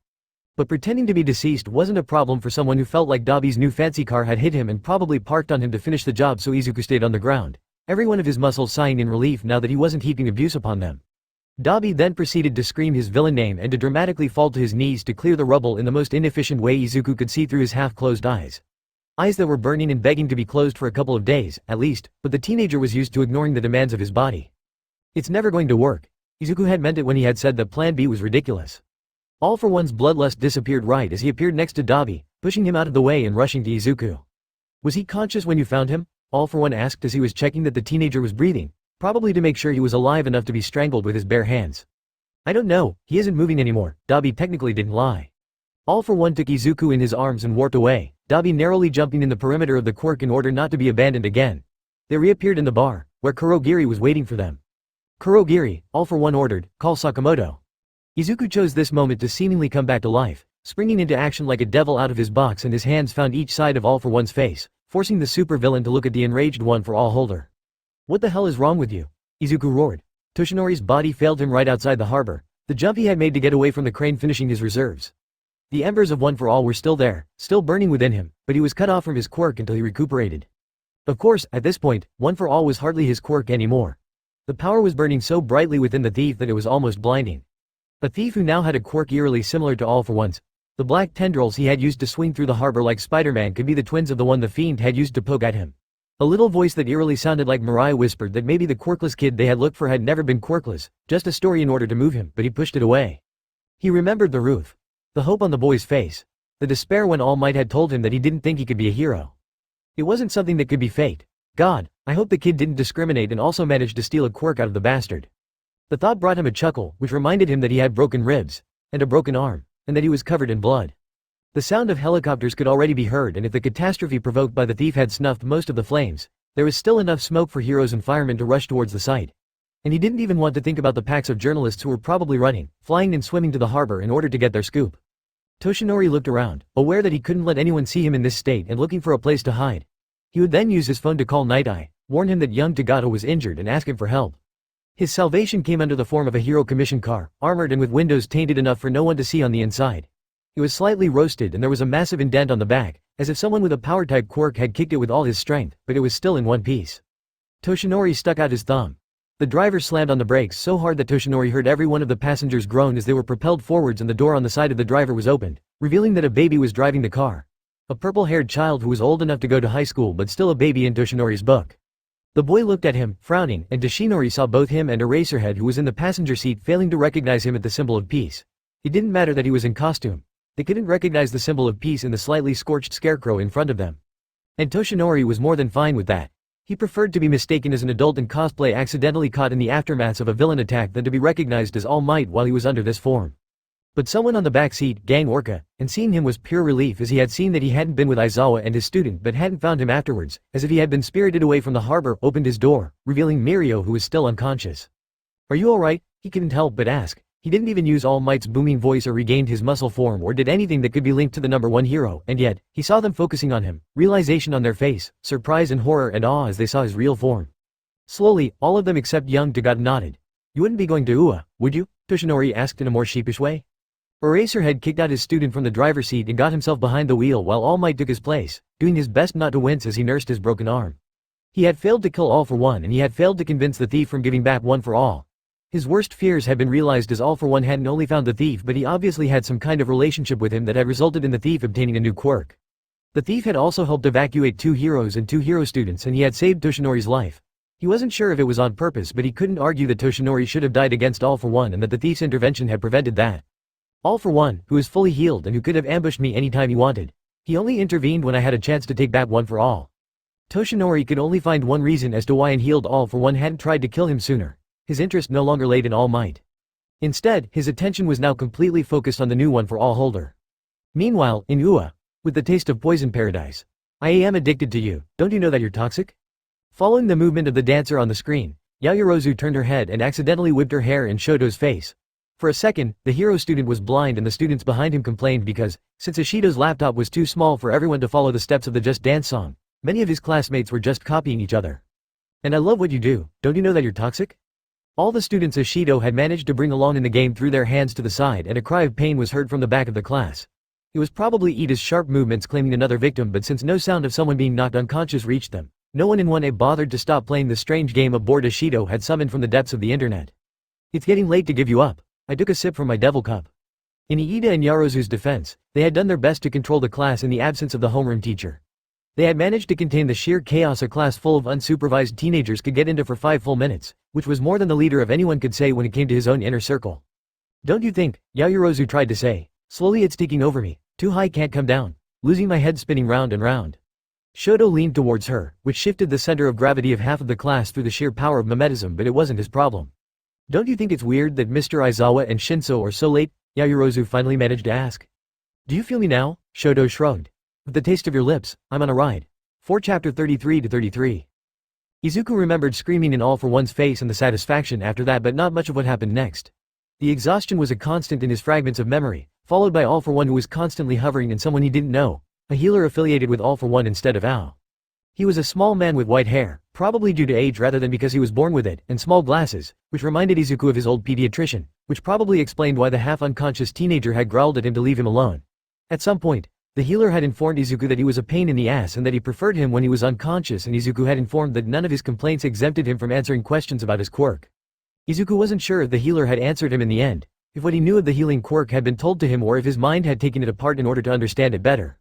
But pretending to be deceased wasn't a problem for someone who felt like Dabi's new fancy car had hit him and probably parked on him to finish the job, so Izuku stayed on the ground, every one of his muscles sighing in relief now that he wasn't heaping abuse upon them. Dabi then proceeded to scream his villain name and to dramatically fall to his knees to clear the rubble in the most inefficient way Izuku could see through his half-closed eyes. Eyes that were burning and begging to be closed for a couple of days, at least, but the teenager was used to ignoring the demands of his body. It's never going to work. Izuku had meant it when he had said that Plan B was ridiculous. All For One's bloodlust disappeared right as he appeared next to Dabi, pushing him out of the way and rushing to Izuku. "Was he conscious when you found him?" All For One asked as he was checking that the teenager was breathing, probably to make sure he was alive enough to be strangled with his bare hands. "I don't know, he isn't moving anymore," Dabi technically didn't lie. All For One took Izuku in his arms and warped away, Dabi narrowly jumping in the perimeter of the quirk in order not to be abandoned again. They reappeared in the bar, where Kurogiri was waiting for them. "Kurogiri," All For One ordered, "call Sakamoto." Izuku chose this moment to seemingly come back to life, springing into action like a devil out of his box, and his hands found each side of All For One's face, forcing the supervillain to look at the enraged One For All holder. "What the hell is wrong with you?" Izuku roared. Toshinori's body failed him right outside the harbor, the jump he had made to get away from the crane finishing his reserves. The embers of One For All were still there, still burning within him, but he was cut off from his quirk until he recuperated. Of course, at this point, One For All was hardly his quirk anymore. The power was burning so brightly within the thief that it was almost blinding. A thief who now had a quirk eerily similar to All For One's. The black tendrils he had used to swing through the harbor like Spider-Man could be the twins of the one the fiend had used to poke at him. A little voice that eerily sounded like Mariah whispered that maybe the quirkless kid they had looked for had never been quirkless, just a story in order to move him, but he pushed it away. He remembered the roof. The hope on the boy's face. The despair when All Might had told him that he didn't think he could be a hero. It wasn't something that could be fate. God, I hope the kid didn't discriminate and also managed to steal a quirk out of the bastard. The thought brought him a chuckle, which reminded him that he had broken ribs, and a broken arm, and that he was covered in blood. The sound of helicopters could already be heard, and if the catastrophe provoked by the thief had snuffed most of the flames, there was still enough smoke for heroes and firemen to rush towards the site. And he didn't even want to think about the packs of journalists who were probably running, flying and swimming to the harbor in order to get their scoop. Toshinori looked around, aware that he couldn't let anyone see him in this state and looking for a place to hide. He would then use his phone to call Night Eye, warn him that young Tagato was injured and ask him for help. His salvation came under the form of a hero commission car, armored and with windows tainted enough for no one to see on the inside. It was slightly roasted and there was a massive indent on the back, as if someone with a power-type quirk had kicked it with all his strength, but it was still in one piece. Toshinori stuck out his thumb. The driver slammed on the brakes so hard that Toshinori heard every one of the passengers groan as they were propelled forwards, and the door on the side of the driver was opened, revealing that a baby was driving the car. A purple-haired child who was old enough to go to high school but still a baby in Toshinori's book. The boy looked at him, frowning, and Toshinori saw both him and Eraserhead, who was in the passenger seat, failing to recognize him at the symbol of peace. It didn't matter that he was in costume. They couldn't recognize the symbol of peace in the slightly scorched scarecrow in front of them. And Toshinori was more than fine with that. He preferred to be mistaken as an adult in cosplay accidentally caught in the aftermaths of a villain attack than to be recognized as All Might while he was under this form. But someone on the back seat, Gang Orca, and seeing him was pure relief, as he had seen that he hadn't been with Aizawa and his student but hadn't found him afterwards, as if he had been spirited away from the harbor, opened his door, revealing Mirio, who was still unconscious. "Are you alright?" He couldn't help but ask. He didn't even use All Might's booming voice or regained his muscle form or did anything that could be linked to the number one hero, and yet, he saw them focusing on him, realization on their face, surprise and horror and awe as they saw his real form. Slowly, all of them except young Tagata nodded. "You wouldn't be going to UA, would you?" Toshinori asked in a more sheepish way. Eraserhead kicked out his student from the driver's seat and got himself behind the wheel while All Might took his place, doing his best not to wince as he nursed his broken arm. He had failed to kill All For One, and he had failed to convince the thief from giving back One For All. His worst fears had been realized, as All For One hadn't only found the thief but he obviously had some kind of relationship with him that had resulted in the thief obtaining a new quirk. The thief had also helped evacuate 2 heroes and 2 hero students, and he had saved Toshinori's life. He wasn't sure if it was on purpose, but he couldn't argue that Toshinori should have died against All For One and that the thief's intervention had prevented that. All for One, who is fully healed and who could have ambushed me anytime he wanted. He only intervened when I had a chance to take back One for All. Toshinori could only find one reason as to why Unhealed All for One hadn't tried to kill him sooner. His interest no longer laid in All Might. Instead, his attention was now completely focused on the new One for All holder. Meanwhile, in Ua, with the taste of poison paradise. I am addicted to you, don't you know that you're toxic? Following the movement of the dancer on the screen, Yayorozu turned her head and accidentally whipped her hair in Shoto's face. For a second, the hero student was blind and the students behind him complained because, since Ishido's laptop was too small for everyone to follow the steps of the Just Dance song, many of his classmates were just copying each other. And I love what you do, don't you know that you're toxic? All the students Ishido had managed to bring along in the game threw their hands to the side and a cry of pain was heard from the back of the class. It was probably Ida's sharp movements claiming another victim, but since no sound of someone being knocked unconscious reached them, no one in 1A bothered to stop playing the strange game aboard Ishido had summoned from the depths of the internet. It's getting late to give you up. I took a sip from my devil cup. In Iida and Yarozu's defense, they had done their best to control the class in the absence of the homeroom teacher. They had managed to contain the sheer chaos a class full of unsupervised teenagers could get into for 5 full minutes, which was more than the leader of anyone could say when it came to his own inner circle. Don't you think, Yayorozu tried to say. Slowly it's taking over me, too high can't come down, losing my head spinning round and round. Shoto leaned towards her, which shifted the center of gravity of half of the class through the sheer power of mimetism, but it wasn't his problem. Don't you think it's weird that Mr. Aizawa and Shinso are so late? Yayorozu finally managed to ask. Do you feel me now? Shoto shrugged. With the taste of your lips, I'm on a ride. 4 Chapter 33-33. Izuku remembered screaming in All for One's face and the satisfaction after that, but not much of what happened next. The exhaustion was a constant in his fragments of memory, followed by All for One who was constantly hovering and someone he didn't know, a healer affiliated with All for One instead of Ao. He was a small man with white hair, probably due to age rather than because he was born with it, and small glasses, which reminded Izuku of his old pediatrician, which probably explained why the half-unconscious teenager had growled at him to leave him alone. At some point, the healer had informed Izuku that he was a pain in the ass and that he preferred him when he was unconscious, and Izuku had informed that none of his complaints exempted him from answering questions about his quirk. Izuku wasn't sure if the healer had answered him in the end, if what he knew of the healing quirk had been told to him or if his mind had taken it apart in order to understand it better.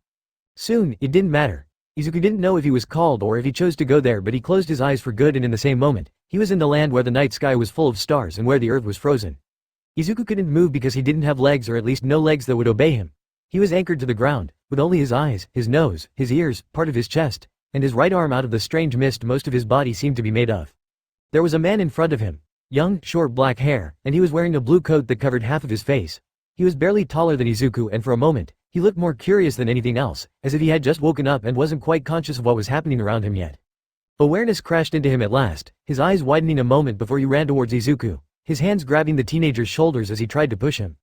Soon, it didn't matter. Izuku didn't know if he was called or if he chose to go there, but he closed his eyes for good, and in the same moment, he was in the land where the night sky was full of stars and where the earth was frozen. Izuku couldn't move because he didn't have legs, or at least no legs that would obey him. He was anchored to the ground, with only his eyes, his nose, his ears, part of his chest, and his right arm out of the strange mist most of his body seemed to be made of. There was a man in front of him. Young, short black hair, and he was wearing a blue coat that covered half of his face. He was barely taller than Izuku, and for a moment, he looked more curious than anything else, as if he had just woken up and wasn't quite conscious of what was happening around him yet. Awareness crashed into him at last, his eyes widening a moment before he ran towards Izuku, his hands grabbing the teenager's shoulders as he tried to push him.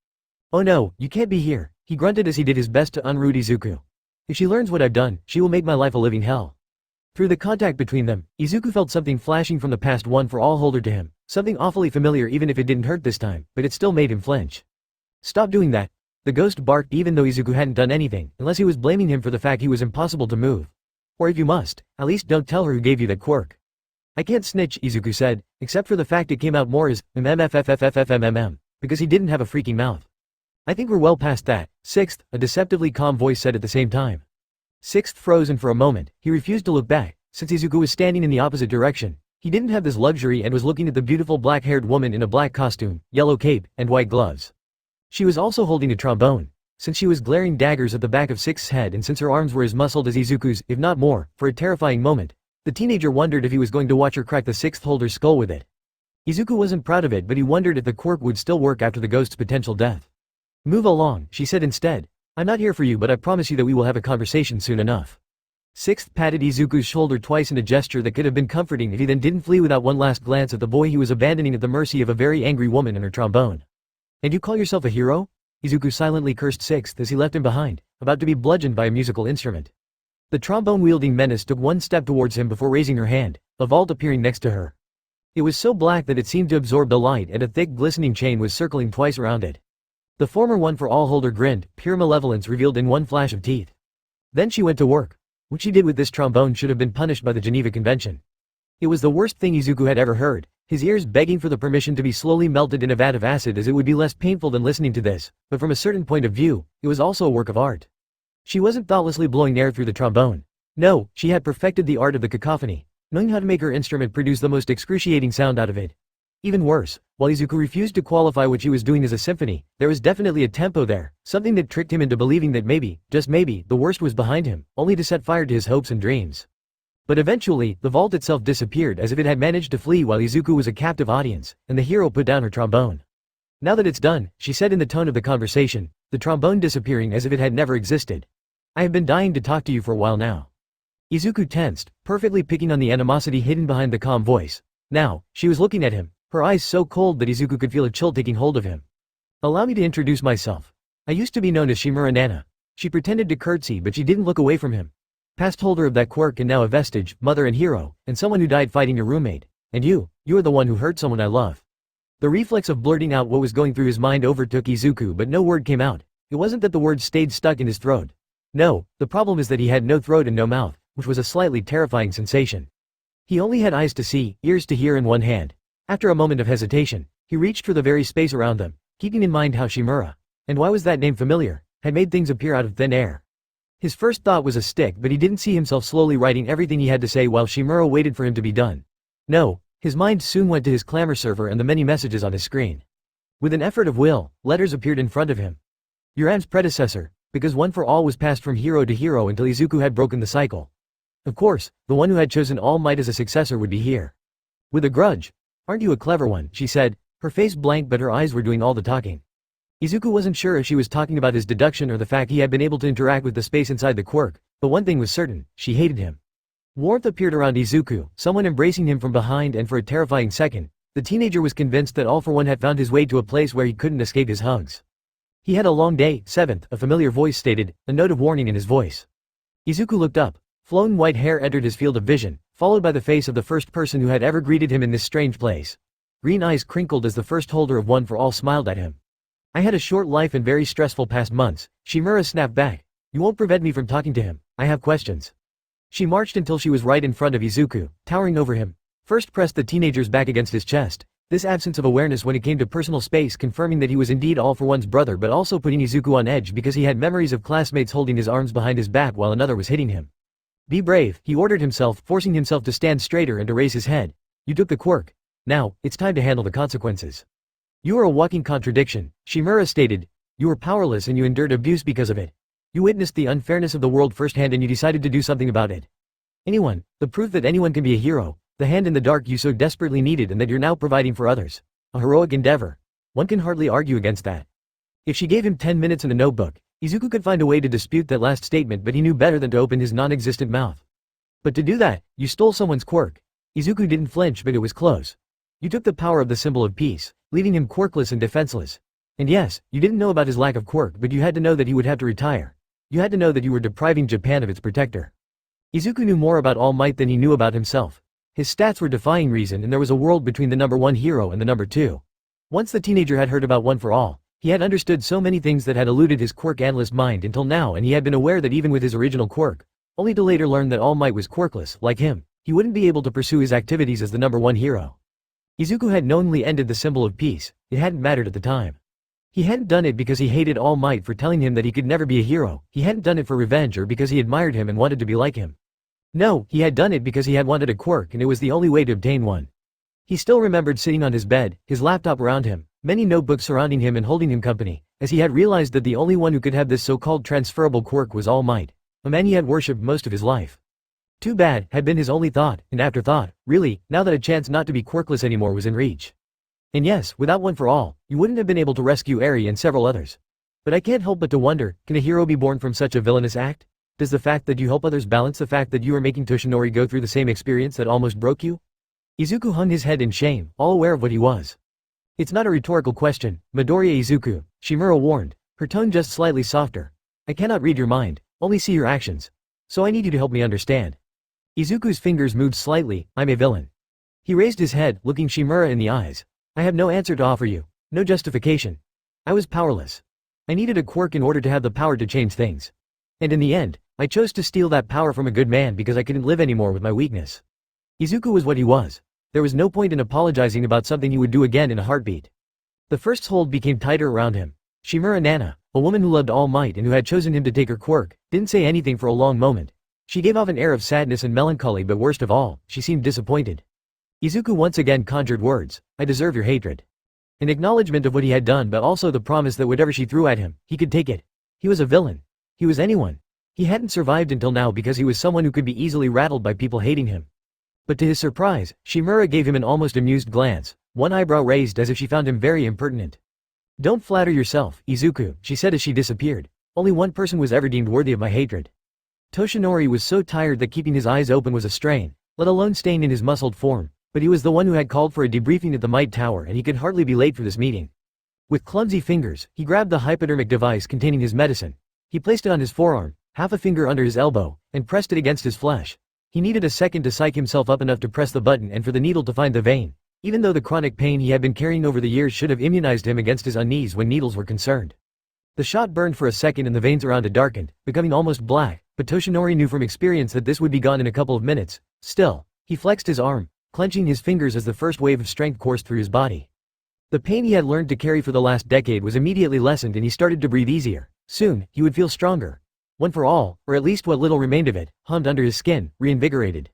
Oh no, you can't be here, he grunted as he did his best to unroot Izuku. If she learns what I've done, she will make my life a living hell. Through the contact between them, Izuku felt something flashing from the past One for All holder to him, something awfully familiar even if it didn't hurt this time, but it still made him flinch. Stop doing that. The ghost barked even though Izuku hadn't done anything, unless he was blaming him for the fact he was impossible to move. Or if you must, at least don't tell her who gave you that quirk. I can't snitch, Izuku said, except for the fact it came out more as mmffffmmmm, because he didn't have a freaking mouth. I think we're well past that. Sixth, a deceptively calm voice said at the same time. Sixth froze, and for a moment, he refused to look back, since Izuku was standing in the opposite direction. He didn't have this luxury and was looking at the beautiful black-haired woman in a black costume, yellow cape, and white gloves. She was also holding a trombone. Since she was glaring daggers at the back of Sixth's head and since her arms were as muscled as Izuku's, if not more, for a terrifying moment, the teenager wondered if he was going to watch her crack the Sixth holder's skull with it. Izuku wasn't proud of it, but he wondered if the quirk would still work after the ghost's potential death. Move along, she said instead. I'm not here for you, but I promise you that we will have a conversation soon enough. Sixth patted Izuku's shoulder twice in a gesture that could have been comforting if he then didn't flee without one last glance at the boy he was abandoning at the mercy of a very angry woman and her trombone. And you call yourself a hero? Izuku silently cursed Sixth as he left him behind, about to be bludgeoned by a musical instrument. The trombone-wielding menace took one step towards him before raising her hand, a vault appearing next to her. It was so black that it seemed to absorb the light, and a thick glistening chain was circling twice around it. The former One for All holder grinned, pure malevolence revealed in one flash of teeth. Then she went to work. What she did with this trombone should have been punished by the Geneva Convention. It was the worst thing Izuku had ever heard, his ears begging for the permission to be slowly melted in a vat of acid, as it would be less painful than listening to this, but from a certain point of view, it was also a work of art. She wasn't thoughtlessly blowing air through the trombone. No, she had perfected the art of the cacophony, knowing how to make her instrument produce the most excruciating sound out of it. Even worse, While Izuku refused to qualify what she was doing as a symphony, there was definitely a tempo there, something that tricked him into believing that maybe, just maybe, the worst was behind him, only to set fire to his hopes and dreams. But eventually, the vault itself disappeared as if it had managed to flee while Izuku was a captive audience, and the hero put down her trombone. Now that it's done, she said in the tone of the conversation, the trombone disappearing as if it had never existed. I have been dying to talk to you for a while now. Izuku tensed, perfectly picking on the animosity hidden behind the calm voice. Now, she was looking at him, her eyes so cold that Izuku could feel a chill taking hold of him. Allow me to introduce myself. I used to be known as Shimura Nana. She pretended to curtsy but she didn't look away from him. Past holder of that quirk and now a vestige, mother and hero, and someone who died fighting your roommate. And you are the one who hurt someone I love. The reflex of blurting out what was going through his mind overtook Izuku but no word came out. It wasn't that the words stayed stuck in his throat. No, the problem is that he had no throat and no mouth, which was a slightly terrifying sensation. He only had eyes to see, ears to hear and one hand. After a moment of hesitation, he reached for the very space around them, keeping in mind how Shimura, and why was that name familiar, had made things appear out of thin air. His first thought was a stick but he didn't see himself slowly writing everything he had to say while Shimura waited for him to be done. No, his mind soon went to his clamor server and the many messages on his screen. With an effort of will, letters appeared in front of him. Uran's predecessor, because One for All was passed from hero to hero until Izuku had broken the cycle. Of course, the one who had chosen All Might as a successor would be here. With a grudge. Aren't you a clever one, she said, her face blank but her eyes were doing all the talking. Izuku wasn't sure if she was talking about his deduction or the fact he had been able to interact with the space inside the quirk, but one thing was certain, she hated him. Warmth appeared around Izuku, someone embracing him from behind and for a terrifying second, the teenager was convinced that All for One had found his way to a place where he couldn't escape his hugs. He had a long day, 7th, a familiar voice stated, a note of warning in his voice. Izuku looked up. Flowing white hair entered his field of vision, followed by the face of the first person who had ever greeted him in this strange place. Green eyes crinkled as the first holder of One for All smiled at him. I had a short life and very stressful past months, Shimura snapped back. You won't prevent me from talking to him, I have questions. She marched until she was right in front of Izuku, towering over him. First pressed the teenager's back against his chest. This absence of awareness when it came to personal space confirming that he was indeed All for One's brother but also putting Izuku on edge because he had memories of classmates holding his arms behind his back while another was hitting him. Be brave, he ordered himself, forcing himself to stand straighter and to raise his head. You took the quirk. Now, it's time to handle the consequences. You are a walking contradiction, Shimura stated. You were powerless and you endured abuse because of it. You witnessed the unfairness of the world firsthand and you decided to do something about it. Anyone, the proof that anyone can be a hero, the hand in the dark you so desperately needed and that you're now providing for others. A heroic endeavor. One can hardly argue against that. If she gave him 10 minutes and a notebook, Izuku could find a way to dispute that last statement but he knew better than to open his non-existent mouth. But to do that, you stole someone's quirk. Izuku didn't flinch but it was close. You took the power of the symbol of peace, leaving him quirkless and defenseless. And yes, you didn't know about his lack of quirk but you had to know that he would have to retire. You had to know that you were depriving Japan of its protector. Izuku knew more about All Might than he knew about himself. His stats were defying reason and there was a world between the number 1 hero and the number 2. Once the teenager had heard about One for All, he had understood so many things that had eluded his quirk analyst mind until now and he had been aware that even with his original quirk, only to later learn that All Might was quirkless, like him, he wouldn't be able to pursue his activities as the number 1 hero. Izuku had knowingly ended the symbol of peace, it hadn't mattered at the time. He hadn't done it because he hated All Might for telling him that he could never be a hero, he hadn't done it for revenge or because he admired him and wanted to be like him. No, he had done it because he had wanted a quirk and it was the only way to obtain one. He still remembered sitting on his bed, his laptop around him, many notebooks surrounding him and holding him company, as he had realized that the only one who could have this so-called transferable quirk was All Might, a man he had worshipped most of his life. Too bad, had been his only thought, and afterthought, really, now that a chance not to be quirkless anymore was in reach. And yes, without One for All, you wouldn't have been able to rescue Eri and several others. But I can't help but to wonder, can a hero be born from such a villainous act? Does the fact that you help others balance the fact that you are making Toshinori go through the same experience that almost broke you? Izuku hung his head in shame, all aware of what he was. It's not a rhetorical question, Midoriya Izuku, Shimura warned, her tone just slightly softer. I cannot read your mind, only see your actions. So I need you to help me understand. Izuku's fingers moved slightly, I'm a villain. He raised his head, looking Shimura in the eyes. I have no answer to offer you, no justification. I was powerless. I needed a quirk in order to have the power to change things. And in the end, I chose to steal that power from a good man because I couldn't live anymore with my weakness. Izuku was what he was. There was no point in apologizing about something he would do again in a heartbeat. The first's hold became tighter around him. Shimura Nana, a woman who loved All Might and who had chosen him to take her quirk, didn't say anything for a long moment. She gave off an air of sadness and melancholy but worst of all, she seemed disappointed. Izuku once again conjured words, I deserve your hatred. An acknowledgement of what he had done, but also the promise that whatever she threw at him, he could take it. He was a villain. He was anyone. He hadn't survived until now because he was someone who could be easily rattled by people hating him. But to his surprise, Shimura gave him an almost amused glance, one eyebrow raised as if she found him very impertinent. "Don't flatter yourself, Izuku," she said as she disappeared. "Only one person was ever deemed worthy of my hatred." Toshinori was so tired that keeping his eyes open was a strain, let alone staying in his muscled form, but he was the one who had called for a debriefing at the Might Tower and he could hardly be late for this meeting. With clumsy fingers, he grabbed the hypodermic device containing his medicine. He placed it on his forearm, half a finger under his elbow, and pressed it against his flesh. He needed a second to psych himself up enough to press the button and for the needle to find the vein, even though the chronic pain he had been carrying over the years should have immunized him against his unease when needles were concerned. The shot burned for a second and the veins around it darkened, becoming almost black, but Toshinori knew from experience that this would be gone in a couple of minutes. Still, he flexed his arm, clenching his fingers as the first wave of strength coursed through his body. The pain he had learned to carry for the last decade was immediately lessened and he started to breathe easier. Soon, he would feel stronger. One for all, or at least what little remained of it, hummed under his skin, reinvigorated.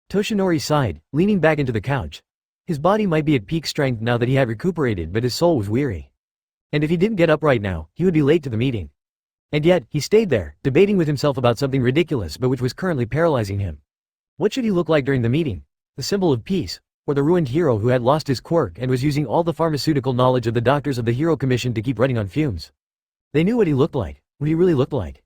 Toshinori sighed, leaning back into the couch. His body might be at peak strength now that he had recuperated, but his soul was weary. And if he didn't get up right now, he would be late to the meeting. And yet, he stayed there, debating with himself about something ridiculous but which was currently paralyzing him. What should he look like during the meeting? The symbol of peace, or the ruined hero who had lost his quirk and was using all the pharmaceutical knowledge of the doctors of the Hero Commission to keep running on fumes? They knew what he looked like, what he really looked like.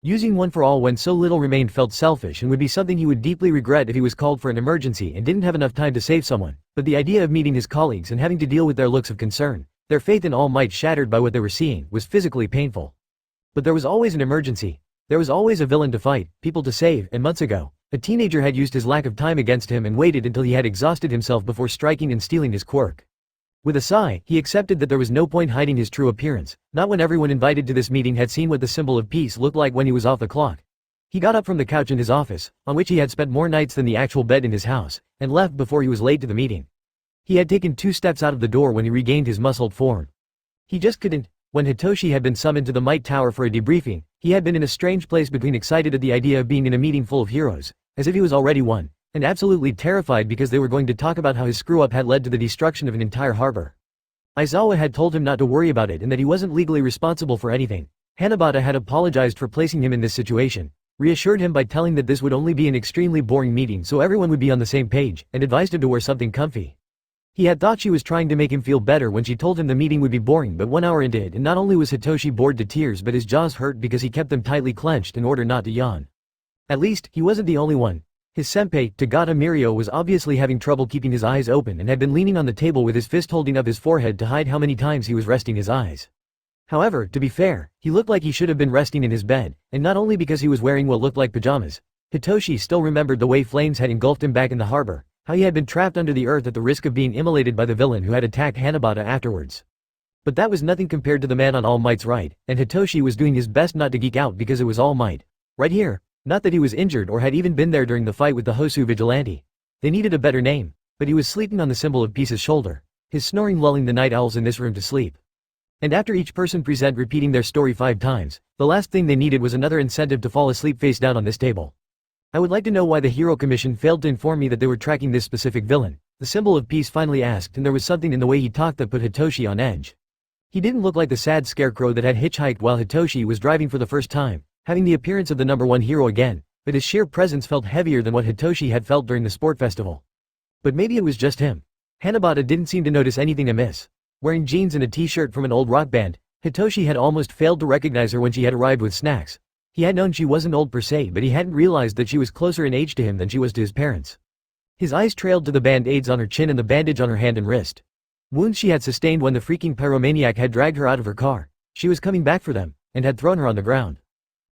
Using one for all when so little remained felt selfish and would be something he would deeply regret if he was called for an emergency and didn't have enough time to save someone. But the idea of meeting his colleagues and having to deal with their looks of concern, their faith in All Might shattered by what they were seeing, was physically painful. But there was always an emergency. There was always a villain to fight, people to save, and months ago, a teenager had used his lack of time against him and waited until he had exhausted himself before striking and stealing his quirk. With a sigh, he accepted that there was no point hiding his true appearance, not when everyone invited to this meeting had seen what the symbol of peace looked like when he was off the clock. He got up from the couch in his office, on which he had spent more nights than the actual bed in his house, and left before he was late to the meeting. He had taken 2 steps out of the door when he regained his muscled form. He just couldn't. When Hitoshi had been summoned to the Might Tower for a debriefing, he had been in a strange place between excited at the idea of being in a meeting full of heroes, as if he was already one, and absolutely terrified because they were going to talk about how his screw-up had led to the destruction of an entire harbor. Aizawa had told him not to worry about it and that he wasn't legally responsible for anything. Hanabata had apologized for placing him in this situation, reassured him by telling that this would only be an extremely boring meeting so everyone would be on the same page, and advised him to wear something comfy. He had thought she was trying to make him feel better when she told him the meeting would be boring, but 1 hour into it and not only was Hitoshi bored to tears but his jaws hurt because he kept them tightly clenched in order not to yawn. At least, he wasn't the only one. His senpai, Tagata Mirio, was obviously having trouble keeping his eyes open and had been leaning on the table with his fist holding up his forehead to hide how many times he was resting his eyes. However, to be fair, he looked like he should have been resting in his bed, and not only because he was wearing what looked like pajamas. Hitoshi still remembered the way flames had engulfed him back in the harbor, how he had been trapped under the earth at the risk of being immolated by the villain who had attacked Hanabata afterwards. But that was nothing compared to the man on All Might's right, and Hitoshi was doing his best not to geek out because it was All Might. Right here. Not that he was injured or had even been there during the fight with the Hosu vigilante. They needed a better name, but he was sleeping on the symbol of peace's shoulder, his snoring lulling the night owls in this room to sleep. And after each person present repeating their story 5 times, the last thing they needed was another incentive to fall asleep face down on this table. I would like to know why the Hero Commission failed to inform me that they were tracking this specific villain, the symbol of peace finally asked, and there was something in the way he talked that put Hitoshi on edge. He didn't look like the sad scarecrow that had hitchhiked while Hitoshi was driving for the first time, having the appearance of the #1 hero again, but his sheer presence felt heavier than what Hitoshi had felt during the sport festival. But maybe it was just him. Hanabata didn't seem to notice anything amiss. Wearing jeans and a t-shirt from an old rock band, Hitoshi had almost failed to recognize her when she had arrived with snacks. He had known she wasn't old per se, but he hadn't realized that she was closer in age to him than she was to his parents. His eyes trailed to the band-aids on her chin and the bandage on her hand and wrist. Wounds she had sustained when the freaking pyromaniac had dragged her out of her car. She was coming back for them, and had thrown her on the ground.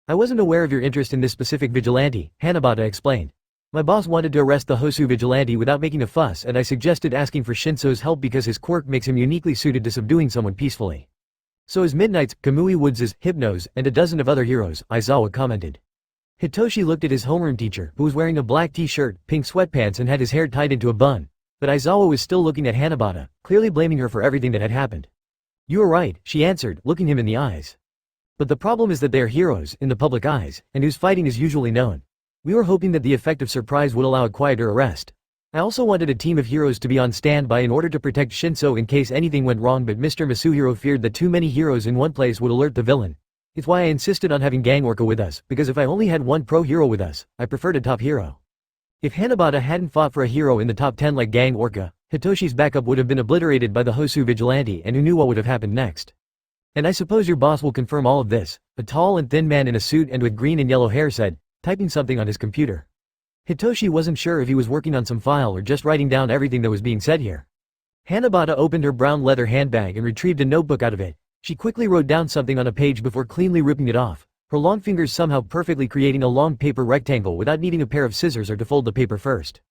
I wasn't aware of your interest in this specific vigilante, Hanabata explained. My boss wanted to arrest the Hosu vigilante without making a fuss, and I suggested asking for Shinso's help because his quirk makes him uniquely suited to subduing someone peacefully. So is Midnight's, Kamui Woods' Hypno's, and a dozen of other heroes, Aizawa commented. Hitoshi looked at his homeroom teacher, who was wearing a black t-shirt, pink sweatpants and had his hair tied into a bun. But Aizawa was still looking at Hanabata, clearly blaming her for everything that had happened. You are right, she answered, looking him in the eyes. But the problem is that they are heroes, in the public eyes, and whose fighting is usually known. We were hoping that the effect of surprise would allow a quieter arrest. I also wanted a team of heroes to be on standby in order to protect Shinso in case anything went wrong, but Mr. Masuhiro feared that too many heroes in one place would alert the villain. It's why I insisted on having Gang Orca with us, because if I only had one pro hero with us, I preferred a top hero. If Hanabata hadn't fought for a hero in the top 10 like Gang Orca, Hitoshi's backup would have been obliterated by the Hosu vigilante, and who knew what would have happened next. And I suppose your boss will confirm all of this, a tall and thin man in a suit and with green and yellow hair said, typing something on his computer. Hitoshi wasn't sure if he was working on some file or just writing down everything that was being said here. Hanabata opened her brown leather handbag and retrieved a notebook out of it. She quickly wrote down something on a page before cleanly ripping it off, her long fingers somehow perfectly creating a long paper rectangle without needing a pair of scissors or to fold the paper first.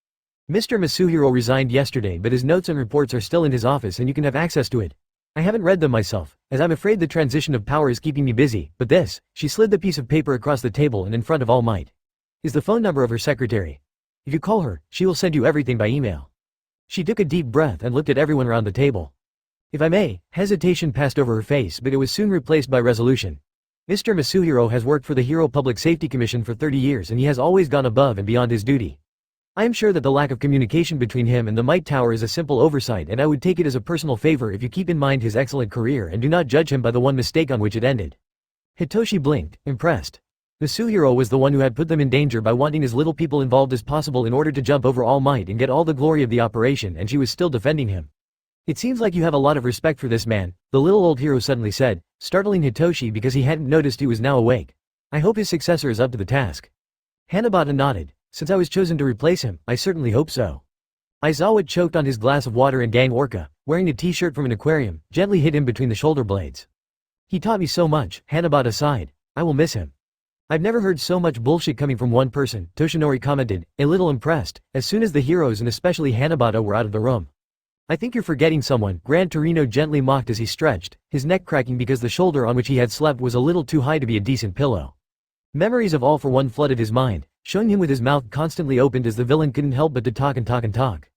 Mr. Masuhiro resigned yesterday, but his notes and reports are still in his office and you can have access to it. I haven't read them myself, as I'm afraid the transition of power is keeping me busy, but this, she slid the piece of paper across the table and in front of All Might, is the phone number of her secretary. If you call her, she will send you everything by email. She took a deep breath and looked at everyone around the table. If I may, hesitation passed over her face, but it was soon replaced by resolution. Mr. Masuhiro has worked for the Hero Public Safety Commission for 30 years and he has always gone above and beyond his duty. I am sure that the lack of communication between him and the Might Tower is a simple oversight, and I would take it as a personal favor if you keep in mind his excellent career and do not judge him by the one mistake on which it ended. Hitoshi blinked, impressed. Masuhiro was the one who had put them in danger by wanting as little people involved as possible in order to jump over All Might and get all the glory of the operation, and she was still defending him. It seems like you have a lot of respect for this man, the little old hero suddenly said, startling Hitoshi because he hadn't noticed he was now awake. I hope his successor is up to the task. Hanabata nodded. Since I was chosen to replace him, I certainly hope so. Aizawa choked on his glass of water and Gang Orca, wearing a t-shirt from an aquarium, gently hit him between the shoulder blades. He taught me so much, Hanabata sighed. I will miss him. I've never heard so much bullshit coming from one person, Toshinori commented, a little impressed, as soon as the heroes and especially Hanabata were out of the room. I think you're forgetting someone, Gran Torino gently mocked as he stretched, his neck cracking because the shoulder on which he had slept was a little too high to be a decent pillow. Memories of All for One flooded his mind, showing him with his mouth constantly opened as the villain couldn't help but to talk and talk and talk.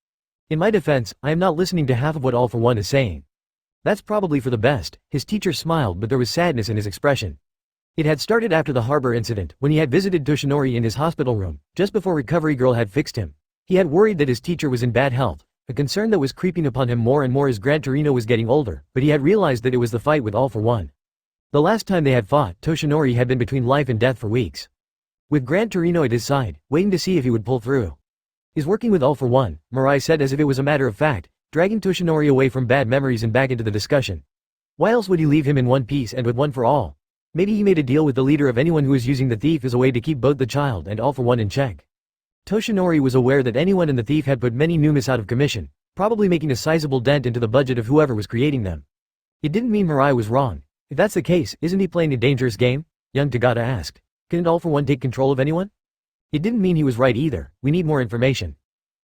In my defense, I am not listening to half of what All for One is saying. That's probably for the best, his teacher smiled, but there was sadness in his expression. It had started after the harbor incident, when he had visited Toshinori in his hospital room, just before Recovery Girl had fixed him. He had worried that his teacher was in bad health, a concern that was creeping upon him more and more as Gran Torino was getting older, but he had realized that it was the fight with All for One. The last time they had fought, Toshinori had been between life and death for weeks. With Gran Torino at his side, waiting to see if he would pull through. Is working with All for One, Mirai said as if it was a matter of fact, dragging Toshinori away from bad memories and back into the discussion. Why else would he leave him in one piece and with One for All? Maybe he made a deal with the leader of anyone who was using the thief as a way to keep both the child and All for One in check. Toshinori was aware that anyone and the thief had put many numis out of commission, probably making a sizable dent into the budget of whoever was creating them. It didn't mean Mirai was wrong. If that's the case, isn't he playing a dangerous game? Young Tagata asked. Couldn't All for One take control of anyone? It didn't mean he was right either, we need more information.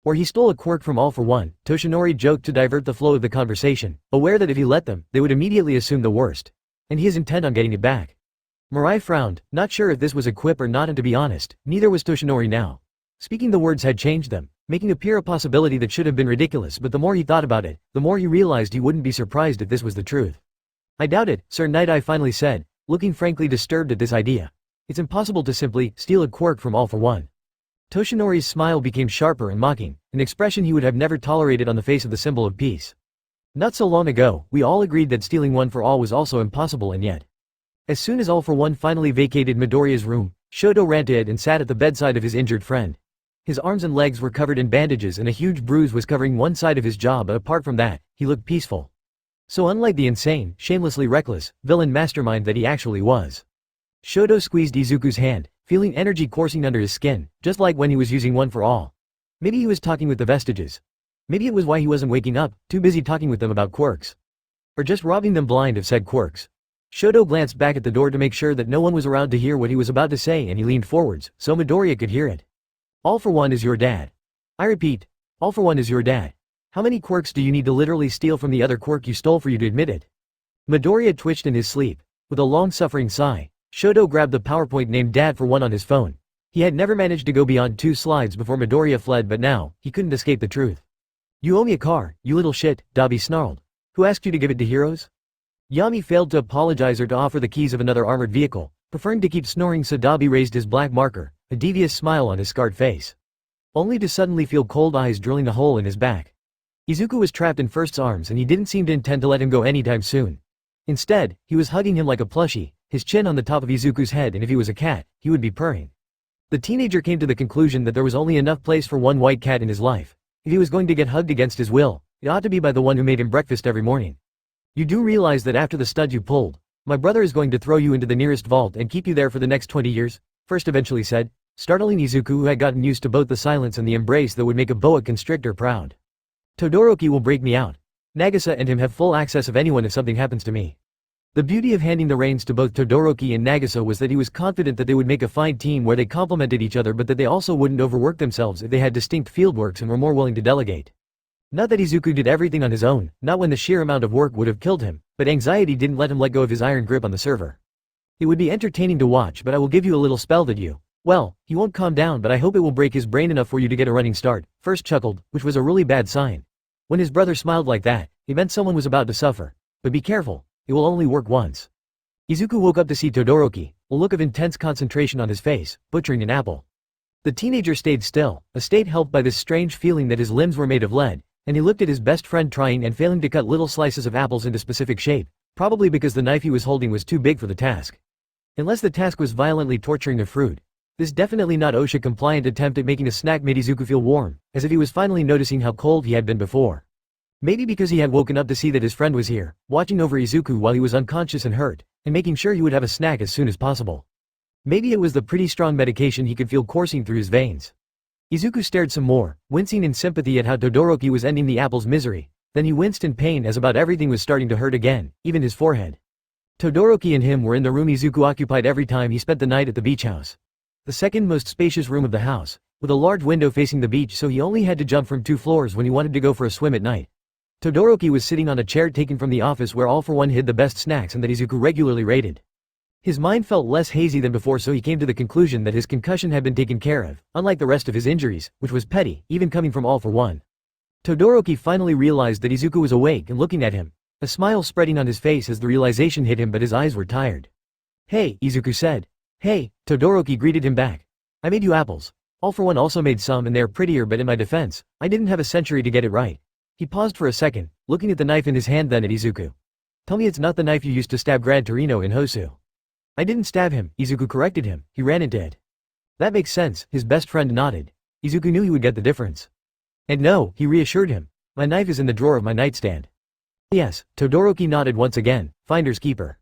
Or he stole a quirk from All for One, Toshinori joked to divert the flow of the conversation, aware that if he let them, they would immediately assume the worst. And he is intent on getting it back. Mirai frowned, not sure if this was a quip or not, and to be honest, neither was Toshinori now. Speaking the words had changed them, making appear a possibility that should have been ridiculous, but the more he thought about it, the more he realized he wouldn't be surprised if this was the truth. I doubt it, Sir Night-Eye finally said, looking frankly disturbed at this idea. It's impossible to simply steal a quirk from All for One. Toshinori's smile became sharper and mocking, an expression he would have never tolerated on the face of the symbol of peace. Not so long ago, we all agreed that stealing One for All was also impossible, and yet. As soon as All for One finally vacated Midoriya's room, Shoto ran to it and sat at the bedside of his injured friend. His arms and legs were covered in bandages and a huge bruise was covering one side of his jaw, but apart from that, he looked peaceful. So unlike the insane, shamelessly reckless, villain mastermind that he actually was. Shoto squeezed Izuku's hand, feeling energy coursing under his skin, just like when he was using One for All. Maybe he was talking with the vestiges. Maybe it was why he wasn't waking up, too busy talking with them about quirks. Or just robbing them blind of said quirks. Shoto glanced back at the door to make sure that no one was around to hear what he was about to say, and he leaned forwards, so Midoriya could hear it. All for One is your dad. I repeat, All for One is your dad. How many quirks do you need to literally steal from the other quirk you stole for you to admit it? Midoriya twitched in his sleep. With a long-suffering sigh, Shoto grabbed the PowerPoint named Dad for One on his phone. He had never managed to go beyond 2 slides before Midoriya fled, but now, he couldn't escape the truth. You owe me a car, you little shit, Dabi snarled. Who asked you to give it to heroes? Yami failed to apologize or to offer the keys of another armored vehicle, preferring to keep snoring, so Dabi raised his black marker, a devious smile on his scarred face. only to suddenly feel cold eyes drilling a hole in his back. Izuku was trapped in First's arms and he didn't seem to intend to let him go anytime soon. Instead, he was hugging him like a plushie, his chin on the top of Izuku's head, and if he was a cat, he would be purring. The teenager came to the conclusion that there was only enough place for one white cat in his life. If he was going to get hugged against his will, it ought to be by the one who made him breakfast every morning. You do realize that after the stud you pulled, my brother is going to throw you into the nearest vault and keep you there for the next 20 years, First eventually said, startling Izuku, who had gotten used to both the silence and the embrace that would make a boa constrictor proud. Todoroki will break me out. Nagisa and him have full access of anyone if something happens to me. The beauty of handing the reins to both Todoroki and Nagisa was that he was confident that they would make a fine team where they complemented each other, but that they also wouldn't overwork themselves if they had distinct fieldworks and were more willing to delegate. Not that Izuku did everything on his own, not when the sheer amount of work would have killed him, but anxiety didn't let him let go of his iron grip on the server. It would be entertaining to watch, but I will give you a little spell that you, well, he won't calm down, but I hope it will break his brain enough for you to get a running start. First chuckled, which was a really bad sign. When his brother smiled like that, it meant someone was about to suffer. But be careful, it will only work once. Izuku woke up to see Todoroki, a look of intense concentration on his face, butchering an apple. The teenager stayed still, a state helped by this strange feeling that his limbs were made of lead, and he looked at his best friend trying and failing to cut little slices of apples into specific shape, probably because the knife he was holding was too big for the task. Unless the task was violently torturing the fruit. This definitely not OSHA-compliant attempt at making a snack made Izuku feel warm, as if he was finally noticing how cold he had been before. Maybe because he had woken up to see that his friend was here, watching over Izuku while he was unconscious and hurt, and making sure he would have a snack as soon as possible. Maybe it was the pretty strong medication he could feel coursing through his veins. Izuku stared some more, wincing in sympathy at how Todoroki was ending the apple's misery. Then he winced in pain as about everything was starting to hurt again, even his forehead. Todoroki and him were in the room Izuku occupied every time he spent the night at the beach house. The second most spacious room of the house, with a large window facing the beach, so he only had to jump from 2 floors when he wanted to go for a swim at night. Todoroki was sitting on a chair taken from the office where All for One hid the best snacks and that Izuku regularly raided. His mind felt less hazy than before, so he came to the conclusion that his concussion had been taken care of, unlike the rest of his injuries, which was petty, even coming from All for One. Todoroki finally realized that Izuku was awake and looking at him, a smile spreading on his face as the realization hit him, but his eyes were tired. Hey, Izuku said. Hey, Todoroki greeted him back. I made you apples. All for One also made some and they're prettier, but in my defense, I didn't have a century to get it right. He paused for a second, looking at the knife in his hand, then at Izuku. Tell me it's not the knife you used to stab Gran Torino in Hosu. I didn't stab him, Izuku corrected him, he ran into it. That makes sense, his best friend nodded. Izuku knew he would get the difference. And no, he reassured him. My knife is in the drawer of my nightstand. Yes, Todoroki nodded once again, finders keeper.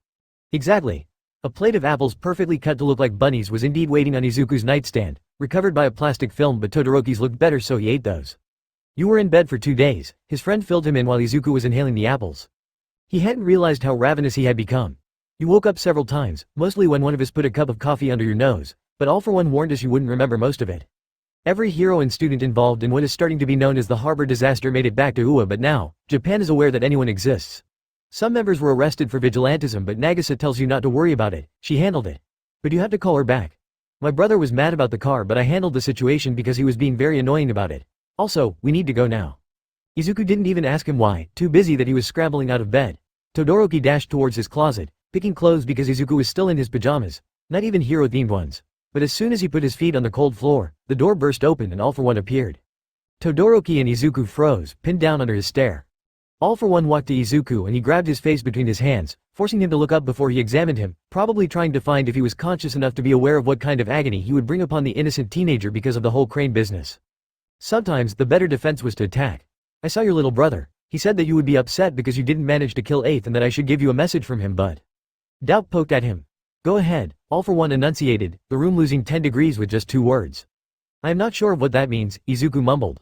Exactly. A plate of apples perfectly cut to look like bunnies was indeed waiting on Izuku's nightstand, recovered by a plastic film, but Todoroki's looked better, so he ate those. You were in bed for 2 days, his friend filled him in while Izuku was inhaling the apples. He hadn't realized how ravenous he had become. You woke up several times, mostly when one of us put a cup of coffee under your nose, but All for One warned us you wouldn't remember most of it. Every hero and student involved in what is starting to be known as the harbor disaster made it back to UA, but now, Japan is aware that anyone exists. Some members were arrested for vigilantism, but Nagisa tells you not to worry about it, she handled it. But you have to call her back. My brother was mad about the car, but I handled the situation because he was being very annoying about it. Also, we need to go now. Izuku didn't even ask him why, too busy that he was scrambling out of bed. Todoroki dashed towards his closet, picking clothes because Izuku was still in his pajamas, not even hero-themed ones. But as soon as he put his feet on the cold floor, the door burst open and All for One appeared. Todoroki and Izuku froze, pinned down under his stare. All for One walked to Izuku and he grabbed his face between his hands, forcing him to look up before he examined him, probably trying to find if he was conscious enough to be aware of what kind of agony he would bring upon the innocent teenager because of the whole crane business. Sometimes the better defense was to attack. I saw your little brother. He said that you would be upset because you didn't manage to kill Eighth and that I should give you a message from him, but... Doubt poked at him. Go ahead, All for One enunciated, the room losing 10 degrees with just 2 words. I am not sure of what that means, Izuku mumbled.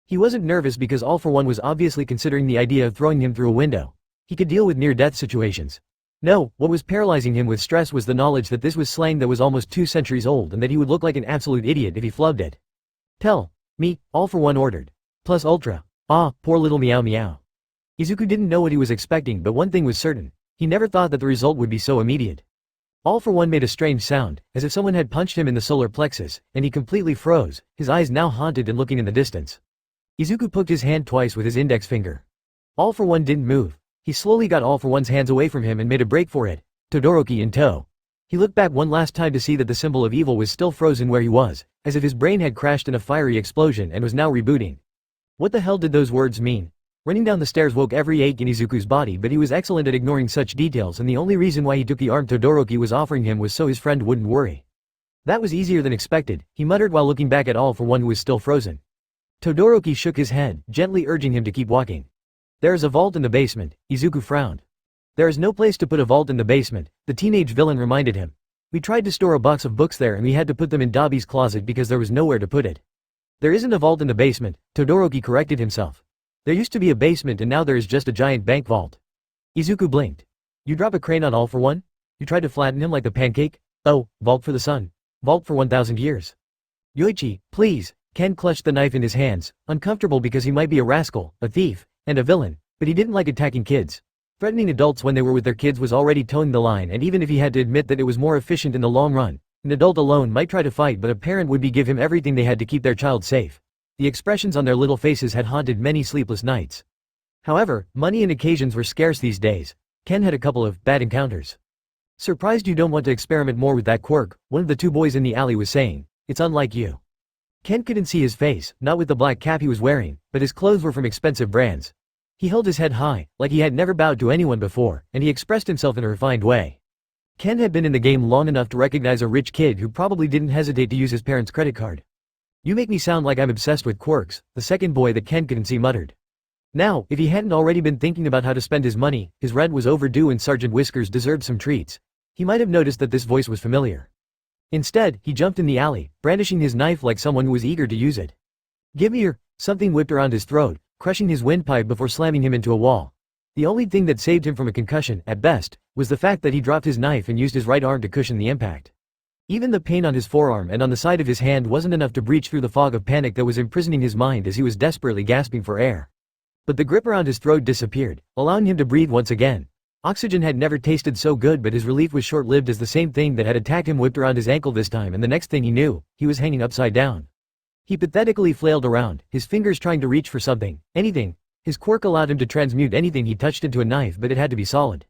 He wasn't nervous because All for One was obviously considering the idea of throwing him through a window. He could deal with near-death situations. No, what was paralyzing him with stress was the knowledge that this was slang that was almost 2 centuries old and that he would look like an absolute idiot if he flubbed it. Tell me, All for One ordered. Plus ultra. Ah, poor little meow meow. Izuku didn't know what he was expecting, but one thing was certain. He never thought that the result would be so immediate. All for One made a strange sound, as if someone had punched him in the solar plexus, and he completely froze, his eyes now haunted and looking in the distance. Izuku poked his hand twice with his index finger. All for One didn't move. He slowly got All for One's hands away from him and made a break for it, Todoroki in tow. He looked back one last time to see that the symbol of evil was still frozen where he was, as if his brain had crashed in a fiery explosion and was now rebooting. What the hell did those words mean? Running down the stairs woke every ache in Izuku's body, but he was excellent at ignoring such details, and the only reason why he took the arm Todoroki was offering him was so his friend wouldn't worry. That was easier than expected, he muttered while looking back at all for one who was still frozen. Todoroki shook his head, gently urging him to keep walking. There is a vault in the basement, Izuku frowned. There is no place to put a vault in the basement, the teenage villain reminded him. We tried to store a box of books there and we had to put them in Dabi's closet because there was nowhere to put it. There isn't a vault in the basement, Todoroki corrected himself. There used to be a basement and now there is just a giant bank vault. Izuku blinked. You drop a crane on all for one? You tried to flatten him like a pancake? Oh, vault for the sun. Vault for 1,000 years. Yoichi, please. Ken clutched the knife in his hands, uncomfortable because he might be a rascal, a thief, and a villain, but he didn't like attacking kids. Threatening adults when they were with their kids was already towing the line, and even if he had to admit that it was more efficient in the long run, an adult alone might try to fight, but a parent would give him everything they had to keep their child safe. The expressions on their little faces had haunted many sleepless nights. However, money and occasions were scarce these days. Ken had a couple of bad encounters. Surprised you don't want to experiment more with that quirk, one of the two boys in the alley was saying. It's unlike you. Ken couldn't see his face, not with the black cap he was wearing, but his clothes were from expensive brands. He held his head high, like he had never bowed to anyone before, and he expressed himself in a refined way. Ken had been in the game long enough to recognize a rich kid who probably didn't hesitate to use his parents' credit card. You make me sound like I'm obsessed with quirks, the second boy that Ken couldn't see muttered. Now, if he hadn't already been thinking about how to spend his money, his rent was overdue and Sergeant Whiskers deserved some treats. He might have noticed that this voice was familiar. Instead, he jumped in the alley, brandishing his knife like someone who was eager to use it. Give me your... Something whipped around his throat, crushing his windpipe before slamming him into a wall. The only thing that saved him from a concussion, at best, was the fact that he dropped his knife and used his right arm to cushion the impact. Even the pain on his forearm and on the side of his hand wasn't enough to breach through the fog of panic that was imprisoning his mind as he was desperately gasping for air. But the grip around his throat disappeared, allowing him to breathe once again. Oxygen had never tasted so good, but his relief was short-lived as the same thing that had attacked him whipped around his ankle this time, and the next thing he knew, he was hanging upside down. He pathetically flailed around, his fingers trying to reach for something, anything. His quirk allowed him to transmute anything he touched into a knife, but it had to be solid.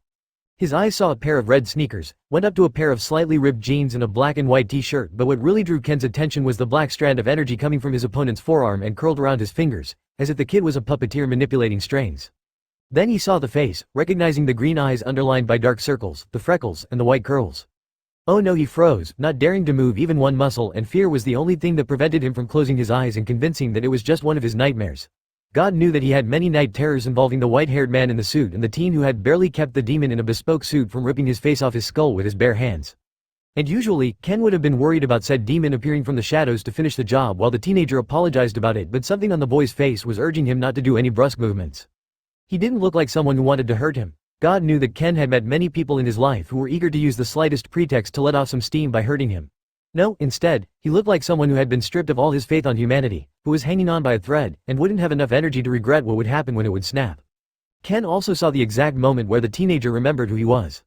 His eyes saw a pair of red sneakers, went up to a pair of slightly ripped jeans and a black and white t-shirt, but what really drew Ken's attention was the black strand of energy coming from his opponent's forearm and curled around his fingers, as if the kid was a puppeteer manipulating strings. Then he saw the face, recognizing the green eyes underlined by dark circles, the freckles, and the white curls. Oh no, he froze, not daring to move even one muscle, and fear was the only thing that prevented him from closing his eyes and convincing that it was just one of his nightmares. God knew that he had many night terrors involving the white-haired man in the suit and the teen who had barely kept the demon in a bespoke suit from ripping his face off his skull with his bare hands. And usually, Ken would have been worried about said demon appearing from the shadows to finish the job while the teenager apologized about it, but something on the boy's face was urging him not to do any brusque movements. He didn't look like someone who wanted to hurt him. God knew that Ken had met many people in his life who were eager to use the slightest pretext to let off some steam by hurting him. No, instead, he looked like someone who had been stripped of all his faith on humanity, who was hanging on by a thread, and wouldn't have enough energy to regret what would happen when it would snap. Ken also saw the exact moment where the teenager remembered who he was.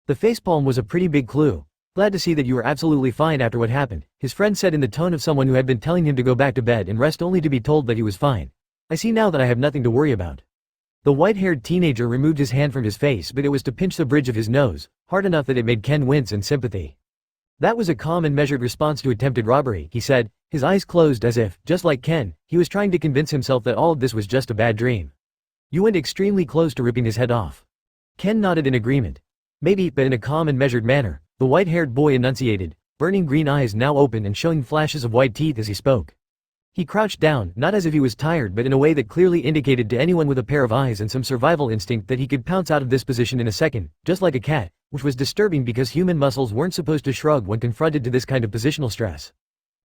The facepalm was a pretty big clue. Glad to see that you were absolutely fine after what happened, his friend said in the tone of someone who had been telling him to go back to bed and rest only to be told that he was fine. I see now that I have nothing to worry about. The white-haired teenager removed his hand from his face, but it was to pinch the bridge of his nose, hard enough that it made Ken wince in sympathy. That was a calm and measured response to attempted robbery, he said, his eyes closed as if, just like Ken, he was trying to convince himself that all of this was just a bad dream. You went extremely close to ripping his head off. Ken nodded in agreement. Maybe, but in a calm and measured manner, the white-haired boy enunciated, burning green eyes now open and showing flashes of white teeth as he spoke. He crouched down, not as if he was tired but in a way that clearly indicated to anyone with a pair of eyes and some survival instinct that he could pounce out of this position in a second, just like a cat, which was disturbing because human muscles weren't supposed to shrug when confronted to this kind of positional stress.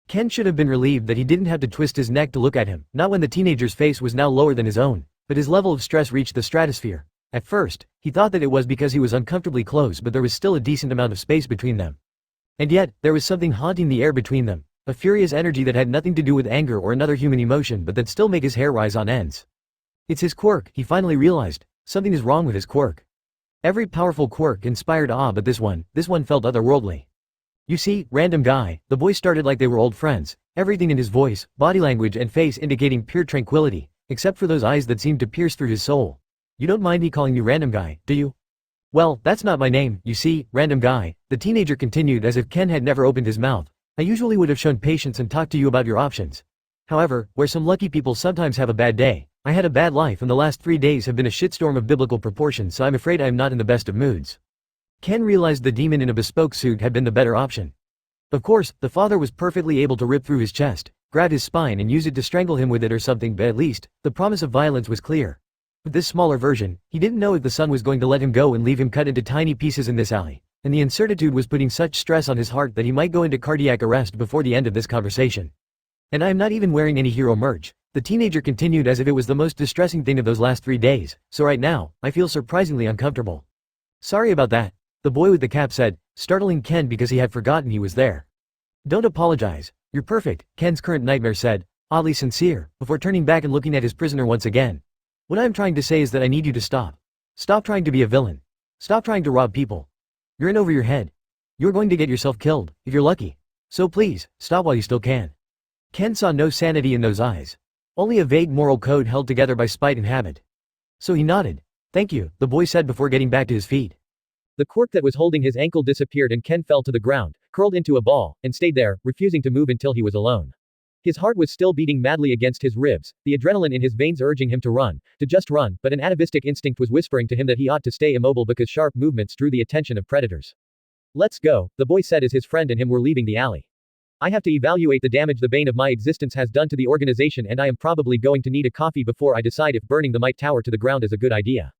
Ken should have been relieved that he didn't have to twist his neck to look at him, not when the teenager's face was now lower than his own, but his level of stress reached the stratosphere. At first, he thought that it was because he was uncomfortably close, but there was still a decent amount of space between them. And yet, there was something haunting the air between them. A furious energy that had nothing to do with anger or another human emotion but that still made his hair rise on ends. It's his quirk, he finally realized. Something is wrong with his quirk. Every powerful quirk inspired awe, but this one felt otherworldly. You see, random guy, the boy started like they were old friends, everything in his voice, body language and face indicating pure tranquility, except for those eyes that seemed to pierce through his soul. You don't mind me calling you random guy, do you? Well, that's not my name, you see, random guy, the teenager continued as if Ken had never opened his mouth. I usually would have shown patience and talked to you about your options. However, where some lucky people sometimes have a bad day, I had a bad life and the last 3 days have been a shitstorm of biblical proportions, so I'm afraid I am not in the best of moods. Ken realized the demon in a bespoke suit had been the better option. Of course, the father was perfectly able to rip through his chest, grab his spine and use it to strangle him with it or something, but at least, the promise of violence was clear. With this smaller version, he didn't know if the son was going to let him go and leave him cut into tiny pieces in this alley, and the incertitude was putting such stress on his heart that he might go into cardiac arrest before the end of this conversation. And I am not even wearing any hero merch. The teenager continued as if it was the most distressing thing of those last 3 days, so right now, I feel surprisingly uncomfortable. Sorry about that, the boy with the cap said, startling Ken because he had forgotten he was there. Don't apologize, you're perfect, Ken's current nightmare said, oddly sincere, before turning back and looking at his prisoner once again. What I'm trying to say is that I need you to stop. Stop trying to be a villain. Stop trying to rob people. You're in over your head. You're going to get yourself killed, if you're lucky. So please, stop while you still can. Ken saw no sanity in those eyes. Only a vague moral code held together by spite and habit. So he nodded. Thank you, the boy said before getting back to his feet. The quirk that was holding his ankle disappeared and Ken fell to the ground, curled into a ball, and stayed there, refusing to move until he was alone. His heart was still beating madly against his ribs, the adrenaline in his veins urging him to run, to just run, but an atavistic instinct was whispering to him that he ought to stay immobile because sharp movements drew the attention of predators. Let's go, the boy said as his friend and him were leaving the alley. I have to evaluate the damage the bane of my existence has done to the organization and I am probably going to need a coffee before I decide if burning the Might Tower to the ground is a good idea.